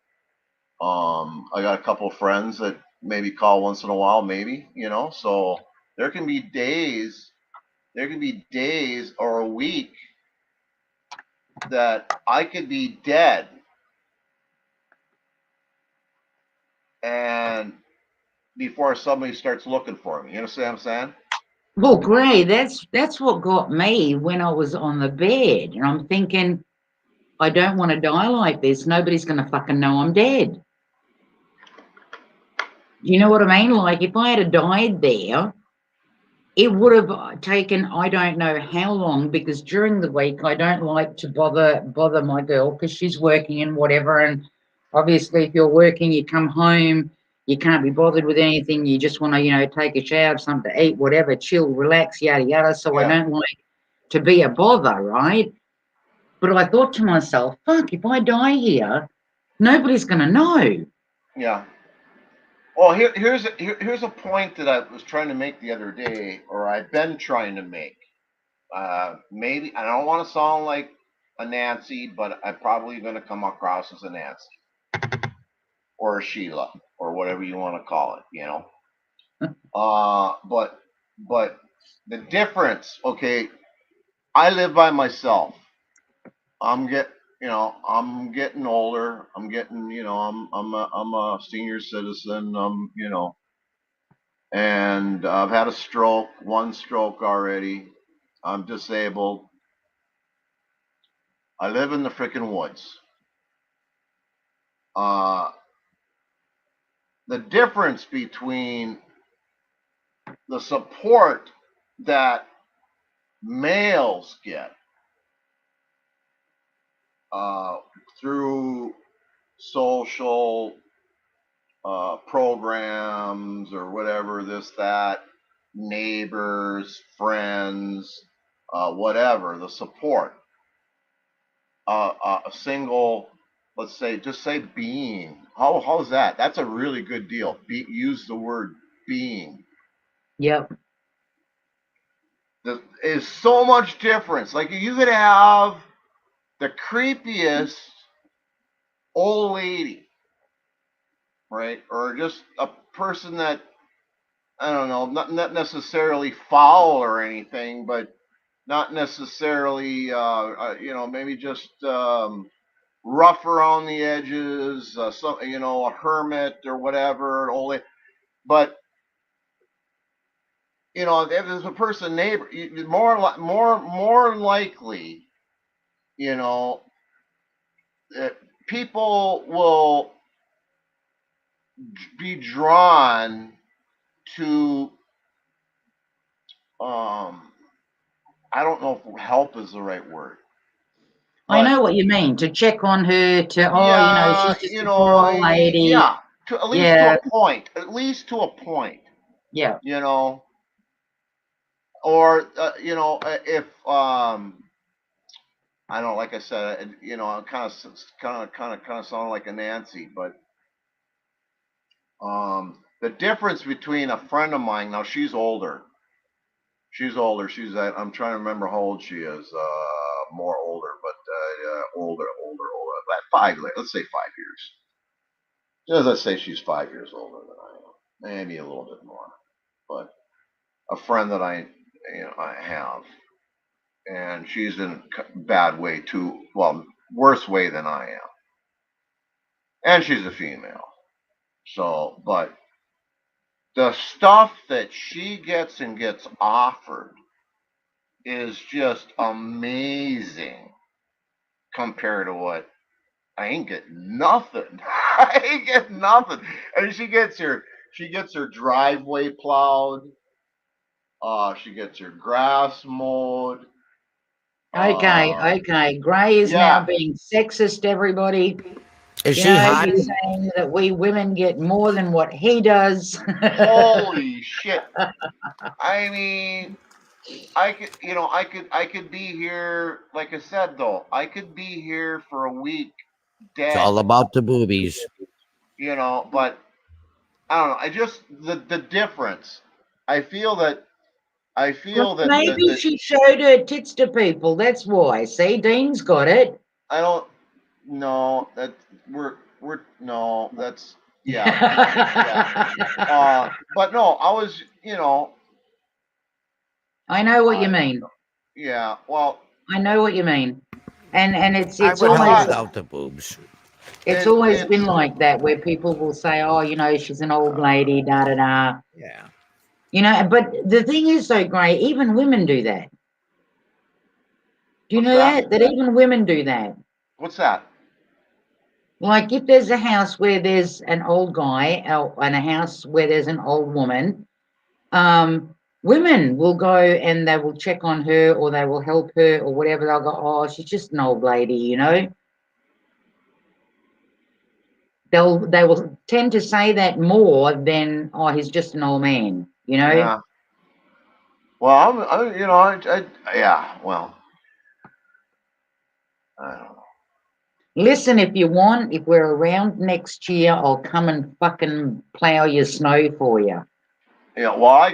I got a couple of friends that maybe call once in a while, maybe So there can be days, or a week that I could be dead and before somebody starts looking for them. You understand what I'm saying? Well, Gray, that's what got me when I was on the bed, and I'm thinking, I don't want to die like this. Nobody's gonna fucking know I'm dead. You know what I mean? Like if I had died there, it would have taken I don't know how long, because during the week I don't like to bother my girl because she's working and whatever. And obviously, if you're working, you come home, you can't be bothered with anything. You just want to, take a shower, something to eat, whatever, chill, relax, yada yada. So I Yeah. don't like to be a bother, right? But I thought to myself, fuck, if I die here, nobody's gonna know. Yeah. Well, here's a point that I was trying to make the other day, or I've been trying to make. Maybe I don't want to sound like a Nancy, but I'm probably going to come across as a Nancy or a Sheila or whatever you want to call it. But the difference, okay, I live by myself. I'm getting older. I'm getting, I'm a senior citizen. And I've had a stroke, one stroke already. I'm disabled. I live in the freaking woods. The difference between the support that males get through social programs or whatever, this, that, neighbors, friends, whatever, the support. A single, let's say, just say being. How's that? That's a really good deal. Use the word being. Yep. There is so much difference. Like you could have the creepiest old lady, right? Or just a person that, I don't know, not necessarily foul or anything, but not necessarily, maybe just rough around the edges, a hermit or whatever, but if there's a person neighbor, more likely, that people will be drawn to, I don't know if help is the right word. I know what you mean. To check on her, Yeah, she's just a poor old lady. yeah, at least to a point. At least to a point. Yeah. Or if I don't know, like I said, I'm kind of sounding like a Nancy, but the difference between a friend of mine, now she's older. She's older. I'm trying to remember how old she is. More older, but older. Let's say 5 years. Let's say she's 5 years older than I am. Maybe a little bit more. But a friend that I have, and she's in a bad way too. Well, worse way than I am. And she's a female. So, but the stuff that she gets and gets offered is just amazing compared to what I ain't getting nothing. I ain't getting nothing. And she gets her driveway plowed. She gets her grass mowed. Okay. Gray is now Yeah. being sexist, everybody. Is she hot? He's saying that we women get more than what he does. Holy shit. I mean, I could be here, like I said, though. I could be here for a week It's dead, all about the boobies. but I don't know. I just, the difference. I feel that, Maybe she showed her tits to people. That's why. See, Dean's got it. I don't know that no, that's, yeah. But no, I was, I know what you mean. yeah, well, I know what you mean. And it's I would almost help hot. without the boobs. It's always been like that, where people will say, "Oh, you know, she's an old lady, da da da." Yeah. You know, but the thing is, so Gray, even women do that. Do you What's know that? that even women do that? What's that? Like if there's a house where there's an old guy and a house where there's an old woman, women will go and they will check on her or they will help her or whatever. They'll go, "Oh, she's just an old lady," you know. They will tend to say that more than, "Oh, he's just an old man," you know. Yeah. Well, you know, yeah. Well, I don't know. Listen, if you want, if we're around next year, I'll come and fucking plow your snow for you. Yeah. Well,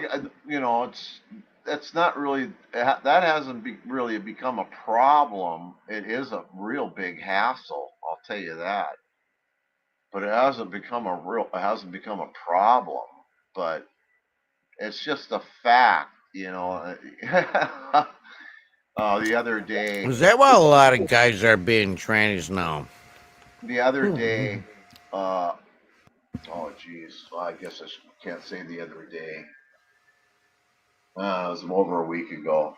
you know, that's not really that hasn't really become a problem. It is a real big hassle. I'll tell you that. But it hasn't become a problem. But it's just a fact, you know. The other day, Is that why a lot of guys are being trannies now? uh, oh geez, well, I guess can't say the other day. It was over a week ago.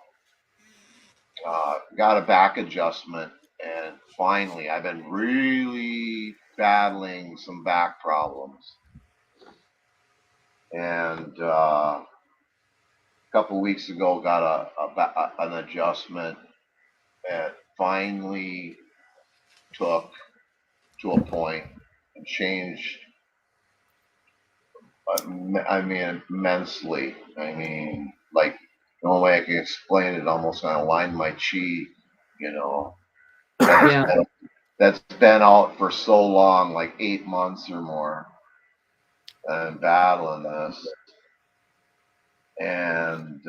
Got a back adjustment, and finally, I've been really battling some back problems, and a couple weeks ago got an adjustment that finally took to a point and changed. I mean, immensely. I mean, like the only way I can explain it, almost kind of lined my chi, you know. Yeah. That's been out for so long, like 8 months or more, and battling this, and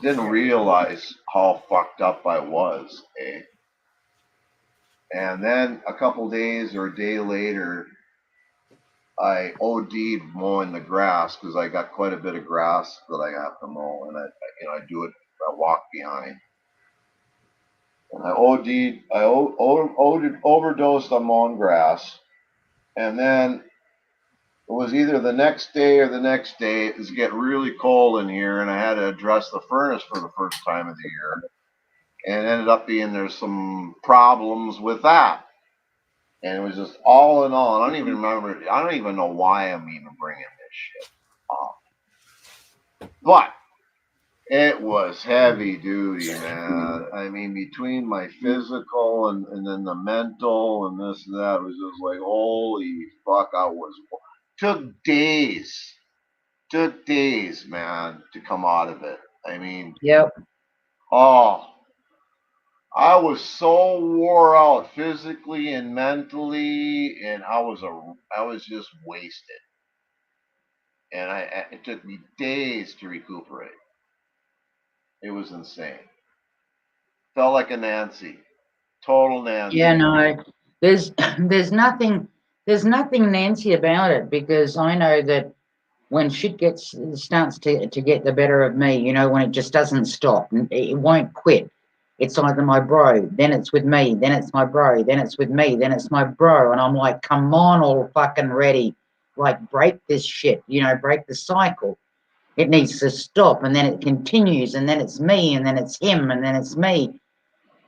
didn't realize how fucked up I was. Eh? And then a couple days or a day later, I OD'd mowing the grass because I got quite a bit of grass that I have to mow, and I do it. I walk behind, and I OD'd. Overdosed on mowing grass, and then it was either the next day or the next day. It was getting really cold in here, and I had to address the furnace for the first time of the year, and it ended up being there's some problems with that. And it was just all in all. I don't even remember. I don't even know why I'm even bringing this shit up. But it was heavy duty, man. I mean, between my physical and then the mental and this and that, it was just like, holy fuck, took days, man, to come out of it. I mean, Yep. oh, I was so wore out physically and mentally, and I was just wasted. And it took me days to recuperate. It was insane. Felt like a Nancy, total Yeah, Nancy. no. There's there's nothing there's nothing Nancy about it, because I know that when shit starts to get the better of me, you know, when it just doesn't stop, it won't quit. It's either my bro, then it's with me, then it's my bro, then it's with me, then it's my bro, and I'm like, come on, all fucking ready, like break this shit, you know, break the cycle. It needs to stop, and then it continues, and then it's me, and then it's him, and then it's me.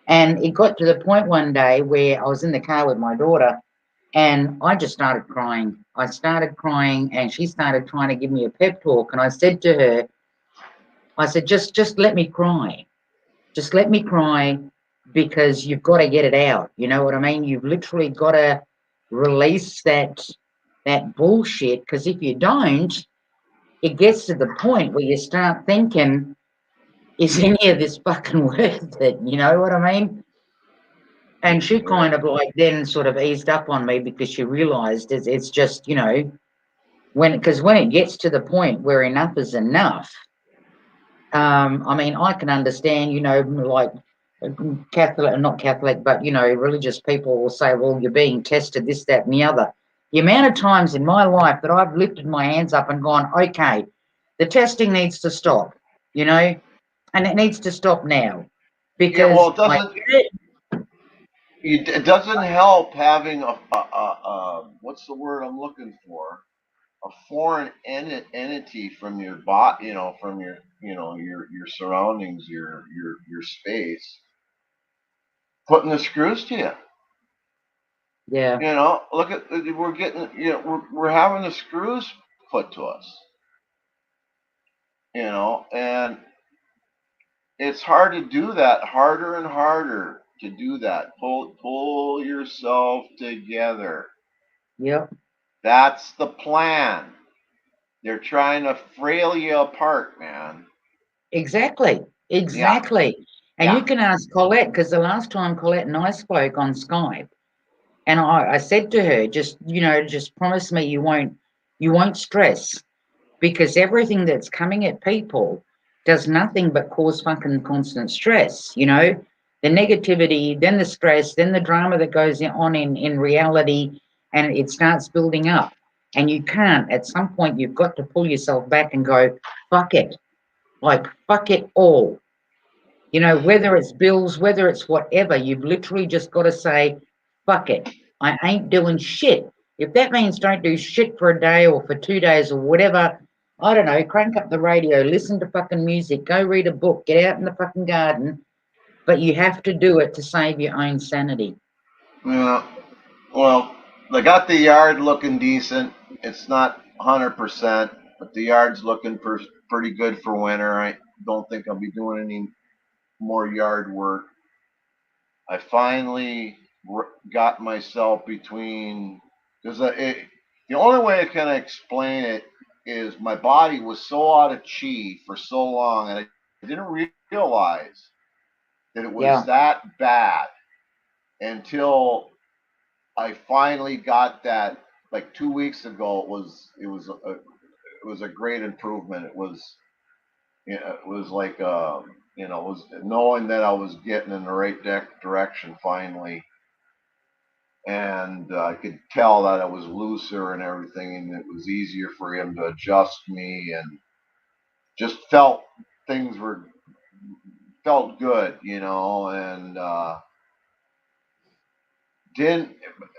And it got to the point one day where I was in the car with my daughter, and I just started crying. I started crying, and she started trying to give me a pep talk. And I said to her, I said, just let me cry. Just let me cry, because you've got to get it out. You know what I mean? You've literally got to release that bullshit, because if you don't, it gets to the point where you start thinking, is any of this fucking worth it? You know what I mean? And she kind of like then sort of eased up on me, because she realized it's just, you know, because when it gets to the point where enough is enough, I mean, I can understand, you know, like Catholic, not Catholic, but, you know, religious people will say, well, you're being tested, this, that, and the other. The amount of times in my life that I've lifted my hands up and gone, okay, the testing needs to stop, you know, and it needs to stop now, Yeah, well, because it doesn't. It doesn't help having what's the word I'm looking for? A foreign entity from your bot, from your surroundings, your space, putting the screws to you. Yeah. Look at we're getting, we're having the screws put to us. And it's hard to do that, harder and harder to do that. Pull yourself together. Yep. That's the plan. They're trying to frail you apart, man. Exactly. Yeah, Exactly. And yeah. you can ask Colette, because the last time Colette and I spoke on Skype, and I said to her, just promise me you won't stress, because everything that's coming at people does nothing but cause fucking constant stress. The negativity, then the stress, then the drama that goes on in reality, and it starts building up. And you can't, at some point, you've got to pull yourself back and go, fuck it. Like, fuck it all. Whether it's bills, whether it's whatever, you've literally just got to say, fuck it. I ain't doing shit. If that means don't do shit for a day or for 2 days or whatever, I don't know, crank up the radio, listen to fucking music, go read a book, get out in the fucking garden, but you have to do it to save your own sanity. Yeah. Well, they got the yard looking decent. It's not 100%, but the yard's looking pretty good for winter. I don't think I'll be doing any more yard work. I finally got myself between, because the only way I can explain it is my body was so out of chi for so long, and I didn't realize that it was Yeah. that bad until I finally got that. Like 2 weeks ago, it was a great improvement. It was like it was knowing that I was getting in the right direction finally, and I could tell that I was looser and everything, and it was easier for him to adjust me, and just things felt good, and didn't.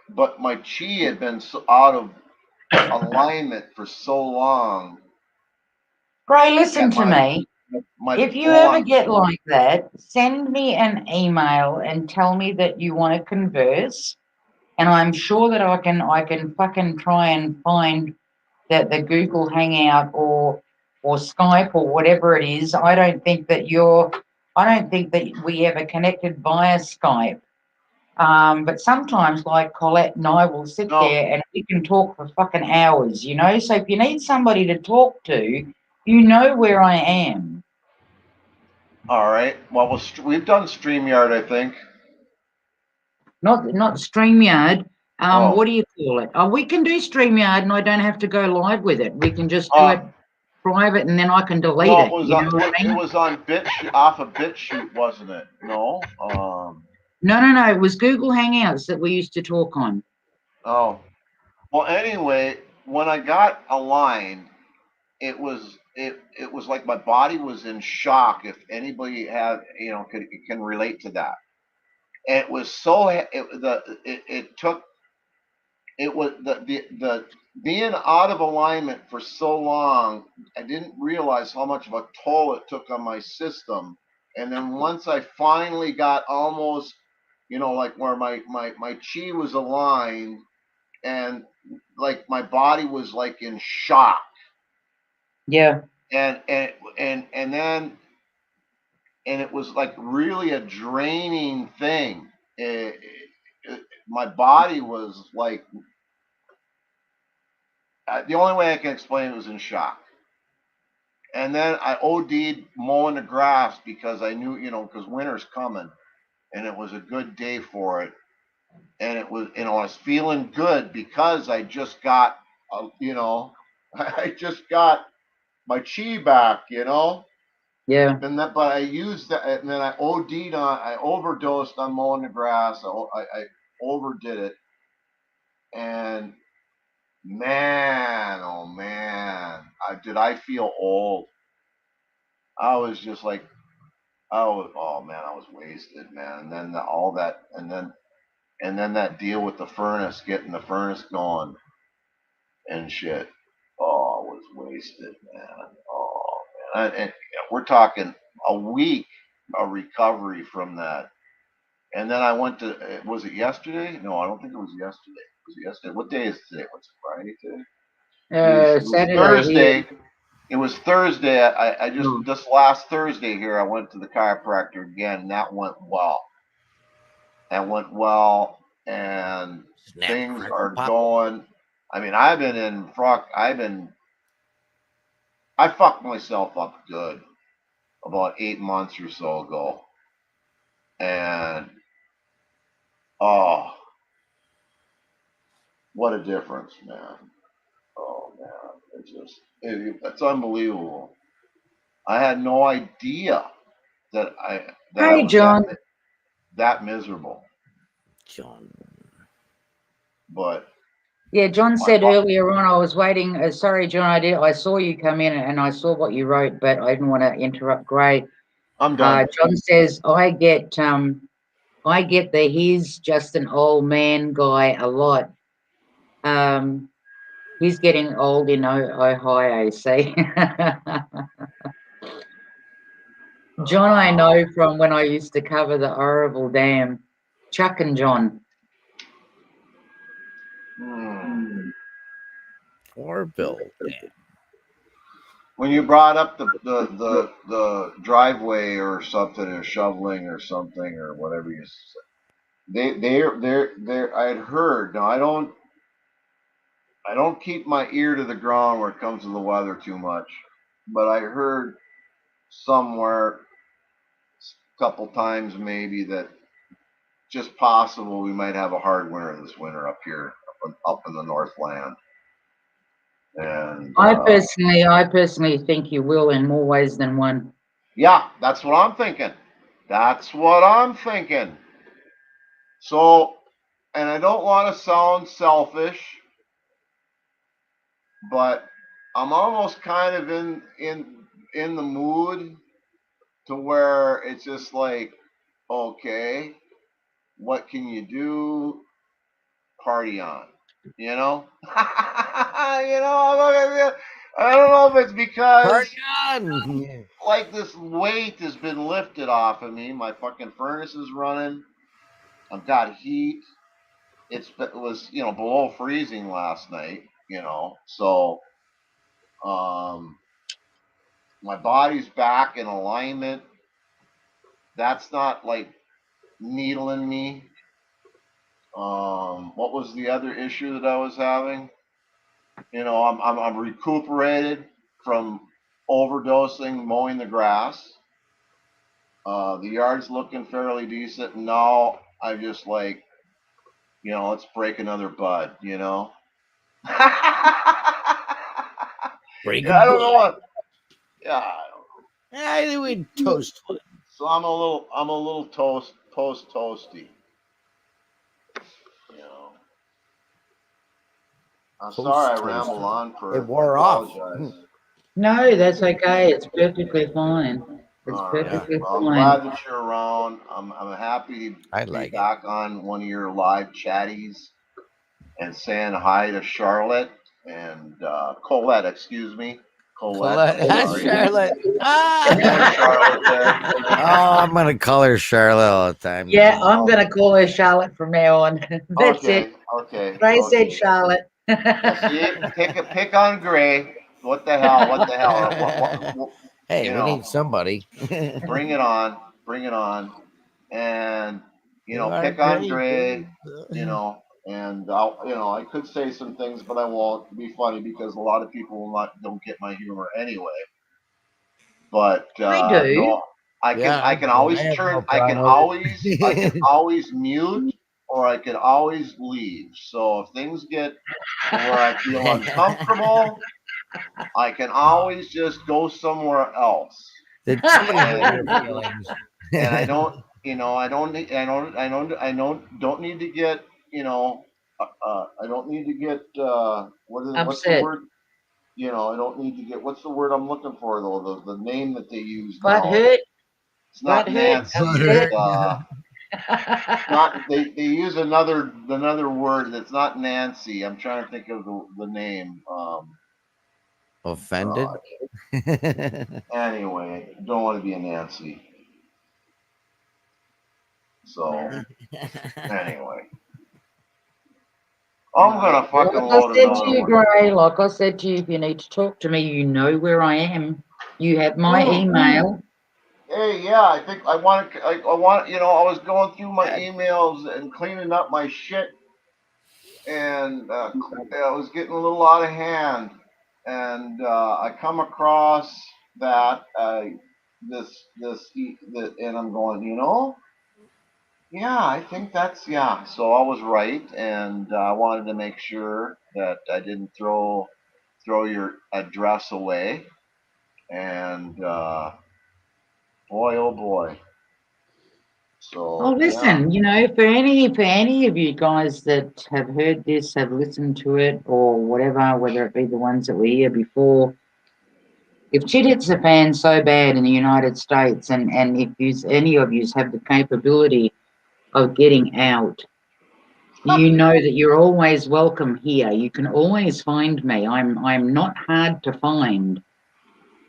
But my chi had been so out of alignment for so long Gray, listen that to my me. my If you ever blunt. get like that, send me an email and tell me that you want to converse, and I'm sure that I can fucking try and find that the Google Hangout or Skype or whatever it is. I don't think that we ever connected via Skype. But sometimes, like Colette and I will sit No, there and we can talk for fucking hours. So if you need somebody to talk to, you know where I am. all right. Well, we've done StreamYard, I think. Not StreamYard. Oh, What do you call it? Oh, we can do StreamYard, and I don't have to go live with it. We can just do uh, it private, and then I can delete no, it. You know what I it mean? was on off of BitChute, wasn't it? No. No, no, no. It was Google Hangouts that we used to talk on. Oh. Well, anyway, when I got aligned, it was like my body was in shock. If anybody can relate to that, and it was so it took it was the being out of alignment for so long. I didn't realize how much of a toll it took on my system. And then once I finally got almost, like where my chi was aligned, and like my body was like in shock, Yeah, and then it was like really a draining thing. My body was like, the only way I can explain it was in shock. And then I OD'd mowing the grass because I knew, because winter's coming, and it was a good day for it. And it was, I was feeling good because I just got, I just got my chi back. yeah. But I used that, and then I overdosed on mowing the grass. I overdid it, and man, oh man, did I feel old? I was just like, oh man, I was wasted, man. And then all that, and then And then that deal with the furnace, getting the furnace going and shit. Oh, it was wasted, man. Oh, man. And we're talking a week of recovery from that. And then I went to, was it yesterday? No, I don't think it was yesterday. Was it yesterday? What day is today? What's it, Friday today? It was Saturday. Thursday. It was Thursday. I just, Hmm. this last Thursday here, I went to the chiropractor again, and that went well. That went well, and Snap, things crackle, are pop. going. I mean, I've been in frock. I fucked myself up good about 8 months or so ago, and oh, what a difference, man! Oh man, it's unbelievable. I had no idea that I Hey, was John. that miserable, John. but Yeah, John my said earlier on, I was waiting. Sorry, John, I saw you come in and I saw what you wrote, but I didn't want to interrupt. Great. I'm done. John says I get the he's just an old man guy a lot. He's getting old in Ohio. See, John, I know from when I used to cover the Oroville Dam. Chuck and John. Hmm. Orville. Yeah. When you brought up the driveway or something, or shoveling or something or whatever you said, they're I had heard. Now I don't keep my ear to the ground where it comes to the weather too much, but I heard somewhere a couple times maybe that just possible we might have a hard winter this winter up here, up in the Northland. And I personally think you will in more ways than one. yeah, that's what I'm thinking. That's what I'm thinking. So, and I don't want to sound selfish, but I'm almost kind of in the mood to where it's just like, okay, what can you do? Party on, you know? I don't know if it's because Party on! like this weight has been lifted off of me. My fucking furnace is running. I've got heat. It was below freezing last night. So my body's back in alignment. That's not like needling me. What was the other issue that I was having? I'm recuperated from overdosing mowing the grass. The yard's looking fairly decent, and now I just like, let's break another bud. Break a Yeah, I don't know bud. what. Yeah, I don't know. I think we'd toast one. So I'm a little toasty. You know. I'm sorry I ramble on for. It wore I off. apologize. No, that's okay. It's perfectly fine. It's All right. perfectly Well, I'm fine. glad that you're around. I'm happy to I be like it. back on one of your live chatties and saying hi to Charlotte and Colette. Excuse me, Colette. I'm Hi, sorry. Charlotte. Poor Ah! Charlotte there. Oh, I'm gonna call her Charlotte all the time. Yeah, I'm gonna call her Charlotte from now on. That's it. Okay. Gray said Charlotte. Yeah, see, pick on Gray. What the hell? What the hell? What, Hey, you we know, need somebody. bring it on. Bring it on. And You are pick on great, Gray. dude. And I could say some things, but I won't. It'd be funny because a lot of people don't get my humor anyway. But I do. no, I can always I have turn. no I can problem with always mute, or I can always leave. So if things get where I feel uncomfortable, I can always just go somewhere else. Did somebody hurt And, your feelings? and I don't, don't need to get, I don't need to get, what's the Upset. word? I don't need to get, what's the word I'm looking for though? The name that they use Butt now. hurt. It's not Butt hurt. Nancy. Upset. Not they use another word that's not Nancy. I'm trying to think of the name. Offended? Anyway, don't want to be a Nancy. So anyway, I'm gonna fucking Like I load said to another you, one. Gray, like I said to you, if you need to talk to me, you know where I am. You have my Mm. email. Hey, yeah, I think I want to. I want. I was going through my emails and cleaning up my shit, and I was getting a little out of hand, and I come across that and I'm going, yeah, I think that's yeah. So I was right, and I wanted to make sure that I didn't throw your address away, and boy, oh boy. Oh, So yeah. listen, for any of you guys that have heard this, have listened to it, or whatever, whether it be the ones that were here before, if shit hits the fan so bad in the United States, and if any of you have the capability of getting out, you know that you're always welcome here. You can always find me. I'm not hard to find.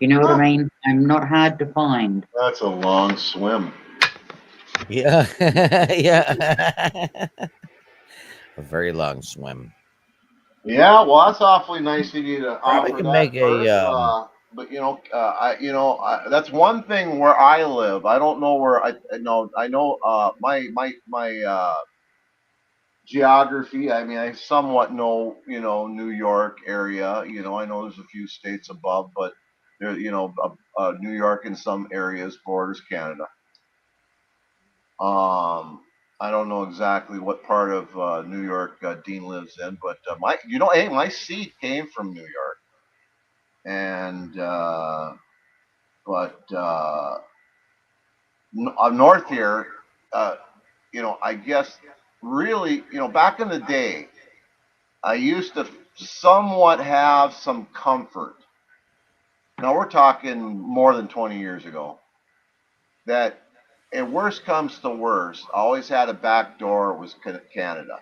You know what I mean? I'm not hard to find. That's a long swim. Yeah. Yeah. A very long swim. Yeah, well, that's awfully nice of you to Probably offer can make that, a Perth. But that's one thing where I live. I don't know where I know. I know my geography. I mean, I somewhat know New York area. I know there's a few states above, but there New York in some areas borders Canada. Um, I don't know exactly what part of New York Dean lives in, but hey, my seed came from New York, and but north here, uh, I guess really, back in the day, I used to somewhat have some comfort. Now we're talking more than 20 years ago. That, and worst comes to worst, I always had a back door. Was Canada.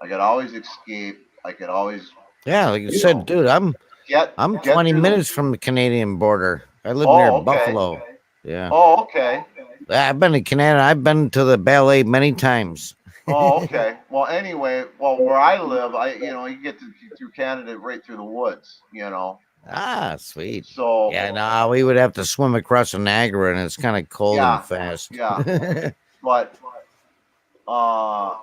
I could always escape. I could always, Yeah, like you you said, know, dude, I'm get 20 through the. minutes from the Canadian border. I live near Oh, okay. Buffalo. Yeah. Oh, okay. I've been to Canada. I've been to the ballet many times. Oh, okay. Well, anyway, where I live, you get through Canada right through the woods. Ah, sweet. So Yeah, no, we would have to swim across the Niagara, and it's kind of cold and yeah, fast. yeah. But uh,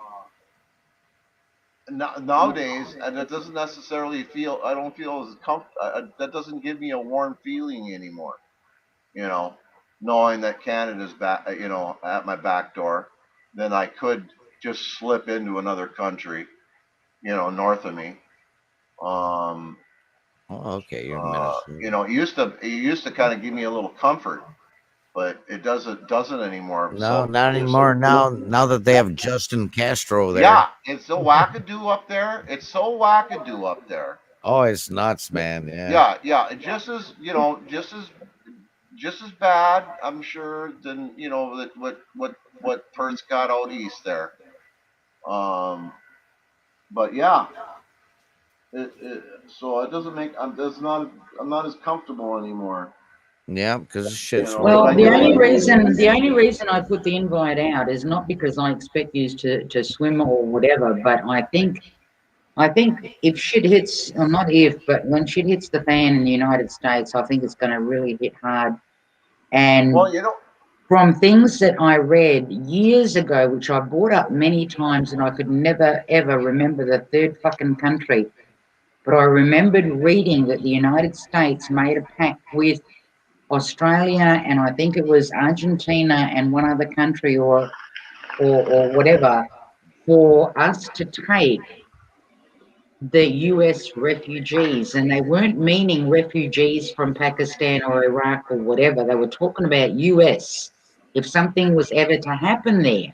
nowadays, and that doesn't necessarily feel. I don't feel as that doesn't give me a warm feeling anymore. You know, knowing that Canada's back, at my back door, then I could just slip into another country, north of me. Um, Oh, okay, you're in Minnesota. it used to kind of give me a little comfort, but it doesn't anymore. No, So not anymore. Now that they have Justin Castro there. yeah, it's so wackadoo up there. It's so wackadoo up there. Oh, it's nuts, man. Yeah. Yeah, yeah. Just as bad, I'm sure, than that what Perth's got out east there. Um, but yeah, so it doesn't make I'm not as comfortable anymore. Yeah, because shit's But Well, I the really get only cold. reason the only reason I put the invite out is not because I expect you to swim or whatever, but I think if shit hits, or not if, but when shit hits the fan in the United States, I think it's going to really hit hard. And well, from things that I read years ago, which I brought up many times, and I could never ever remember the third fucking country, but I remembered reading that the United States made a pact with Australia, and I think it was Argentina and one other country, or whatever, for us to take the US refugees. And they weren't meaning refugees from Pakistan or Iraq or whatever. They were talking about US. If something was ever to happen there,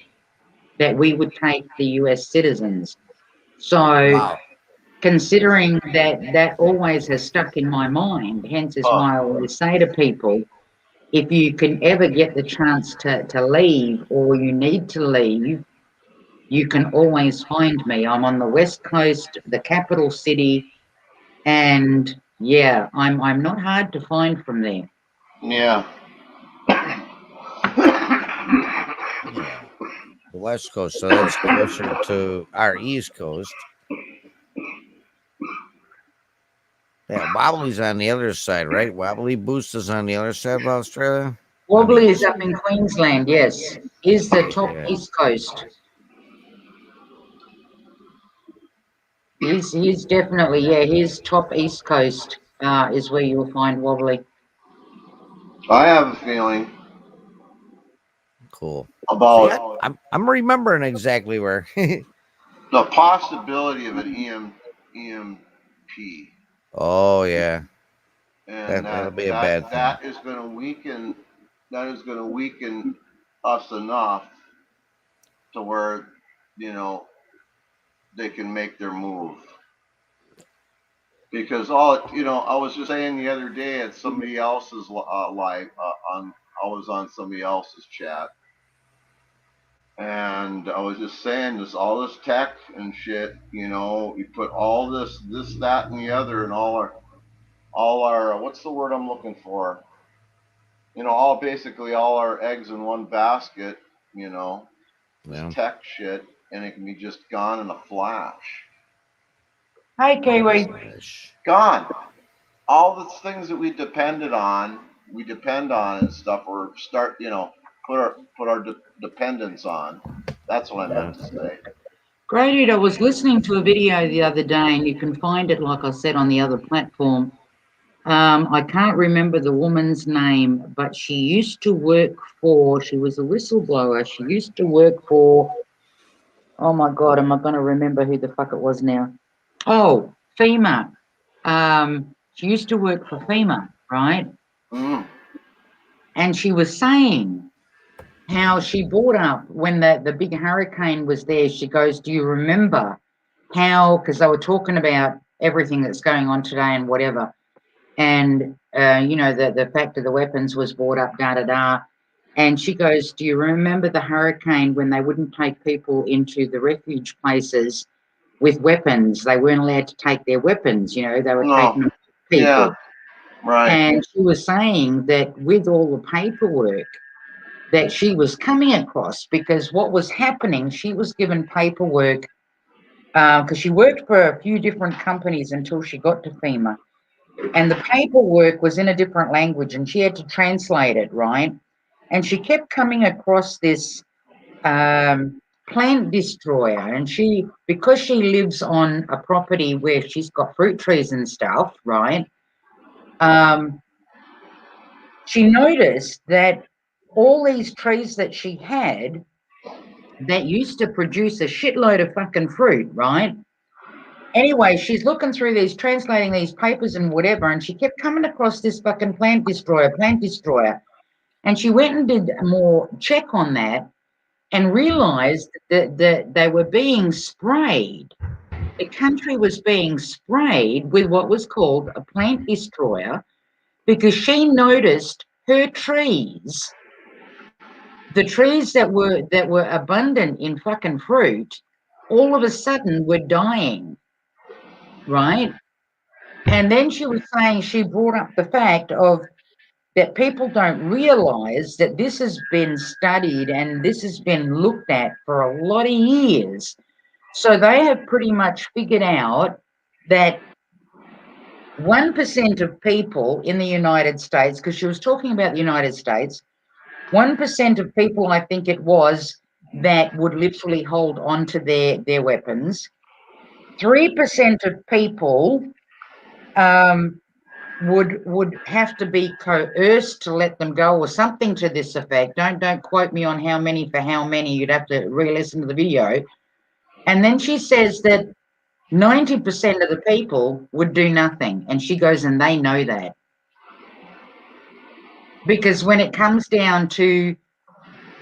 that we would take the US citizens. So, Wow. considering that always has stuck in my mind, hence is huh? why I always say to people, if you can ever get the chance to leave or you need to leave, you can always find me. I'm on the West Coast, the capital city, and yeah, I'm not hard to find from there. Yeah. Yeah. The West Coast, so that's closer to our East Coast. Yeah, Wobbly's on the other side, right? Wobbly Boost is on the other side of Australia. Wobbly is up in Queensland, yes. Is the top Yeah. East Coast. He's definitely, yeah, he's top East Coast is where you'll find Wobbly. I have a feeling Cool. about See, I'm remembering exactly where. the possibility of an EMP. Oh yeah, And that'll be a bad thing. that is going to weaken us enough to where, you know, they can make their move. Because I was just saying the other day at somebody else's live I was on somebody else's chat, and I was just saying all this tech and shit. You put all this, that, and the other, and all our what's the word I'm looking for? Basically all our eggs in one basket. This tech shit, and it can be just gone in a flash. Hey, Kiwi. Gone. All the things that we depend on and stuff, or put our dependence on. That's what I meant to say. Great. I was listening to a video the other day, and you can find it, like I said, on the other platform. I can't remember the woman's name, but she was a whistleblower. She used to work for, oh my God, am I going to remember who the fuck it was now? Oh, FEMA. She used to work for FEMA, right? Mm. And she was saying how she brought up when the big hurricane was there. She goes, do you remember how, because they were talking about everything that's going on today and whatever. And, the fact of the weapons was brought up, da-da-da. And she goes, do you remember the hurricane when they wouldn't take people into the refuge places with weapons? They weren't allowed to take their weapons, they were taking them to people. Yeah, right. And she was saying that with all the paperwork that she was coming across, because what was happening, she was given paperwork because she worked for a few different companies until she got to FEMA. And the paperwork was in a different language and she had to translate it, right? And she kept coming across this plant destroyer. And because she lives on a property where she's got fruit trees and stuff, right? She noticed that all these trees that she had that used to produce a shitload of fucking fruit, right? Anyway, she's looking through these, translating these papers and whatever, and she kept coming across this fucking plant destroyer. And she went and did more check on that and realized that they were being sprayed. The country was being sprayed with what was called a plant destroyer because she noticed her trees, the trees that were abundant in fucking fruit, all of a sudden were dying, right? And then she was saying, she brought up the fact of that people don't realize that this has been studied and this has been looked at for a lot of years. So they have pretty much figured out that 1% of people in the United States, because she was talking about the United States, 1% of people, I think it was, that would literally hold on to their weapons. 3% of people would have to be coerced to let them go, or something to this effect. Don't quote me on how many for how many. You'd have to re-listen to the video. And then she says that 90% of the people would do nothing. And she goes, and they know that. Because when it comes down to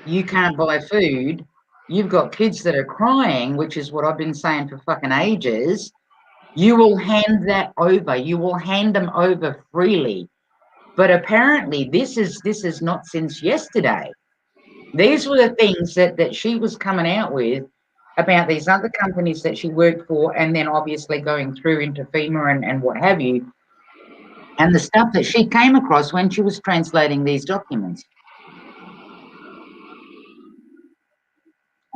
you can't buy food, you've got kids that are crying, which is what I've been saying for fucking ages. You will hand that over. You will hand them over freely But apparently this is not since yesterday. These were the things that she was coming out with about these other companies that she worked for, and then obviously going through into FEMA and what have you, and the stuff that she came across when she was translating these documents.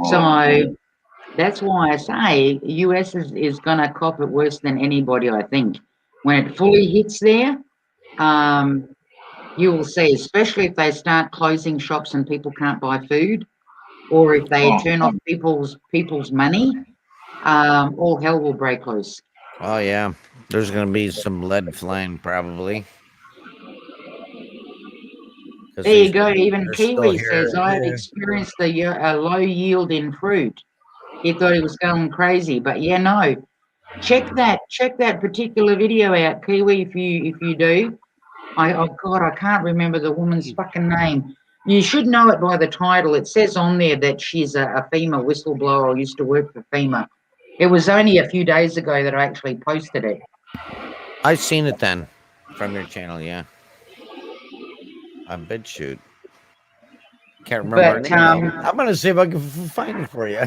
So that's why I say US is going to cop it worse than anybody, I think. When it fully hits there, you will see, especially if they start closing shops and people can't buy food, or if they turn off people's money, all hell will break loose. Oh yeah, there's gonna be some lead flying probably. There you go. Even They're still Kiwi here. says, I have experienced a low yield in fruit. He thought he was going crazy, but yeah, no. Check that particular video out, Kiwi, if you do. Oh God, I can't remember the woman's fucking name. You should know it by the title. It says on there that she's a FEMA whistleblower or used to work for FEMA. It was only a few days ago that I actually posted it. I've seen it then from your channel, yeah. I bet shoot. Can't remember her But name though. I'm gonna see if I can find it for you.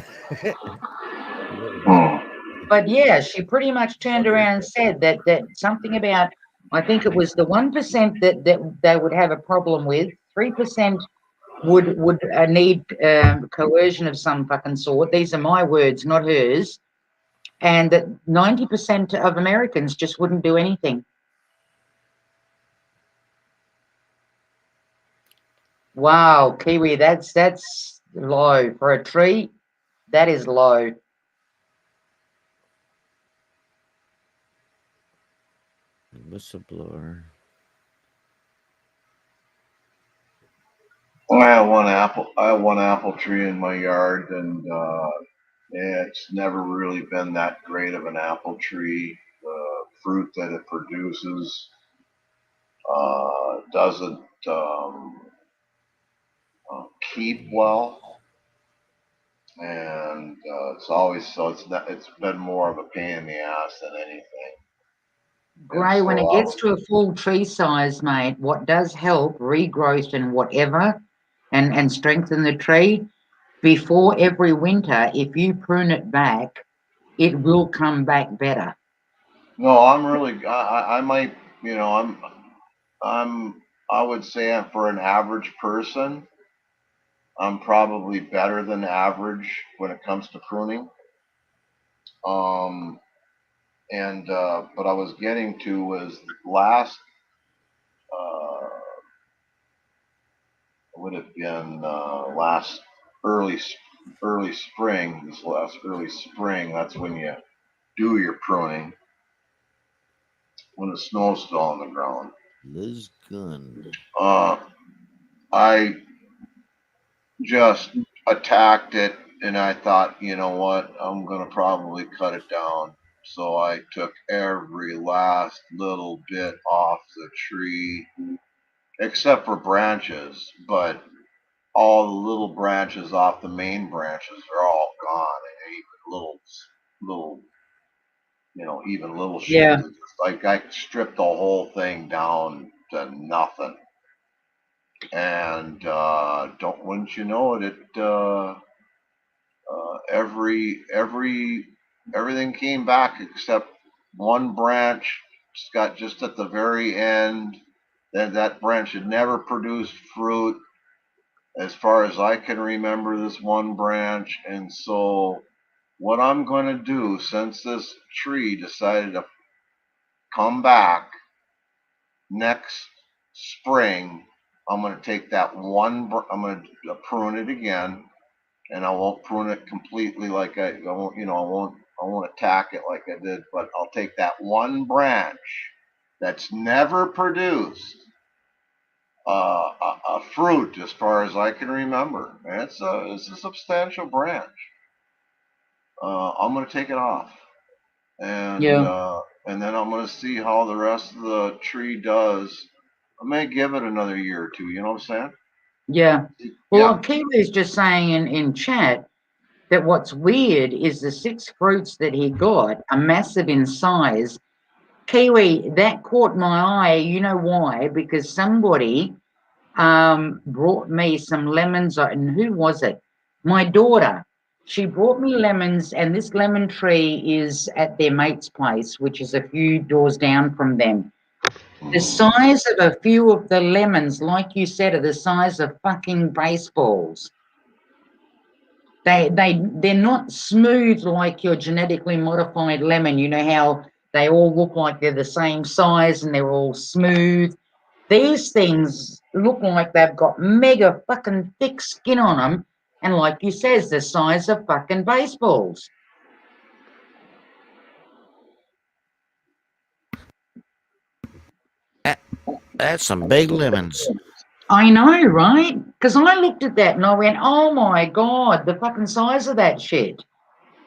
but yeah, she pretty much turned around and said that something about, I think it was the 1% that they would have a problem with, 3% would need coercion of some fucking sort. These are my words, not hers. And that 90% of Americans just wouldn't do anything. Wow, Kiwi, that's low for a tree. That is low. Whistleblower. I have one apple tree in my yard, and it's never really been that great of an apple tree. The fruit that it produces doesn't keep well, and it's been more of a pain in the ass than anything. Gray, when it gets to a full tree size, mate, what does help regrowth and whatever and strengthen the tree, before every winter, if you prune it back, it will come back better. No, I might, I would say for an average person, I'm probably better than average when it comes to pruning. But I was getting to was last, would have been last early spring. This last early spring, that's when you do your pruning, when the snow's still on the ground. Liz Gunn. I just attacked it, and I thought, you know what, I'm gonna probably cut it down. So I took every last little bit off the tree, except for branches, but all the little branches off the main branches are all gone, and even little shoots. Yeah. Like I stripped the whole thing down to nothing, and wouldn't you know it, everything came back except one branch. Got just at the very end. Then that branch had never produced fruit, as far as I can remember, this one branch. And so what I'm going to do, since this tree decided to come back next spring, I'm going to take that I'm going to prune it again, and I won't prune it completely like I won't attack it like I did, but I'll take that one branch that's never produced a fruit, as far as I can remember. And it's a substantial branch. I'm going to take it off, and then I'm going to see how the rest of the tree does. I may give it another year or two. You know what I'm saying? Yeah. Well, Kiwi is just saying in chat that what's weird is the 6 fruits that he got are massive in size, Kiwi, that caught my eye. You know why? Because somebody brought me some lemons, and who was it? My daughter. She brought me lemons, and this lemon tree is at their mate's place, which is a few doors down from them. The size of a few of the lemons, like you said, are the size of fucking baseballs. They're not smooth like your genetically modified lemon. You know how they all look like they're the same size and they're all smooth. These things look like they've got mega fucking thick skin on them, and like you says, the size of fucking baseballs. That's some big lemons. I know, right? Because I looked at that and I went, "Oh my god, the fucking size of that shit!"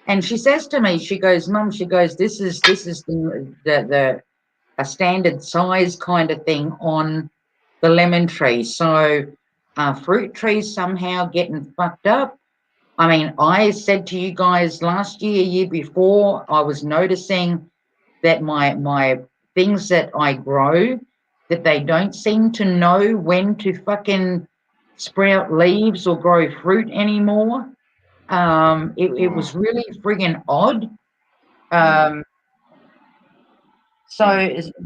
And she says to me, she goes, "Mum," she goes, "This is the a standard size kind of thing on the lemon tree. So fruit trees somehow getting fucked up." I mean, I said to you guys last year before, I was noticing that my things that I grow, that they don't seem to know when to fucking sprout leaves or grow fruit anymore. It was really friggin' odd.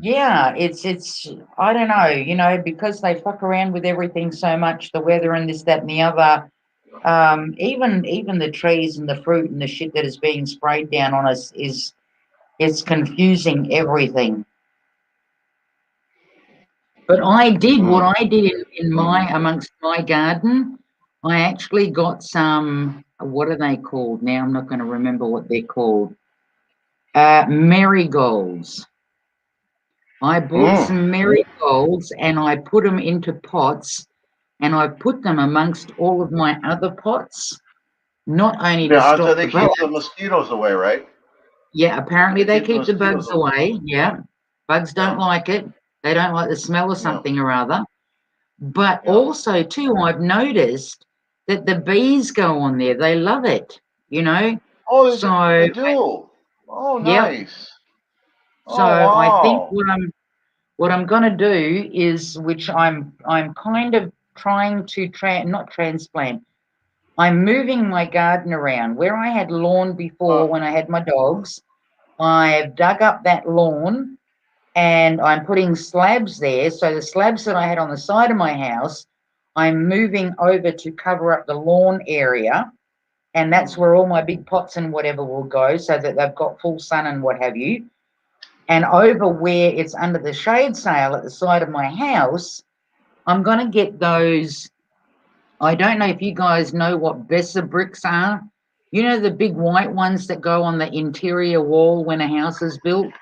Yeah, it's I don't know, you know, because they fuck around with everything so much, the weather and this, that, and the other. Even the trees and the fruit and the shit that is being sprayed down on us it's confusing everything. But I did what I did in my amongst my garden. I actually got some. What are they called now? I'm not going to remember what they're called. Marigolds. I bought some marigolds and I put them into pots, and I put them amongst all of my other pots, not only to Yeah, so stop they the keep bugs. the mosquitoes away, right? Yeah, apparently they Keep the keep the mosquitoes bugs away. away. Yeah, bugs don't Yeah. like it. They don't like the smell of Yeah. something or other. But Yeah. also, too, I've noticed that the bees go on there. They love it, you know. Oh, So, they do. Oh, yep. nice. So Oh, I think wow. what I'm going to do is, which I'm kind of trying to not transplant. I'm moving my garden around where I had lawn before when I had my dogs. I've dug up that lawn and I'm putting slabs there. So the slabs that I had on the side of my house, I'm moving over to cover up the lawn area. And that's where all my big pots and whatever will go, so that they've got full sun and what have you. And over where it's under the shade sail at the side of my house, I'm going to get those. I don't know if you guys know what Besser bricks are. You know, the big white ones that go on the interior wall when a house is built?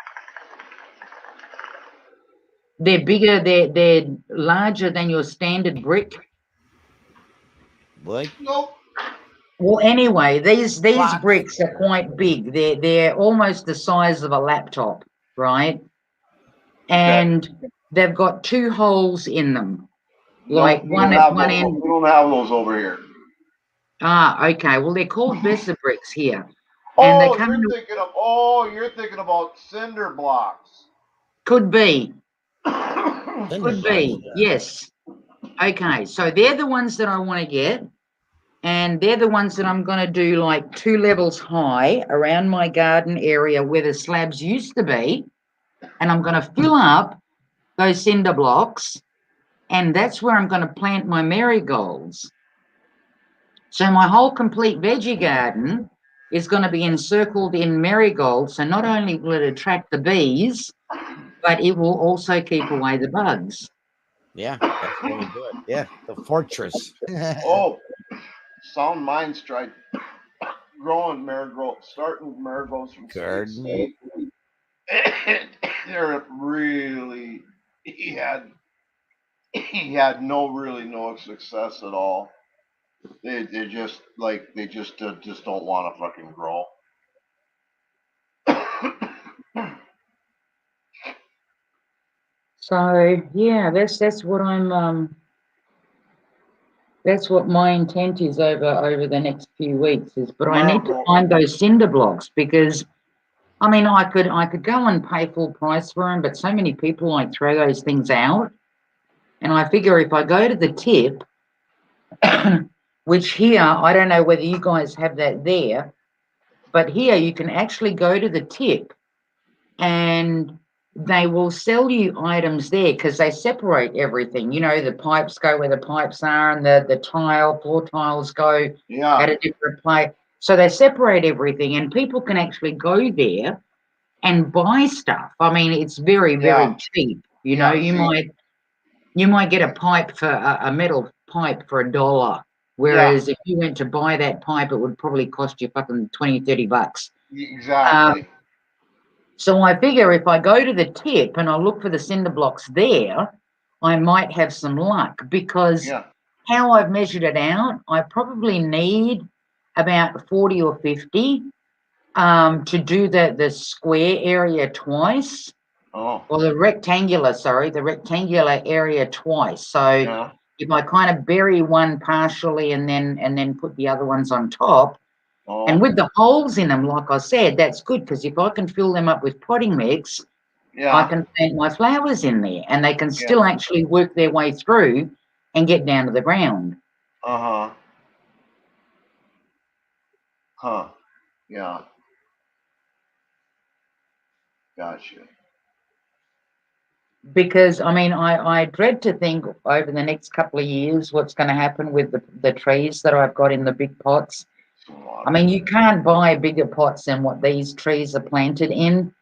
They're bigger, they're larger than your standard brick. What? Nope. Well, anyway, these Blocks. bricks are quite big. They're almost the size of a laptop, right? And they've got two holes in them, like Nope. one at one end. We don't have those over here. Ah, okay. Well, they're called Besser bricks here, and they Oh, come in. you're thinking about cinder blocks. Could be, Cinder could blocks. be. Yes. Okay. So they're the ones that I want to get, and they're the ones that I'm going to do like 2 levels high around my garden area where the slabs used to be, and I'm going to fill up those cinder blocks, and that's where I'm going to plant my marigolds. So my whole complete veggie garden is going to be encircled in marigolds. So not only will it attract the bees, but it will also keep away the bugs. Yeah, that's really good. Yeah, the fortress. Oh, Sound Minds tried starting marigolds from Garden. seed. They're really he had no success at all. They just just don't want to fucking grow. So yeah, that's what that's what my intent is over the next few weeks is. But I need to find those cinder blocks because I mean, I could go and pay full price for them, but so many people like throw those things out. And I figure if I go to the tip, which here, I don't know whether you guys have that there, but here you can actually go to the tip and they will sell you items there because they separate everything. You know, the pipes go where the pipes are and the floor tiles go Yeah. at a different place. So they separate everything and people can actually go there and buy stuff. I mean, it's very, very Yeah. cheap. You know, Yeah, you might get a pipe for a metal pipe for $1. Whereas if you went to buy that pipe, it would probably cost you fucking 20, 30 bucks. Exactly. So I figure if I go to the tip and I look for the cinder blocks there, I might have some luck because Yeah. how I've measured it out, I probably need about 40 or 50 to do the square area twice. Oh. Or the rectangular area twice. So Yeah. if I kind of bury one partially and then put the other ones on top, Oh. and with the holes in them, like I said, that's good because if I can fill them up with potting mix, Yeah. I can plant my flowers in there and they can still actually work their way through and get down to the ground. Uh-huh. Huh. Yeah. Gotcha. Because I mean, I dread to think over the next couple of years what's going to happen with the trees that I've got in the big pots. I mean, you can't buy bigger pots than what these trees are planted in,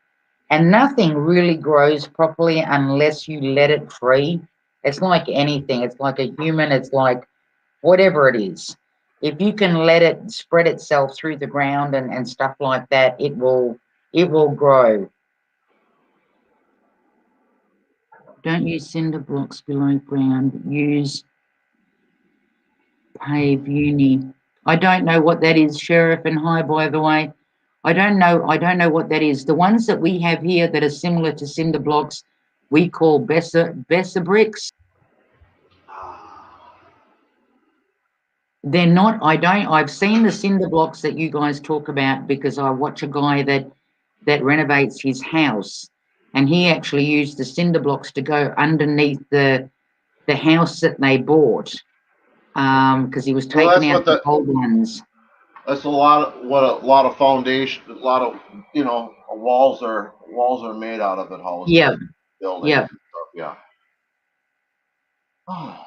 and nothing really grows properly unless you let it free. It's like anything. It's like a human. It's like whatever it is. If you can let it spread itself through the ground and stuff like that, it will grow. Don't use cinder blocks below ground. Use pave uni. I don't know what that is, Sheriff, and hi, by the way. I don't know what that is. The ones that we have here that are similar to cinder blocks, we call Besser bricks. They're not, I've seen the cinder blocks that you guys talk about because I watch a guy that renovates his house, and he actually used the cinder blocks to go underneath the house that they bought because he was Well, taking that's out what the old ones. that's a lot of what a lot of foundation, a lot of walls are made out of it. Houses, Yeah, buildings, yeah. and stuff. Yeah. Oh.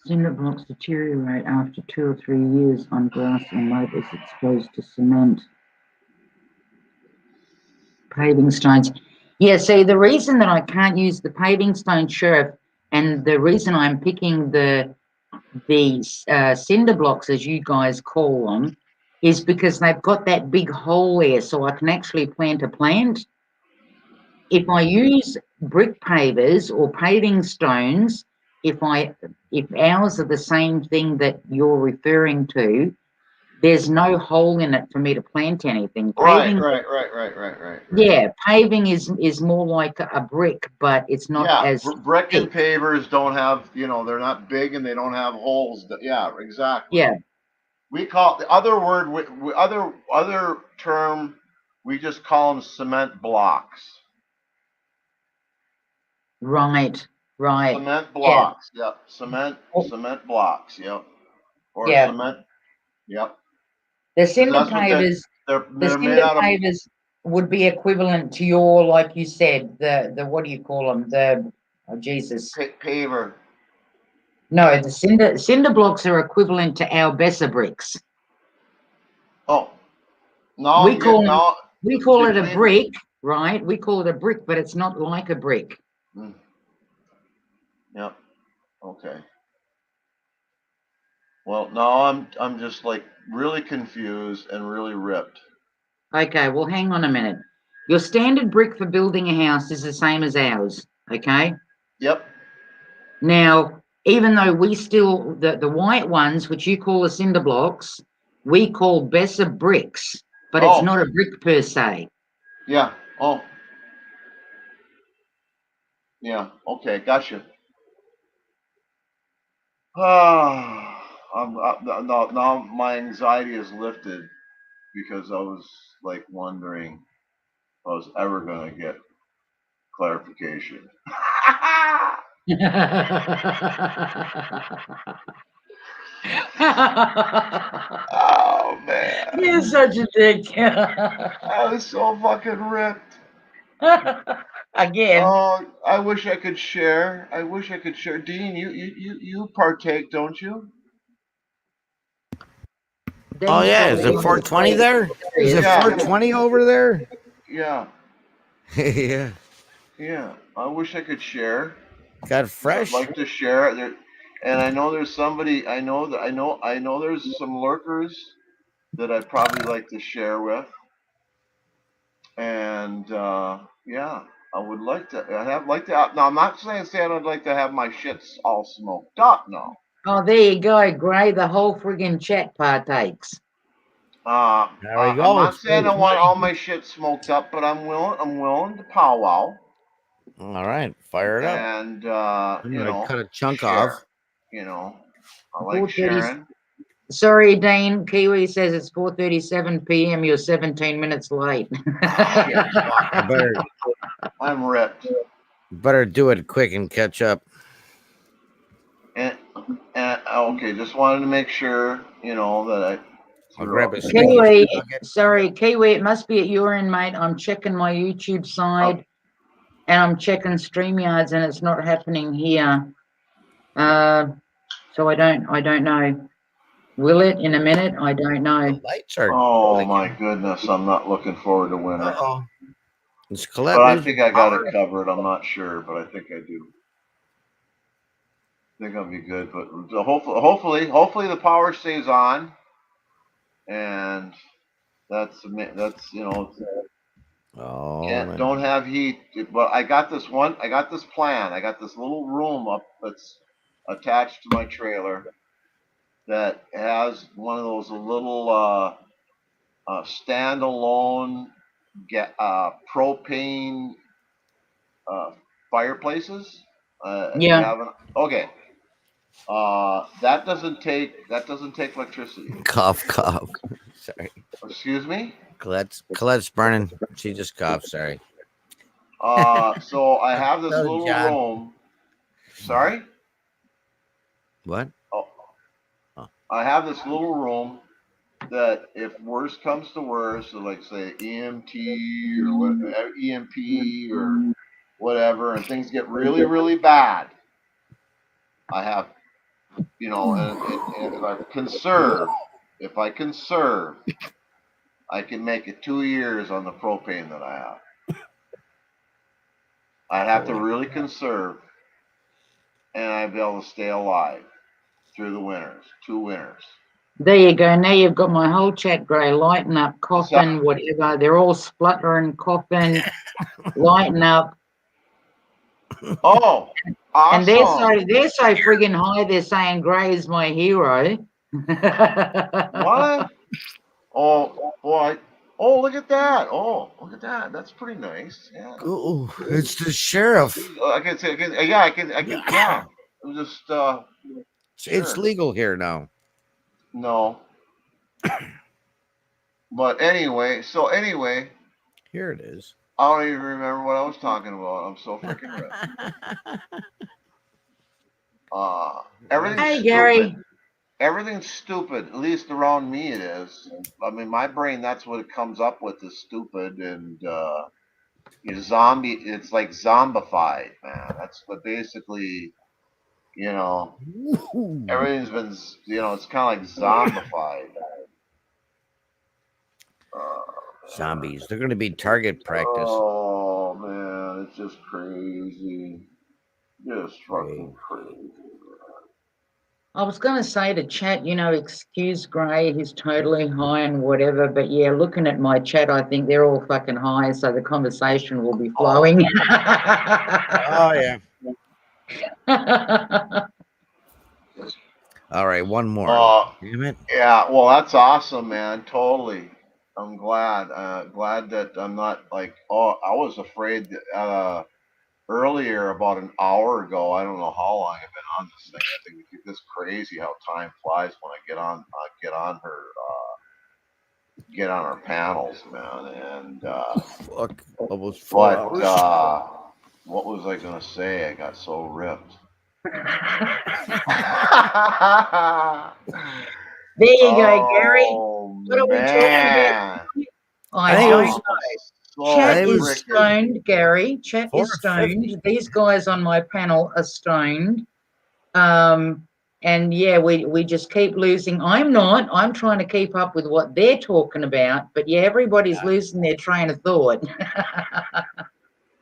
Cinder blocks deteriorate after 2 or 3 years on grass or mud as exposed to cement. Paving stones. Yeah, see, the reason that I can't use the paving stone, Sheriff, and the reason I'm picking the cinder blocks, as you guys call them, is because they've got that big hole there, so I can actually plant a plant. If I use brick pavers or paving stones, if ours are the same thing that you're referring to, there's no hole in it for me to plant anything. Right. Paving, Yeah. paving is more like a brick, but it's not as Brick and thick. pavers don't have, they're not big and they don't have holes. Yeah, exactly. Yeah, We call the other word, other term, we just call them cement blocks. right. Cement Yeah, blocks. Yep. Cement blocks. Yep. Or yeah. cement. Yep. The 'Cause cinder that's what pavers, they're made out of. would be equivalent to your, like you said, the what do you call them? Oh Jesus. Paver. No, the cinder blocks are equivalent to our Besser bricks. Oh, now We I'm call getting now. it a brick, right? We call it a brick, but it's not like a brick. Yep. Okay. Well, now I'm just like really confused and really ripped. Okay, well, hang on a minute. Your standard brick for building a house is the same as ours, okay? Yep. Now, even though we still, the white ones, which you call the cinder blocks, we call Besser bricks, but it's not a brick per se. Yeah. Oh. Yeah. Okay. Gotcha. Ah, now my anxiety is lifted. because I was like wondering if I was ever gonna get clarification. Oh man, You're such a dick. I was so fucking ripped. Again. Oh, I wish I could share. I wish I could share. Dean, you partake, don't you? Oh Dean's yeah, is probably it on the 420 street. there? There he Is it is. Yeah. 420 over there? Yeah, Yeah. yeah. I wish I could share. Got I'd fresh? like to share there, and I know there's somebody. I know there's some lurkers that I'd probably like to share with, and yeah, I would like to. I have like to. Now I'm not saying I'd like to have my shits all smoked up. No. Oh, there you go, Gray. The whole friggin' chat partakes. There we I'm go. not It's saying I want 420. all my shit smoked up, but I'm willing to powwow All right, fire it up. and I'm gonna cut a chunk share. off. You know, I like 4:30. sharing. Sorry, Dean. Kiwi says it's 4:37 p.m. You're 17 minutes late. Shit, I I'm ripped. better do it quick and catch up. And okay, just wanted to make sure that I. I'll grab a Okay. sticky Kiwi, nugget. sorry, Kiwi, it must be at your end, mate. I'm checking my YouTube side and I'm checking StreamYards and it's not happening here. So I don't know. Will it in a minute? I don't know. The lights are. Oh my goodness, I'm not looking forward to winter. Uh-oh. It's But I Colette. think I got it covered. I'm not sure, but I think I do. I think I'll be good. But hopefully the power stays on, and that's Oh, man. don't have heat. But I got this plan. I got this little room up that's attached to my trailer that has one of those little standalone propane fireplaces. If you Yeah. haven't, okay. That doesn't take electricity. Cough. Sorry. Excuse me. Colette's burning. She just coughed. Sorry. So I have this Oh, little John. room. Sorry. What? Oh, Oh. I have this little room that if worse comes to worse, so like say EMT or EMP or whatever, and things get really, really bad, I have, and if I conserve, I can make it 2 years on the propane that I have. I'd have to really conserve, and I'd be able to stay alive through the winters, 2 winters. There you go. Now you've got my whole chat, Gray. Lighten up, coughing, whatever. They're all spluttering, coughing, lighten up. Oh, awesome. And they're so friggin' high. They're saying Gray is my hero. What? Oh boy. Oh, look at that. Oh, look at that. That's pretty nice. Yeah. Oh, it's the sheriff. I can say, I can, yeah. I'm just, It's legal here now. No. But anyway, Here it is. I don't even remember what I was talking about. I'm so freaking ripped. Everything's Hey, stupid. Gary. Everything's stupid. At least around me it is. I mean, my brain, that's what it comes up with, is stupid and it's like zombified, man. That's what basically, everything's been, it's kind of like zombified. Zombies. They're going to be target practice. Oh man, it's just crazy. Just fucking crazy. I was going to say to chat, excuse Gray, he's totally high and whatever. But yeah, looking at my chat, I think they're all fucking high, so the conversation will be flowing. Oh, yeah. All right, one more. Damn it. Yeah, well, that's awesome, man. Totally. I'm glad. Glad that I'm not like, I was afraid that, earlier, about an hour ago, I don't know how long I've been on this thing. I think it's just crazy how time flies when I get on her get on our panels, man. And Fuck, almost 4 hours. what was I gonna say? I got so ripped. There you go, Gary. Oh What are we talking man, about? I I think it don't was know. so Chat I is was freaking. stoned, Gary. Chat is 4:50. stoned. These guys on my panel are stoned. And yeah, we just keep losing. I'm not. I'm trying to keep up with what they're talking about. But yeah, everybody's losing their train of thought.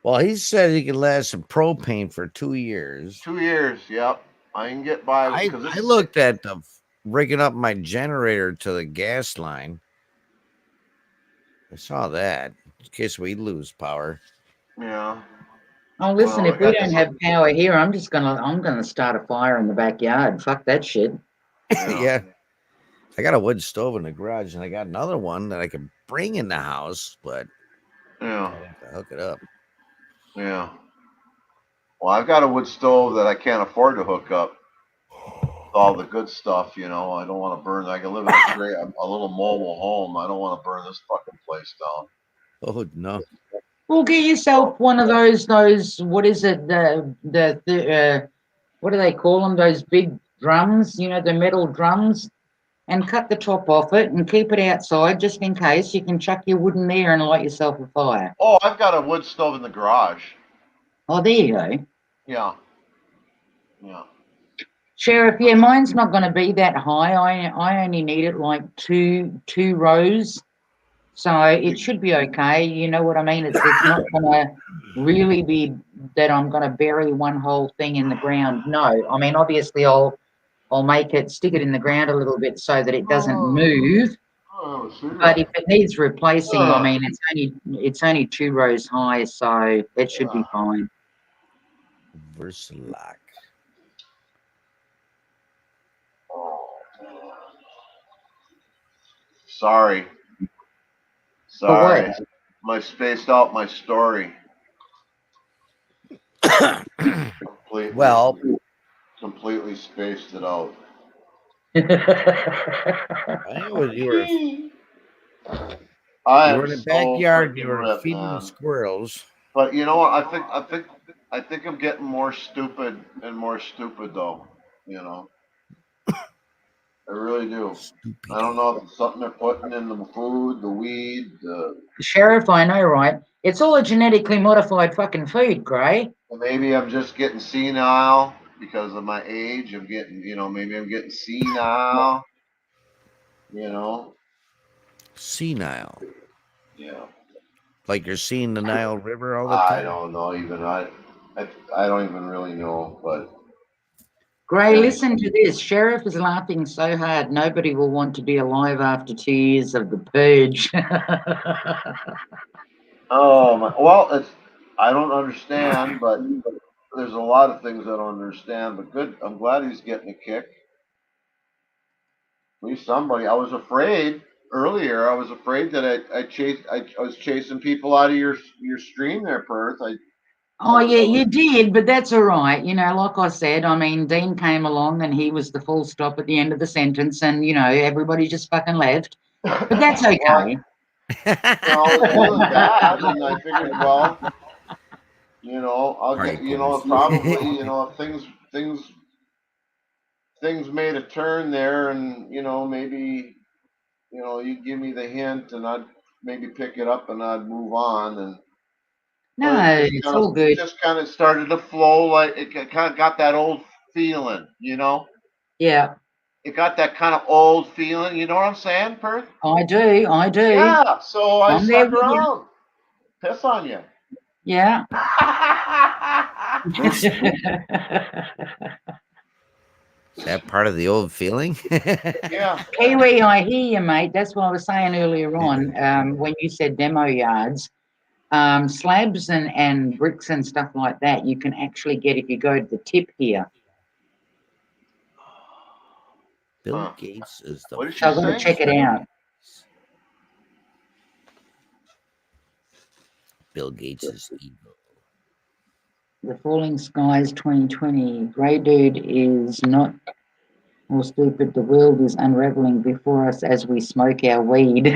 Well, he said he could last some propane for 2 years. 2 years, yep. I can get by I because I looked at the rigging up my generator to the gas line. I saw that in case we lose power. Yeah. Oh, listen, Well, if we don't have power here, I'm gonna start a fire in the backyard. Fuck that shit. Yeah. I got a wood stove in the garage, and I got another one that I could bring in the house, but Yeah. I'd have to hook it up. Yeah. Well, I've got a wood stove that I can't afford to hook up. All the good stuff, you know. I don't want to burn. I can live in a little mobile home. I don't want to burn this fucking place down. Oh no! Well, get yourself one of those. What is it? What do they call them? Those big drums. You know, the metal drums. And cut the top off it and keep it outside just in case. You can chuck your wood in there and light yourself a fire. Oh, I've got a wood stove in the garage. Oh, there you go. Yeah. Yeah. Sheriff, yeah, mine's not going to be that high. I only need it like two rows, so it should be okay. You know what I mean? It's not going to really be that I'm going to bury one whole thing in the ground. No, I mean obviously I'll stick it in the ground a little bit so that it doesn't move. Oh, But if it needs replacing, I Oh. mean it's only 2 rows high, so it should be fine. Versalac. Sorry. For what? Sorry. I spaced out my story. Completely. Well, Completely spaced it out. I think it was you were in the So backyard. You freaking were ripped, feeding the man. squirrels. But you know what? I think I'm getting more stupid and more stupid though. You know, I really do. Stupid. I don't know if it's something they're putting in the food, the weed, Sheriff, I know, right? It's all a genetically modified fucking food, Gray. maybe I'm just getting senile because of my age. I'm getting, maybe I'm getting senile. You know, Senile. yeah. Like you're seeing the Nile River all the I time. don't know even. I don't even really know, but. Gray, listen to this. Sheriff is laughing so hard nobody will want to be alive after 2 years of the purge. Oh my! Well, I don't understand, but there's a lot of things I don't understand. But good, I'm glad he's getting a kick. At least somebody. I was afraid earlier. I was afraid that I was chasing people out of your stream there, Perth. Oh, yeah, you did, but that's all right. You know, like I said, I mean, Dean came along and he was the full stop at the end of the sentence, and, you know, everybody just fucking left. But that's okay. Well, I was feeling bad, and I figured, well, I'll get, probably, if things made a turn there, and maybe, you'd give me the hint, and I'd maybe pick it up, and I'd move on, and No, it's all good. it just kind of started to flow, like it kind of got that old feeling, Yeah, It got that kind of old feeling, you know what I'm saying, Perth? I do. Yeah, so I I'm there stuck with you. around. Piss on you. Yeah. Is that part of the old feeling? Yeah. Kiwi, I hear you, mate. That's what I was saying earlier on when you said demo yards. Slabs and bricks and stuff like that, you can actually get if you go to the tip here. Bill Gates is the. What did So you I've got to say? check it out. Bill Gates is evil. The Falling Skies 2020. Grey Dude is not Or stupid, the world is unraveling before us as we smoke our weed.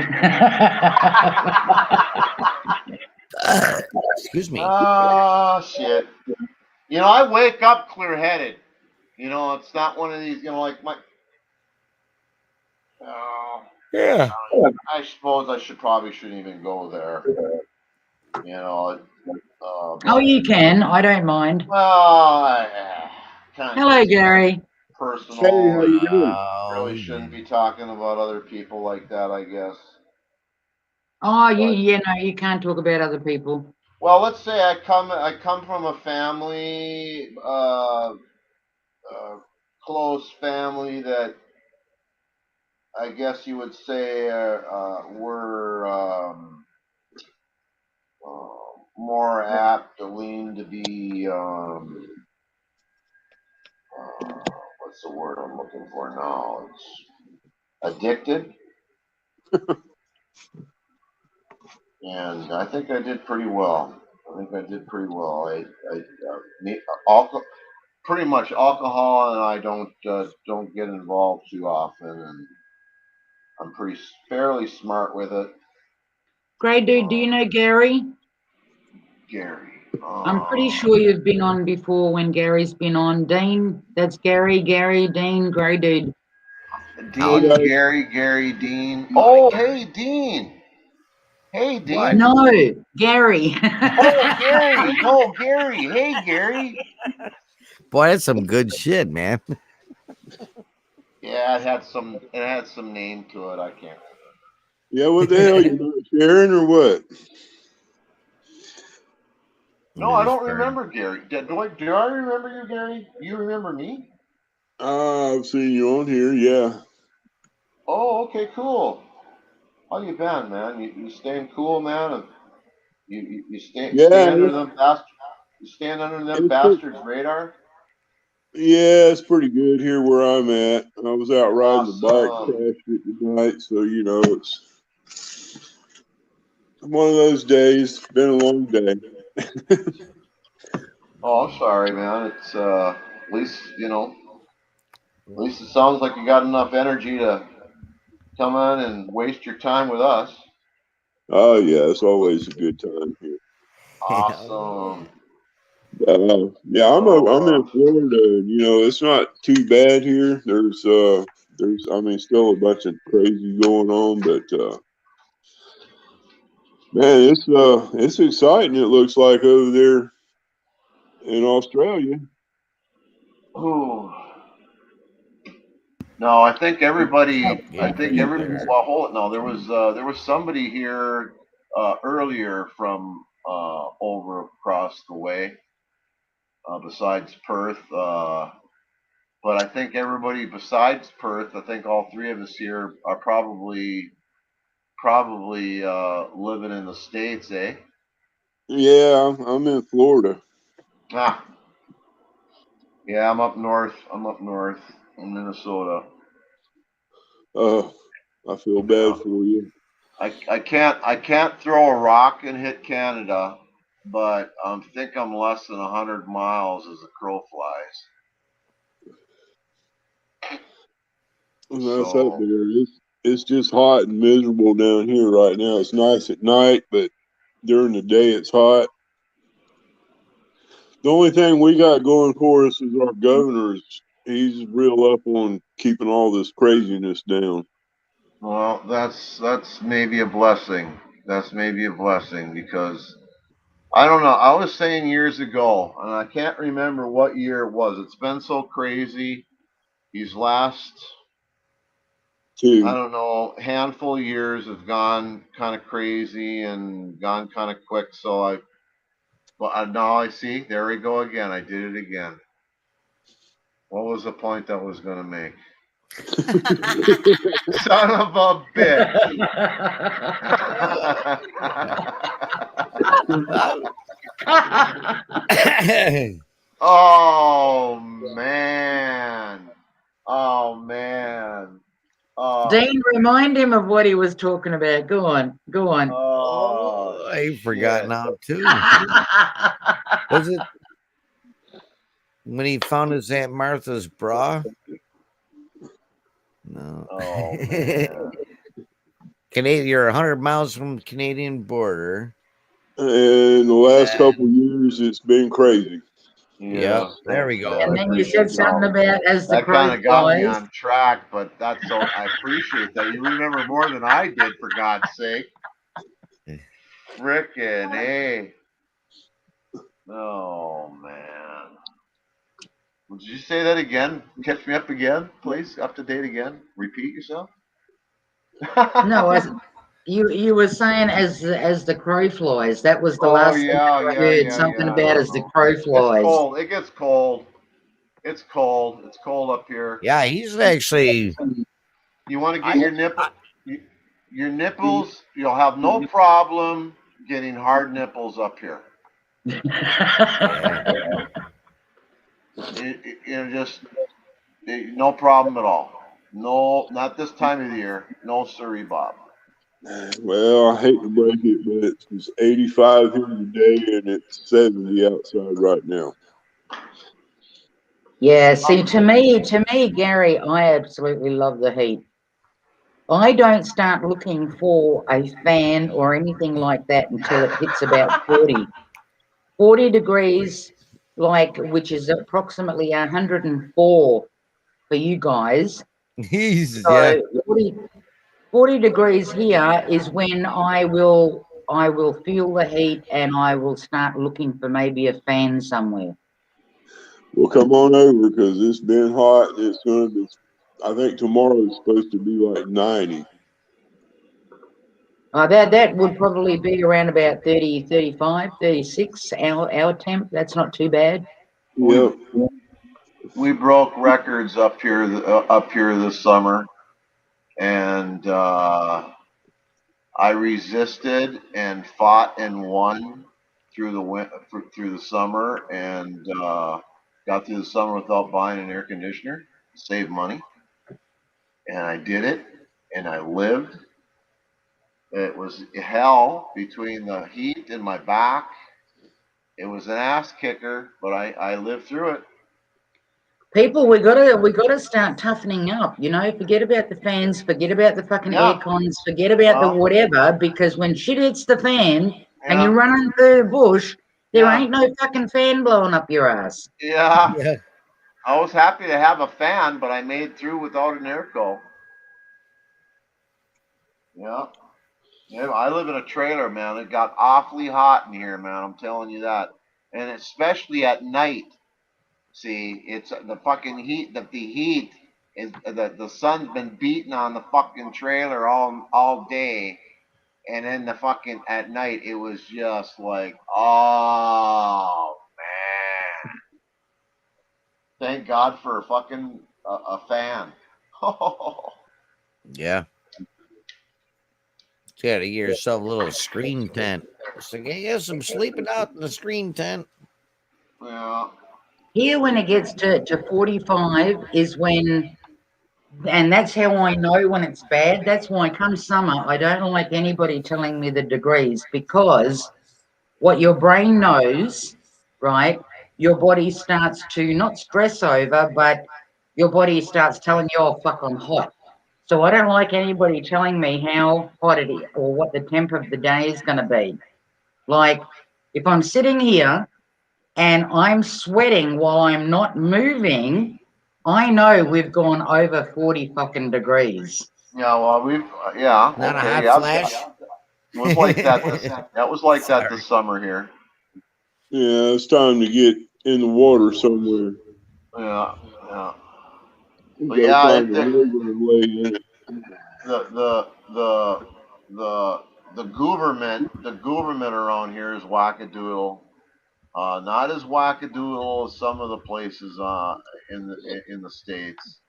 Excuse me. Oh, shit. You know, I wake up clear-headed. You know, it's not one of these, you know, like my... Yeah. I suppose I shouldn't even go there. You know, Oh, but, you can. I don't mind. well, kind of Hello, gets Gary. personal. Hey, how you doing? Really shouldn't be talking about other people like that, I guess. Oh, But, you can't talk about other people. well, let's say I come from a family, close family that I guess you would say were more apt to lean to be what's the word I'm looking for now? It's addicted, and I think I did pretty well. Pretty much alcohol, and I don't get involved too often, and I'm fairly smart with it. Grey dude, do you know Gary? Gary. I'm pretty sure you've been on before when Gary's been on. Dean, that's Gary, Dean, Grey dude. Dean, Hello. Gary, Dean. Oh, hey, Dean. Hey, Dean. No, Gary. Oh, Gary. Oh, Gary. Hey, Gary. Boy, that's some good shit, man. Yeah, it had some name to it. I can't. Yeah, what the hell? You not sharing or what? No, I don't remember Gary. Do I remember you, Gary? You remember me? I've seen you on here. Yeah. Oh, okay, cool. How you been, man? You staying cool, man? And you stay Yeah. under them bastards. You staying under them bastards' radar? Yeah, it's pretty good here where I'm at. I was out riding the bike, Awesome. crashed it tonight, so you know it's one of those days. It's been a long day. Oh, I'm sorry, man. It's at least at least it sounds like you got enough energy to come on and waste your time with us. Oh yeah, it's always a good time here. Awesome. Yeah, I'm in Florida. And, you know, it's not too bad here. There's I mean still a bunch of crazy going on, but man, it's exciting. It looks like over there in Australia. Ooh. No, I think everybody. Yeah, there. Well, hold it. No, there was somebody here earlier from over across the way, besides Perth. But I think everybody besides Perth, I think all three of us here are probably living in the States, eh? Yeah, I'm in Florida. Ah, yeah, I'm up north. In Minnesota. I feel bad for you. I can't throw a rock and hit Canada, but I think I'm less than 100 miles as the crow flies. That's up So, there. It's just hot and miserable down here right now. It's nice at night, but during the day it's hot. The only thing we got going for us is our governor's. He's real up on keeping all this craziness down. well, that's maybe a blessing. That's maybe a blessing because I don't know. I was saying years ago, and I can't remember what year it was. It's been so crazy. These last, I Too. don't know, handful of years have gone kind of crazy and gone kind of quick. So now I see. There we go again. I did it again. What was the point that was going to make? Son of a bitch. Oh man. Oh man. Oh. Dean, remind him of what he was talking about. Go on. Oh I forgot shit. now too. Was it when he found his Aunt Martha's bra? No. Oh man. Canadian, you're 100 miles from the Canadian border. And the last couple of years, it's been crazy. Yep, there we go. And then you said something about as the That crow kind of got me flies. on track, but that's so I appreciate that. You remember more than I did, for God's sake. Frickin' A. Oh man. Did you say that again? Catch me up again, please. Up to date again. Repeat yourself. No, you were saying as the crow flies. That was the Oh last thing yeah, I yeah, heard. yeah, Something yeah. about as the crow It's flies. cold. It gets cold. It's cold. It's cold up here. Yeah, he's actually. You want to get your nipples. You'll have no problem getting hard nipples up here. Yeah. No problem at all. No, not this time of the year. No, sirree, Bob. Well, I hate to break it, but it's 85 here today, and it's 70 outside right now. Yeah, see, to me, Gary, I absolutely love the heat. I don't start looking for a fan or anything like that until it hits about 40 degrees, like, which is approximately 104 for you guys. He's, So yeah. 40 degrees here is when I will feel the heat and I will start looking for maybe a fan somewhere. Well, come on over because it's been hot. And it's going to be, I think tomorrow is supposed to be like 90. That would probably be around about 30, 35, 36 our temp. That's not too bad. Yep. We broke records up here this summer, and I resisted and fought and won through the summer, and got through the summer without buying an air conditioner, save money, and I did it, and I lived. It was hell between the heat and my back. It was an ass kicker, but I lived through it. People, we gotta start toughening up. You know, forget about the fans, forget about the fucking air cons, forget about the whatever. Because when shit hits the fan and you're running through the bush, there ain't no fucking fan blowing up your ass. Yeah. Yeah. I was happy to have a fan, but I made through without an air co. Yeah. Yeah, I live in a trailer, man. It got awfully hot in here, man. I'm telling you that. And especially at night. See, it's the fucking heat. The heat is the sun's been beating on the fucking trailer all day, and then the fucking at night it was just like, oh man. Thank God for a fucking a fan. Yeah. You gotta get yourself a little screen tent. So yes, I'm sleeping out in the screen tent. Yeah. Here, when it gets to 45, is when, and that's how I know when it's bad. That's why come summer, I don't like anybody telling me the degrees, because what your brain knows, right? Your body starts to not stress over, but your body starts telling you, oh, fuck, I'm hot. So I don't like anybody telling me how hot it is or what the temp of the day is going to be. Like, if I'm sitting here and I'm sweating while I'm not moving, I know we've gone over 40 fucking degrees. Yeah, well, Not a okay, hot yeah. flash. It was like that. That was like that this summer here. Yeah, it's time to get in the water somewhere. Yeah, yeah. But Go yeah, find a river and lay in it. the government around here is wackadoodle. Not as wackadoodle as some of the places in the states,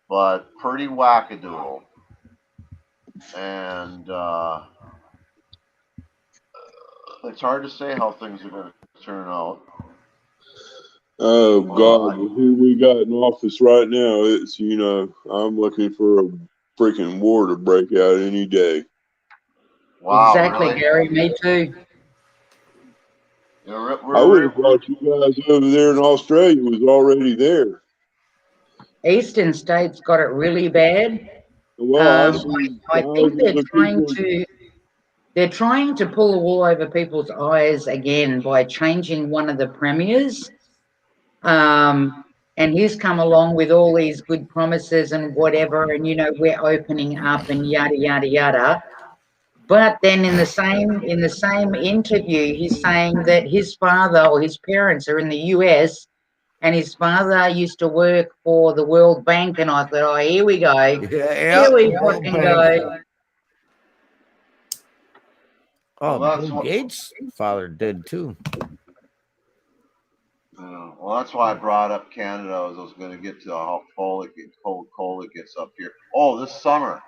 but pretty wackadoodle. And it's hard to say how things are going to turn out. Oh God, who we got in office right now? It's I'm looking for a freaking war to break out any day. Wow, exactly, really? Gary. Me too. I would have thought you guys over there in Australia was already there. eastern states got it really bad. Well, I see I think thousands of people. they're trying to pull the wool over people's eyes again by changing one of the premiers. And he's come along with all these good promises and whatever, and we're opening up and yada yada yada. But then in the same interview, he's saying that his father or his parents are in the US, and his father used to work for the World Bank. And I thought, oh, here we go, here we fucking go. Oh, Well, Bill Gates' father did too. Well, that's why I brought up Canada. I was going to get to how cold it gets up here. Oh, this summer.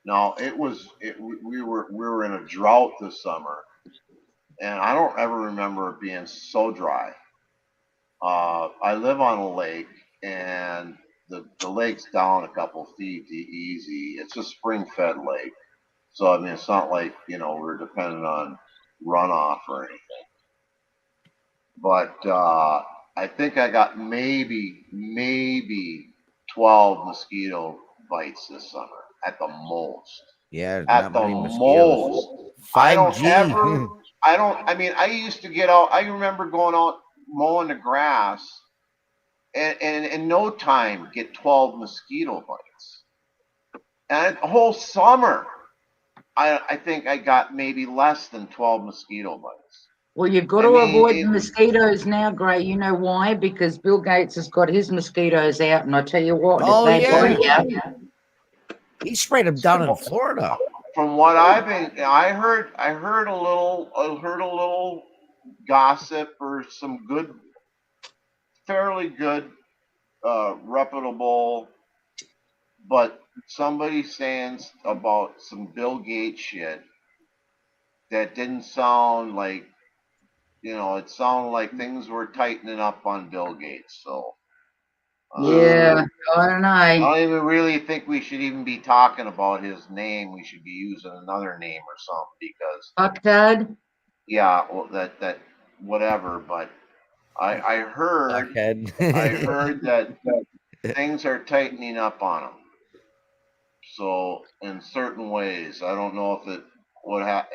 No, we were in a drought this summer, and I don't ever remember it being so dry. I live on a lake, and the lake's down a couple feet easy. It's a spring-fed lake, so I mean it's not like we're dependent on runoff or anything. But I think I got maybe 12 mosquito bites this summer at the most. Yeah, At not the many mosquitoes. most. 5G. I mean, I used to get out. I remember going out mowing the grass, and in no time get 12 mosquito bites. And the whole summer, I think I got maybe less than 12 mosquito bites. Well, you've got to avoid the mosquitoes now, Gray. You know why? Because Bill Gates has got his mosquitoes out, and I tell you what, Oh, if they yeah. bite you, He sprayed them down in Florida. From what I heard a little gossip or some good, fairly good, reputable, but somebody saying about some Bill Gates shit that didn't sound like, it sounded like things were tightening up on Bill Gates. So yeah, I don't I know. don't even really think we should even be talking about his name. We should be using another name or something because Fucktard. yeah, well, that whatever. But I heard that things are tightening up on him. So in certain ways, I don't know if it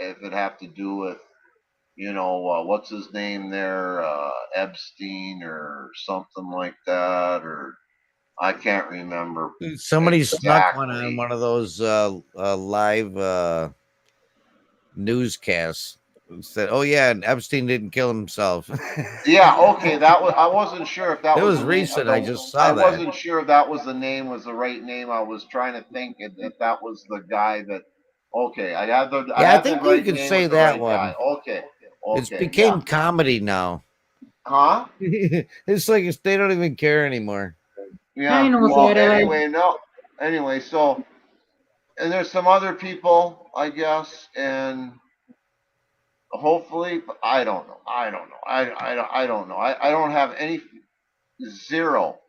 if it have to do with what's his name there, Epstein or something like that, or I can't remember. Somebody snuck one exactly. on one of those live newscasts. Said, "Oh yeah, and Epstein didn't kill himself." Yeah, okay, that was. I wasn't sure if that It was was recent. I just saw I that. wasn't sure if that was the name, was the right name. I was trying to think if that was the guy that. Okay, I had the. I Yeah, I had the think you right could name say with the that right one. guy. Okay, It's okay, became yeah. comedy now. Huh? It's like they don't even care anymore. Yeah. Hey, North Well, Adelaide. anyway, no. Anyway, so and there's some other people, I guess, and hopefully, but I don't know. I don't know. I don't know. I don't have any zero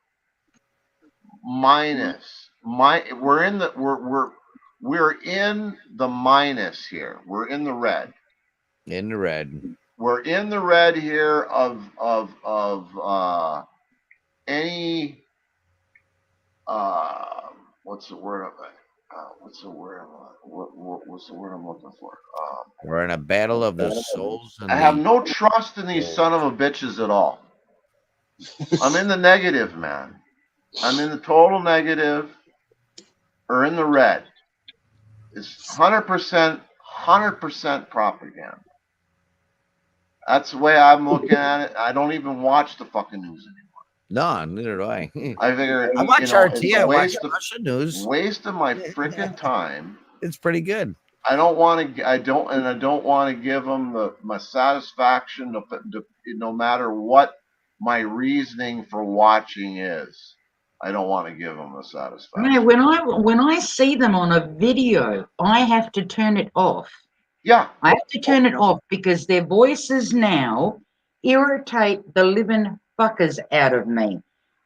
minus we're in the we're in the minus here. We're in the red. In the red. We're in the red here of any what's the word of it? What's the word? What's the word I'm looking for? We're in a battle of the souls. And I have no trust in these son of a bitches at all. I'm in the negative, man. I'm in the total negative or in the red. It's 100% propaganda. That's the way I'm looking at it. I don't even watch the fucking news anymore. No, neither do I. I figure I watch RT. it's I a watch Russian news. waste of my freaking time. It's pretty good. I don't want to. I don't want to give them my satisfaction. No matter what my reasoning for watching is, I don't want to give them the satisfaction. No, when I see them on a video, I have to turn it off. Yeah, I have to turn it off because their voices now irritate the living fuckers out of me.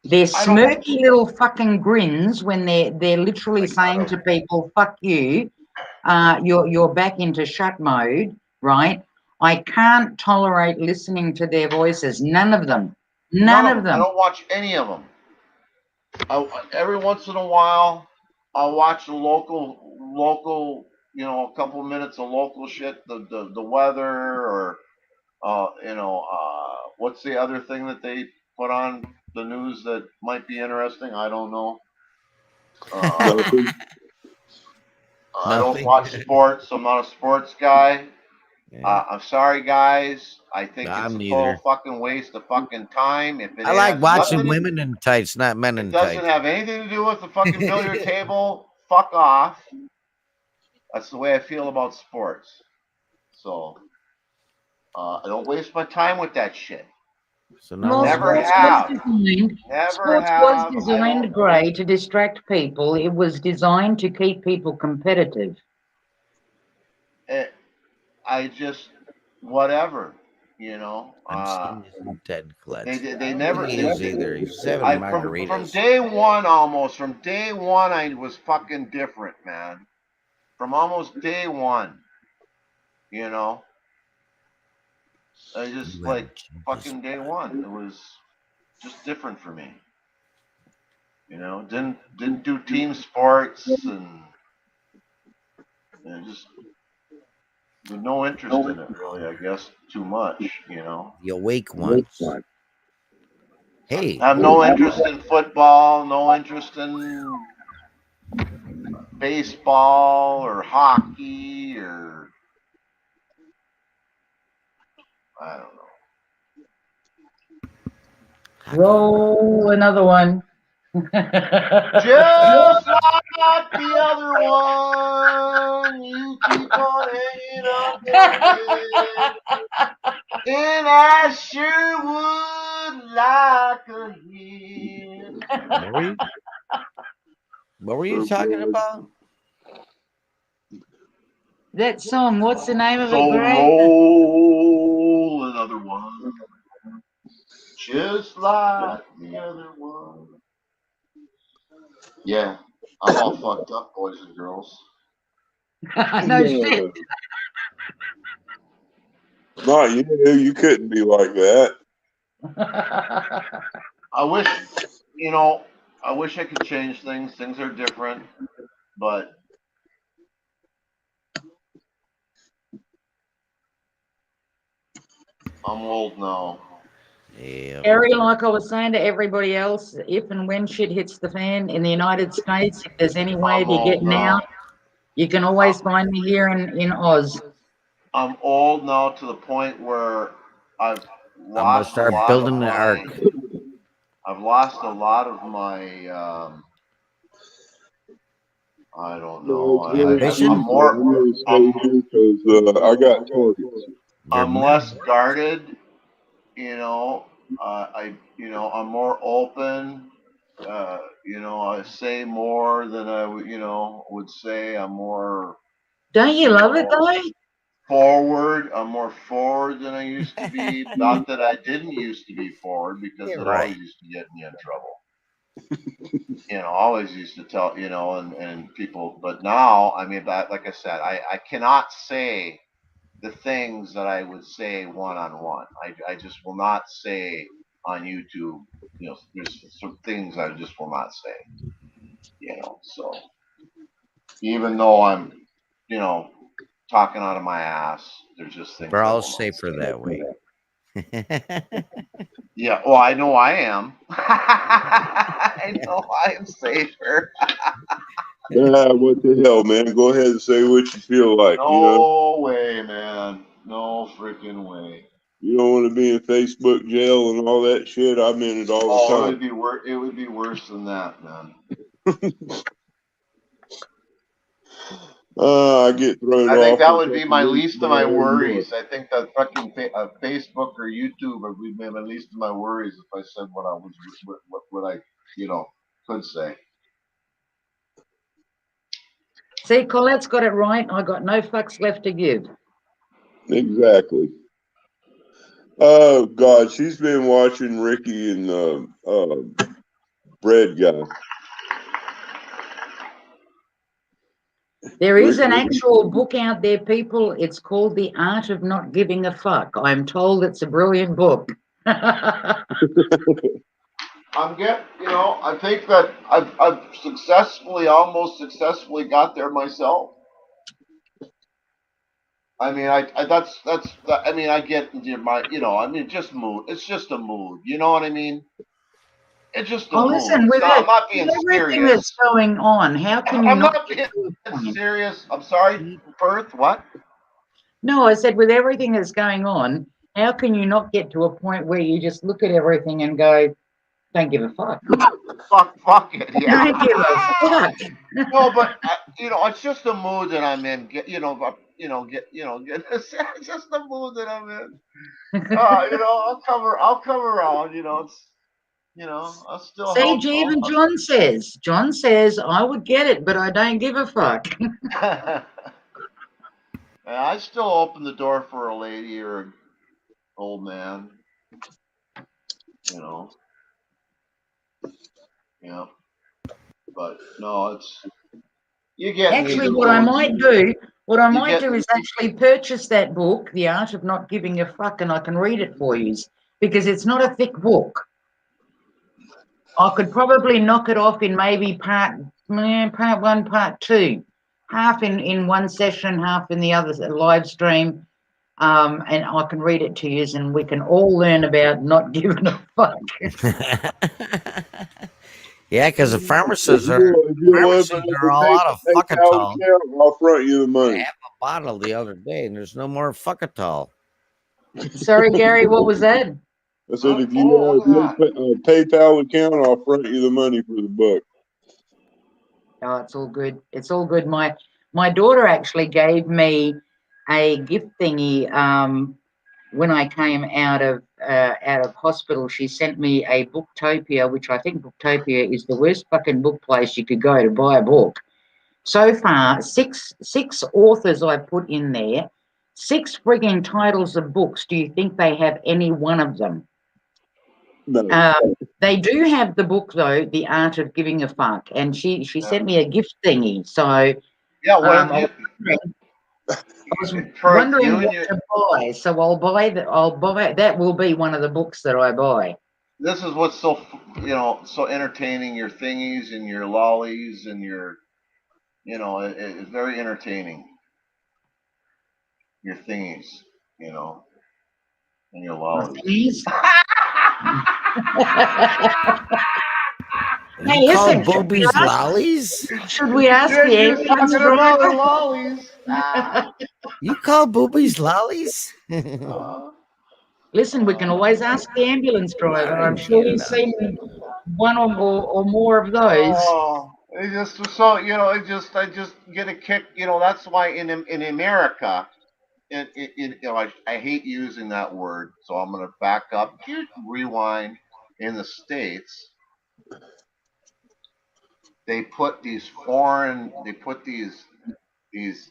Their smirky little fucking grins when they're literally saying to people, "Fuck you," you're back into shut mode, right? I can't tolerate listening to their voices. None of them. None of them. I don't watch any of them. Every once in a while, I'll watch the local, a couple minutes of local shit, the weather, or what's the other thing that they put on the news that might be interesting? I don't know. Nothing. I don't Nothing. watch sports. I'm not a sports guy. Yeah. I'm sorry, guys. I think it's I'm a neither. total fucking waste of fucking time. If it I like has watching nothing, women in tights, not men it in doesn't tights. have anything to do with the fucking billiard table. Fuck off. That's the way I feel about sports. So I don't waste my time with that shit. So no Well, more Never sports baseball. was have. designed. Never Sports was have. I don't. designed, Gray, to distract people. It was designed to keep people competitive. I just whatever. I'm seeing his dead They klutz. they never. He is either. He's having I from margaritas. day one almost. From day one, I was fucking different, man. From almost day one, you know. I just You like haven't changed his fucking day one. It was just different for me. Didn't do team sports and just with no interest in it really. I guess too much. the awake ones. Hey, I have no interest in football. No interest in baseball or hockey or I don't know. Roll another one. Just like the other one, you keep on hanging on to it. And I sure would like a hit. what were you talking about? That song, what's the name of it, So Gray? roll another one. Just like the other one. Yeah, I'm all fucked up, boys and girls. No shit. Not you. You couldn't be like that. I wish, I wish I could change things. Things are different, but I'm old now. Yeah. Gary, like I was saying to everybody else, if and when shit hits the fan in the United States, if there's any way I'm of you old getting now. out, you can always find me here in Oz. I'm old now to the point where I've I'm gonna lost a start lot building of the my. ark. I've lost a lot of my. I don't know. Ambition? I'm more. I'm gonna stay here because I got targets. I'm less guarded. You know. I'm more open. I say more than I would say. I'm more. Don't you love it though? Forward. I'm more forward than I used to be. Not that I didn't used to be forward, because You're it right. always used to get me in trouble. Always used to tell, and people, but now, I mean, like I said, I cannot say the things that I would say one-on-one. I just will not say on YouTube, there's some things I just will not say, so even though I'm, talking out of my ass, there's just things We're I all will not safer say. that way. Yeah, well, I know I am. I know I am safer. What the hell, man? Go ahead and say what you feel like. No way, man. No freaking way. You don't want to be in Facebook jail and all that shit. I'm in it all the Oh, time. it would be worse than that, man. I get thrown off. I think that would be my least of my worries. I think that fucking Facebook or YouTube would be my least of my worries if I said what I was, what I, could say. See, Colette's got it right. I got no fucks left to give. Exactly. Oh God, she's been watching Ricky and Bread Guy. There is an actual book out there, people. It's called The Art of Not Giving a Fuck. I'm told it's a brilliant book. I think that I've almost successfully got there myself. I mean, I mean, I get into my, I mean, just mood. It's just a mood. You know what I mean? It's just a Oh, mood. listen, I'm not being with everything serious. that's going on, how can you I'm not not get being to a point? serious. I'm sorry, Perth. What? No, I said with everything that's going on, how can you not get to a point where you just look at everything and go, don't give a fuck. Fuck it. Yeah. Don't give a fuck. No, but it's just the mood that I'm in. It's just the mood that I'm in. I'll come around. I'll still See, help. even John says, I would get it, but I don't give a fuck. I still open the door for a lady or an old man. Yeah. But no, you get me. Actually, what I might do is actually purchase that book, The Art of Not Giving a Fuck, and I can read it for you because it's not a thick book. I could probably knock it off in maybe part one, part two, half in one session, half in the other live stream, and I can read it to you, and we can all learn about not giving a fuck. Yeah, because the pharmacists are all out of PayPal fuckatol. account, I'll front you the I money. have a bottle the other day, and there's no more fuckatol. Sorry, Gary, what was that? I said, if you have a PayPal account, I'll front you the money for the book. Oh, it's all good. It's all good. My daughter actually gave me a gift thingy when I came out of hospital. She sent me a Booktopia, which I think Booktopia is the worst fucking book place you could go to buy a book. So far, six authors I put in there, 6 frigging titles of books. Do you think they have any one of them? No. They do have the book though, The Art of Giving a Fuck, and she sent me a gift thingy. So yeah, I was wondering what to buy. So I'll buy that. That will be one of the books that I buy. This is what's so so entertaining. Your thingies and your lollies and your it's very entertaining. Your thingies, and your lollies. Hey, listen, boobies lollies? should we ask the ambulance driver? Lollies. You call boobies lollies? Listen, we can always ask the ambulance driver. I'm sure he's seen one or more of those. Oh, it just so I just get a kick. That's why in America, I hate using that word, so I'm going to back up, rewind. In the States, they put these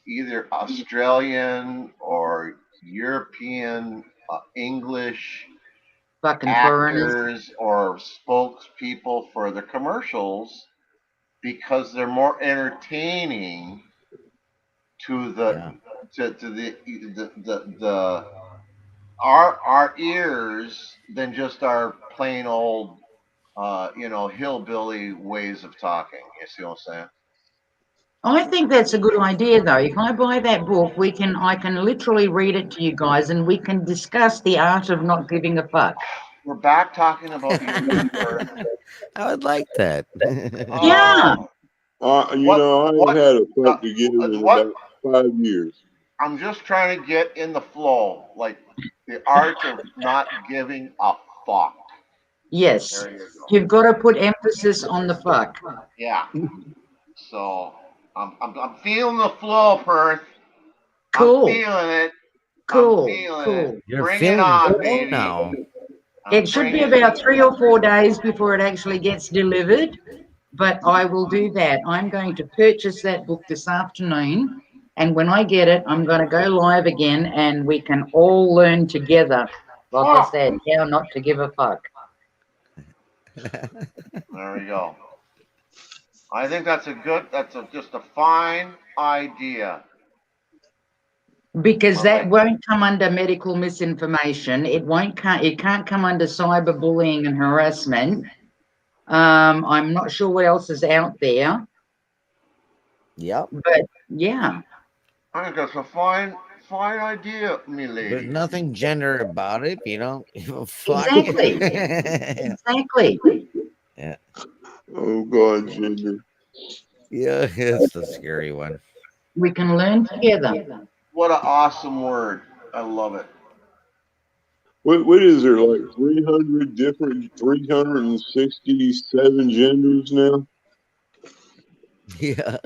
either Australian or European English Fucking actors or spokespeople for the commercials because they're more entertaining to our ears than just our plain old hillbilly ways of talking. You see what I'm saying? I think that's a good idea, though. If I buy that book, I can literally read it to you guys, and we can discuss the art of not giving a fuck. We're back talking about you. I would like that. Yeah. I had a fuck to give in about 5 years. I'm just trying to get in the flow, like the art of not giving a fuck. Yes. You've got to put emphasis on the fuck. Yeah. So I'm feeling the flow, Perth. Cool. I'm feeling it. Cool. It. You're Bring feeling it on, it baby. now. It should be about 3 or 4 days before it actually gets delivered, but I will do that. I'm going to purchase that book this afternoon, and when I get it, I'm going to go live again, and we can all learn together, like I said, how not to give a fuck. There we go. I think that's just a fine idea. Because that won't come under medical misinformation. It can't come under cyberbullying and harassment. I'm not sure what else is out there, Yep. but yeah, I think that's a fine idea, me There's lady. nothing gender about it, you know. Fuck. exactly, Yeah. exactly. Oh God, gender. Yeah, it's the scary one. We can learn together. What an awesome word. I love it. What is there, like 300 different, 367 genders now? Yeah.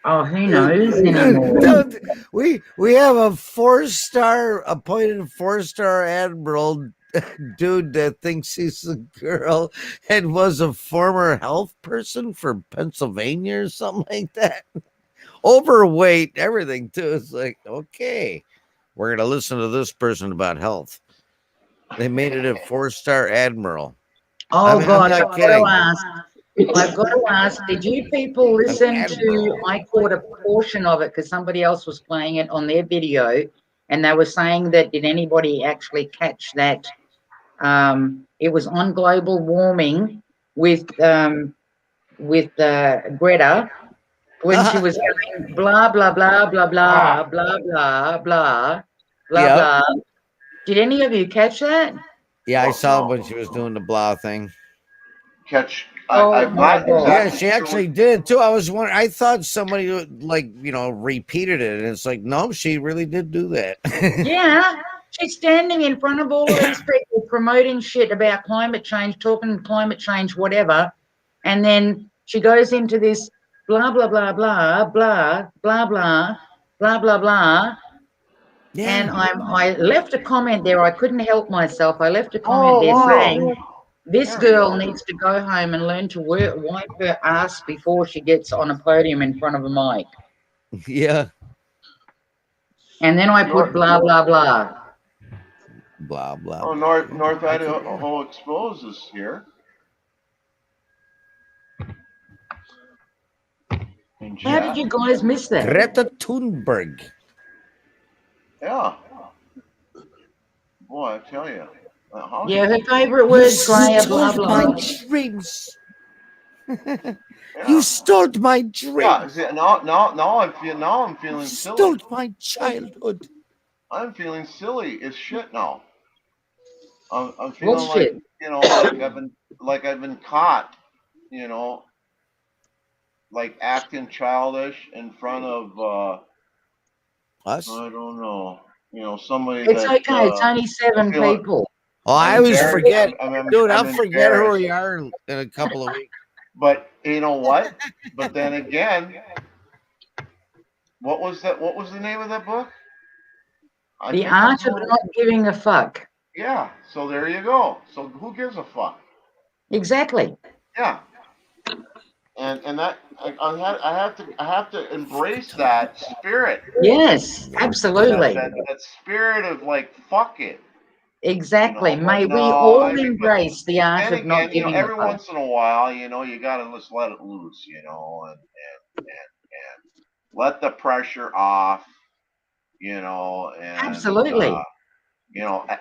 Oh, who knows Dude, anymore? we have a 4-star appointed 4-star admiral dude that thinks he's a girl and was a former health person for Pennsylvania or something like that. Overweight, everything too. It's like, okay, we're gonna listen to this person about health. They made it a 4-star admiral. Oh I'm God, not kidding. I've got to ask, did you people listen to, admiral. I caught a portion of it because somebody else was playing it on their video and they were saying that, did anybody actually catch that? It was on global warming with Greta when she was going blah, blah, blah, blah, blah, blah, blah, blah, blah, Yep. blah. Did any of you catch that? Yeah, I Well, saw no. when she was doing the blah thing. Catch. Oh I'm my not God. Yeah, exactly she sure actually did too. I was wondering. I thought somebody would, like, repeated it, and it's like, no, she really did do that. Yeah, she's standing in front of all of these people promoting shit about climate change, talking climate change, whatever. And then she goes into this blah, blah, blah, blah, blah, blah, blah, blah, blah, blah. And Yeah. I left a comment there. I couldn't help myself. I left a comment Oh there wow. saying, this There we girl go. needs to go home and learn to wipe her ass before she gets on a podium in front of a mic. Yeah. And then I put blah, blah, blah. Blah blah. Oh, North Idaho Exposed is here. In How did chat. you guys miss that? Greta Thunberg. Yeah. Boy, I tell you. How Yeah, did her favorite You words, Graham, blah, stole blah. my dreams. yeah. You stole my Yeah. dreams. See, now I'm You feeling silly. stole my childhood. I'm feeling silly as shit now. I'm feeling What's like, shit? like I've been caught, you know, like acting childish in front of Us? I don't know, somebody It's that okay. It's only 7 feeling- people. Oh, I I'm always embarrassed. forget. Dude, I'm I'll forget who embarrassed. we are in a couple of weeks. But you know what? But then again, what was that? What was the name of that book? I The think art I of know. not giving a fuck. Yeah. So there you go. So who gives a fuck? Exactly. Yeah. And that I have to embrace that spirit. Yes, absolutely. That spirit of like fuck it. Exactly. But May we no, all but embrace the art then of not again, giving a every fuck. once in a while, you gotta just let it loose, and let the pressure off, and Absolutely.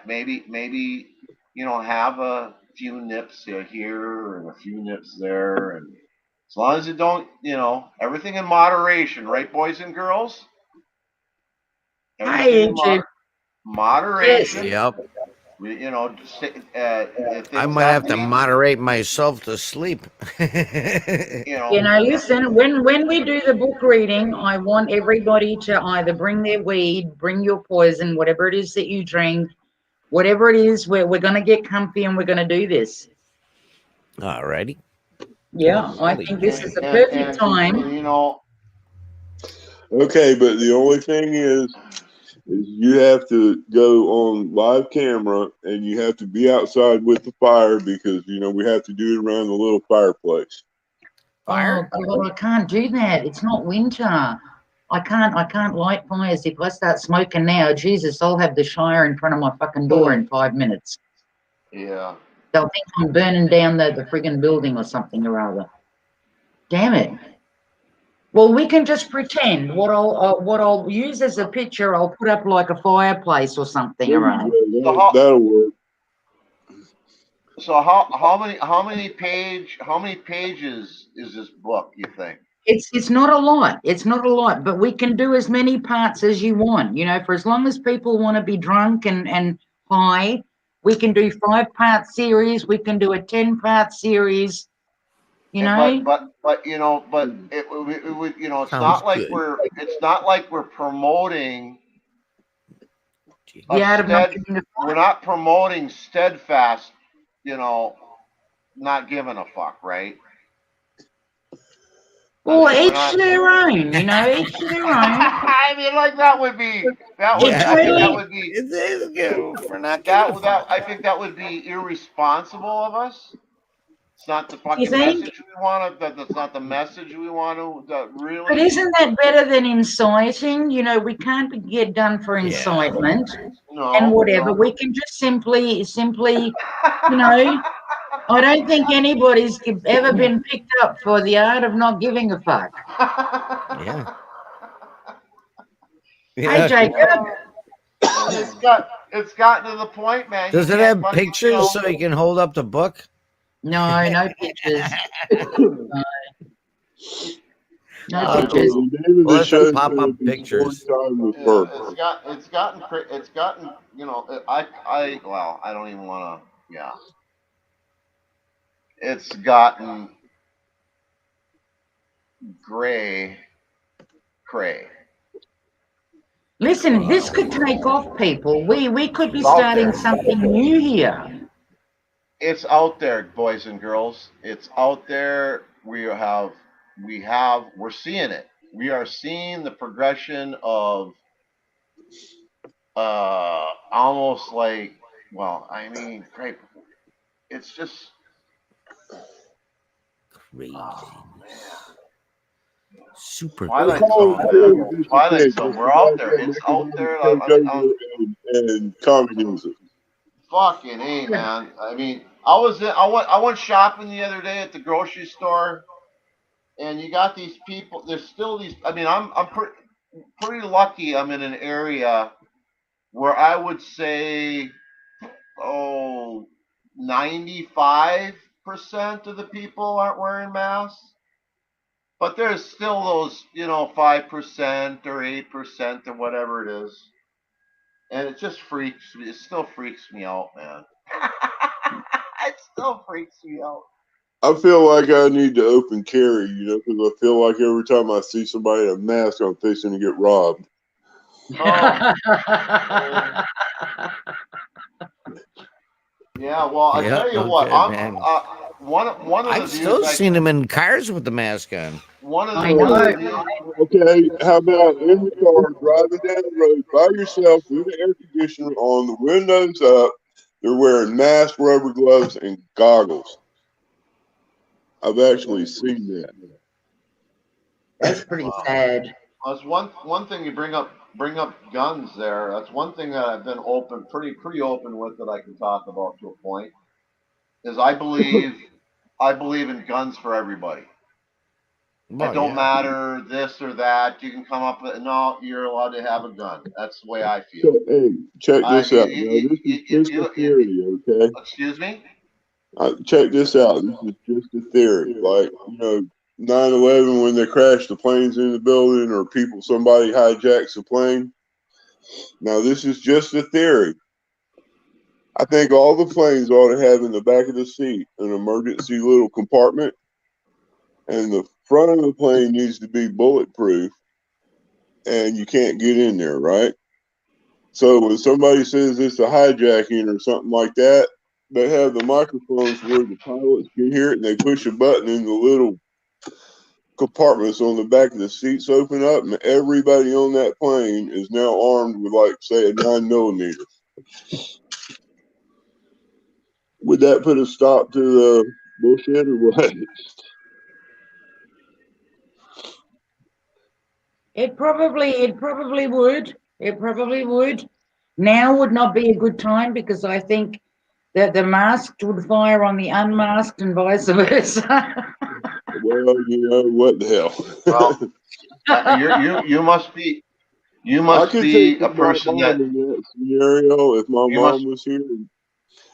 maybe have a few nips here and a few nips there, and as long as you don't, everything in moderation, right, boys and girls? Hey, Everything in YouTube. moderation. Yep. I Things might have to be, moderate myself to sleep. Listen, when we do the book reading, I want everybody to either bring their weed, bring your poison, whatever it is that you drink, whatever it is, we're going to get comfy and we're going to do this. Alrighty. Yeah, I think this is the perfect time. Okay, but the only thing is you have to go on live camera and you have to be outside with the fire because we have to do it around the little fireplace. Fire? Oh God, I can't do that. It's not winter. I can't light fires. If I start smoking now, Jesus, I'll have the Shire in front of my fucking door in 5 minutes. Yeah. They'll think I'm burning down the friggin' building or something or other. Damn it. Well, we can just pretend. What I'll use as a picture, I'll put up like a fireplace or something or other. That'll work. So how many pages is this book, you think? It's not a lot. It's not a lot, but we can do as many parts as you want. You know, for as long as people want to be drunk and high, we can do 5-part series. We can do a 10-part series. You know, But you know, but it would, you know, Sounds good. it's not like we're promoting the art of not giving a we're not promoting steadfast, you know, not giving a fuck, right? Well, I mean, each to their own. You know, each to their own. I mean, like that would be Yeah. I think that would be It is good for not that I think that would be irresponsible of us. It's not the fucking think? message we want to. That's not the message we want to. Really. But isn't that better than inciting? You know, we can't get done for incitement and whatever. We can just simply, you know. I don't think anybody's ever been picked up for the art of not giving a fuck. Yeah. Hey, Jacob. It's gotten to the point, man. Does you it can't have fucking, pictures you know, so you can hold up the book? No, no pictures. No Oh, pictures. The name of Well, the let's show pop up is pictures. Story Time with yeah, Bert. it's gotten, you know, well, I don't even want to, yeah. It's gotten cray. Listen, this could take off, people. We could be starting something new here. It's out there, boys and girls. It's out there. We're seeing it. We are seeing the progression of almost like, well, I mean, great. It's just Crazy. oh man. Super Twilight cool. Zone, man. Twilight Zone. We're out there. It's out there. And communism. Fucking A, man. I mean, I went shopping the other day at the grocery store, and you got these people. There's still these. I mean, I'm pretty lucky. I'm in an area where I would say, 95% of the people aren't wearing masks. But there's still those, 5% or 8% or whatever it is. And it just freaks me. It still freaks me out, man. It still freaks me out. I feel like I need to open carry, because I feel like every time I see somebody in a mask, I'm fixing to get robbed. Oh. Yeah, well, I tell you what, man. one of the I've still seen them in cars with the mask on. Okay, how about in the car, driving down the road by yourself with the air conditioner on, the windows up, they're wearing masks, rubber gloves, and goggles. I've actually seen that. That's pretty sad. That's one thing you bring up guns there. That's one thing that I've been pretty open with that I can talk about to a point. Is I believe in guns for everybody. It don't matter this or that. You can come up with no. You're allowed to have a gun. That's the way I feel. Hey, check this out. This is just a theory, okay? Excuse me? Check this out. This is just a theory. Like, 9/11 when they crashed the planes in the building, or somebody hijacks the plane. Now, this is just a theory. I think all the planes ought to have in the back of the seat an emergency little compartment, and the front of the plane needs to be bulletproof, and you can't get in there, right? So when somebody says it's a hijacking or something like that, they have the microphones where the pilots can hear it, and they push a button, and the little compartments on the back of the seats open up, and everybody on that plane is now armed with, like, say, a 9mm. Would that put a stop to the bullshit or what? It probably would. It probably would. Now would not be a good time because I think that the masked would fire on the unmasked and vice versa. Well, what the hell? Well, you must be a person that in that scenario. If my mom was here,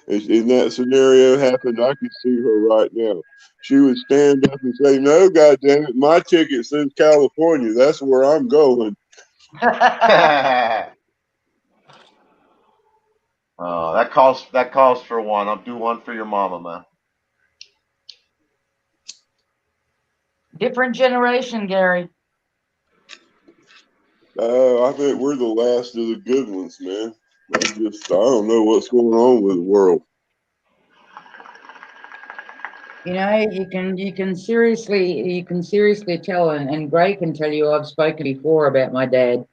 If in that scenario happened, I could see her right now. She would stand up and say, "No, God damn it, my ticket says California. That's where I'm going." Oh, that calls for one. I'll do one for your mama, man. Different generation, Gary. I think we're the last of the good ones, man. I don't know what's going on with the world. You know, you can seriously tell, and Gray can tell you, I've spoken before about my dad.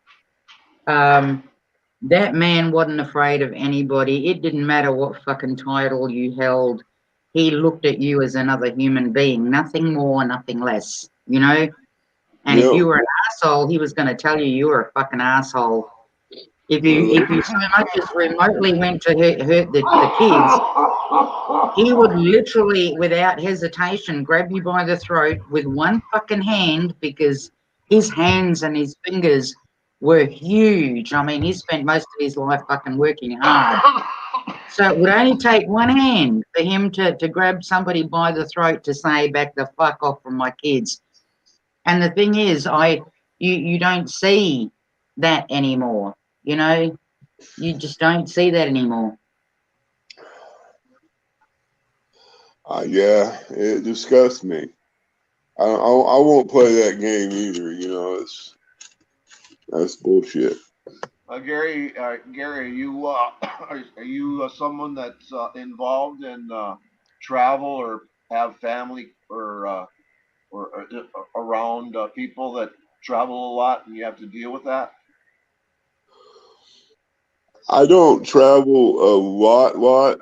That man wasn't afraid of anybody. It didn't matter what fucking title you held. He looked at you as another human being, nothing more, nothing less, you know? And if Yep. you were an asshole, he was going to tell you were a fucking asshole. If you so much as remotely went to hurt the kids, he would literally, without hesitation, grab you by the throat with one fucking hand, because his hands and his fingers were huge. I mean, he spent most of his life fucking working hard. So it would only take one hand for him to grab somebody by the throat to say, "Back the fuck off from my kids." And the thing is, you don't see that anymore. You know, you just don't see that anymore. Yeah, it disgusts me. I won't play that game either. You know, that's bullshit. Gary, are you are you someone that's involved in travel or have family or around people that travel a lot and you have to deal with that? I don't travel a lot.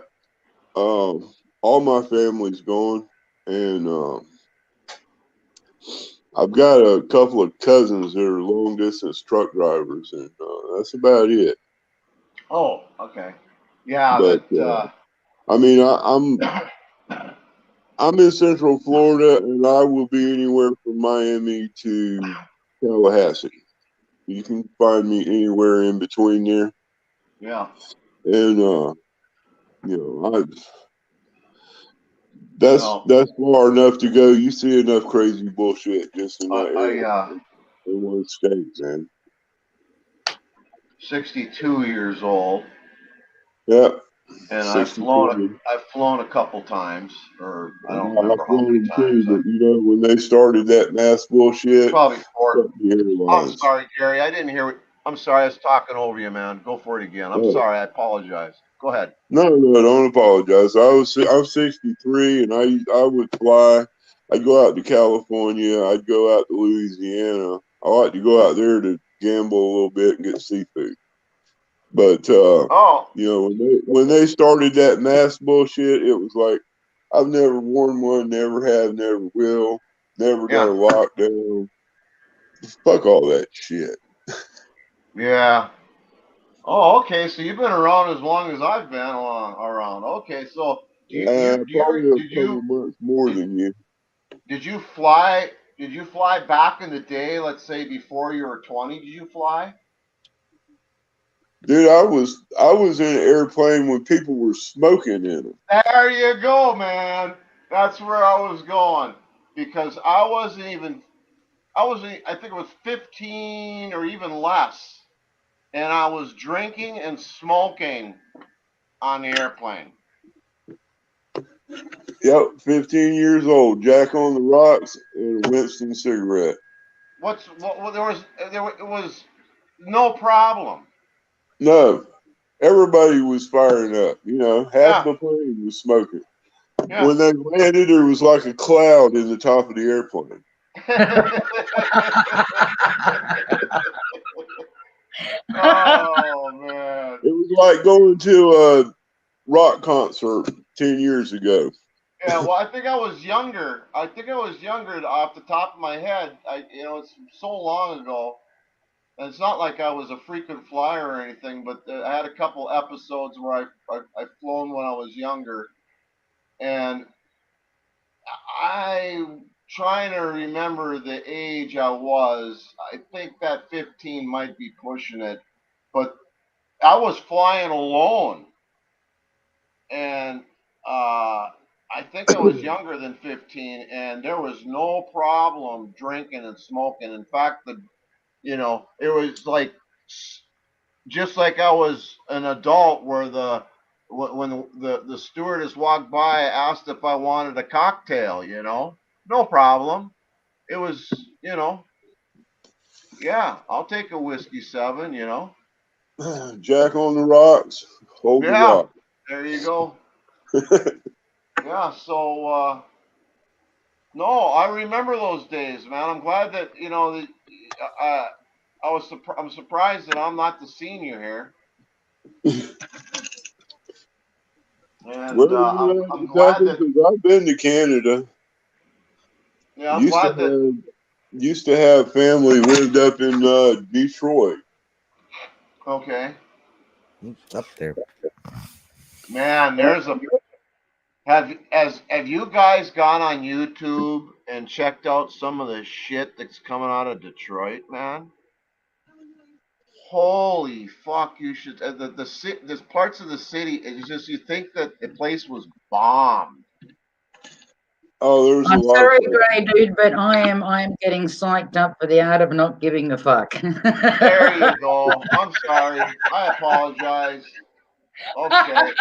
All my family's gone, and I've got a couple of cousins that are long distance truck drivers, and that's about it. Oh, okay. Yeah, But I mean, I'm in Central Florida, and I will be anywhere from Miami to Tallahassee. You can find me anywhere in between there, yeah. and you know, that's far enough to go. You see enough crazy bullshit just in that area. In one state, man. 62 years old. Yep. And 63. I've flown a couple times, or I don't I've remember how flown many them times. too, but you know, when they started that mass bullshit, Probably four. the I'm airlines. sorry, Gary. I didn't hear. I'm sorry. I was talking over you, man. Go for it again. I'm sorry. I apologize. Go ahead. No, don't apologize. I'm 63, and I would fly. I'd go out to California. I'd go out to Louisiana. I like to go out there to gamble a little bit and get seafood. But you know, when they started that mass bullshit, it was like, I've never worn one, never have, never will, never done a lockdown. Fuck all that shit. Yeah. Oh, okay. So you've been around as long as I've been around. Okay. So Probably a couple months more than you. Did you fly? Did you fly back in the day? Let's say before you were 20. Did you fly? Dude, I was in an airplane when people were smoking in them. There you go, man. That's where I was going, because I think it was 15 or even less, and I was drinking and smoking on the airplane. Yep, 15 years old, Jack on the rocks and a Winston cigarette. It was no problem. No, everybody was firing up. You know, half the plane was smoking. Yeah. When they landed, there was like a cloud in the top of the airplane. Oh man! It was like going to a rock concert 10 years ago. Yeah, well, I think I was younger. Off the top of my head. It's so long ago. And it's not like I was a frequent flyer or anything, but I had a couple episodes where I've flown when I was younger. And I'm trying to remember the age I was. I think that 15 might be pushing it. But I was flying alone. and I think I was younger than 15, and there was no problem drinking and smoking. In fact, it was like just like I was an adult, where when the stewardess walked by, asked if I wanted a cocktail. No problem. It was, yeah, I'll take a whiskey 7. Jack on the rocks, hold the Yeah, rock. there you go. Yeah, so no, I remember those days, man. I'm glad that I'm surprised that I'm not the senior here, and Where are you at I'm glad exactly? that, Because I've been to Canada. yeah, I'm Used to glad that. have used to have family lived up in Detroit. Okay, It's up there. man. Have you guys gone on YouTube and checked out some of the shit that's coming out of Detroit, man? Holy fuck! You should. There's parts of the city. It's just, you think that the place was bombed. Oh, there was a I'm lot of sorry, places. Grey Dude, but I am getting psyched up for the art of not giving a fuck. There you go. I'm sorry. I apologize. Okay.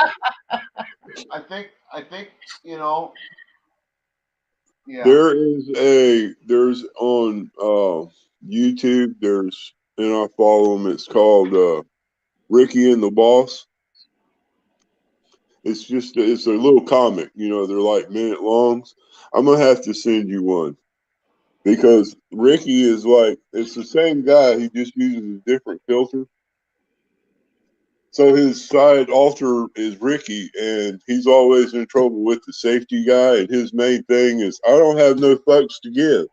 I think you know. Yeah. There's on YouTube. And I follow him. It's called Ricky and the Boss. It's a little comic. They're like minute longs. I'm gonna have to send you one because Ricky is like it's the same guy. He just uses a different filter. So his side alter is Ricky, and he's always in trouble with the safety guy. And his main thing is, I don't have no fucks to give.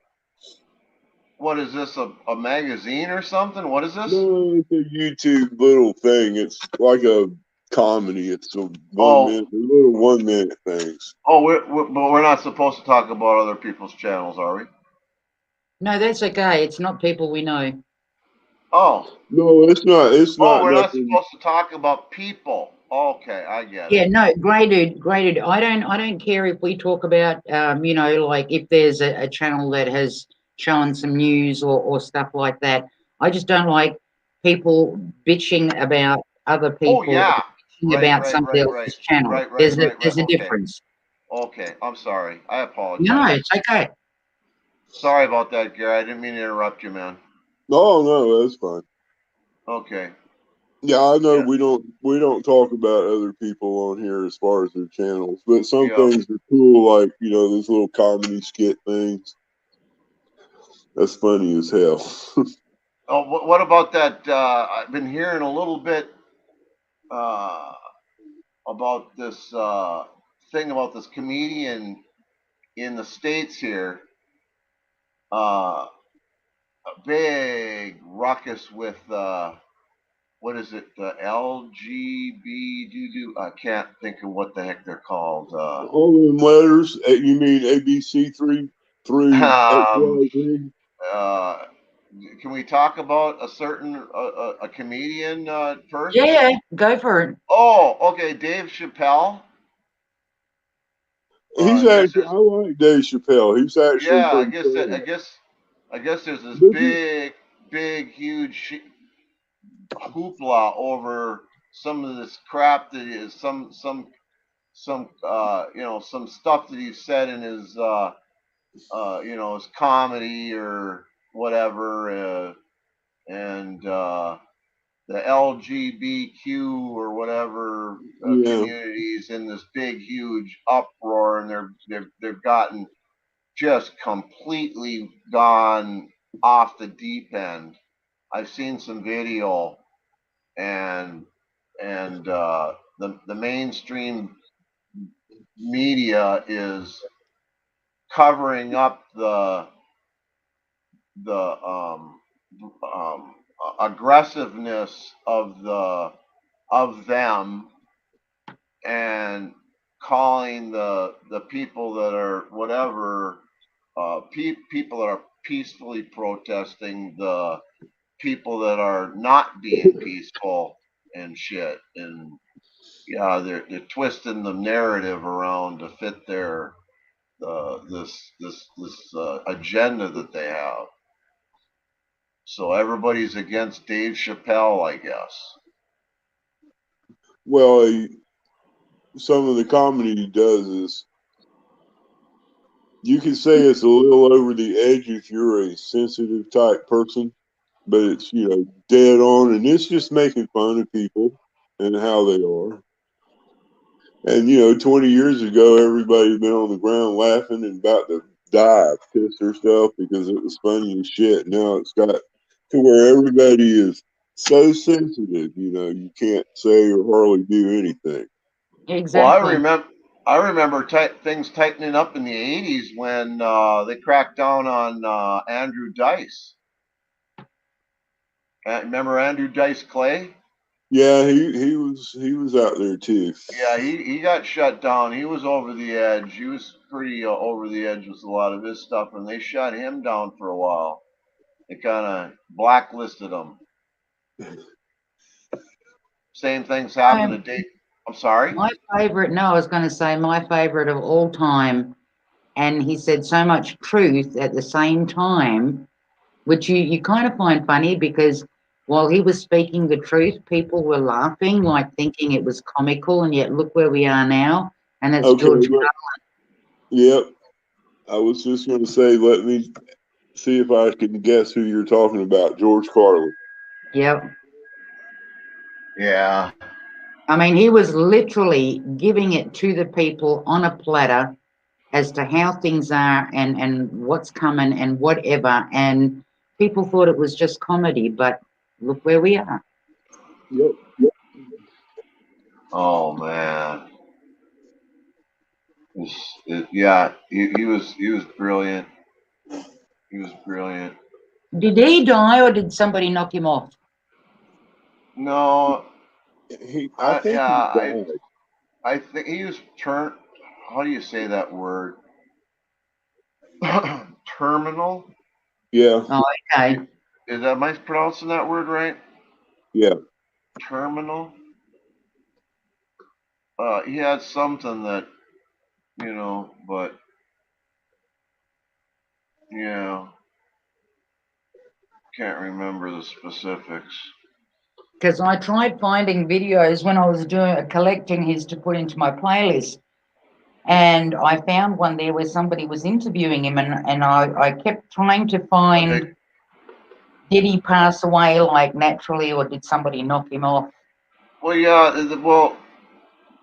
What is this? A magazine or something? What is this? No, it's a YouTube little thing. It's like a comedy. It's a 1 minute, Oh, little 1 minute things. oh, but we're not supposed to talk about other people's channels, are we? No, that's okay. It's not people we know. Oh, No, it's not. It's oh, not we're not nothing. supposed to talk about people. Okay, I get Yeah, it. no, Grey Dude. I don't care if we talk about, like if there's a channel that has shown some news or stuff like that. I just don't like people bitching about other Oh people, yeah. bitching Right, about right, somebody right, right, else's channel. right, right, There's a right, right. there's a Okay, difference. okay. I'm sorry. I No, apologize. it's okay. Sorry about that, Gary. I didn't mean to interrupt you, man. Oh no, that's fine. Okay. Yeah, I know Yeah. we don't talk about other people on here as far as their channels, but some Yeah. things are cool, like those little comedy skit things. That's funny as hell. Oh, what about that? I've been hearing a little bit uh, about this thing about this comedian in the States here. A big ruckus with what is it? The LGB doo. I can't think of what the heck they're called. All them letters, you mean ABC three through Um, XYZ? uh, can we talk about a certain a comedian first? Yeah, go for it. Oh, okay, Dave Chappelle. He's I guess actually, there's I like Dave Chappelle. He's actually yeah. pretty funny. I guess there's this But he, big, huge hoopla over some of this crap that is some some stuff that he said in his his comedy or whatever, and the LGBTQ or whatever yeah, communities in this big huge uproar, and they've gotten just completely gone off the deep end. I've seen some video, and the mainstream media is covering up the um, aggressiveness of them, and calling the people that are whatever people that are peacefully protesting the people that are not being peaceful and shit. And yeah, they're twisting the narrative around to fit their this agenda that they have. So everybody's against Dave Chappelle, I guess. Well, some of the comedy he does is, you can say it's a little over the edge if you're a sensitive type person, but it's, dead on, and it's just making fun of people and how they are. And 20 years ago, everybody had been on the ground laughing and about to die, pissed herself because it was funny as shit. Now it's got to where everybody is so sensitive, you can't say or hardly do anything. Well, Exactly. I remember things tightening up in the '80s when they cracked down on Andrew Dice. Remember Andrew Dice Clay? Yeah, he was out there too. Yeah, he got shut down. He was over the edge. He was pretty over the edge with a lot of his stuff, and they shut him down for a while. They kind of blacklisted him. Same things happened to Dave. I'm sorry. My favorite, no, I was going to say my favorite of all time, and he said so much truth at the same time, which you kind of find funny because while he was speaking the truth, people were laughing, like thinking it was comical, and yet look where we are now, and it's Okay, George. yep. I was just going to say, let me see if I can guess who you're talking about. George Carlin. Yep. Yeah. I mean, he was literally giving it to the people on a platter as to how things are and what's coming and whatever. And people thought it was just comedy, but look where we are. Yep. Oh man. Yeah, he was brilliant. He was brilliant. Did he die or did somebody knock him off? No, I think he died. I think he was turned. How do you say that word? Terminal. Yeah. Oh, okay. Am I pronouncing that word right? Yeah. Terminal. He had something that but yeah, can't remember the specifics. Because I tried finding videos when I was collecting his to put into my playlist. And I found one there where somebody was interviewing him, and I kept trying to find, did he pass away like naturally or did somebody knock him off? Well, yeah. Well,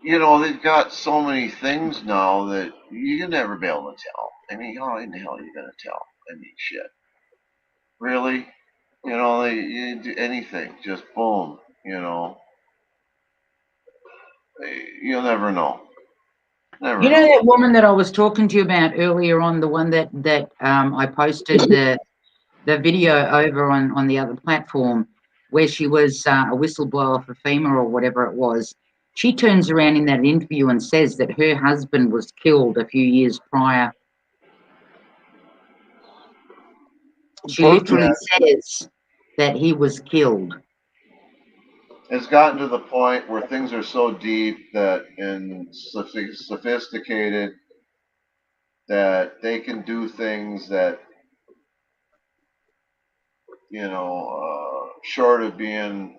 they've got so many things now that you can never be able to tell. I mean, how in the hell are you gonna tell? I mean, shit. Really? You do anything, just boom. You'll never know. Never You know know. that woman that I was talking to you about earlier on, the one that I posted the video over on the other platform, where she was a whistleblower for FEMA or whatever it was. She turns around in that interview and says that her husband was killed a few years prior. She literally says that he was killed. It's gotten to the point where things are so deep that and sophisticated that they can do things that short of being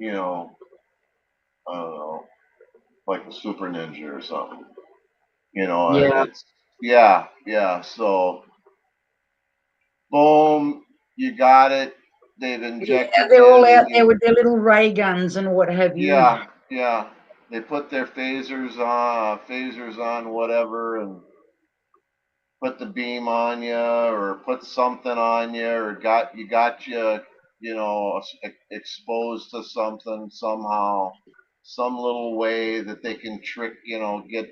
I don't know, like a super ninja or something. Yeah. It's yeah. So boom, you got it. They've Yeah, injected they're all out you. there with their little ray guns and what have you. Yeah. They put their phasers on, whatever, and put the beam on you, or put something on you, or got you, exposed to something somehow, some little way that they can trick, get,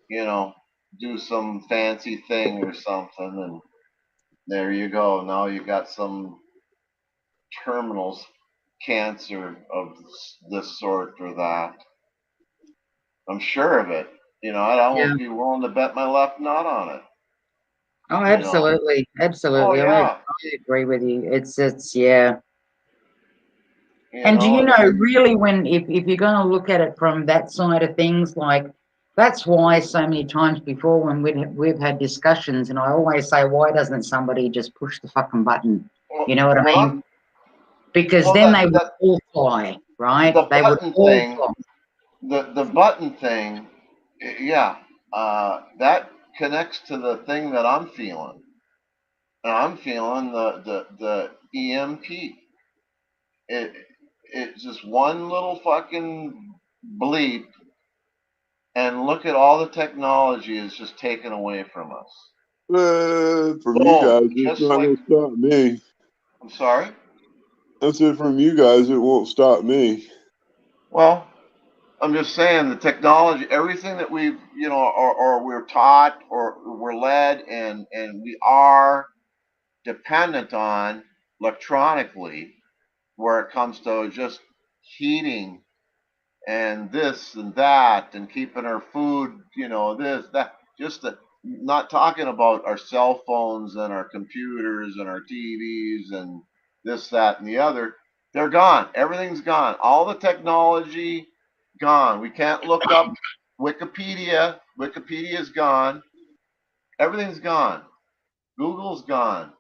you know, do some fancy thing or something, and there you go. Now you got some terminals cancer of this sort or that. I'm sure of it. I'd Yeah. almost be willing to bet my left nut on it. Oh, You know. absolutely, Oh absolutely. I yeah. agree with you. It's yeah. And do you know, it's- really, if you're going to look at it from that side of things, like that's why so many times before when we've had discussions, and I always say, why doesn't somebody just push the fucking button? You know what I mean? Because then they would all fly, right? The They would button all thing, fly. the button thing, yeah, that connects to the thing that I'm feeling. And I'm feeling the EMP. It's just one little fucking bleep, and look at all the technology is just taken away from us. From you Boom, guys, it's just not like, going to stop me. I'm sorry? I said from you guys, it won't stop me. Well, I'm just saying the technology, everything that we've, or we're taught or we're led and we are dependent on electronically where it comes to just heating and this and that and keeping our food, this, that, just the, not talking about our cell phones and our computers and our TVs and this, that, and the other. They're gone. Everything's gone. All the technology gone. We can't look up Wikipedia. Wikipedia's gone. Everything's gone. Google's gone.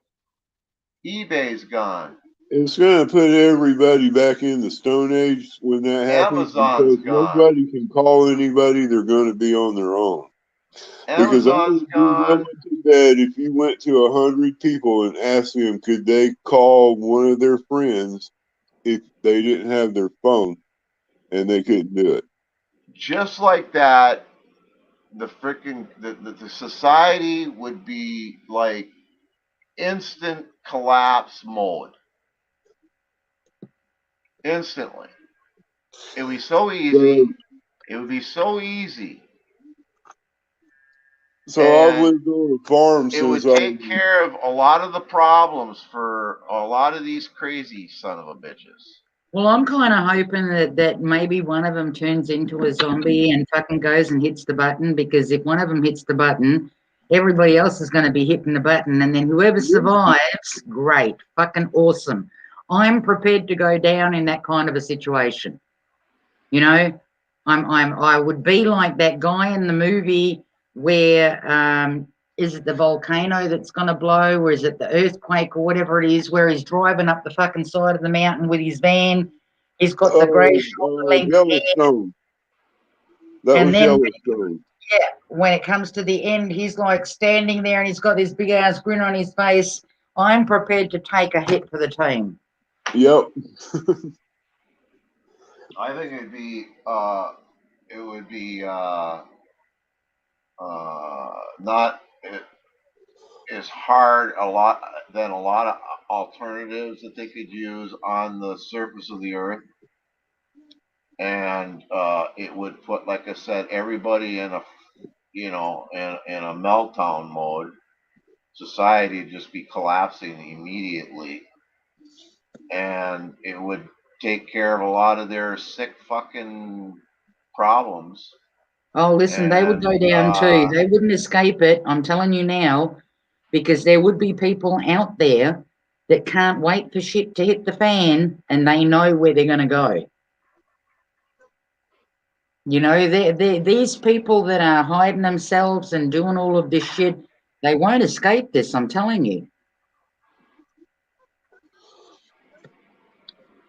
eBay's gone. It's going to put everybody back in the Stone Age when that happens, Amazon's because gone. nobody can call anybody. They're going to be on their own. Because Amazon's gone. to bed, if you went to 100 people and asked them, could they call one of their friends if they didn't have their phone, and they couldn't do it. Just like that, the freaking the society would be like instant collapse mode. Instantly. It would be so easy. It would be so easy. So I've lived on a farm it would since take care of a lot of the problems for a lot of these crazy son of a bitches. Well, I'm kind of hoping that maybe one of them turns into a zombie and fucking goes and hits the button, because if one of them hits the button, everybody else is going to be hitting the button, and then whoever survives, great, fucking awesome. I'm prepared to go down in that kind of a situation. You know, I would be like that guy in the movie where is it the volcano that's going to blow, or is it the earthquake or whatever it is, where he's driving up the fucking side of the mountain with his van. He's got the grey shoulder length Yellowstone. That and was then Yellowstone. yeah, when it comes to the end, he's like standing there and he's got this big ass grin on his face. I'm prepared to take a hit for the team. Yep. I think it would be not as hard a lot of alternatives that they could use on the surface of the earth, and it would put, like I said, everybody in a in a meltdown mode. Society would just be collapsing immediately, and it would take care of a lot of their sick fucking problems. Oh, listen, they would go down too. They wouldn't escape it. I'm telling you now, because there would be people out there that can't wait for shit to hit the fan, and they know where they're going to go. You know, these people that are hiding themselves and doing all of this shit, they won't escape this, I'm telling you.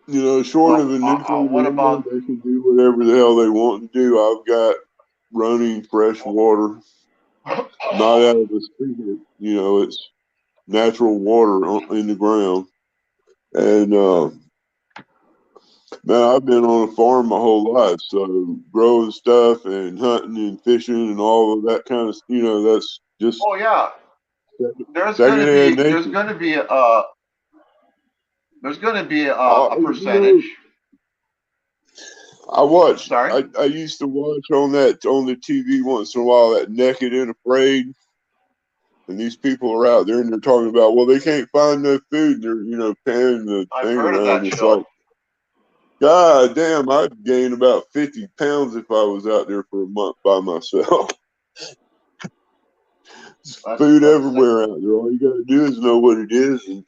You know, short of a nuclear war, they can do whatever the hell they want to do. I've got running fresh water, not out of the spigot. You know, it's natural water in the ground. And man, I've been on a farm my whole life, so growing stuff and hunting and fishing and all of that kind of, that's just. Oh yeah, there's going to be a percentage. I watched. Sorry? I used to watch on the TV once in a while, that Naked and Afraid, and these people are out there and they're talking about, well, they can't find no food. They're panning the thing around. It's like, God damn, I'd gain about 50 pounds if I was out there for a month by myself. Food everywhere out there. All you got to do is know what it is, and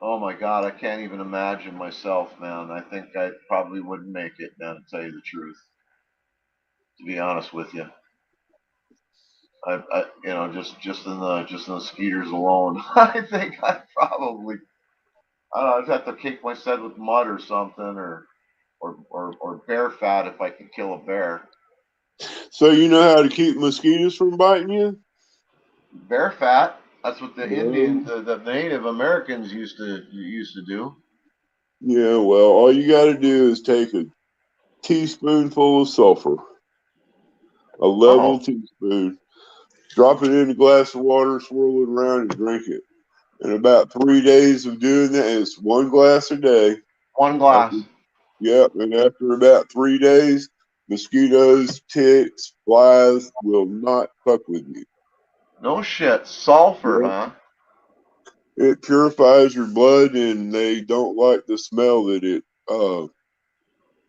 Oh my God, I can't even imagine myself, man. I think I probably wouldn't make it, man, to tell you the truth. To be honest with you, you know, just in the skeeters alone, I think I'd probably, I don't know, I'd have to kick my head with mud or something, or bear fat if I could kill a bear. So you know how to keep mosquitoes from biting you? Bear fat. That's what the No. Indians, the Native Americans used to do. Yeah, well, all you got to do is take a teaspoonful of sulfur, a level Oh, teaspoon, drop it in a glass of water, swirl it around, and drink it. In about 3 days of doing that, it's 1 glass a day. one glass. Yep, and after about 3 days, mosquitoes, ticks, flies will not fuck with you. No shit. Sulfur, Yep. huh? It purifies your blood, and they don't like the smell that it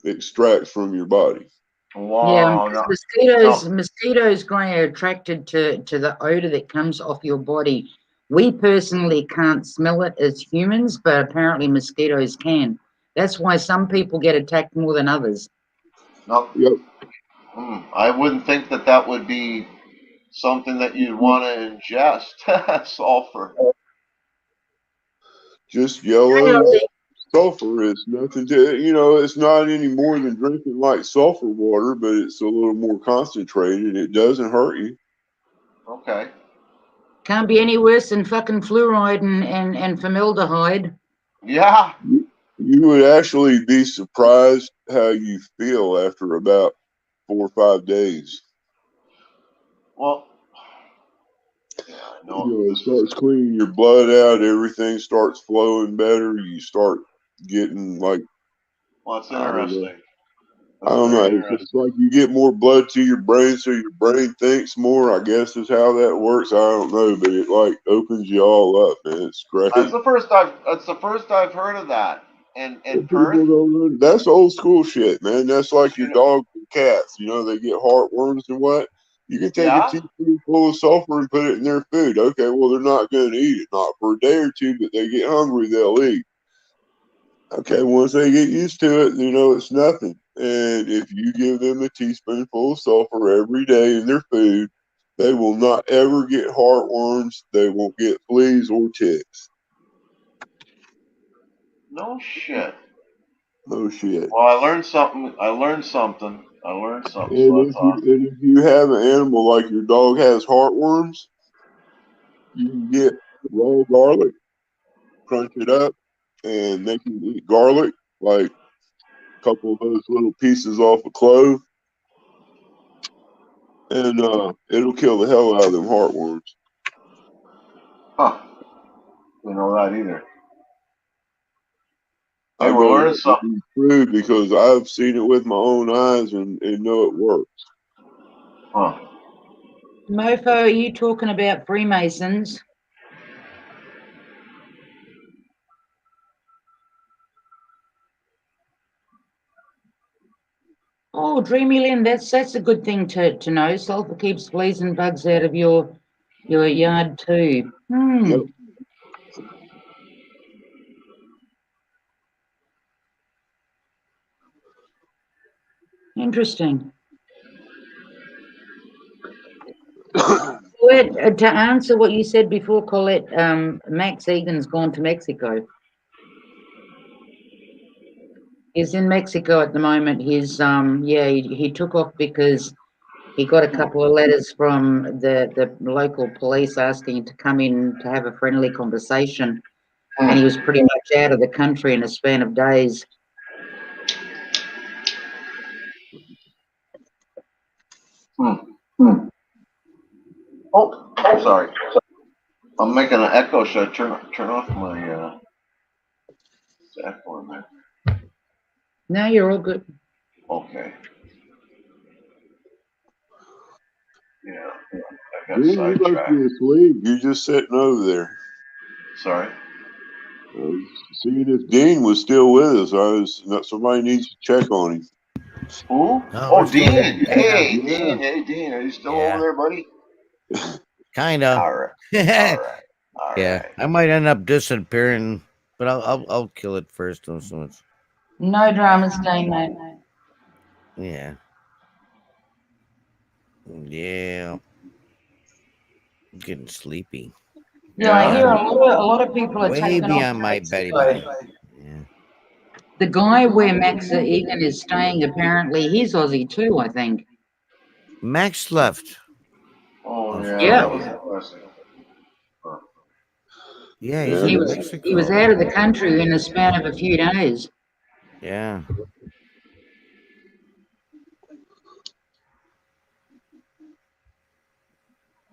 extracts from your body. Yeah, Wow. because No. mosquitoes, Gray, are attracted to the odor that comes off your body. We personally can't smell it as humans, but apparently mosquitoes can. That's why some people get attacked more than others. No. Yep. I wouldn't think that would be something that you'd want to ingest. Sulfur. Just I yellow don't think sulfur is nothing to, it's not any more than drinking like sulfur water, but it's a little more concentrated. It doesn't hurt you. Okay. can't be any worse than fucking fluoride and formaldehyde. Yeah. You would actually be surprised how you feel after about 4 or 5 days. Well. Yeah, I know. It starts cleaning your blood out. Everything starts flowing better. You start getting like, Well, it's I don't know. interesting. I That's don't know. very It's interesting. like you get more blood to your brain, so your brain thinks more. I guess is how that works. I don't know, but it like opens you all up, man. It's great. That's the first I've heard of that. In Perth. People don't know. That's old school shit, man. That's like your dogs and cats. They get heartworms and what. You can take a Yeah. teaspoonful of sulfur and put it in their food. Okay, well they're not going to eat it, not for a day or two, but they get hungry, they'll eat. Okay, once they get used to it, it's nothing. And if you give them a teaspoonful of sulfur every day in their food, they will not ever get heartworms. They won't get fleas or ticks. No shit. Oh shit. Well, I learned something. So And that's awesome. if you have an animal like your dog has heartworms, you can get raw garlic, crunch it up, and they can eat garlic, like a couple of those little pieces off a clove, and it'll kill the hell out of them heartworms. Huh. Didn't know that either. Hey, I we're know learning that to something. be true because I've seen it with my own eyes and know it works. Huh. Mofo, are you talking about Freemasons? Oh, Dreamyland, that's a good thing to know. Sulfur keeps fleas and bugs out of your yard too. Yep. Interesting. Colette, to answer what you said before, Colette, Max Egan's gone to Mexico. He's in Mexico at the moment. He's he took off because he got a couple of letters from the local police asking to come in to have a friendly conversation, and he was pretty much out of the country in a span of days. Oh, sorry. I'm making an echo. Should I turn off my echo in there? No, you're all good. Okay. Yeah. I got Dean, you must sidetracked. be asleep. You're just sitting over there. Sorry. I was seeing if Dean was still with us. Somebody needs to check on him. Who? No, Oh, we're still Dean. here. Yeah. Hey, Dean. Hey, Dean. Are you still Yeah. over there, buddy? Kind of. All right. All right. All Yeah. right. I might end up disappearing But I'll kill it first. So much. No dramas, Dane, mate. Yeah. Yeah. I'm getting sleepy. Yeah, I hear Yeah. a lot of people are Way taking off beyond my dates, Betty though. Bye. Yeah. The guy where Max Egan is staying, apparently, he's Aussie too, I think. Max left. Oh yeah, Yeah. that was interesting. Yeah, he's Yeah. He in was Mexico. he was out of the country in the span of a few days. Yeah.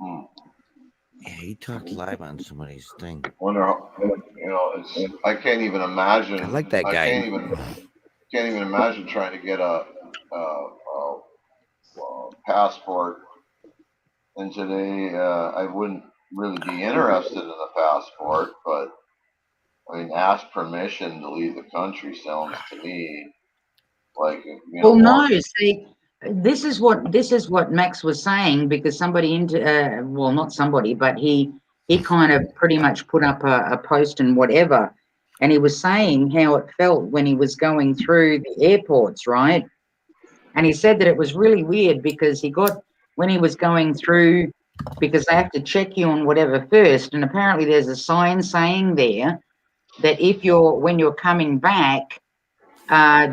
Hmm. Yeah, he talked live on somebody's thing. Wonder how, it's, I can't even imagine. I like that guy. Can't even imagine trying to get a passport. And today, I wouldn't really be interested in a passport, but I mean, ask permission to leave the country sounds to me like Well, no, see, this is what Max was saying, because somebody well, not somebody, but he kind of pretty much put up a post and whatever, and he was saying how it felt when he was going through the airports, right? And he said that it was really weird because when he was going through, because they have to check you on whatever first, and apparently there's a sign saying there that when you're coming back,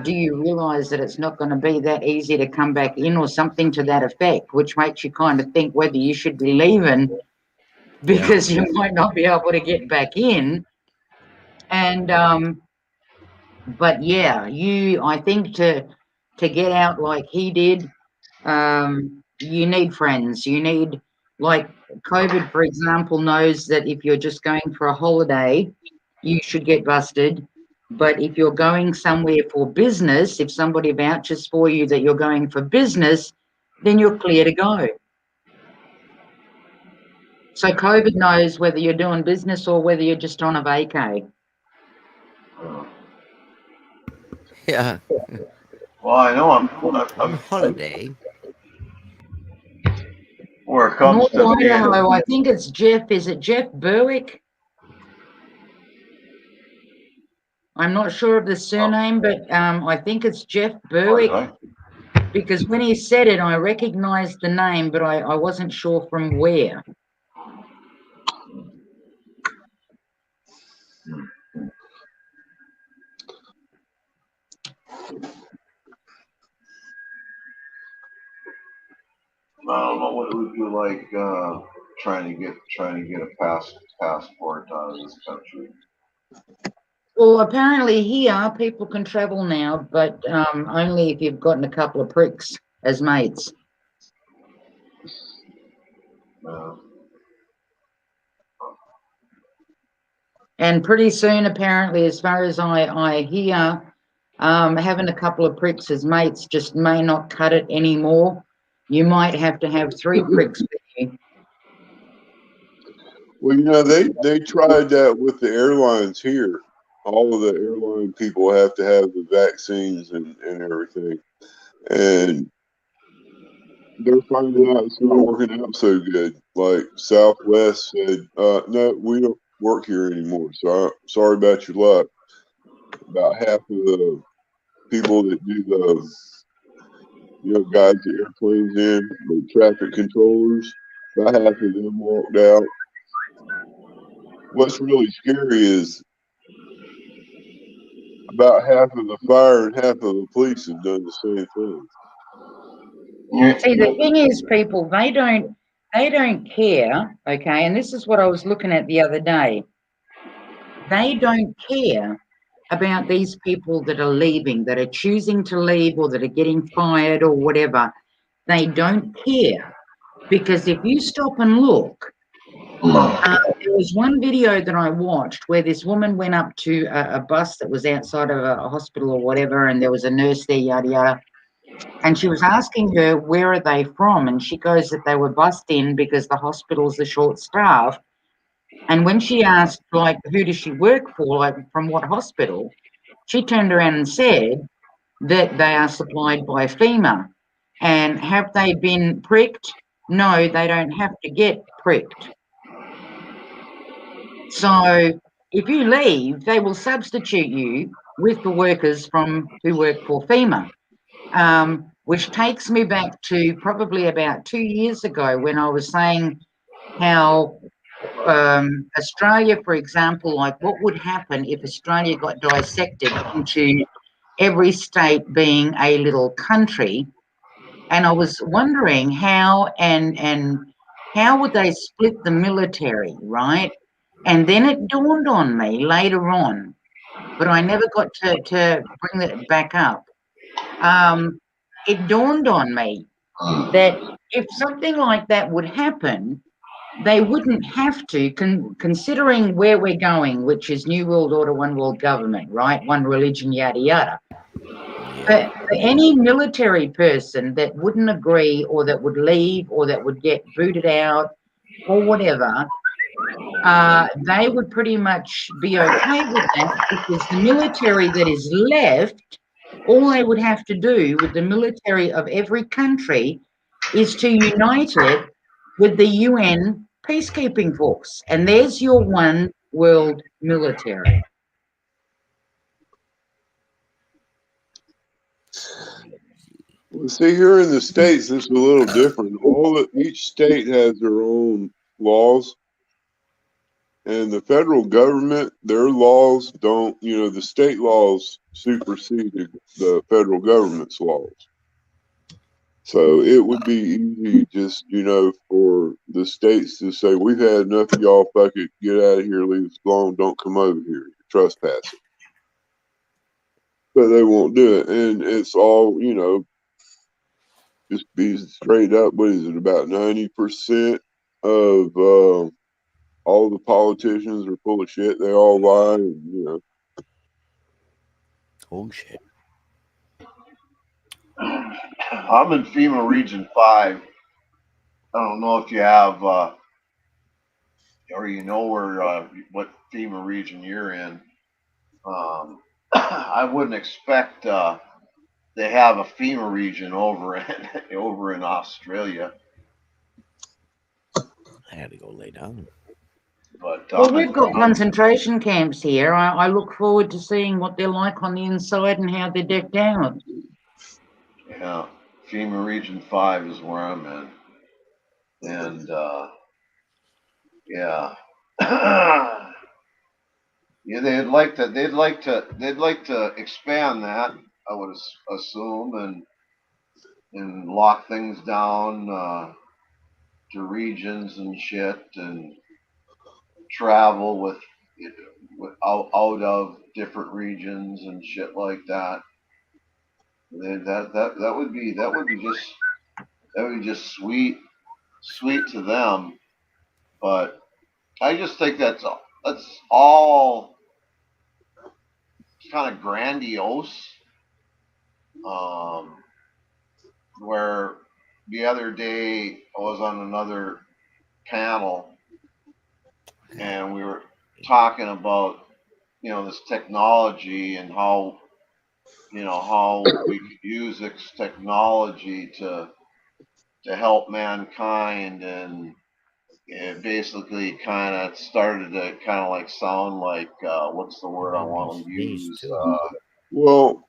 do you realize that it's not going to be that easy to come back in, or something to that effect, which makes you kind of think whether you should be leaving because you might not be able to get back in. And but yeah, I think to get out like he did, you need friends. You need, like, COVID, for example, knows that if you're just going for a holiday, you should get busted. But if you're going somewhere for business, if somebody vouches for you that you're going for business, then you're clear to go. So COVID knows whether you're doing business or whether you're just on a vacay. Yeah. Well, I know On I'm holiday. where it comes North to being. Idaho, I think it's Jeff. Is it Jeff Berwick? I'm not sure of the surname, but I think it's Jeff Berwick, because when he said it, I recognized the name, but I wasn't sure from where. I don't know what it would be like trying to get a passport out of this country. Well, apparently here people can travel now, but only if you've gotten a couple of pricks as mates. And pretty soon, apparently, as far as I hear, having a couple of pricks as mates just may not cut it anymore. You might have to have 3 pricks with you. Well, they tried that with the airlines here. All of the airline people have to have the vaccines and everything. And they're finding out it's not working out so good. Like Southwest said, no, we don't work here anymore. So sorry about your luck. About half of the people that do guide the airplanes in, the traffic controllers, about half of them walked out. What's really scary is about half of the fire and half of the police have done the same thing. See, the thing is, people, they don't care, okay? And this is what I was looking at the other day. They don't care about these people that are leaving, that are choosing to leave, or that are getting fired or whatever. They don't care, because if you stop and look, there was one video that I watched where this woman went up to a bus that was outside of a hospital or whatever, and there was a nurse there, yada yada. And she was asking her, where are they from? And she goes that they were bussed in because the hospitals are short staffed. And when she asked, like, who does she work for, like, from what hospital, she turned around and said that they are supplied by FEMA. And have they been pricked? No, they don't have to get pricked. So if you leave, they will substitute you with the workers who work for FEMA. Which takes me back to probably about 2 years ago when I was saying how Australia, for example, like what would happen if Australia got dissected into every state being a little country. And I was wondering how and how would they split the military, right? And then it dawned on me later on, but I never got to bring it back up. It dawned on me that if something like that would happen, they wouldn't have to, considering where we're going, which is New World Order, one world government, right? One religion, yada, yada. Yeah. For any military person that wouldn't agree or that would leave or that would get booted out or whatever, they would pretty much be okay with that because the military that is left, all they would have to do with the military of every country is to unite it with the UN peacekeeping force. And there's your one world military. Well, see, here in the States, it's a little different. Each state has their own laws, and the federal government, their laws don't, the state laws superseded the federal government's laws. So it would be easy just, for the states to say, we've had enough of y'all, fuck it, get out of here, leave us alone, don't come over here, you're trespassing. But they won't do it. And it's all, just be straight up. What is it? About 90% of all the politicians are full of shit. They all lie, and Oh shit. I'm in FEMA Region 5. I don't know if you have, or you know where, what FEMA region you're in. I wouldn't expect they have a FEMA region over in Australia. I had to go lay down. But Well, we've got concentration camps here. I look forward to seeing what they're like on the inside and how they're decked out. Yeah, FEMA Region 5 is where I'm in. And yeah. Yeah, they'd like to expand that, I would assume, and lock things down to regions and shit, and travel out of different regions and shit like that. That would be just sweet to them. But I just think that's all kind of grandiose. Where the other day I was on another panel and we were talking about this technology and how we could use this technology to help mankind, and it basically kind of started to kind of like sound like what's the word I want to use? Well,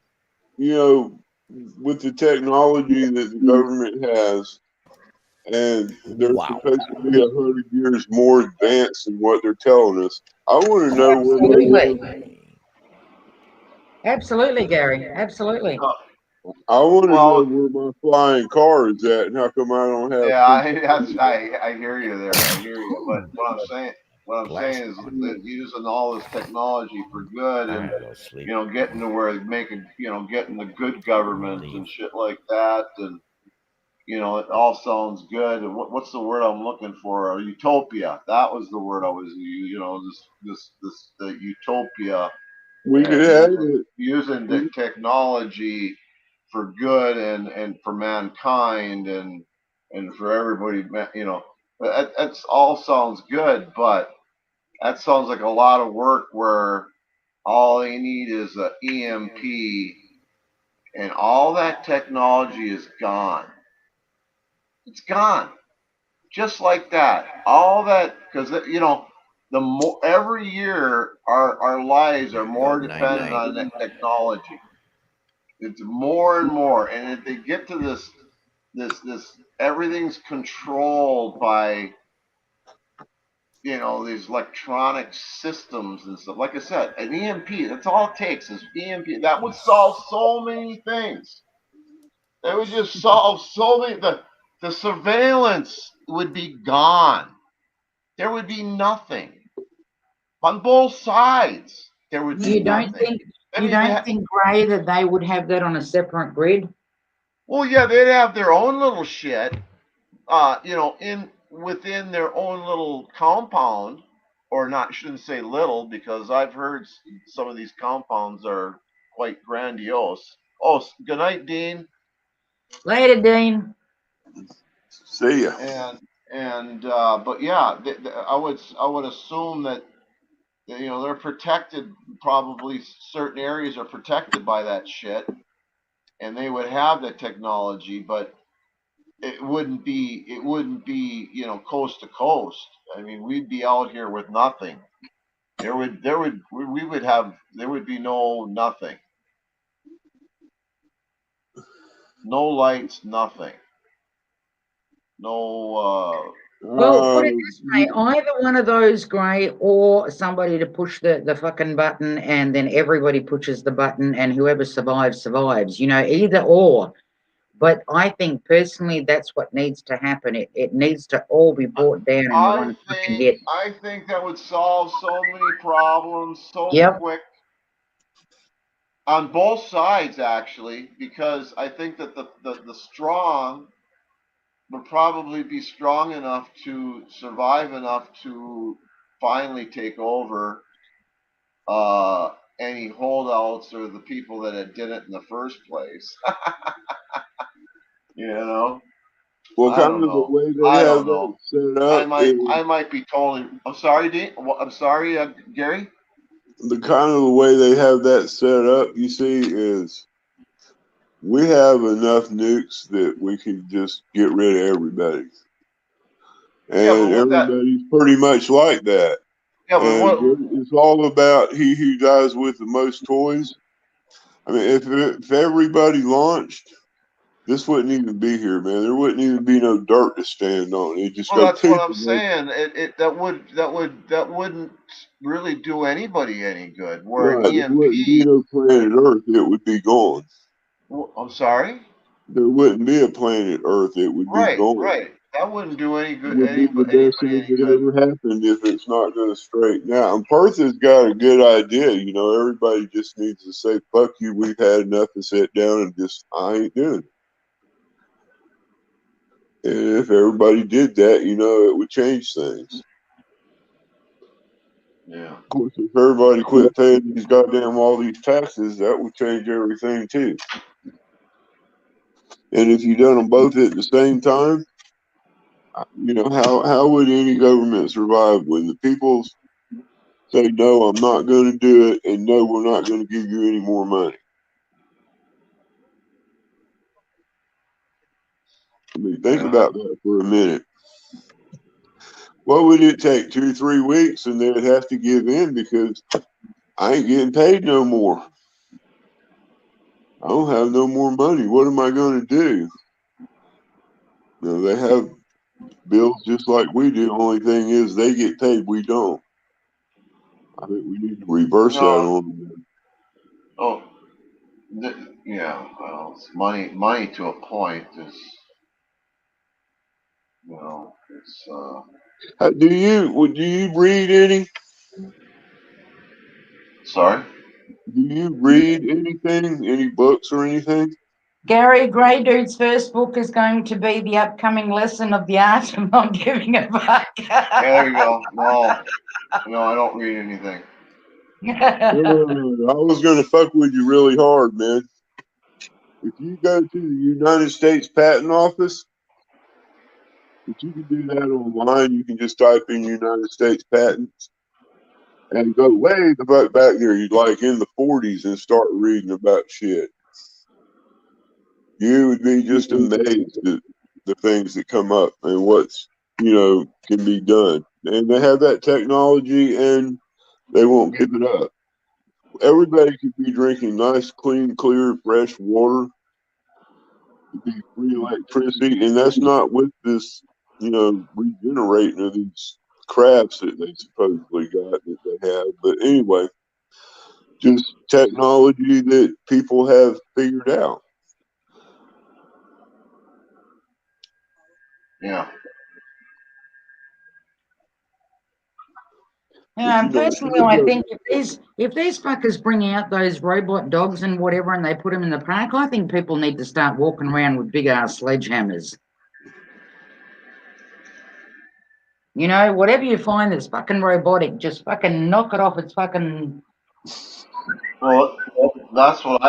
with the technology that the government has, and they're supposed to be 100 years more advanced than what they're telling us. I want to know Absolutely, Gary. Absolutely. I want to know where my flying car is at, and how come I don't have? Yeah, I hear you there. I hear you. But what I'm saying is that using all this technology for good, and getting to where making getting the good government and shit like that, and it all sounds good. And what's the word I'm looking for? Utopia. That was the word I was the utopia. We could have it. Using the technology for good and for mankind and for everybody. That's all sounds good, but that sounds like a lot of work where all they need is a EMP, and all that technology is gone. It's gone. Just like that. All that, because, the more every year our lives are There you more go. Night dependent night. on that technology. It's more and more, and if they get to this everything's controlled by these electronic systems and stuff. Like I said, an EMP. That's all it takes is EMP. That would solve so many things. That would just solve so many. The surveillance would be gone. There would be nothing on both sides. There would be You don't nothing. think I you mean, don't think, Gray, that they would have that on a separate grid? well, yeah, they'd have their own little shit, in within their own little compound, or not. Shouldn't say little because I've heard some of these compounds are quite grandiose. Oh, good night, Dean. Later, Dean. See ya. But yeah, I would assume that they're protected. Probably certain areas are protected by that shit, and they would have the technology, but it wouldn't be coast to coast. I mean, we'd be out here with nothing. There would be nothing, no lights, nothing, no. Well, put it Uh, this way, either one of those, Gray, or somebody to push the fucking button and then everybody pushes the button and whoever survives, survives. Either or. But I think personally that's what needs to happen. It needs to all be brought down in I one fucking think hit. I think that would solve so many problems so Yep. quick on both sides, actually, because I think that the strong would probably be strong enough to survive enough to finally take over any holdouts or the people that had did it in the first place. you know, well, I kind don't of the know. way they I have don't that know. set I up might is I might be totally. I'm sorry, Dean. I'm sorry, Gary. the kind of the way they have that set up. You see, is we have enough nukes that we can just get rid of everybody, Yeah, but and with that, everybody's pretty much like that. yeah, but And what? it's all about he who dies with the most toys. I mean, if everybody launched, this wouldn't even be here, man. There wouldn't even be no dirt to stand on. It just Well, go that's what poof. I'm saying. That wouldn't really do anybody any good. Where an Right. There wouldn't be EMP. no planet Earth. It would be gone. I'm sorry. There wouldn't be a planet Earth. It would be Right, gone. right. That wouldn't do any It good. would be the best Anybody thing any that good. ever happened if it's not going to straighten out. And Perth has got a good idea. Everybody just needs to say, fuck you, we've had enough, and sit down and just, I ain't doing it. And if everybody did that, it would change things. Yeah. Of course, if everybody quit paying these goddamn all these taxes, that would change everything too. And if you done them both at the same time, how would any government survive when the people say, no, I'm not going to do it, and no, we're not going to give you any more money? I mean, think about that for a minute. What would it take, 2 or 3 weeks, and they'd have to give in because I ain't getting paid no more. I don't have no more money. What am I going to do? They have bills just like we do. Only thing is they get paid, we don't. I think we need to reverse that No. on them. Oh. Yeah. Well, it's money. Money to a point is. It's. Do you read any? Sorry. Do you read anything? Any books or anything? Gary Grey Dude's first book is going to be The Upcoming Lesson of the Art of Not Giving a Fuck. Yeah, there you go. No, I don't read anything. I was going to fuck with you really hard, man. If you go to the United States Patent Office, if you can do that online, you can just type in United States Patents and go way the fuck back there, you'd like in the 40s, and start reading about shit. You would be just amazed at the things that come up and what's can be done. And they have that technology, and they won't give it up. Everybody could be drinking nice, clean, clear, fresh water, be free electricity, and that's not with this, regenerating of these crafts that they supposedly got that they have. But anyway, just technology that people have figured out. Yeah. Yeah, personally, I think if these fuckers bring out those robot dogs and whatever, and they put them in the park, I think people need to start walking around with big ass sledgehammers. Whatever you find that's fucking robotic, just fucking knock it off its fucking. Well, that's what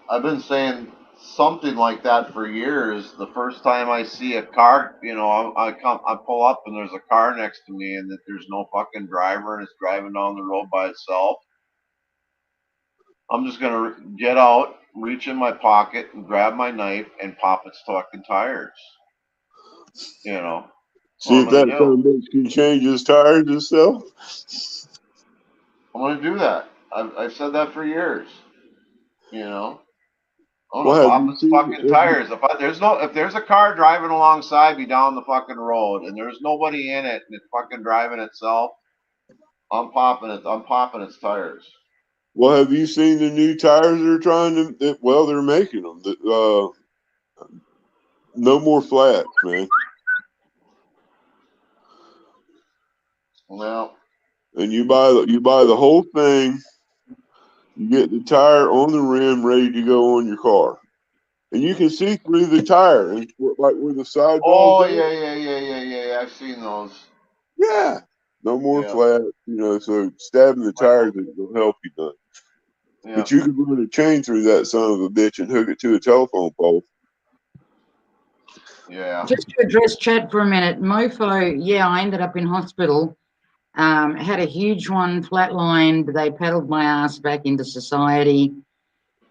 I've been saying something like that for years. The first time I see a car, I pull up and there's a car next to me, and that there's no fucking driver and it's driving down the road by itself. I'm just gonna get out, reach in my pocket, and grab my knife and pop its fucking tires. See if I'm gonna that do. some bitch can change his tires itself. I'm gonna do that. I've said that for years. I'm Well, gonna have pop you its seen? fucking tires. If there's a car driving alongside me down the fucking road and there's nobody in it and it's fucking driving itself, I'm popping it. I'm popping its tires. Well, have you seen the new tires they're trying to? Well, they're making them. No more flats, man. Well, And you buy the whole thing. You get the tire on the rim, ready to go on your car, and you can see through the tire, and like where the sidewalls oh are. yeah. I've seen those. Yeah, no more Yeah, flat. So stabbing the tires will help you done. yeah, But you could run a chain through that son of a bitch and hook it to a telephone pole. yeah. Just to address chat for a minute, Mofo, yeah, I ended up in hospital. Had a huge one, flatlined. They paddled my ass back into society.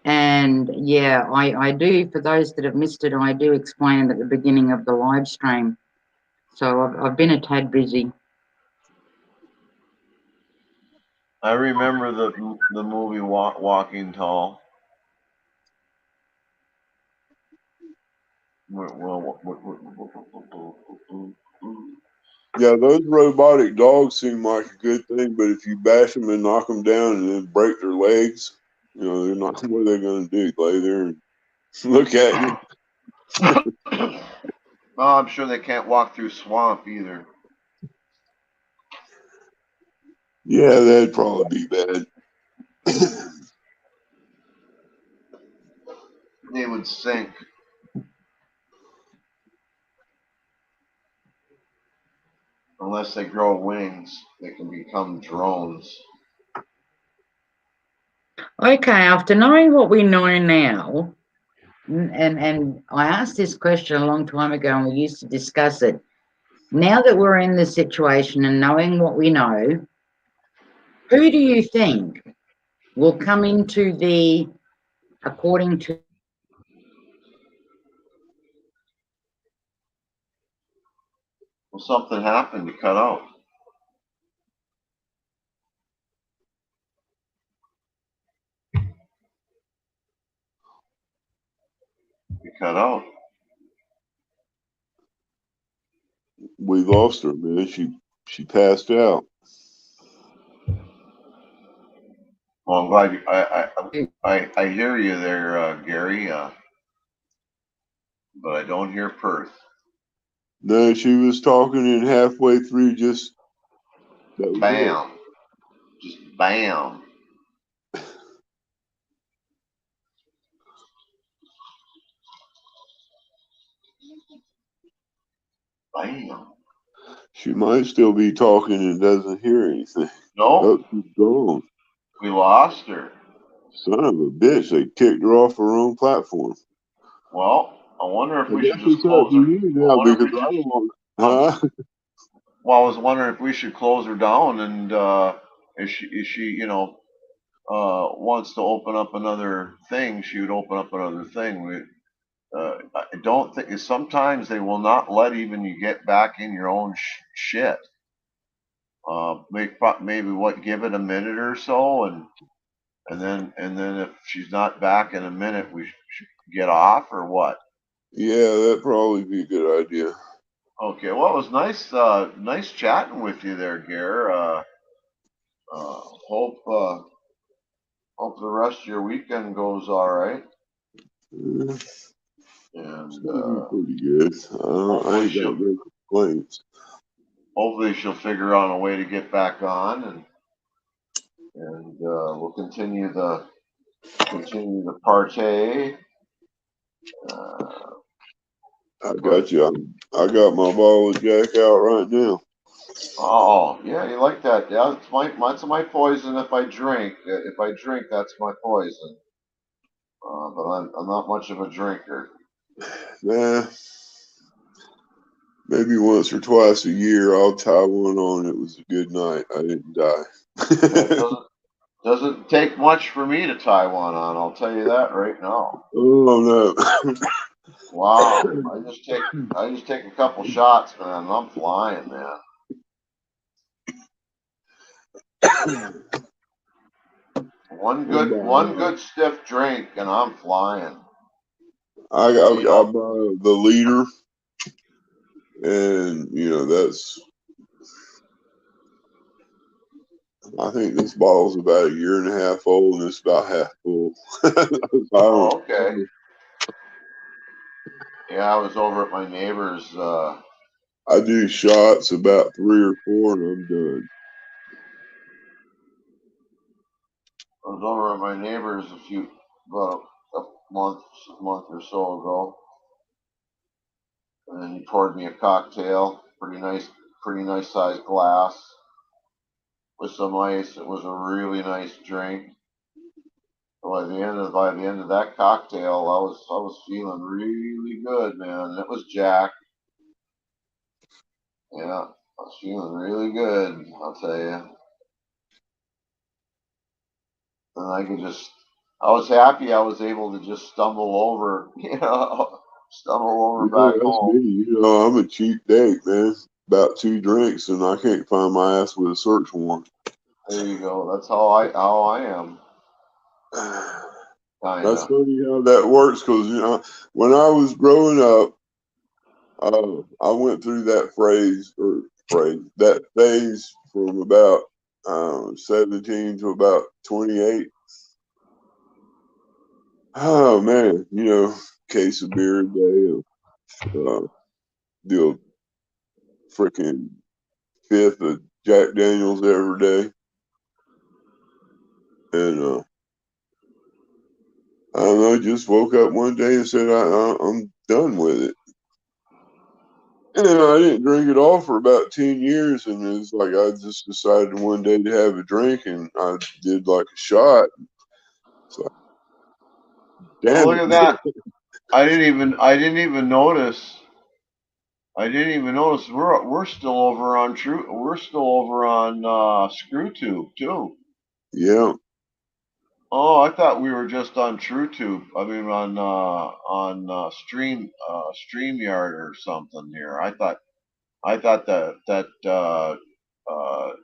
And yeah, I do, for those that have missed it, I do explain it at the beginning of the live stream. So I've been a tad busy. I remember the movie Walking Tall. Yeah, those robotic dogs seem like a good thing, but if you bash them and knock them down and then break their legs, they're not. What are they going to do? Lay there and look at you? Oh, I'm sure they can't walk through swamp either. Yeah, that'd probably be bad. They would sink. Unless they grow wings, they can become drones. Okay, after knowing what we know now, and I asked this question a long time ago and we used to discuss it. Now that we're in this situation and knowing what we know, who do you think will come into according to Well, something happened to cut out. You cut out. We lost her, man. She passed out. Well, I'm glad I hear you there, Gary. But I don't hear Perth. No, she was talking and halfway through just that was Bam. Just bam. Bam. She might still be talking and doesn't hear anything. Nope. Oh, she's gone. We lost her. Son of a bitch, they kicked her off her own platform. Well, I wonder if I we guess should just it's up close to her. you now because I don't want. Huh? Well, I was wondering if we should close her down, and if she wants to open up another thing, she would open up another thing. I don't think, sometimes they will not let even you get back in your own shit. Maybe give it a minute or so, and then if she's not back in a minute, we should get off, or what? Yeah, that'd probably be a good idea. Okay, well, it was nice chatting with you there, Gare. Hope the rest of your weekend goes all right, It's and gonna be pretty good. I ain't got no complaints. hopefully she'll figure out a way to get back on, and we'll continue the partay. I got you. I got my ball of Jack out right now. Oh, yeah, you like that? Yeah, that's my poison. If I drink, that's my poison. But I'm not much of a drinker. Nah, maybe once or twice a year I'll tie one on. It was a good night. I didn't die. It doesn't take much for me to tie one on. I'll tell you that right now. Oh no! Wow, I just take a couple shots, man. I'm flying, man. One good stiff drink, and I'm flying. I buy the liter, and that's. I think this bottle's about a year and a half old, and it's about half full. Oh, okay. Yeah, I was over at my neighbor's. I do shots about 3 or 4, and I'm done. I was over at my neighbor's about a month or so ago, and then he poured me a cocktail, pretty nice sized glass with some ice. It was a really nice drink. By the end of that cocktail, I was feeling really good, man. It was Jack. Yeah, I was feeling really good, I'll tell you. And I was happy I was able to just stumble over, back That's home. me. I'm a cheap date, man. About 2 drinks, and I can't find my ass with a search warrant. There you go. That's how I am. That's Kinda. funny how that works, because when I was growing up, I went through that that phase from about 17 to about 28. Oh man, case of beer a day, the freaking fifth of Jack Daniels every day, and I don't know, just woke up one day and said I'm done with it. And I didn't drink at all for about 10 years, and it's like I just decided one day to have a drink, and I did like a shot. So, damn Look it. at that. I didn't even notice. We're still over on ScrewTube too. Yeah. Oh, I thought we were just on TrueTube. I mean on StreamYard or something here. I thought that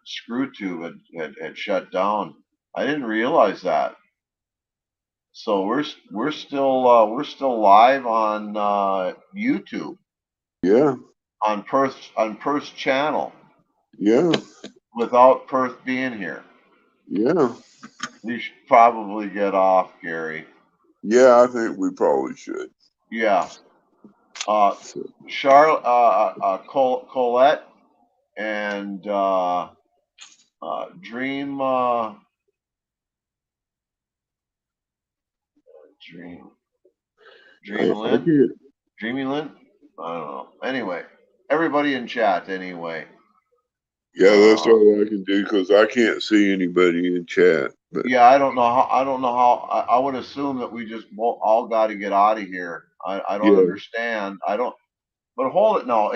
ScrewTube had shut down. I didn't realize that. So we're still live on YouTube Yeah. on Perth's channel Yeah. without Perth being here. Yeah. We should probably get off, Gary. Yeah, I think we probably should. Yeah. Charlotte, Colette, and Dream I Lynn. can't. Dreamy Lynn? I don't know. Anyway, everybody in chat anyway. Yeah, that's all I can do, because I can't see anybody in chat. But Yeah, I don't know how. I would assume that we just all got to get out of here. I don't understand. I don't. But hold it now.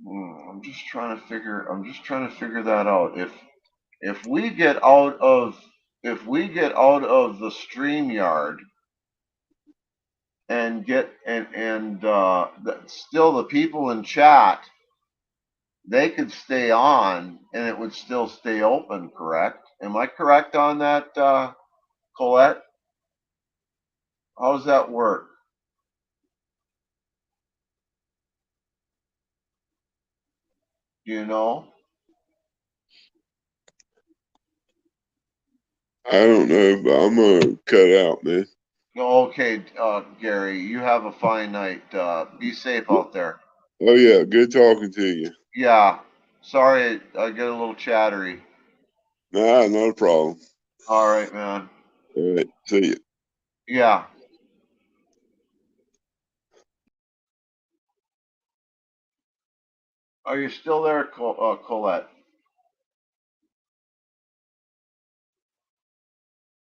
I'm just trying to figure that out. If we get out of the StreamYard, and still the people in chat, they could stay on and it would still stay open, correct? Am I correct on that, Colette? How does that work? Do you know? I don't know, but I'm gonna cut out, man. Okay, Gary, you have a fine night. Be safe out there. Oh yeah, good talking to you. Yeah. Sorry, I get a little chattery. Nah, not a problem. All right, man. All right, see you. Yeah. Are you still there, Colette?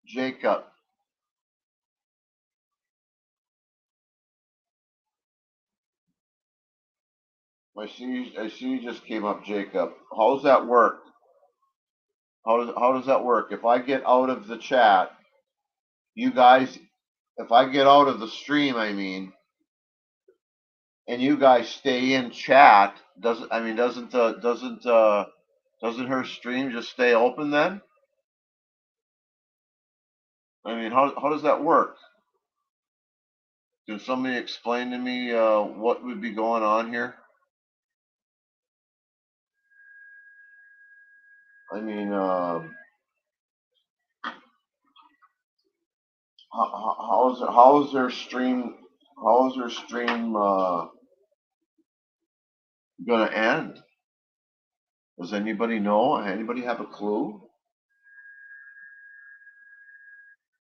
Jacob. I see you just came up, Jacob. How does that work? How does that work? If I get out of the chat, you guys, if I get out of the stream, I mean, and you guys stay in chat, doesn't her stream just stay open then? I mean, how does that work? Can somebody explain to me what would be going on here? I mean, how is their stream gonna end? Does anybody know? Anybody have a clue?